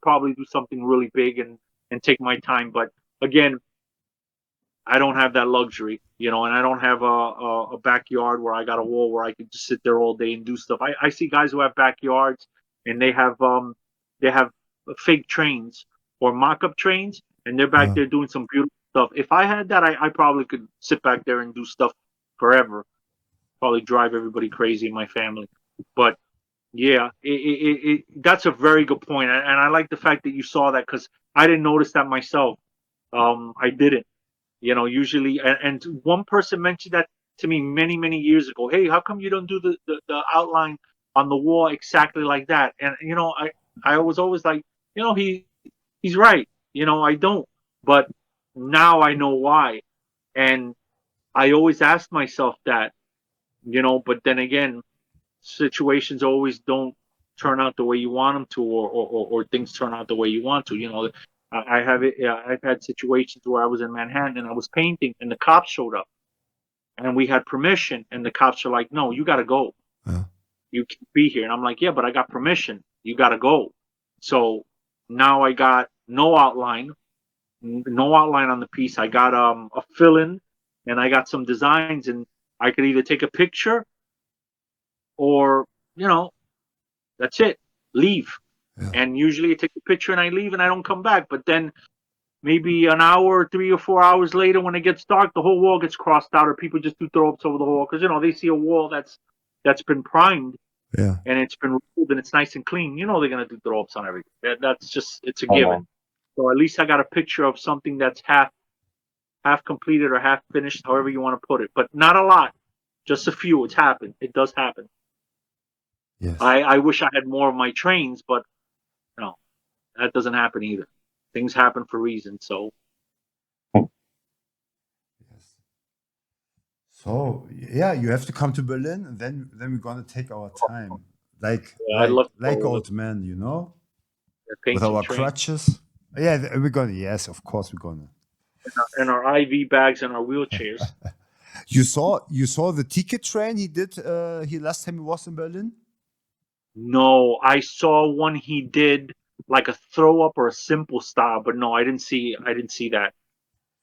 probably do something really big and take my time. But again, I don't have that luxury, and I don't have a backyard where I got a wall where I could just sit there all day and do stuff. I see guys who have backyards and they have fake trains or mock-up trains, and they're back there doing some beautiful stuff. If I had that, I probably could sit back there and do stuff forever. Probably drive everybody crazy in my family. But yeah, that's a very good point. And I like the fact that you saw that because I didn't notice that myself. I didn't. Usually, and one person mentioned that to me many, many years ago. Hey, how come you don't do the outline on the wall exactly like that? And I was always like, he's right. I don't. But now I know why. And I always ask myself that, but then again, situations always don't turn out the way you want them to, or things turn out the way you want to. I've had situations where I was in Manhattan and I was painting and the cops showed up and we had permission and the cops are like, no, you got to go. You can't be here. And I'm like, yeah, but I got permission. You got to go. So now I got no outline on the piece. I got a fill-in and I got some designs, and I could either take a picture or, that's it, leave.
Yeah.
And usually I take a picture and I leave and I don't come back. But then maybe an hour, 3 or 4 hours later, when it gets dark, the whole wall gets crossed out, or people just do throw ups over the wall because they see a wall that's been primed,
Yeah.
and it's been removed and it's nice and clean. They're gonna do throw ups on everything. That's just, it's a given. So at least I got a picture of something that's half completed or half finished, however you want to put it. But not a lot, just a few. It's happened. It does happen.
Yes.
I wish I had more of my trains, but no, that doesn't happen either. Things happen for reasons. So
Yes. So yeah, you have to come to Berlin, and then we're gonna take our time, like
I'd love to
like
go
old men,
paint
with
some
our
trains
crutches. Yeah, we're gonna. Yes, of course we're gonna.
and our IV bags and our wheelchairs.
You saw the ticket train he did. He last time he was in Berlin.
No, I saw one he did like a throw up or a simple style, but no, I didn't see that.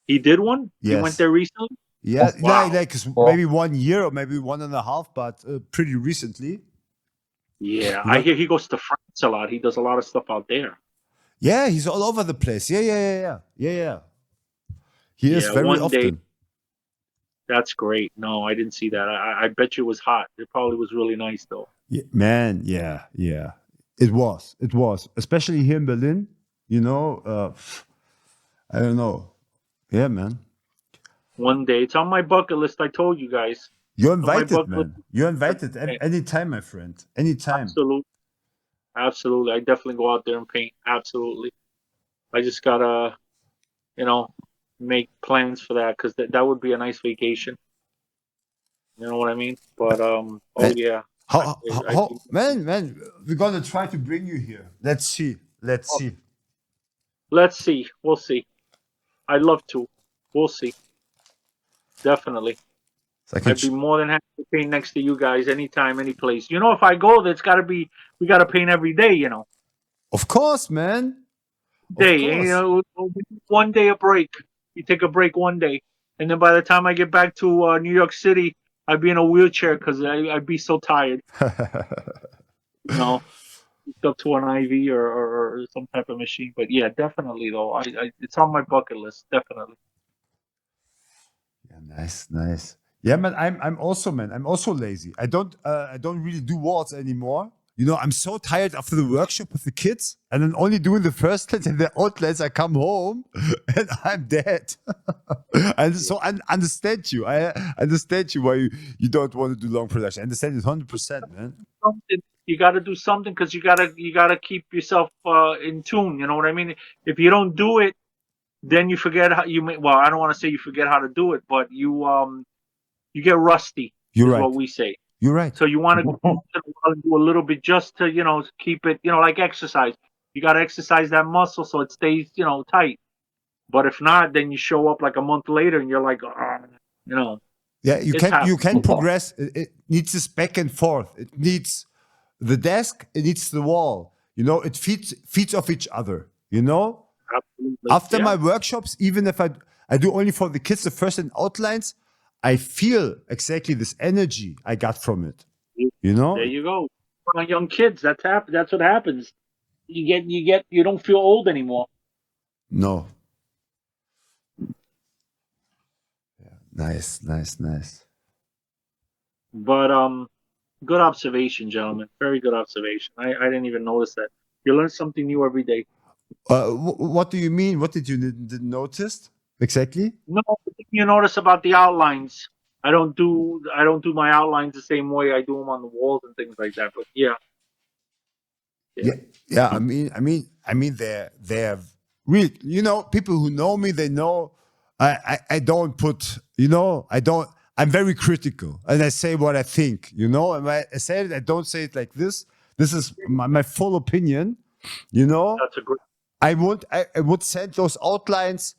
He did one?
Yes.
He went there recently?
Yeah,
Oh, wow.
like maybe 1 year or maybe 1.5, but pretty recently.
Yeah, I hear he goes to France a lot. He does a lot of stuff out there.
Yeah, he's all over the place. Yeah. He is very
one day-
often.
That's great. No, I didn't see that. I bet you it was hot. It probably was really nice though.
Yeah, man, yeah, yeah. It was. It was. Especially here in Berlin, you know, I don't know. Yeah, man.
One day, it's on my bucket list. I told you guys.
You're
On my
invited,
bucket list.
man. You're invited anytime, my friend. Anytime.
Absolutely. Absolutely. I definitely go out there and paint. Absolutely. I just gotta, you know, make plans for that because that would be a nice vacation. You know what I mean? But oh
Man,
yeah,
man, we're gonna try to bring you here. Let's see. Let's see.
let's see. We'll see. I'd love to. We'll see. Definitely.
So I can
I'd be more than happy to paint next to you guys anytime, any place. You know, if I go there, it's got to be. We got to paint every day. You know,
of course, man. Of
day. And, you
course.
know, one day a break. You take a break one day, and then by the time I get back to New York City, I'd be in a wheelchair because I'd be so tired. You know, hooked up to an IV or some type of machine. But yeah, definitely though. It's on my bucket list. Definitely.
Yeah, nice, nice. Yeah, man. I'm also, man. I'm also lazy. I don't really do walls anymore. You know, I'm so tired after the workshop with the kids, and then only doing the first lens and the outlets. I come home and I'm dead. And so I understand you. I understand you why you don't want to do long production. I understand it 100%, man.
Something you got to do something because you gotta keep yourself in tune. You know what I mean? If you don't do it, then you forget how you may. Well, I don't want to say you forget how to do it, but you get rusty.
You're
Is
right.
what we say.
You're right.
So you want to go once in a while and do a little bit just to keep it like exercise. You got to exercise that muscle so it stays tight. But if not, then you show up like a month later and you're like,
Yeah, you
it's
can
happening.
progress. It needs this back and forth. It needs the desk. It needs the wall. You know, it feeds off each other. You know,
Absolutely.
after
Yeah.
my workshops, even if I do only for the kids the first and outlines, I feel exactly this energy I got from it. You know,
There you go. For young kids, that's what happens. You don't feel old anymore.
no, nice, nice, nice.
But good observation, gentlemen. Very good observation. I didn't even notice that. You learn something new every day.
What do you mean? What didn't notice exactly?
No, you notice about the outlines. I don't do my outlines the same way I do them on the walls and things like that. But yeah.
Yeah, yeah. I mean, they're real. You know, people who know me, they know. I don't put. You know, I don't. I'm very critical, and I say what I think. You know, and when I say it, I don't say it like this. This is my full opinion. You know,
That's a great.
I would send those outlines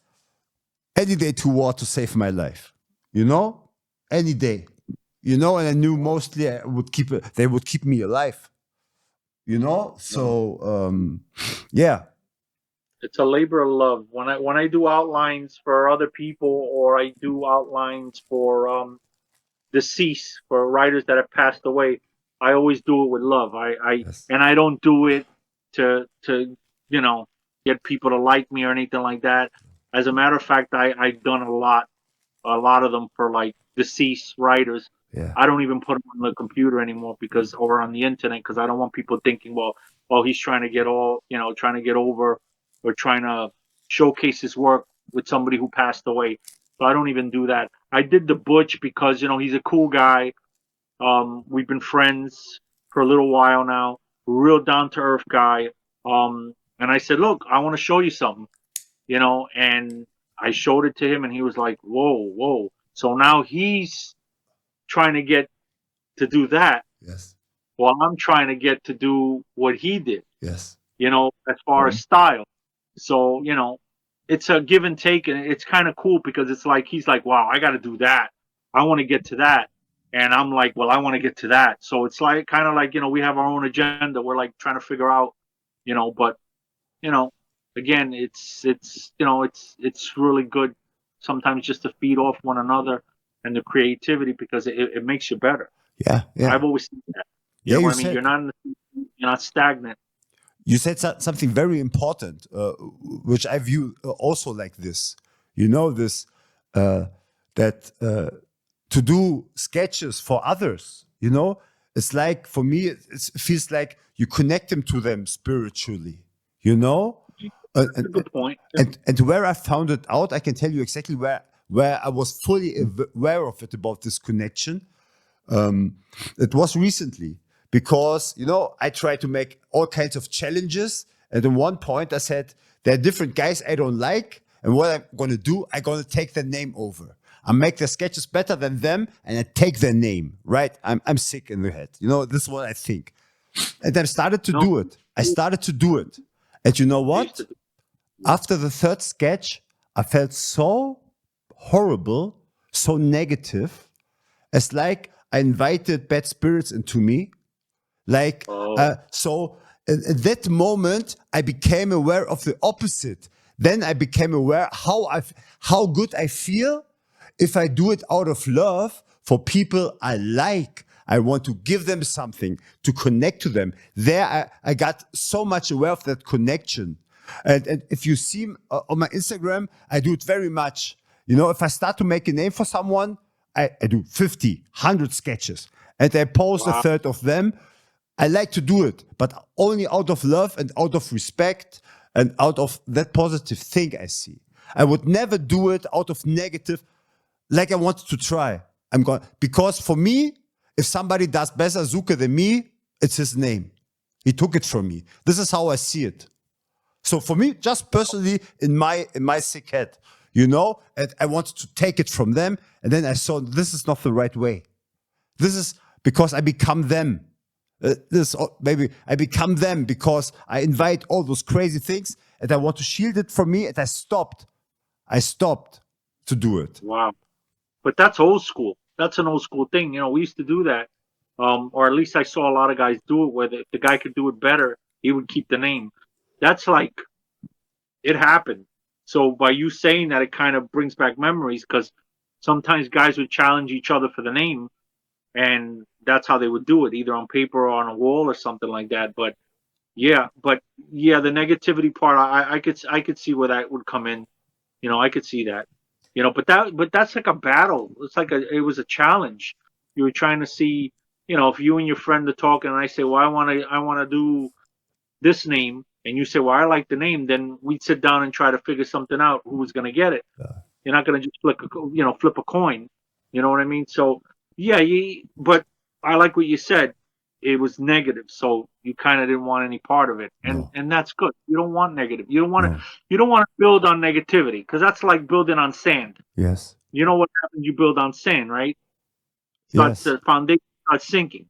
any day to war to save my life. You know, any day. You know, and I knew mostly I would keep it. They would keep me alive. You know, so yeah,
It's a labor of love. When I do outlines for other people or I do outlines for deceased for writers that have passed away, I always do it with love.
yes,
And I don't do it to get people to like me or anything like that. As a matter of fact, I've done a lot of them for like deceased writers.
yeah,
I don't even put them on the computer anymore or on the internet because I don't want people thinking, well, he's trying to get trying to get over or trying to showcase his work with somebody who passed away. So I don't even do that. I did the Butch because he's a cool guy. We've been friends for a little while now. Real down to earth guy. And I said, look, I want to show you something, and I showed it to him, and he was like, whoa, whoa. So now he's trying to get to do that
yes,
while I'm trying to get to do what he did,
yes,
as far as style. So, it's a give and take, and it's kind of cool because it's like he's like, wow, I got to do that. I want to get to that. And I'm like, well, I want to get to that. So it's like kind of like, we have our own agenda. We're like trying to figure out, but, again, it's really good sometimes just to feed off one another and the creativity because it makes you better.
yeah, yeah.
I've always seen that.
Yeah,
know
you
what I mean?
said
You're not stagnant.
you said something very important, which I view also like this. You know, this that to do sketches for others, you know, it's like, for me, it feels like you connect to them spiritually, you know.
That's a good point.
And where I found it out, I can tell you exactly where I was fully aware of it, about this connection. It was recently, because, you know, I tried to make all kinds of challenges. And at one point I said, there are different guys I don't like. And what I'm going to do, I'm going to take their name over. I make their sketches better than them, and I take their name, right? I'm sick in the head. You know, this is what I think. And I started to do it. I started to do it. And you know what? After the third sketch, I felt so horrible, so negative. It's like I invited bad spirits into me. Like, so in that moment, I became aware of the opposite. Then I became aware how good I feel if I do it out of love for people I like. I want to give them something, to connect to them. There, I got so much aware of that connection. And if you see on my Instagram, I do it very much. You know, if I start to make a name for someone, I do 50, 100 sketches. And I post a third of them. I like to do it, but only out of love and out of respect and out of that positive thing I see. I would never do it out of negative, like I wanted to try. Because for me, if somebody does better Zuka than me, it's his name. He took it from me. This is how I see it. So for me, just personally, in my sick head, you know, and I wanted to take it from them, and then I saw this is not the right way. This is because I become them. Maybe I become them because I invite all those crazy things, and I want to shield it from me, and I stopped. I stopped to do it.
Wow. But that's old school. That's an old school thing. You know, we used to do that. Or at least I saw a lot of guys do it, where if the guy could do it better, he would keep the name. That's like, it happened. So by you saying that, it kind of brings back memories, because sometimes guys would challenge each other for the name, and that's how they would do it, either on paper or on a wall or something like that. But yeah, the negativity part, I could see where that would come in. You know, I could see that. You know, but that's like a battle. It was a challenge. You were trying to see, you know, if you and your friend are talking, and I say, well, I want to do this name, and you say, well, I like the name, then we'd sit down and try to figure something out, who was going to get it. You're not going to just flip a coin. You know what I mean? So yeah, but I like what you said. It was negative, so you kind of didn't want any part of it, and that's good. You don't want negative. You don't want to build on negativity, because that's like building on sand.
Yes.
You know what happens? You build on sand, right? The foundation starts sinking.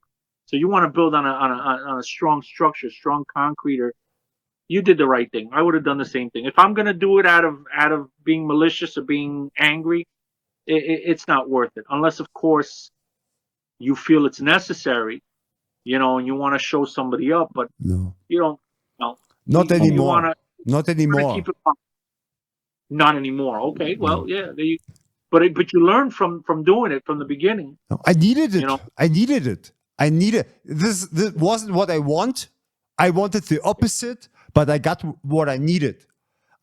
So you want to build on a strong structure, strong concrete. Or you did the right thing. I would have done the same thing. If I'm gonna do it out of being malicious or being angry, it's not worth it, unless of course you feel it's necessary. You know, and you want to show somebody up, but you don't. No,
not anymore. Not anymore.
Keep it not anymore. Okay, well, yeah. But you learn from doing it from the beginning.
No, I needed it.
You know?
I needed it. This wasn't what I want. I wanted the opposite, but I got what I needed.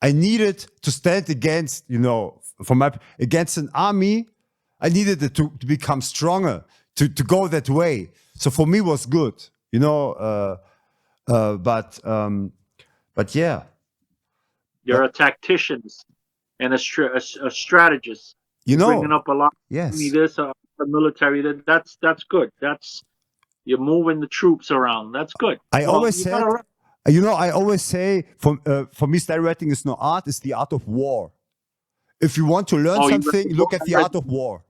I needed to stand against, you know, against an army. I needed it to become stronger, to go that way. So for me, it was good, you know. But yeah,
you're a tactician and a strategist.
You know,
bringing up a lot.
Yes,
this the military. That's good. You're moving the troops around. That's good.
I always say, for me, style writing is no art. It's the art of war. If you want to learn something, look at the art of war.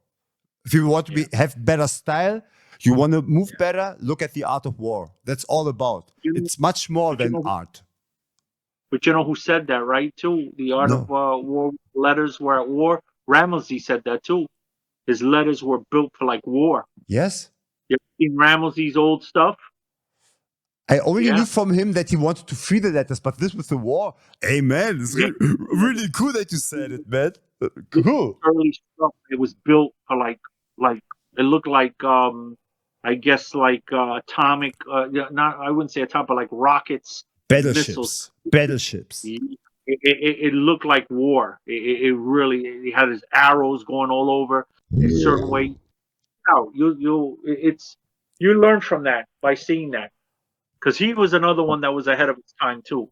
If you want to have better style, you want to move better, look at the art of war. That's all about. It's much more than art.
But you know who said that, right, too? The art of war, letters were at war. Ramsey said that, too. His letters were built for, like, war.
Yes.
You ever seen Ramsey's old stuff?
I only knew from him that he wanted to free the letters, but this with the war, hey, man, it's really cool that you said it, man. Cool.
Early stuff, it was built for, like it looked like, I guess, like atomic, I wouldn't say atomic, but like rockets, missiles.
Battleships.
It looked like war. It really, it had his arrows going all over a certain way. out. You learn from that by seeing that, because he was another one that was ahead of his time too.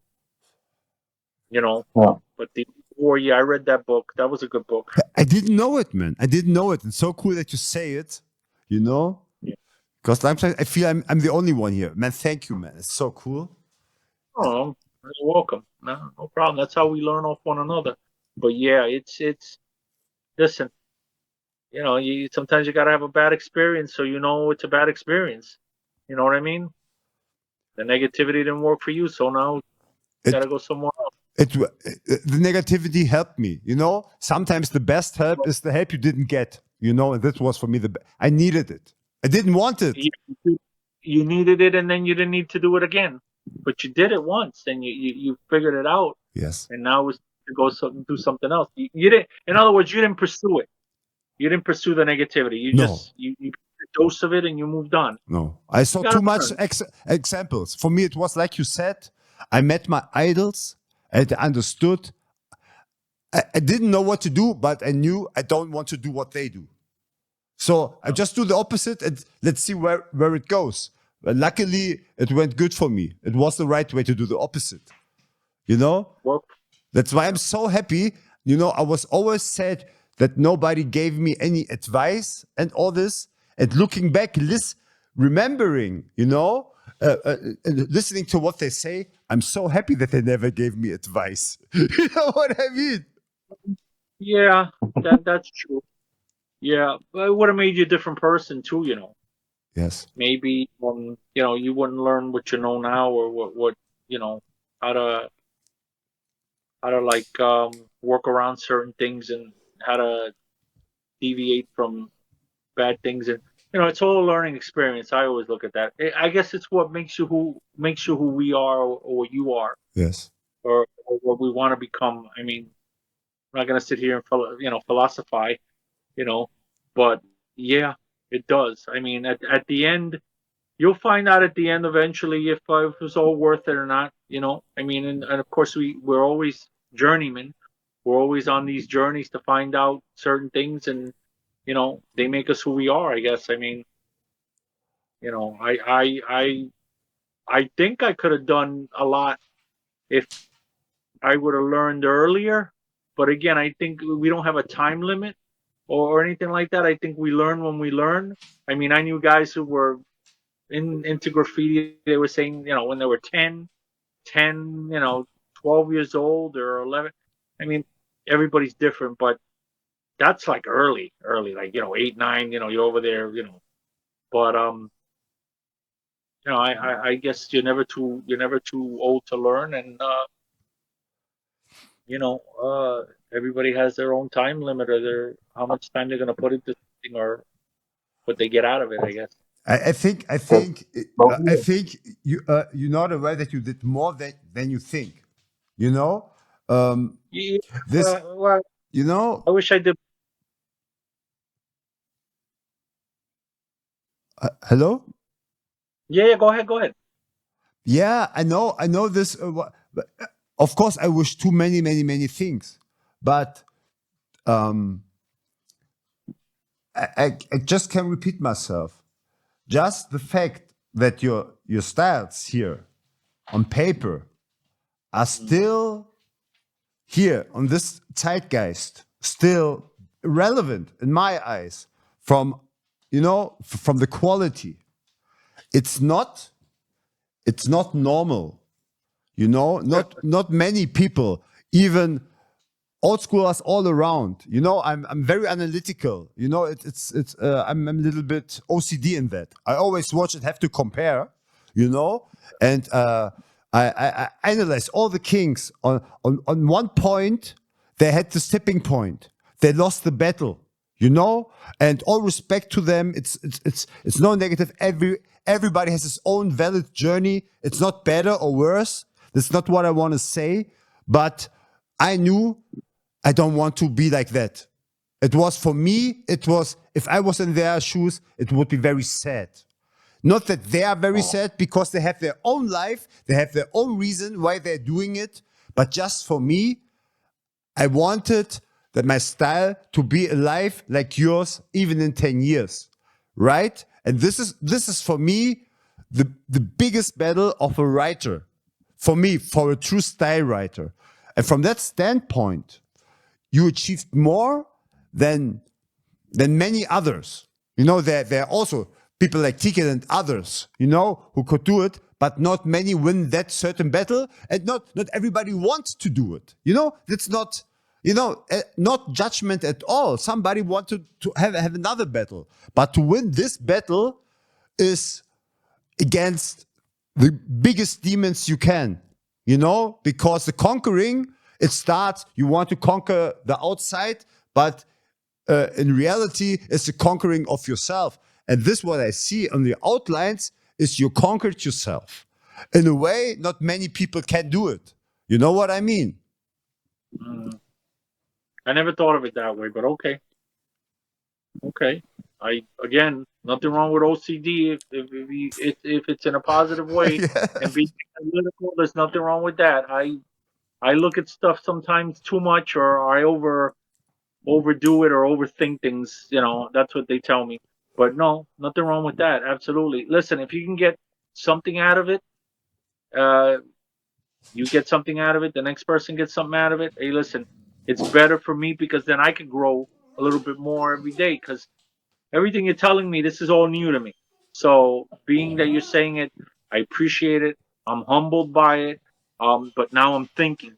You know,
Yeah.
but the war, yeah, I read that book. That was a good book.
I didn't know it, man. I didn't know it. It's so cool that you say it, you know?
Yeah.
Because sometimes I feel I'm the only one here. Man, thank you, man. It's so cool.
Oh, you're welcome. No problem. That's how we learn off one another. But yeah, it's listen. You know, you sometimes you gotta have a bad experience so you know it's a bad experience. You know what I mean? The negativity didn't work for you, so now you
It,
gotta go somewhere else.
the negativity helped me, you know? Sometimes the best help is the help you didn't get, you know? And this was for me I needed it. I didn't want it.
You needed it, and then you didn't need to do it again. But you did it once, and you figured it out,
Yes.
and now it's to go do something else. You didn't. In other words, you didn't pursue it. You didn't pursue the negativity. You
No.
just you got a dose of it and you moved on.
No, I saw
You gotta
too much
learn.
examples. For me, it was like you said, I met my idols and I understood. I didn't know what to do, but I knew I don't want to do what they do. So I just do the opposite and let's see where it goes. But luckily, it went good for me. It was the right way to do the opposite. You know?
Work.
That's why I'm so happy. You know, I was always sad that nobody gave me any advice and all this. And looking back, remembering, you know, and listening to what they say, I'm so happy that they never gave me advice. You know what I mean?
Yeah, that's true. Yeah, but it would have made you a different person too. You know,
Yes.
maybe you know, you wouldn't learn what you know now, or what you know, how to like work around certain things and how to deviate from bad things. And you know, it's all a learning experience. I always look at that. I guess it's what makes you who we are, or what you are,
Yes.
or what we want to become. I mean, I'm not gonna sit here and philosophize, you know, but yeah, it does. I mean, at the end, you'll find out at the end eventually if it's all worth it or not. You know, I mean, and of course we're always journeymen. We're always on these journeys to find out certain things, and you know, they make us who we are. I guess. I mean, you know, I think I could have done a lot if I would have learned earlier. But again, I think we don't have a time limit or anything like that. I think we learn when we learn. I mean, I knew guys who were into graffiti. They were saying, you know, when they were 10, you know, 12 years old or 11. I mean, everybody's different, but that's like early, like, you know, 8, 9, you know, you're over there, you know. But you know, I guess you're never too old to learn, and you know, everybody has their own time limit, or their how much time they're gonna put into something, or what they get out of it. I guess.
I think you're not aware that you did more than you think. You know,
Yeah,
this.
well,
You know,
I wish I did.
hello.
Yeah, go ahead, go ahead.
Yeah, I know this. Of course, I wish too many things, but I just can repeat myself. Just the fact that your styles here on paper are still here on this zeitgeist, still relevant in my eyes. From from the quality, it's not normal. You know, not many people, even old schoolers all around. You know, I'm very analytical. You know, I'm a little bit OCD in that. I always watch it, have to compare. You know, and I analyze all the kings on one point. They had this tipping point. They lost the battle. You know, and all respect to them. It's no negative. Everybody has his own valid journey. It's not better or worse. That's not what I want to say. But I knew I don't want to be like that. It was for me, if I was in their shoes, it would be very sad. Not that they are very sad because they have their own life, they have their own reason why they're doing it. But just for me, I wanted that my style to be alive like yours, even in 10 years. right? And this is for me the biggest battle of a writer, for me, for a true style writer. And from that standpoint, you achieved more than many others. You know, there are also people like Ticket and others, you know, who could do it, but not many win that certain battle, and not everybody wants to do it. You know, it's not, you know, not judgment at all. Somebody wanted to have another battle, but to win this battle is against the biggest demons you can, you know, because the conquering, it starts, you want to conquer the outside, but in reality, it's the conquering of yourself. And this, what I see on the outlines, is you conquered yourself. In a way, not many people can do it. You know what I mean?
I never thought of it that way, but okay. Okay. Again, nothing wrong with OCD if it's in a positive way and being analytical. There's nothing wrong with that. I look at stuff sometimes too much, or I overdo it or overthink things. You know, that's what they tell me. But no, nothing wrong with that. Absolutely. Listen, if you can get something out of it, you get something out of it. The next person gets something out of it. Hey, listen, it's better for me because then I could grow a little bit more every day. Because everything you're telling me, this is all new to me. So being that you're saying it, I appreciate it. I'm humbled by it. But now I'm thinking,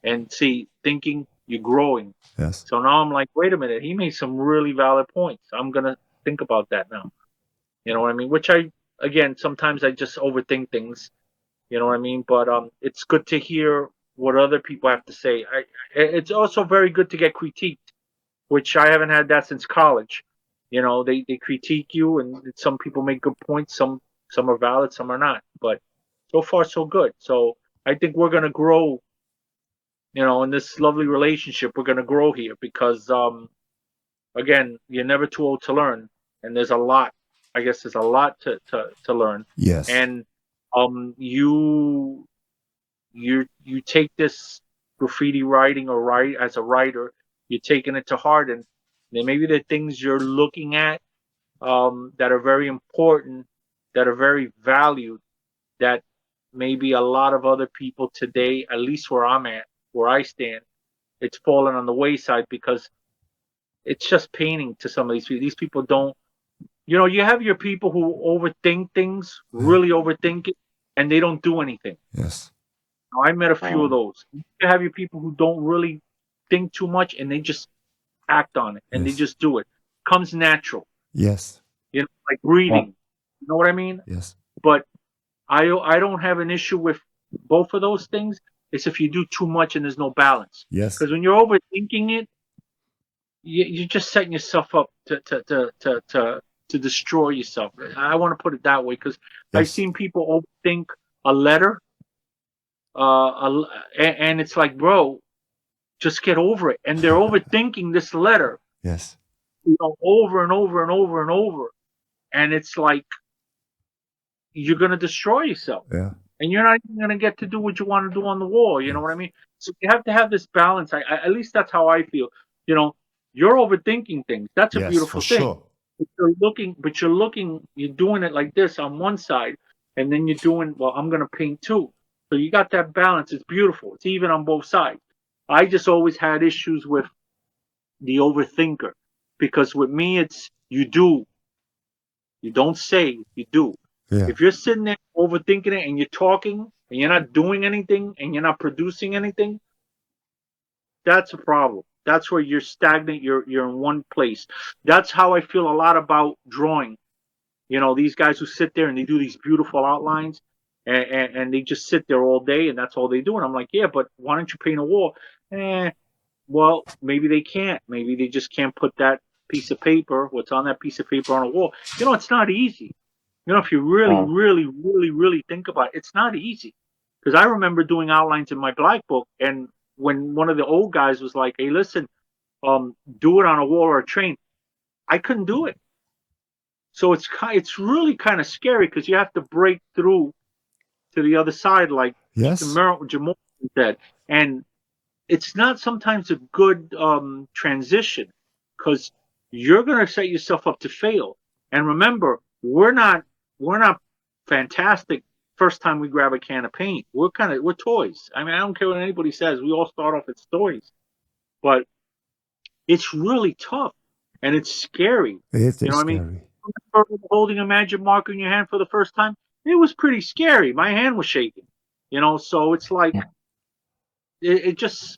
and see, thinking, you're growing.
Yes.
So now I'm like, wait a minute, he made some really valid points. I'm gonna think about that now. You know what I mean? Which again, sometimes I just overthink things. You know what I mean? But it's good to hear what other people have to say. It's also very good to get critiqued, which I haven't had that since college. You know, they critique you, and some people make good points. Some are valid, some are not. But so far, so good. So I think we're gonna grow. You know, in this lovely relationship, we're gonna grow here because again, you're never too old to learn, and there's a lot. I guess there's a lot to learn.
Yes.
And you take this graffiti writing or write as a writer, you're taking it to heart, and then maybe the things you're looking at that are very important, that are very valued, that maybe a lot of other people today, at least where I'm at, where I stand, it's fallen on the wayside because it's just painting to some of these people. These people don't, you know, you have your people who overthink things, really overthink it, and they don't do anything.
Yes.
Now, I met a few of those. You have your people who don't really think too much, and they just act on it, and they just do it. Comes natural.
Yes.
You know, like breathing. You know what I mean?
Yes.
But I don't have an issue with both of those things. It's if you do too much and there's no balance.
Yes.
Because when you're overthinking it, you're just setting yourself up to destroy yourself. I want to put it that way because I've seen people overthink a letter, and it's like, bro, just get over it. And they're overthinking this letter,
Yes.
you know, over and over and over and over, and it's like you're gonna destroy yourself.
Yeah.
And you're not even gonna get to do what you want to do on the wall. You know what I mean? So you have to have this balance. At least that's how I feel. You know, you're overthinking things. That's a beautiful thing.
Sure.
But you're doing it like this on one side, and then you're doing, well, I'm gonna paint too. So you got that balance. It's beautiful. It's even on both sides. I just always had issues with the overthinker, because with me, it's you do. You don't say, you do.
Yeah.
If you're sitting there overthinking it and you're talking and you're not doing anything and you're not producing anything, that's a problem. That's where you're stagnant. You're in one place. That's how I feel a lot about drawing. You know, these guys who sit there and they do these beautiful outlines and they just sit there all day and that's all they do. And I'm like, yeah, but why don't you paint a wall? Well, maybe they can't. Maybe they just can't put that piece of paper, what's on that piece of paper on a wall. You know, it's not easy. You know, if you really think about it, it's not easy. Because I remember doing outlines in my black book, and when one of the old guys was like, hey, listen, do it on a wall or a train, I couldn't do it. So it's really kind of scary because you have to break through to the other side, like Jamal said. And it's not sometimes a good transition, because you're going to set yourself up to fail. And remember, we're not fantastic first time we grab a can of paint. We're toys. I mean, I don't care what anybody says. We all start off as toys, but it's really tough and it's scary.
It
You know
is
what I mean?
scary.
Holding a magic marker in your hand for the first time, it was pretty scary. My hand was shaking. So it's like it just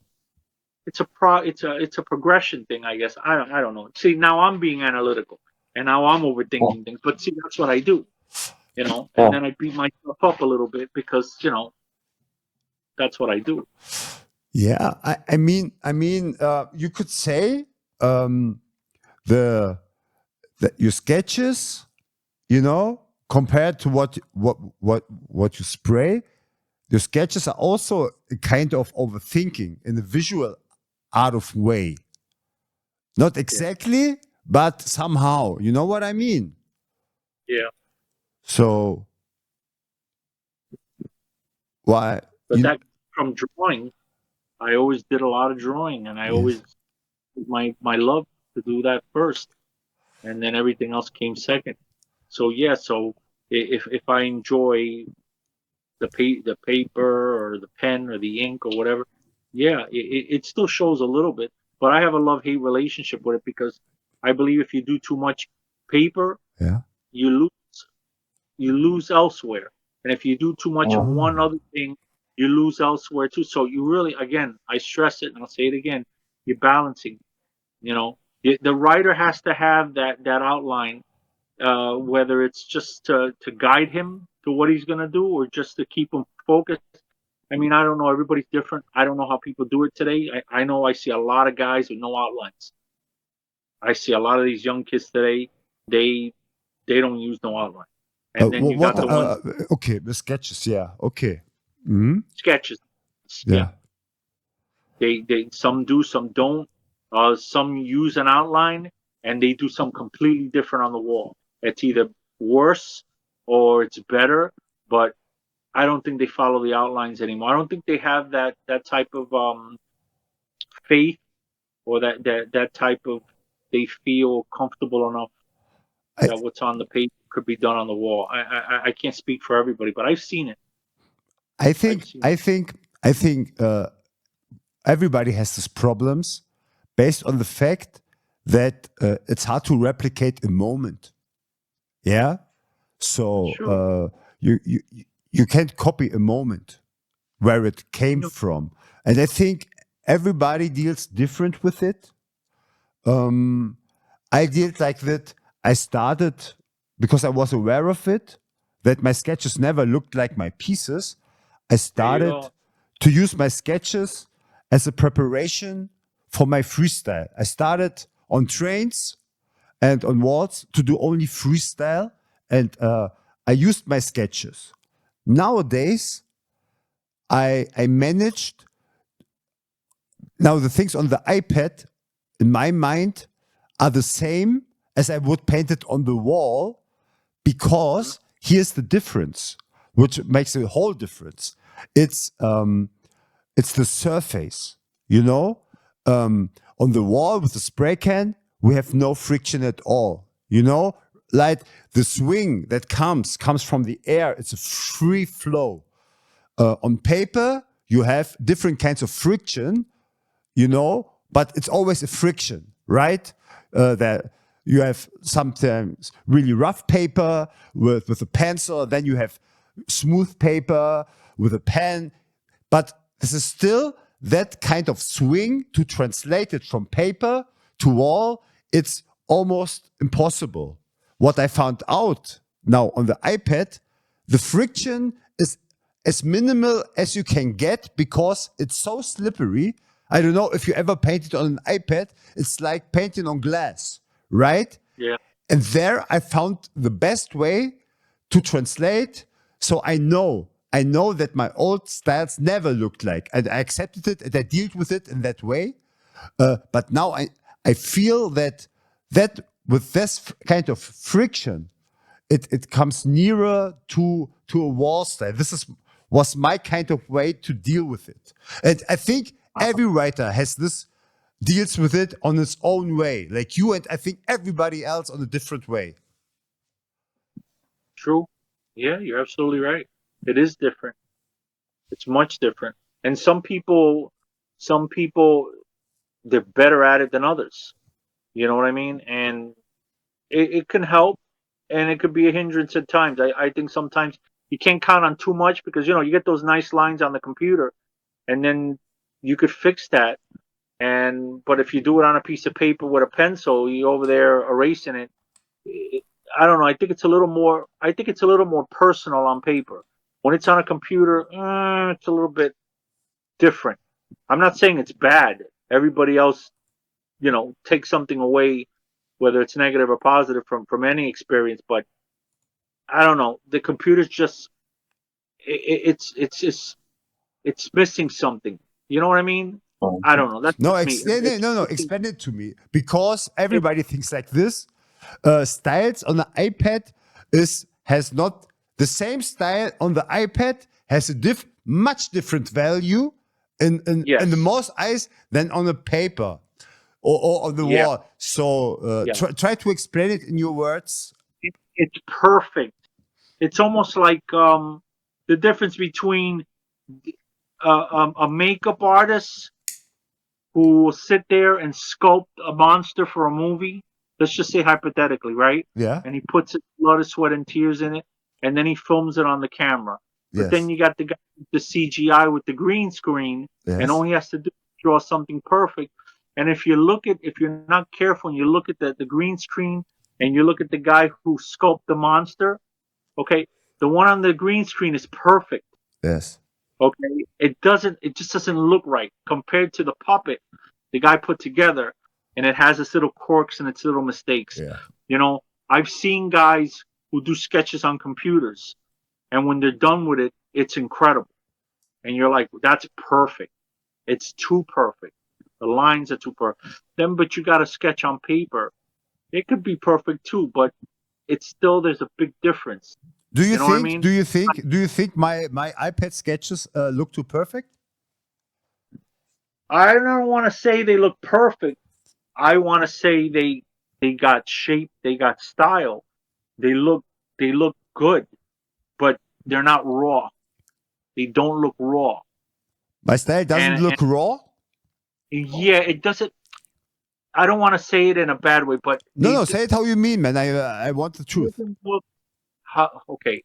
it's a progression thing, I guess. I don't know. See, now I'm being analytical and now I'm overthinking things. But see, that's what I do. And then I beat myself up a little bit because that's what I do.
Yeah, I mean, you could say your sketches, compared to what you spray, your sketches are also a kind of overthinking in a visual art of way. Not exactly, but somehow. You know what I mean?
Yeah.
So why?
But that from drawing, I always did a lot of drawing, and I always my love to do that first, and then everything else came second. So if I enjoy the paper or the pen or the ink or whatever, it still shows a little bit. But I have a love-hate relationship with it because I believe if you do too much paper, you lose elsewhere, and if you do too much of one other thing, you lose elsewhere too. So you really, again, I stress it, and I'll say it again, you're balancing. The writer has to have that outline, whether it's just to guide him to what he's going to do or just to keep him focused. I mean, I don't know. Everybody's different. I don't know how people do it today. I know I see a lot of guys with no outlines. I see a lot of these young kids today, they don't use no outline. And then you got the one
okay, the sketches, okay.
sketches.
Yeah.
They some do, some don't. Some use an outline and they do something completely different on the wall. It's either worse or it's better, but I don't think they follow the outlines anymore. I don't think they have that type of faith or that type of, they feel comfortable enough that what's on the page could be done on the wall. I can't speak for everybody, but I've seen it.
I think everybody has these problems based on the fact that it's hard to replicate a moment. Yeah. So
Sure.
you can't copy a moment where it came from, and I think everybody deals different with it. I did like that. I started because I was aware of it, that my sketches never looked like my pieces. I started to use my sketches as a preparation for my freestyle. I started on trains and on walls to do only freestyle, and I used my sketches. Nowadays, I managed. Now the things on the iPad, in my mind, are the same as I would paint it on the wall, because here's the difference, which makes a whole difference. It's the surface, on the wall with the spray can, we have no friction at all, like the swing that comes from the air. It's a free flow. On paper, you have different kinds of friction, but it's always a friction, right? That you have sometimes really rough paper with a pencil, then you have smooth paper with a pen, but this is still that kind of swing. To translate it from paper to wall, it's almost impossible. What I found out now on the iPad, the friction is as minimal as you can get because it's so slippery. I don't know if you ever painted on an iPad. It's like painting on glass, right?
Yeah.
And there I found the best way to translate. So I know that my old styles never looked like, and I accepted it and I dealt with it in that way. But now I feel that with this kind of friction, it comes nearer to a wall style. Was my kind of way to deal with it. And I think every writer deals with it on its own way, like you, and I think everybody else on a different way.
True. Yeah, you're absolutely right. It is different. It's much different. And some people, they're better at it than others. You know what I mean? And it can help, and it could be a hindrance at times. I think sometimes you can't count on too much because you get those nice lines on the computer, and then you could fix that. And but if you do it on a piece of paper with a pencil, you over there erasing it. it I don't know. I think it's a little more. I think it's a little more personal on paper. When it's on a computer, it's a little bit different. I'm not saying it's bad. Everybody else, take something away, whether it's negative or positive from any experience. But I don't know. The computer's just it's just it's missing something. You know what I mean? I don't know. That's
No,
just me.
no. Explain it to me, because everybody thinks like this. Styles on the iPad has not the same style on the iPad, has a much different value in
Yes.
the most eyes than on the paper or on the
Yeah.
wall. So
Yeah.
try to explain it in your words.
It's perfect. It's almost like the difference between a makeup artist who will sit there and sculpt a monster for a movie. Let's just say hypothetically, right?
Yeah.
And he puts blood, sweat, and tears in it, and then he films it on the camera. But then
Yes.
you got the guy with the CGI with the green screen, and
Yes.
all he has to do is draw something perfect. And if you're not careful, and you look at the green screen, and you look at the guy who sculpted the monster, okay, the one on the green screen is perfect.
Yes.
Okay, it just doesn't look right compared to the puppet the guy put together, and it has its little quirks and its little mistakes.
Yeah.
I've seen guys who do sketches on computers, and when they're done with it, it's incredible. And you're like, that's perfect. It's too perfect. The lines are too perfect. But you got a sketch on paper. It could be perfect too, but there's a big difference.
Do you
You know what I
think?
mean?
Do you think my iPad sketches look too perfect?
I don't want to say they look perfect. I want to say they got shape, they got style. They look good, but they're not raw. They don't look raw.
My style doesn't
And
look raw.
yeah, it doesn't. I don't want to say it in a bad way, but
No, say it how you mean, man. I want the truth.
doesn't look okay.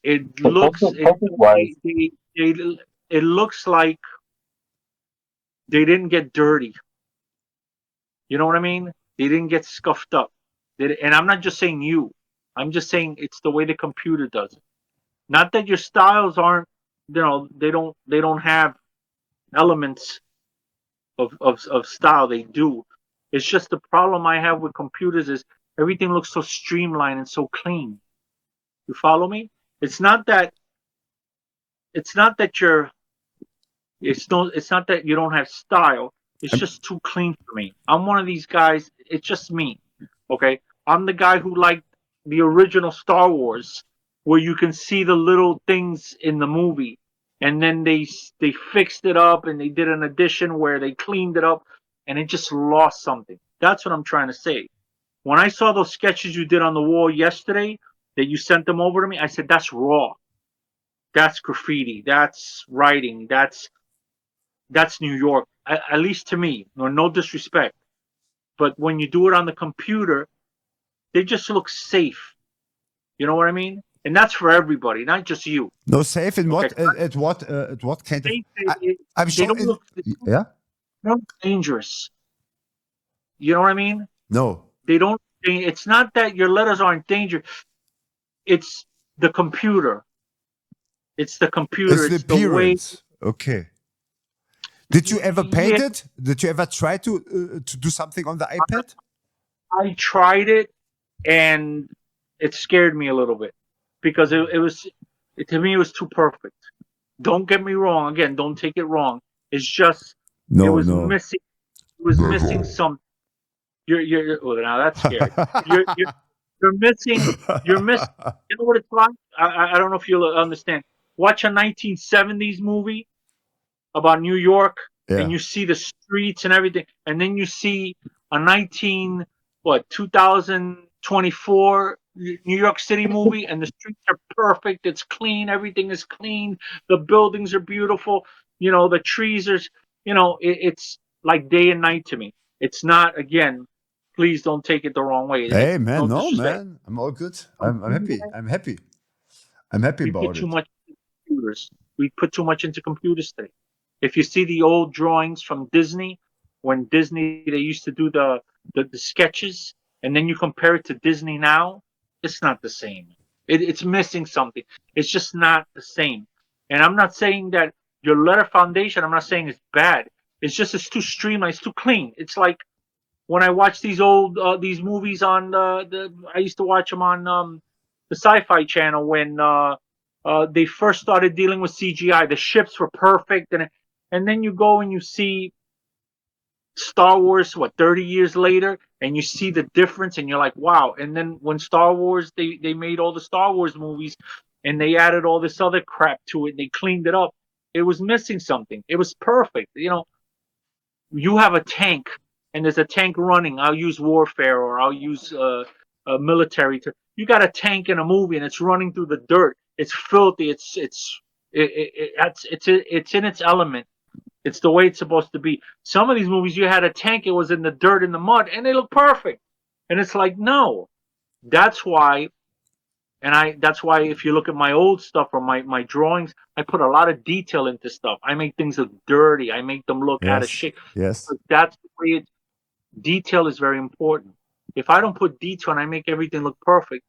It
But
looks
also
it,
topic-wise,
it looks like they didn't get dirty. You know what I mean? They didn't get scuffed up. And I'm not just saying you. I'm just saying it's the way the computer does it. Not that your styles aren't, they don't have elements of style. They do. It's just the problem I have with computers is everything looks so streamlined and so clean. You follow me? It's not that it's not that you're it's not that you don't have style. It's just too clean for me. I'm one of these guys. It's just me. Okay, I'm the guy who liked the original Star Wars, where you can see the little things in the movie, and then they fixed it up and they did an addition where they cleaned it up, and it just lost something. That's what I'm trying to say. When I saw those sketches you did on the wall yesterday, that you sent them over to me, I said that's raw. That's graffiti. That's writing. That's New York, at least to me. No disrespect, but when you do it on the computer, they just look safe. You know what I mean? And that's for everybody, not just you.
No, safe in what?
Okay.
At what kind of? I'm
They
sure.
don't look
Yeah.
dangerous. You know what I mean?
No.
They don't. It's not that your letters aren't dangerous. It's the computer. It's the computer.
It's the
It's the way.
appearance. Okay. Did you ever paint
Yeah,
it? Did you ever try to do something on the iPad?
I tried it, and it scared me a little bit because to me it was too perfect. Don't get me wrong. Again, don't take it wrong. It's just it
No,
was
no.
missing. It was missing something. Well, now that's scary. You're missing. You're missing. You know what it's like? I don't know if you'll understand. Watch a 1970s movie about New York, and
Yeah.
you see the streets and everything, and then you see a 2024 New York City movie, and the streets are perfect. It's clean. Everything is clean. The buildings are beautiful. The trees are. It's like day and night to me. It's not. Again, please don't take it the wrong way.
Hey, man,
No
no,
disrespect.
man. I'm all good. I'm happy. I'm happy. I'm happy
We put
about
too
it.
much into computers. We put too much into computers today. If you see the old drawings from Disney, when Disney they used to do the sketches, and then you compare it to Disney now, it's not the same. It's missing something. It's just not the same. And I'm not saying that your letter foundation, I'm not saying it's bad. It's too streamlined. It's too clean. It's like when I watch these old these movies on I used to watch them on the Sci-Fi Channel when they first started dealing with CGI. The ships were perfect, and then you go and you see Star Wars 30 years later, and you see the difference, and you're like, wow. And then when Star Wars they made all the Star Wars movies, and they added all this other crap to it, and they cleaned it up. It was missing something. It was perfect. You have a tank and there's a tank running. I'll use warfare or I'll use a military. You got a tank in a movie and it's running through the dirt. It's filthy. It's in its element. It's the way it's supposed to be. Some of these movies, you had a tank. It was in the dirt, in the mud, and they look perfect. And it's like, no. That's why. That's why if you look at my old stuff or my drawings, I put a lot of detail into stuff. I make things look dirty. I make them look out of
Yes.
shape.
Yes.
That's the way detail is very important. If I don't put detail and I make everything look perfect,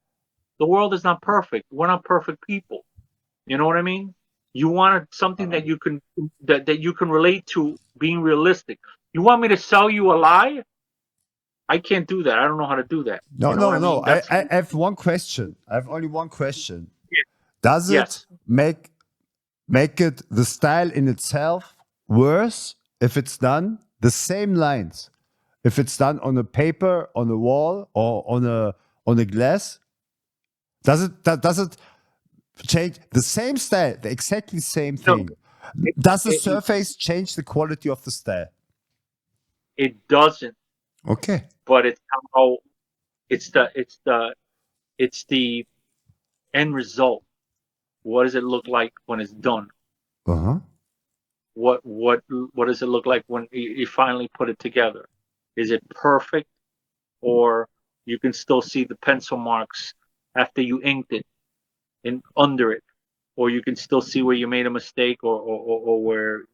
the world is not perfect. We're not perfect people. You know what I mean? You want something that you can that you can relate to being realistic. You want me to sell you a lie? I can't do that. I don't know how to do that.
No,
You know
no,
what I
no.
mean?
I have one question. I have only one question. Does it
Yes.
make it the style in itself worse if it's done the same lines? If it's done on a paper, on a wall, or on a glass, does it change the same style, the exactly same
No,
thing? Does the
it,
surface change the quality of the style?
it doesn't,
Okay.
but it's how it's the end result. What does it look like when it's done?
Uh-huh.
What does it look like when you finally put it together? Is it perfect, or you can still see the pencil marks after you inked it and under it, or you can still see where you made a mistake or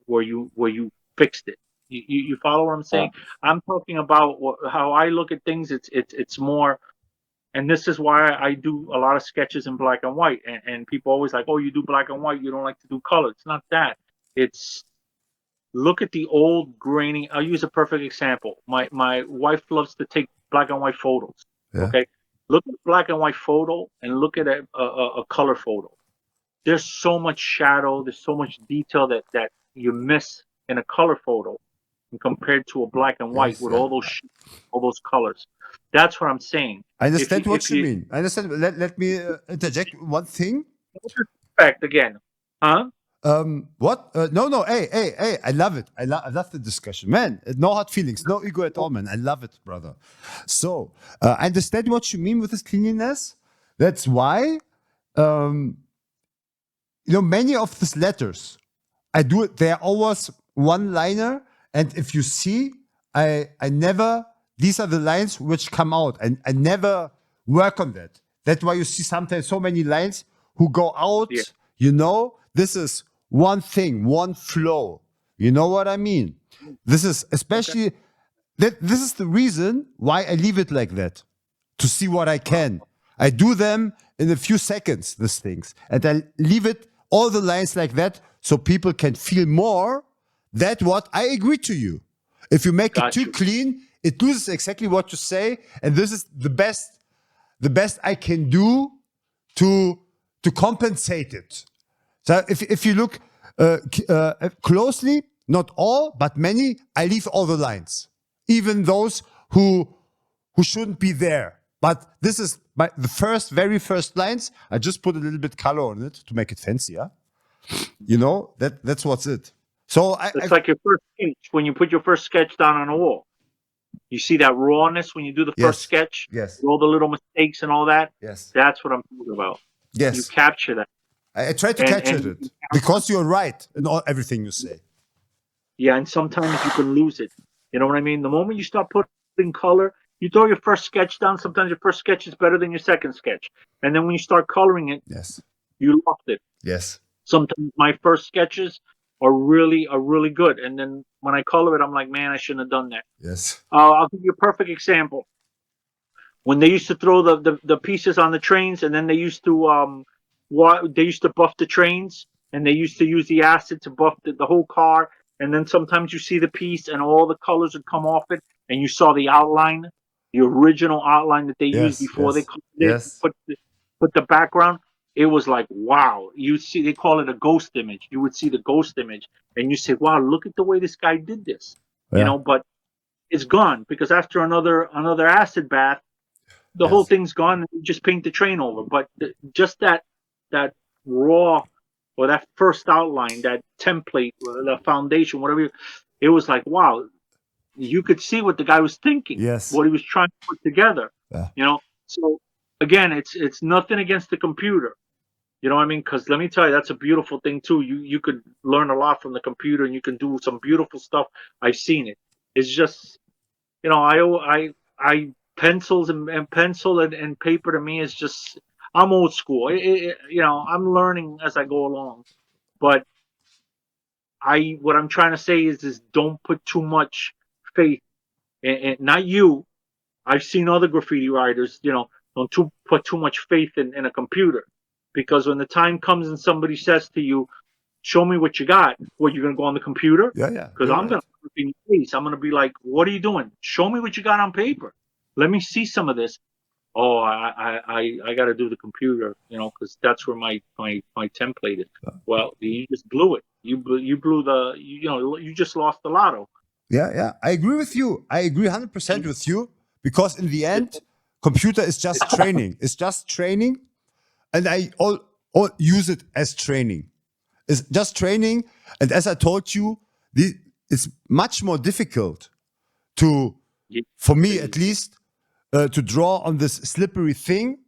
where you fixed it. You follow what I'm saying? I'm talking about how I look at things. It's more, and this is why I do a lot of sketches in black and white. And people always like, oh, you do black and white, you don't like to do color. It's not that. It's look at the old grainy. I'll use a perfect example. My wife loves to take black and white photos.
Yeah.
Okay, look at a black and white photo and look at a color photo. There's so much shadow. There's so much detail that you miss in a color photo, and compared to a black and white
Yes,
with
yeah.
all those colors. That's what I'm saying.
I understand what
If
you mean. I understand. Let me interject one thing.
respect again, huh?
What? No, no. Hey. I love it. I love the discussion, man. No hard feelings, no ego at all, man. I love it, brother. So I understand what you mean with this cleanliness. That's why, many of these letters, I do it. They're always one liner, and if you see, I never. These are the lines which come out, and I never work on that. That's why you see sometimes so many lines who go out.
Yeah.
This is one thing, one flow. You know what I mean? This is especially that. This is the reason why I leave it like that, to see what I can. I do them in a few seconds, these things, and I leave it all the lines like that, so people can feel more. That what I agree to you. If you make it too clean, it loses exactly what you say, and this is the best I can do to compensate it. So if you look closely, not all, but many, I leave all the lines, even those who shouldn't be there. But this is the very first lines. I just put a little bit color on it to make it fancier. That's what's it. So
it's like your first sketch when you put your first sketch down on a wall. You see that rawness when you do the first
Yes.
sketch,
Yes.
all the little mistakes and all that.
Yes.
That's what I'm talking about. You
Yes.
capture that,
I try to
and
catch it because you're right in everything you say.
yeah, and sometimes you can lose it. You know what I mean? The moment you start putting color, you throw your first sketch down. Sometimes your first sketch is better than your second sketch, and then when you start coloring it,
Yes.
you lost it.
Yes.
Sometimes my first sketches are really good, and then when I color it, I'm like, man, I shouldn't have done that.
Yes.
I'll give you a perfect example. When they used to throw the pieces on the trains, and then they used to they used to buff the trains, and they used to use the acid to buff the whole car, and then sometimes you see the piece and all the colors would come off it, and you saw the outline, the original outline that they used
Yes.
before they
Yes.
colored it,
Yes.
put the background. It was like, wow. You see, they call it a ghost image. You would see the ghost image, and you say, wow, look at the way this guy did this. You
Yeah.
know, but it's gone because after another acid bath, the whole
Yes.
thing's gone. And you just paint the train over. But just that raw, or that first outline, that template, the foundation, whatever, it was like, wow. You could see what the guy was thinking,
Yes.
what he was trying to put together.
Yeah.
You know, so again, it's nothing against the computer. You know what I mean? Because let me tell you, that's a beautiful thing too. You could learn a lot from the computer, and you can do some beautiful stuff. I've seen it. It's just, you know, I pencils and pencil and paper to me is just, I'm old school. You know, I'm learning as I go along. But what I'm trying to say is don't put too much faith in not you. I've seen other graffiti writers, you know, put too much faith in a computer, because when the time comes and somebody says to you, "Show me what you got," what, you're gonna go on the computer?
Yeah. Yeah.
Because
You're
I'm
right.
gonna look in your face. I'm gonna be like, "What are you doing? Show me what you got on paper. Let me see some of this." Oh, I got to do the computer, you know, because that's where my template is. Well, you just blew it. You blew you know, you just lost the lotto.
Yeah, yeah. I agree with you. I agree 100% with you because in the end, computer is just training. It's just training, and I all use it as training. It's just training, and as I told you, it's much more difficult to,
Yeah.
for me at least, to draw on this slippery thing.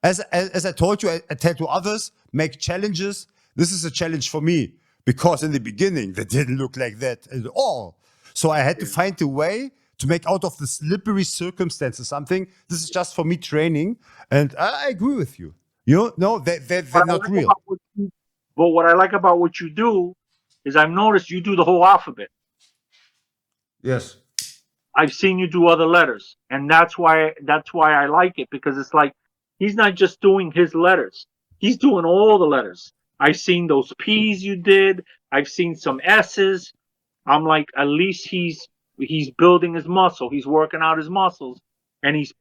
As I told you, I tell to others, make challenges. This is a challenge for me because in the beginning, they didn't look like that at all. So I had to find a way to make out of the slippery circumstances something. This is just for me training. And I agree with you. You know, no, they're
What I
not
like
real.
about but what I like about what you do is I've noticed you do the whole alphabet.
Yes.
I've seen you do other letters, and that's why I like it, because it's like he's not just doing his letters; he's doing all the letters. I've seen those P's you did. I've seen some S's. I'm like, at least he's building his muscle. He's working out his muscles, and he's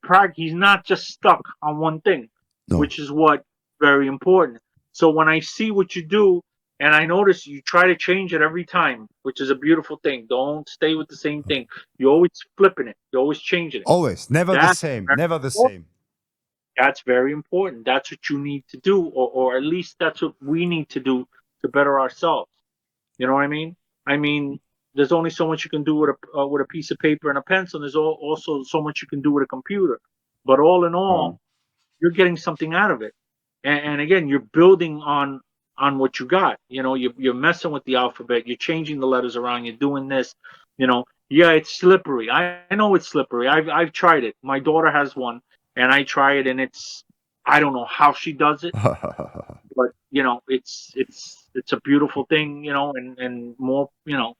not just stuck on one thing,
No.
which is what very important. So when I see what you do, and I notice you try to change it every time, which is a beautiful thing. Don't stay with the same thing. You're always flipping it. You're always changing it.
Always. Never the
That's
same.
very
Never the
important.
same.
That's very important. That's what you need to do, or at least that's what we need to do to better ourselves. You know what I mean? I mean, there's only so much you can do with a piece of paper and a pencil. And there's also so much you can do with a computer. But all in all, you're getting something out of it. And again, you're building on what you got. You know, you're messing with the alphabet. You're changing the letters around. You're doing this. You know, yeah, it's slippery. I know it's slippery. I've tried it. My daughter has one, and I try it, and I don't know how she does it, but you know, it's a beautiful thing. You know, and more, you know,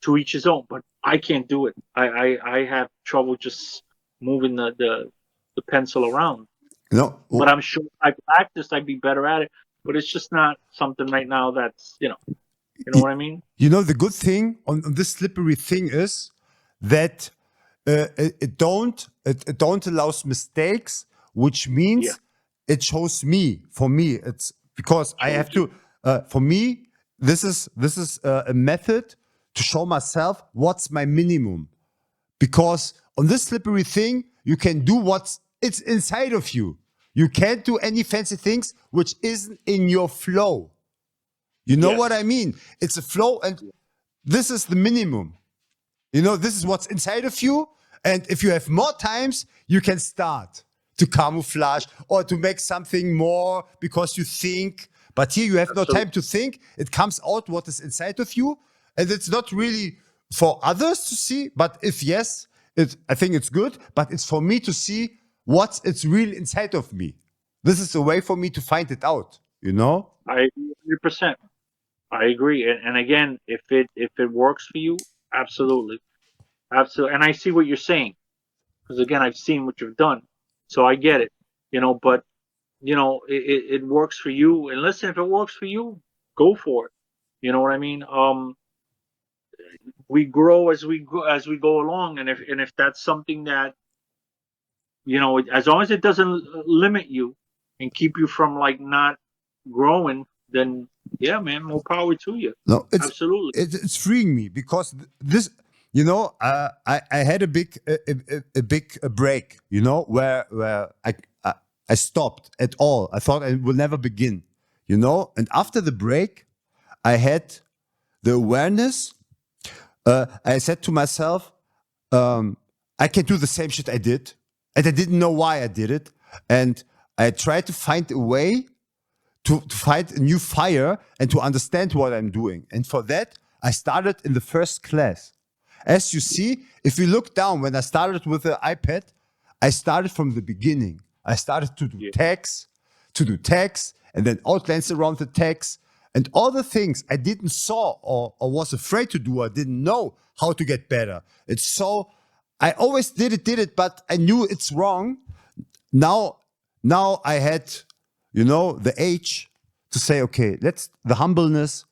to each his own. But I can't do it. I have trouble just moving the pencil around.
No.
But I'm sure if I practiced, I'd be better at it. But it's just not something right now that's, you know what I mean?
You know, the good thing on this slippery thing is that it don't allows mistakes, which
Yeah.
means it shows me. For me, it's because I have to. For me, this is a method to show myself what's my minimum. Because on this slippery thing, you can do it's inside of you. You can't do any fancy things which isn't in your flow. You know what I
Yes.
mean? It's a flow, and this is the minimum. You know, this is what's inside of you. And if you have more times, you can start to camouflage or to make something more because you think. But here you have no time to think. It comes out what is inside of you. And it's not really for others to see. But if yes, I think it's good. But it's for me to see it's really inside of me. This is a way for me to find it out, you know?
I agree 100%. I agree. And again, if it works for you, absolutely. Absolutely. And I see what you're saying. Because again, I've seen what you've done. So I get it. But it works for you. And listen, if it works for you, go for it. You know what I mean? We grow as we go along, and if that's something that as long as it doesn't limit you and keep you from like not growing, then yeah, man, more power to you.
No,
Absolutely.
It's freeing me because this, I had a big break, where I stopped at all. I thought I will never begin, and after the break, I had the awareness. I said to myself, I can do the same shit I did, and I didn't know why I did it, and I tried to find a way to find a new fire and to understand what I'm doing. And for that, I started in the first class. As you see, if you look down, when I started with the iPad, I started from the beginning. I started to do tags, and then outlines around the tags, and all the things I didn't saw or was afraid to do, I didn't know how to get better. It's so, I always did it, but I knew it's wrong. Now I had, the age to say, okay, the humbleness,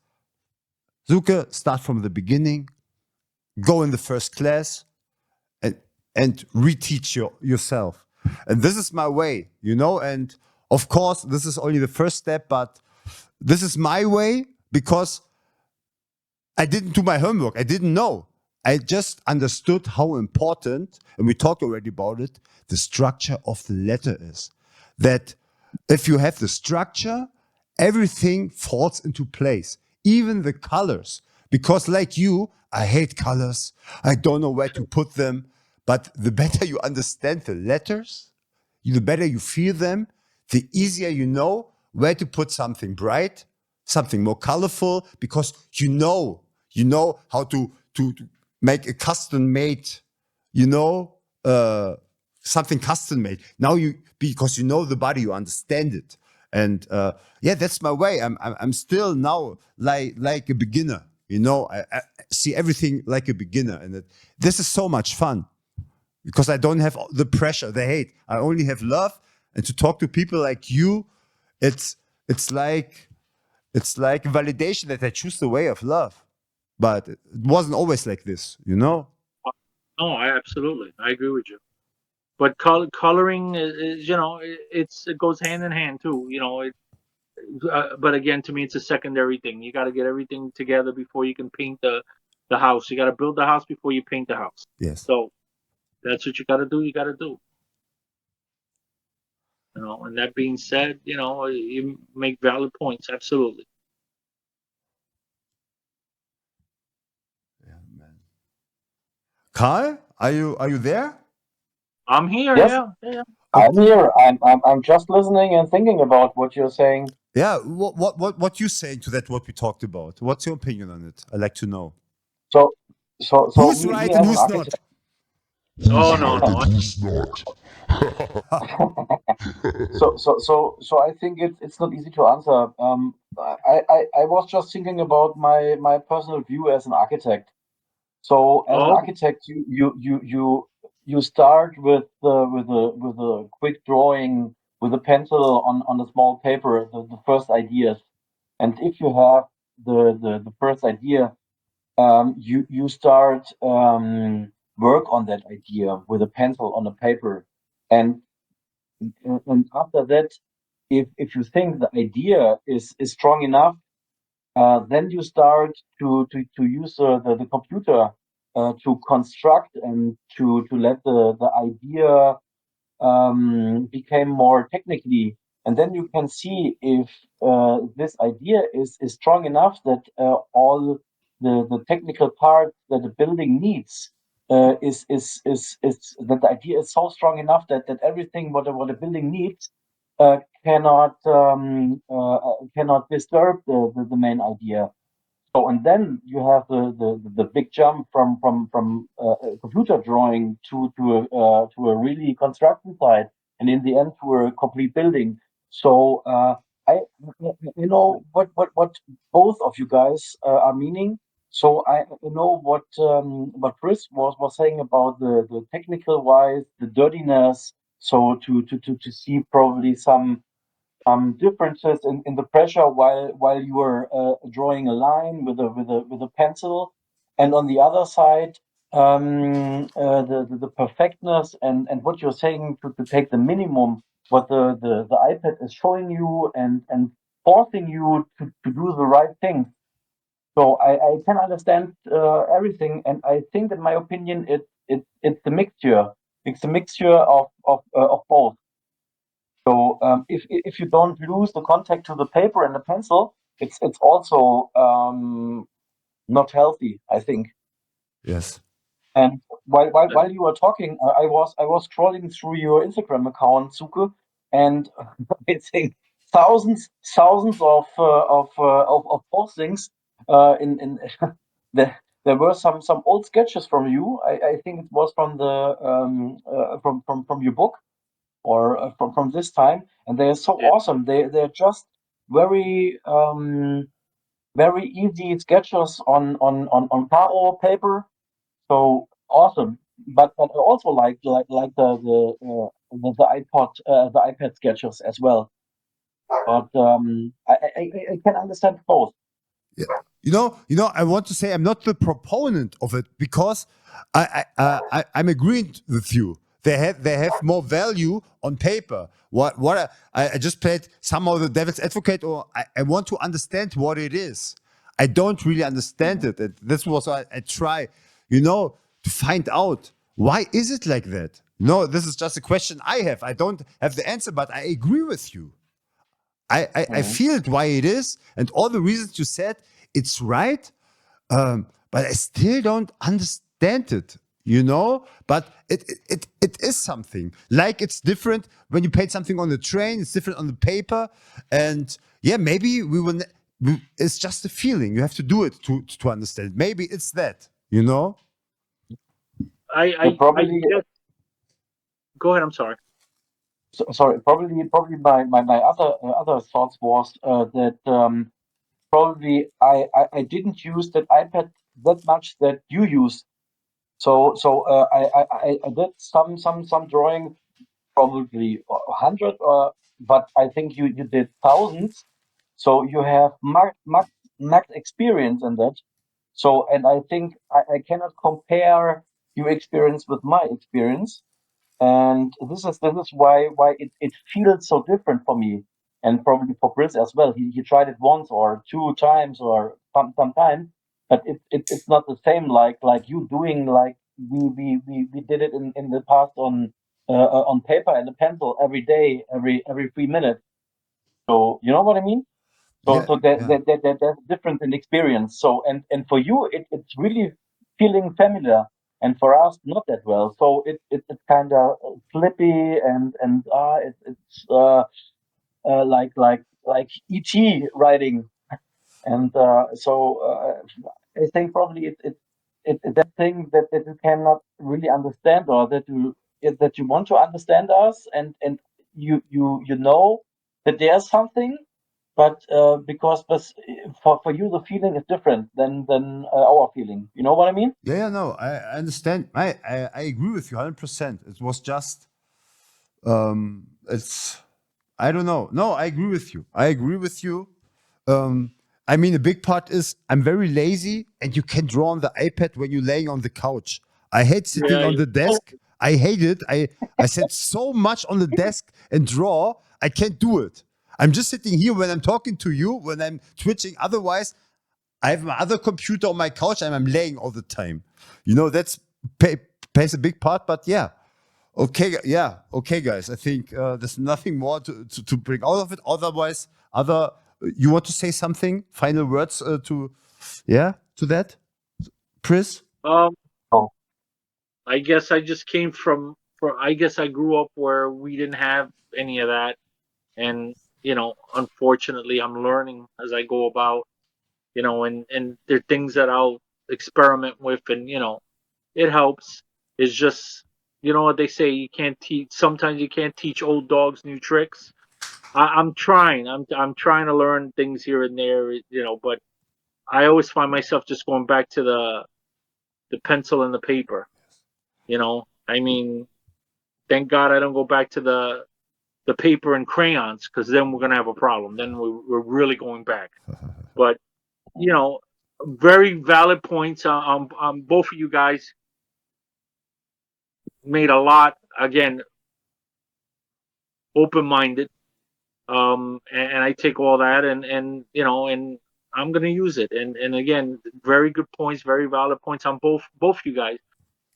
Suke, start from the beginning, go in the first class, and reteach yourself. And this is my way, and of course, this is only the first step, but this is my way because I didn't do my homework. I didn't know. I just understood how important, and we talked already about it, the structure of the letter is. That if you have the structure, everything falls into place, even the colors. Because like you, I hate colors. I don't know where to put them. But the better you understand the letters, the better you feel them, the easier you know where to put something bright, something more colorful, because you know how to make a custom made, something custom made. Now because you know the body, you understand it. And that's my way. I'm still now like a beginner. I see everything like a beginner, and this is so much fun because I don't have the pressure, the hate. I only have love, and to talk to people like you, it's like validation that I choose the way of love. But it wasn't always like this,
No, absolutely, I agree with you. But coloring is it goes hand in hand too. But again, to me, it's a secondary thing. You got to get everything together before you can paint the house. You got to build the house before you paint the house.
Yes.
So that's what you got to do. You got to do. And that being said, you make valid points. Absolutely.
Yeah, man. Karl, are you there?
I'm here.
Yes.
Yeah.
I'm here. I'm just listening and thinking about what you're saying.
Yeah. What you saying to that? What we talked about? What's your opinion on it? I'd like to know.
So
Who's
me,
right
me
and
as an
who's not?
architect.
Oh no.
So I think it's not easy to answer. I was just thinking about my personal view as an architect. So as an
Oh,
architect, you start with a quick drawing with a pencil on a small paper, the first ideas. And if you have the first idea, you start work on that idea with a pencil on a paper, and after that, if you think the idea is strong enough, then you start to use the computer to construct and to let the idea become more technically, and then you can see if this idea is strong enough that all the technical parts that the building needs is that the idea is so strong enough that everything what a building needs cannot disturb the main idea. So, and then you have the big jump from computer drawing to a really construction site, and in the end to a complete building. So I you know what both of you guys are meaning. So I know what Chris was saying about the technical wise, the dirtiness. So to see probably some differences in the pressure while you are drawing a line with a pencil, and on the other side, the perfectness and what you're saying to take the minimum what the iPad is showing you and forcing you to do the right thing. So I can understand everything, and I think, in my opinion, it's a mixture. It's a mixture of both. So if you don't lose the contact to the paper and the pencil, it's also not healthy, I think.
Yes.
And while you were talking, I was scrolling through your Instagram account, Suke, and I think thousands of postings. In there were some old sketches from you. I think it was from the from your book, or from this time, and they're so
Yeah.
awesome. They're just very very easy sketches on Paro paper. So awesome. But I also like the iPad sketches as well. But I can understand both.
Yeah. I want to say I'm not the proponent of it because I'm agreeing with you. They have more value on paper. I just played somehow the devil's advocate, or I want to understand what it is. I don't really understand it. This was I try, to find out why is it like that. No, this is just a question I have. I don't have the answer, but I agree with you. I
Mhm.
feel it why it is, and all the reasons you said, it's right, but I still don't understand it, But it is something. Like it's different when you paint something on the train, it's different on the paper, and yeah, maybe it's just a feeling. You have to do it to understand. Maybe it's that,
So
I
probably,
guess. Go ahead. I'm sorry.
sorry, probably my other thoughts was that probably I didn't use that iPad that much that you use. So I did some drawing, probably 100, but I think you did thousands. So you have max experience in that. So, and I think I cannot compare your experience with my experience, and this is why it feels so different for me, and probably for Briz as well. He tried it once or two times or sometime, but it's not the same like you doing, like we did it in the past on paper and a pencil every day, every 3 minutes. So you know what I mean? So
yeah,
so
yeah,
there's a difference in experience. So, and for you it's really feeling familiar, and for us not that well. So it's kind of flippy, and it's like ET writing, and I think probably it's that thing that you cannot really understand, or that you want to understand us, and you know that there's something, but for you the feeling is different than our feeling. You know what I mean?
yeah. No, I understand. I agree with you 100%. It was just it's I don't know. No, I agree with you. I agree with you. I mean, a big part is I'm very lazy, and you can draw on the iPad when you're laying on the couch. I hate sitting
Yeah.
on the desk. I hate it. I sit so much on the desk and draw. I can't do it. I'm just sitting here when I'm talking to you, when I'm twitching. Otherwise, I have my other computer on my couch and I'm laying all the time. That's plays a big part. But yeah, okay, yeah, okay, guys. I think there's nothing more to bring out of it. Otherwise, you want to say something? Final words to that, Pris?
Um.
So
I guess I just came from. I guess I grew up where we didn't have any of that, and unfortunately, I'm learning as I go about. And there are things that I'll experiment with, and it helps. It's just what they say, you can't teach. Sometimes you can't teach old dogs new tricks. I'm trying. I'm trying to learn things here and there, but I always find myself just going back to the pencil and the paper. I mean, thank God I don't go back to the paper and crayons, because then we're gonna have a problem. Then we're really going back. But very valid points. Both of you guys made a lot, again, open-minded, and I take all that, and I'm gonna use it. And again, very good points, very valid points on both you guys.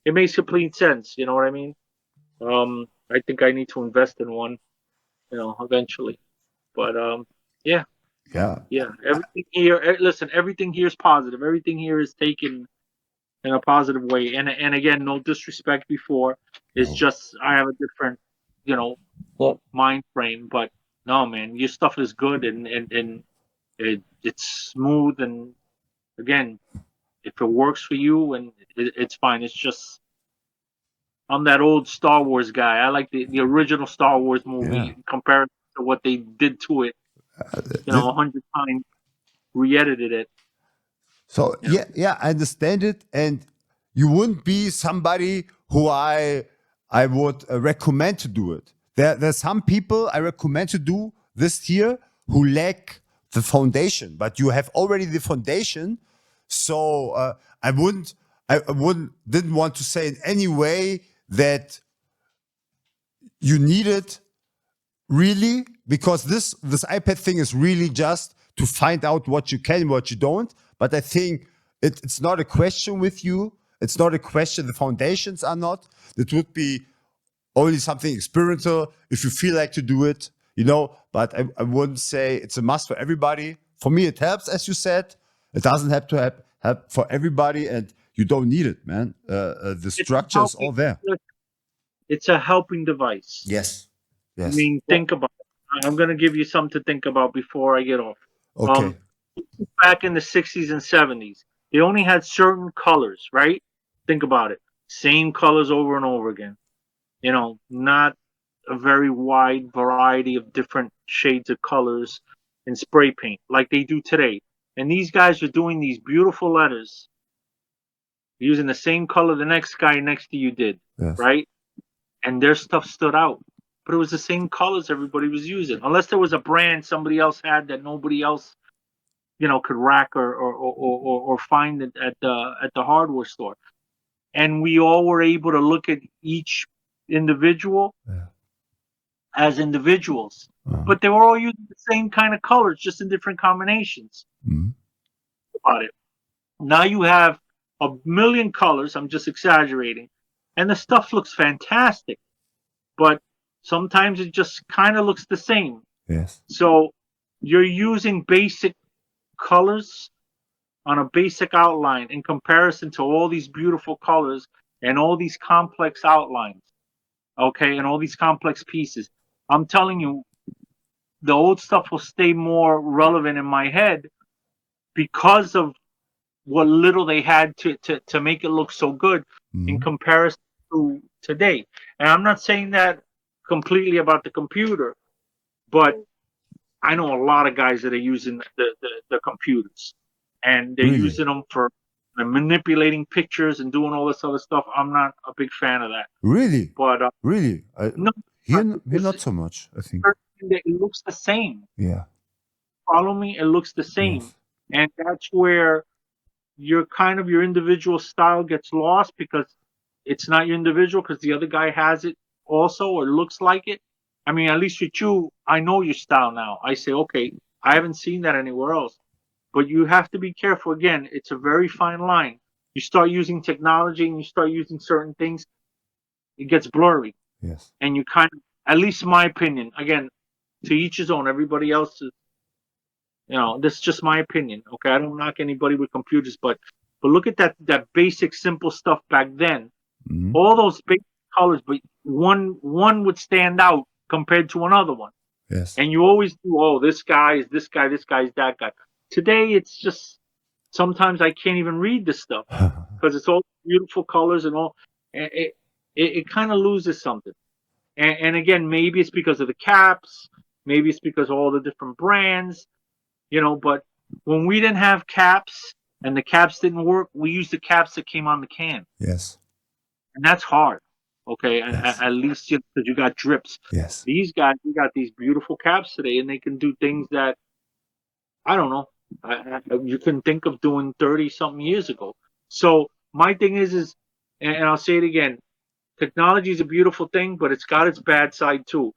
It makes complete sense. You know what I mean? I think I need to invest in one, eventually. But yeah,
Yeah.
everything here. Listen, everything here is positive. Everything here is taken in a positive way. And again, no disrespect before. It's
No.
just I have a different,
Yeah.
mind frame. But no, man, your stuff is good, and it's smooth. And again, if it works for you, and it's fine. It's just I'm that old Star Wars guy. I like the original Star Wars movie compared to what they did to it,
This-
100 times, re-edited it.
So yeah, I understand it, and you wouldn't be somebody who I would recommend to do it. There's some people I recommend to do this here who lack the foundation, but you have already the foundation. So didn't want to say in any way that you need it really, because this iPad thing is really just to find out what you can, what you don't. But I think it's not a question with you. It's not a question. The foundations are not. It would be only something experimental if you feel like to do it, But I wouldn't say it's a must for everybody. For me, it helps, as you said. It doesn't have to help for everybody, and you don't need it, man. The structure is all there.
It's a helping device.
Yes.
I mean, think about it. I'm going to give you something to think about before I get off.
Okay.
Back in the 60s and 70s, they only had certain colors, right? Think about it. Same colors over and over again. Not a very wide variety of different shades of colors in spray paint like they do today. And these guys are doing these beautiful letters using the same color the next guy next to you did,
Yes.
right? And their stuff stood out. But it was the same colors everybody was using, unless there was a brand somebody else had that nobody else, could rack or find it at the hardware store. And we all were able to look at each individual as individuals, but they were all using the same kind of colors, just in different combinations. About it. Now you have a million colors. I'm just exaggerating, and the stuff looks fantastic, but sometimes it just kind of looks the same.
Yes.
So you're using basic colors on a basic outline in comparison to all these beautiful colors and all these complex outlines, okay, and all these complex pieces. I'm telling you, the old stuff will stay more relevant in my head because of what little they had to make it look so good in comparison to today. And I'm not saying that completely about the computer, but I know a lot of guys that are using the computers, and they're
Really?
using them for manipulating pictures and doing all this other stuff. I'm not a big fan of that.
Really?
But
Really?
no,
Here not so much, I think.
it looks the same.
Yeah.
Follow me? It looks the same.
Yes.
And that's where your individual style gets lost, because it's not your individual, because the other guy has it also or looks like it. I mean, at least with you, I know your style now. I say, okay, I haven't seen that anywhere else. But you have to be careful. Again, it's a very fine line. You start using technology and you start using certain things, it gets blurry.
Yes.
And you at least my opinion, again, to each his own. Everybody else is, this is just my opinion. Okay, I don't knock anybody with computers, but look at that basic, simple stuff back then. all those basic colors, but one would stand out compared to another one.
Yes.
And you always do, oh, this guy is this guy, this guy is that guy. Today, it's just, sometimes I can't even read this stuff because it's all beautiful colors and all. And it kind of loses something. And again, maybe it's because of the caps. Maybe it's because of all the different brands, but when we didn't have caps and the caps didn't work, we used the caps that came on the can.
Yes.
And that's hard. Okay.
Yes.
At least because you got drips.
Yes.
These guys, we got these beautiful caps today, and they can do things that, I don't know, you couldn't think of doing 30 something years ago. So my thing is, and I'll say it again, technology is a beautiful thing, but it's got its bad side too.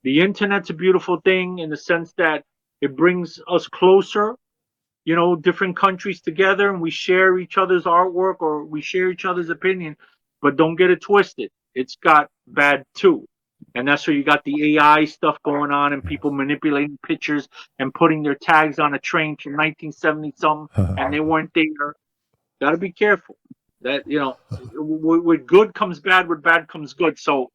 The internet's a beautiful thing in the sense that it brings us closer, different countries together, and we share each other's artwork or we share each other's opinion. But don't get it twisted. It's got bad too. And that's where you got the AI stuff going on and people manipulating pictures and putting their tags on a train from 1970 something and they weren't there. Got to be careful. That, with good comes bad, with bad comes good. So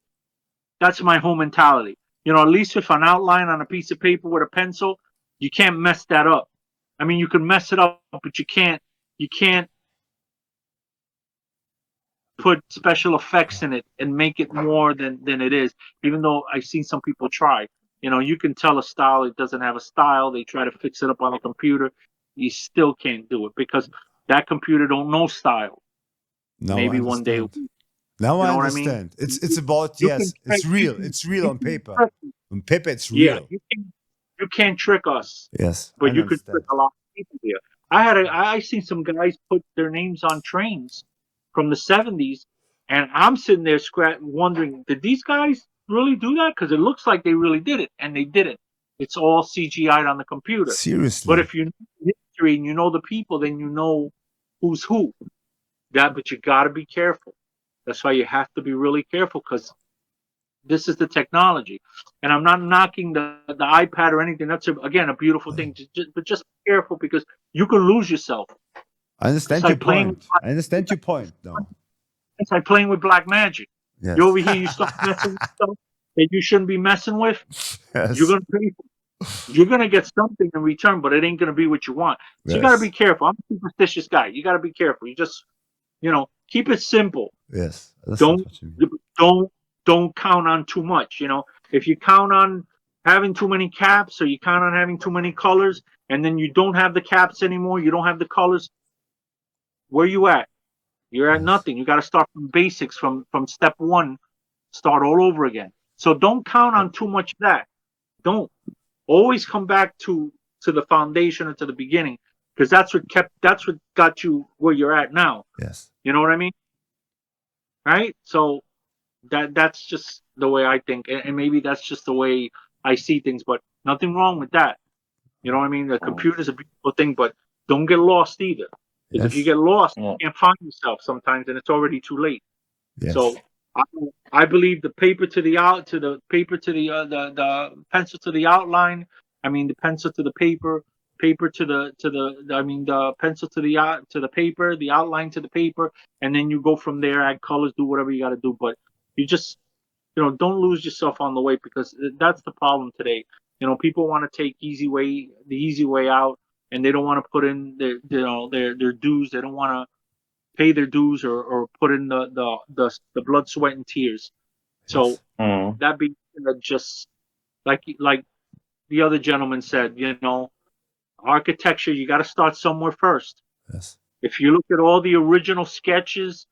that's my whole mentality. At least if an outline on a piece of paper with a pencil, you can't mess that up. I mean, you can mess it up, but you can't put special effects in it and make it more than it is, even though I've seen some people try. You can tell a style, it doesn't have a style. They try to fix it up on a computer. You still can't do it because that computer don't know style.
Now
Maybe
I
one day.
understand. Now I
know what I mean?
understand. It's about,
You
yes,
can
it's
try-
real.
you can-
It's real
you
on
can
paper.
trick-
On paper, it's
Yeah,
real.
you can't trick us,
Yes,
but
I
you could
understand.
trick a lot of people here. I seen some guys put their names on trains from the 70s, and I'm sitting there wondering, did these guys really do that? Because it looks like they really did it, and they didn't. It's all CGI'd on the computer.
Seriously.
But if you know history and you know the people, then you know who's who. But you got to be careful. That's why you have to be really careful because this is the technology. And I'm not knocking the iPad or anything. That's, again, a beautiful thing. But just be careful because you can lose yourself.
I understand
It's
your
like playing-
point. I understand your point now.
It's like playing with black magic.
Yes.
You over here, you start messing with stuff that you shouldn't be messing with.
Yes.
You're gonna pay for it. You're gonna get something in return, but it ain't gonna be what you want. So you gotta
Yes.
be careful. I'm a superstitious guy. You gotta be careful. You just, keep it simple.
Yes. That's
Don't
what you mean.
don't count on too much. If you count on having too many caps or you count on having too many colors, and then you don't have the caps anymore, you don't have the colors. Where you at? You're at
Yes.
nothing. You got to start from basics, from step one, start all over again. So don't count on too much of that. Don't. Always come back to the foundation or to the beginning, because that's what got you where you're at now.
Yes.
You know what I mean? Right? So that's just the way I think, and maybe that's just the way I see things, but nothing wrong with that. You know what I mean? The computer's a beautiful thing, but don't get lost either. Because if you
Yes.
get lost,
Yeah.
you can't find yourself sometimes, and it's already too late.
Yes.
So I believe the paper to the the pencil to the outline. I mean the pencil to the paper to the pencil to the paper, the outline to the paper, and then you go from there. Add colors, do whatever you got to do, but you just don't lose yourself on the way, because that's the problem today. People want to take the easy way out, and they don't want to put in their dues. They don't want to pay their dues or put in the blood, sweat, and tears. So
Mm.
that being just like the other gentleman said, architecture, you got to start somewhere first.
Yes.
If you look at all the original sketches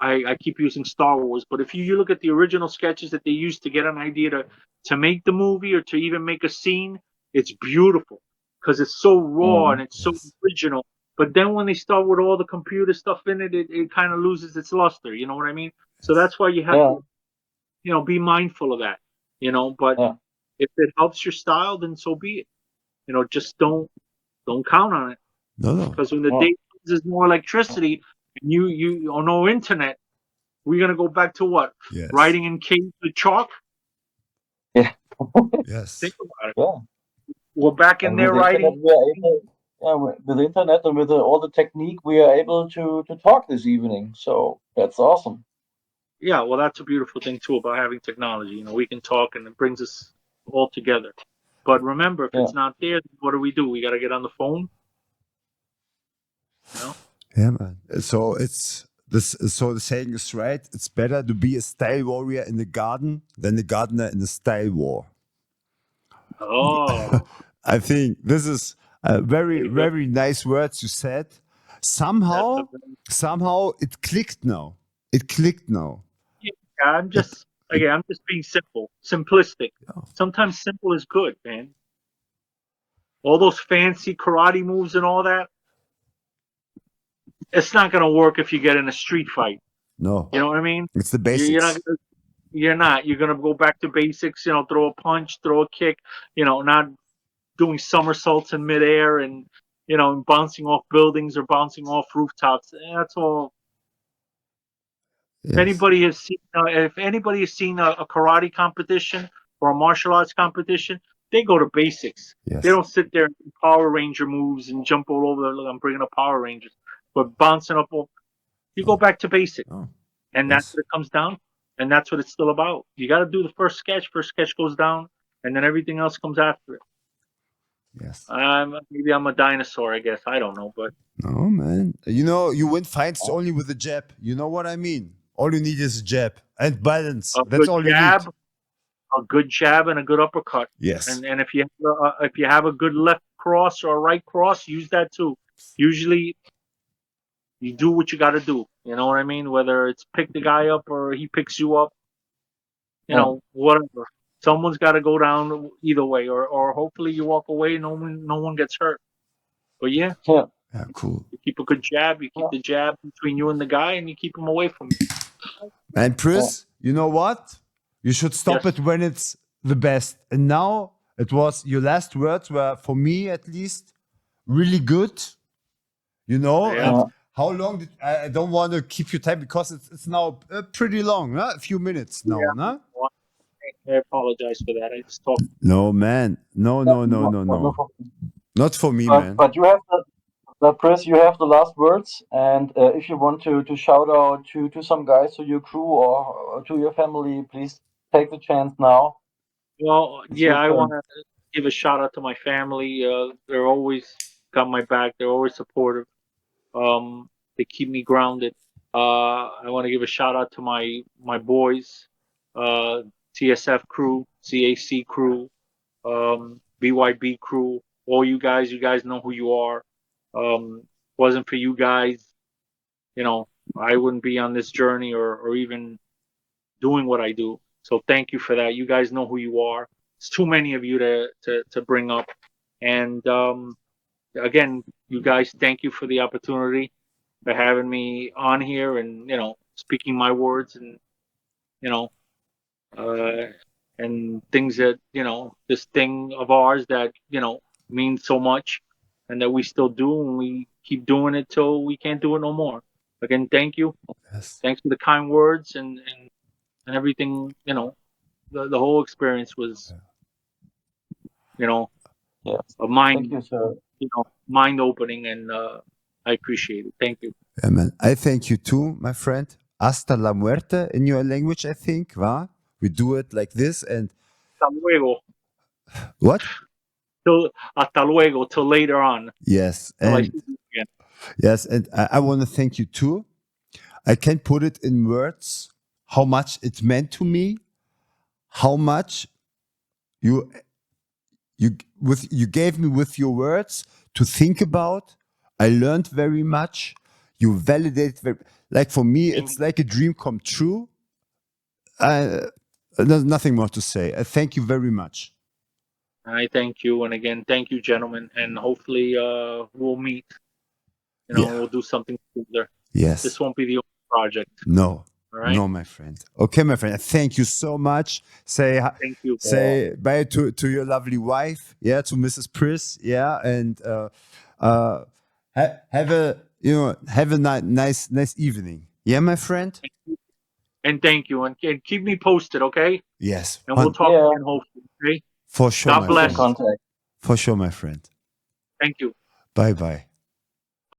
I keep using Star Wars, but if you look at the original sketches that they used to get an idea to make the movie or to even make a scene, it's beautiful because it's so raw and it's so
Yes.
original. But then when they start with all the computer stuff in it, it kind of loses its luster. You know what I mean? So that's why you have to, be mindful of that. But
Yeah.
if it helps your style, then so be it. Just don't count on it,
No.
because when the
Well-
day comes, there's more electricity and you or no internet, we're gonna go back to what?
Yes.
Writing in caves with chalk?
Yeah.
Yes.
Think about it.
Yeah.
We're back in
And
there
with internet,
writing.
we are able yeah, with the internet and with all the technique, we are able to talk this evening. So that's awesome.
Yeah, well, that's a beautiful thing too about having technology. You know, we can talk and it brings us all together. But remember, if
Yeah.
it's not there, what do? We got to get on the phone. You know?
Yeah, man. So it's this. So the saying is right. It's better to be a style warrior in the garden than a gardener in a style war.
Oh,
I think this is very,
pretty good.
very nice words you said.
That's
Somehow,
a
somehow it clicked now. It clicked now.
yeah,
It, it,
I'm just being simple, simplistic.
yeah.
Sometimes simple is good, man. All those fancy karate moves and all that, it's not gonna work if you get in a street fight.
No,
You know what I mean?
it's the
You're not
basics.
gonna. You're not. You're gonna go back to basics. You know, throw a punch, throw a kick. You know, not doing somersaults in midair and bouncing off buildings or bouncing off rooftops. That's all.
Yes,
If anybody has seen a karate competition or a martial arts competition, they go to basics. They
yes.
don't sit there and do Power Ranger moves and jump all over. Look, I'm bringing up Power Rangers, but bouncing up. You go
Oh,
back to basics,
oh,
and that's
yes,
what it comes down. And that's what it's still about. You got to do the first sketch. First sketch goes down, and then everything else comes after it.
yes.
Maybe I'm a dinosaur. I guess I don't know, but
No, man. You know, you win fights only with a jab. You know what I mean? All you need is a jab and balance.
a
That's
good
all you need.
jab, a good jab, and a good uppercut.
Yes,
And if you have a good left cross or a right cross, use that too. Usually, you do what you got to do. You know what I mean? Whether it's pick the guy up or he picks you up,
Yeah.
whatever. Someone's got to go down either way, or hopefully you walk away. No one gets hurt. But yeah,
Yeah.
yeah, cool.
you keep a good jab. You keep
Yeah.
the jab between you and the guy, and you keep him away from you.
And Pris, you know what? You should stop
Yes.
it when it's the best. And now it was your last words were, for me at least, really good. You know,
Yeah.
and
Yeah.
how long did I don't want to keep you time because it's now pretty long, huh? A few minutes now,
Yeah.
no?
I apologize for that. I just talked.
No, man. No, no, no, no,
No
no.
problem.
Not for me, man.
But you have the Chris, you have the last words, and if you want to shout out to some guys to your crew or to your family, please take the chance now.
Well,
It's
yeah,
your
I want
turn.
to give a shout out to my family. They're always got my back. They're always supportive. They keep me grounded. I want to give a shout out to my boys, TSF crew, CAC crew, BYB crew. All you guys know who you are. Wasn't for you guys, I wouldn't be on this journey or even doing what I do. So thank you for that. You guys know who you are. It's too many of you to bring up. And again, you guys, thank you for the opportunity for having me on here and speaking my words and you know uh, and things that this thing of ours that means so much and that we still do and we keep doing it till we can't do it no more. Again, thank you.
Yes.
Thanks for the kind words and everything. The whole experience was you know
Yeah.
a
Thank you, sir.
mind opening and I appreciate it. Thank you.
Yeah, man. I thank you too, my friend. Hasta la muerte in your language, I think. Va? We do it like this and
Hasta luego.
what?
Hasta luego. Till later on.
Yes.
Till I
And
see you again.
yes, and I want to thank you too. I can't put it in words how much it meant to me, how much you you gave me with your words to think about. I learned very much. You validated like for me, it's like a dream come true. There's nothing more to say. I thank you very much.
I thank you, and again, thank you, gentlemen, and hopefully, we'll meet.
Yeah.
We'll do something together.
Yes.
This won't be the only project.
No.
All right.
No, my friend. Okay, my friend. Thank you so much.
Thank you.
Say bye to your lovely wife. Yeah, to Mrs. Priz. Yeah, and have a nice evening. Yeah, my friend.
And thank you, and keep me posted, okay?
Yes.
And we'll talk again, hopefully. Okay.
For sure,
God
my
bless.
friend.
Contact.
For sure, my friend.
Thank you.
Bye bye.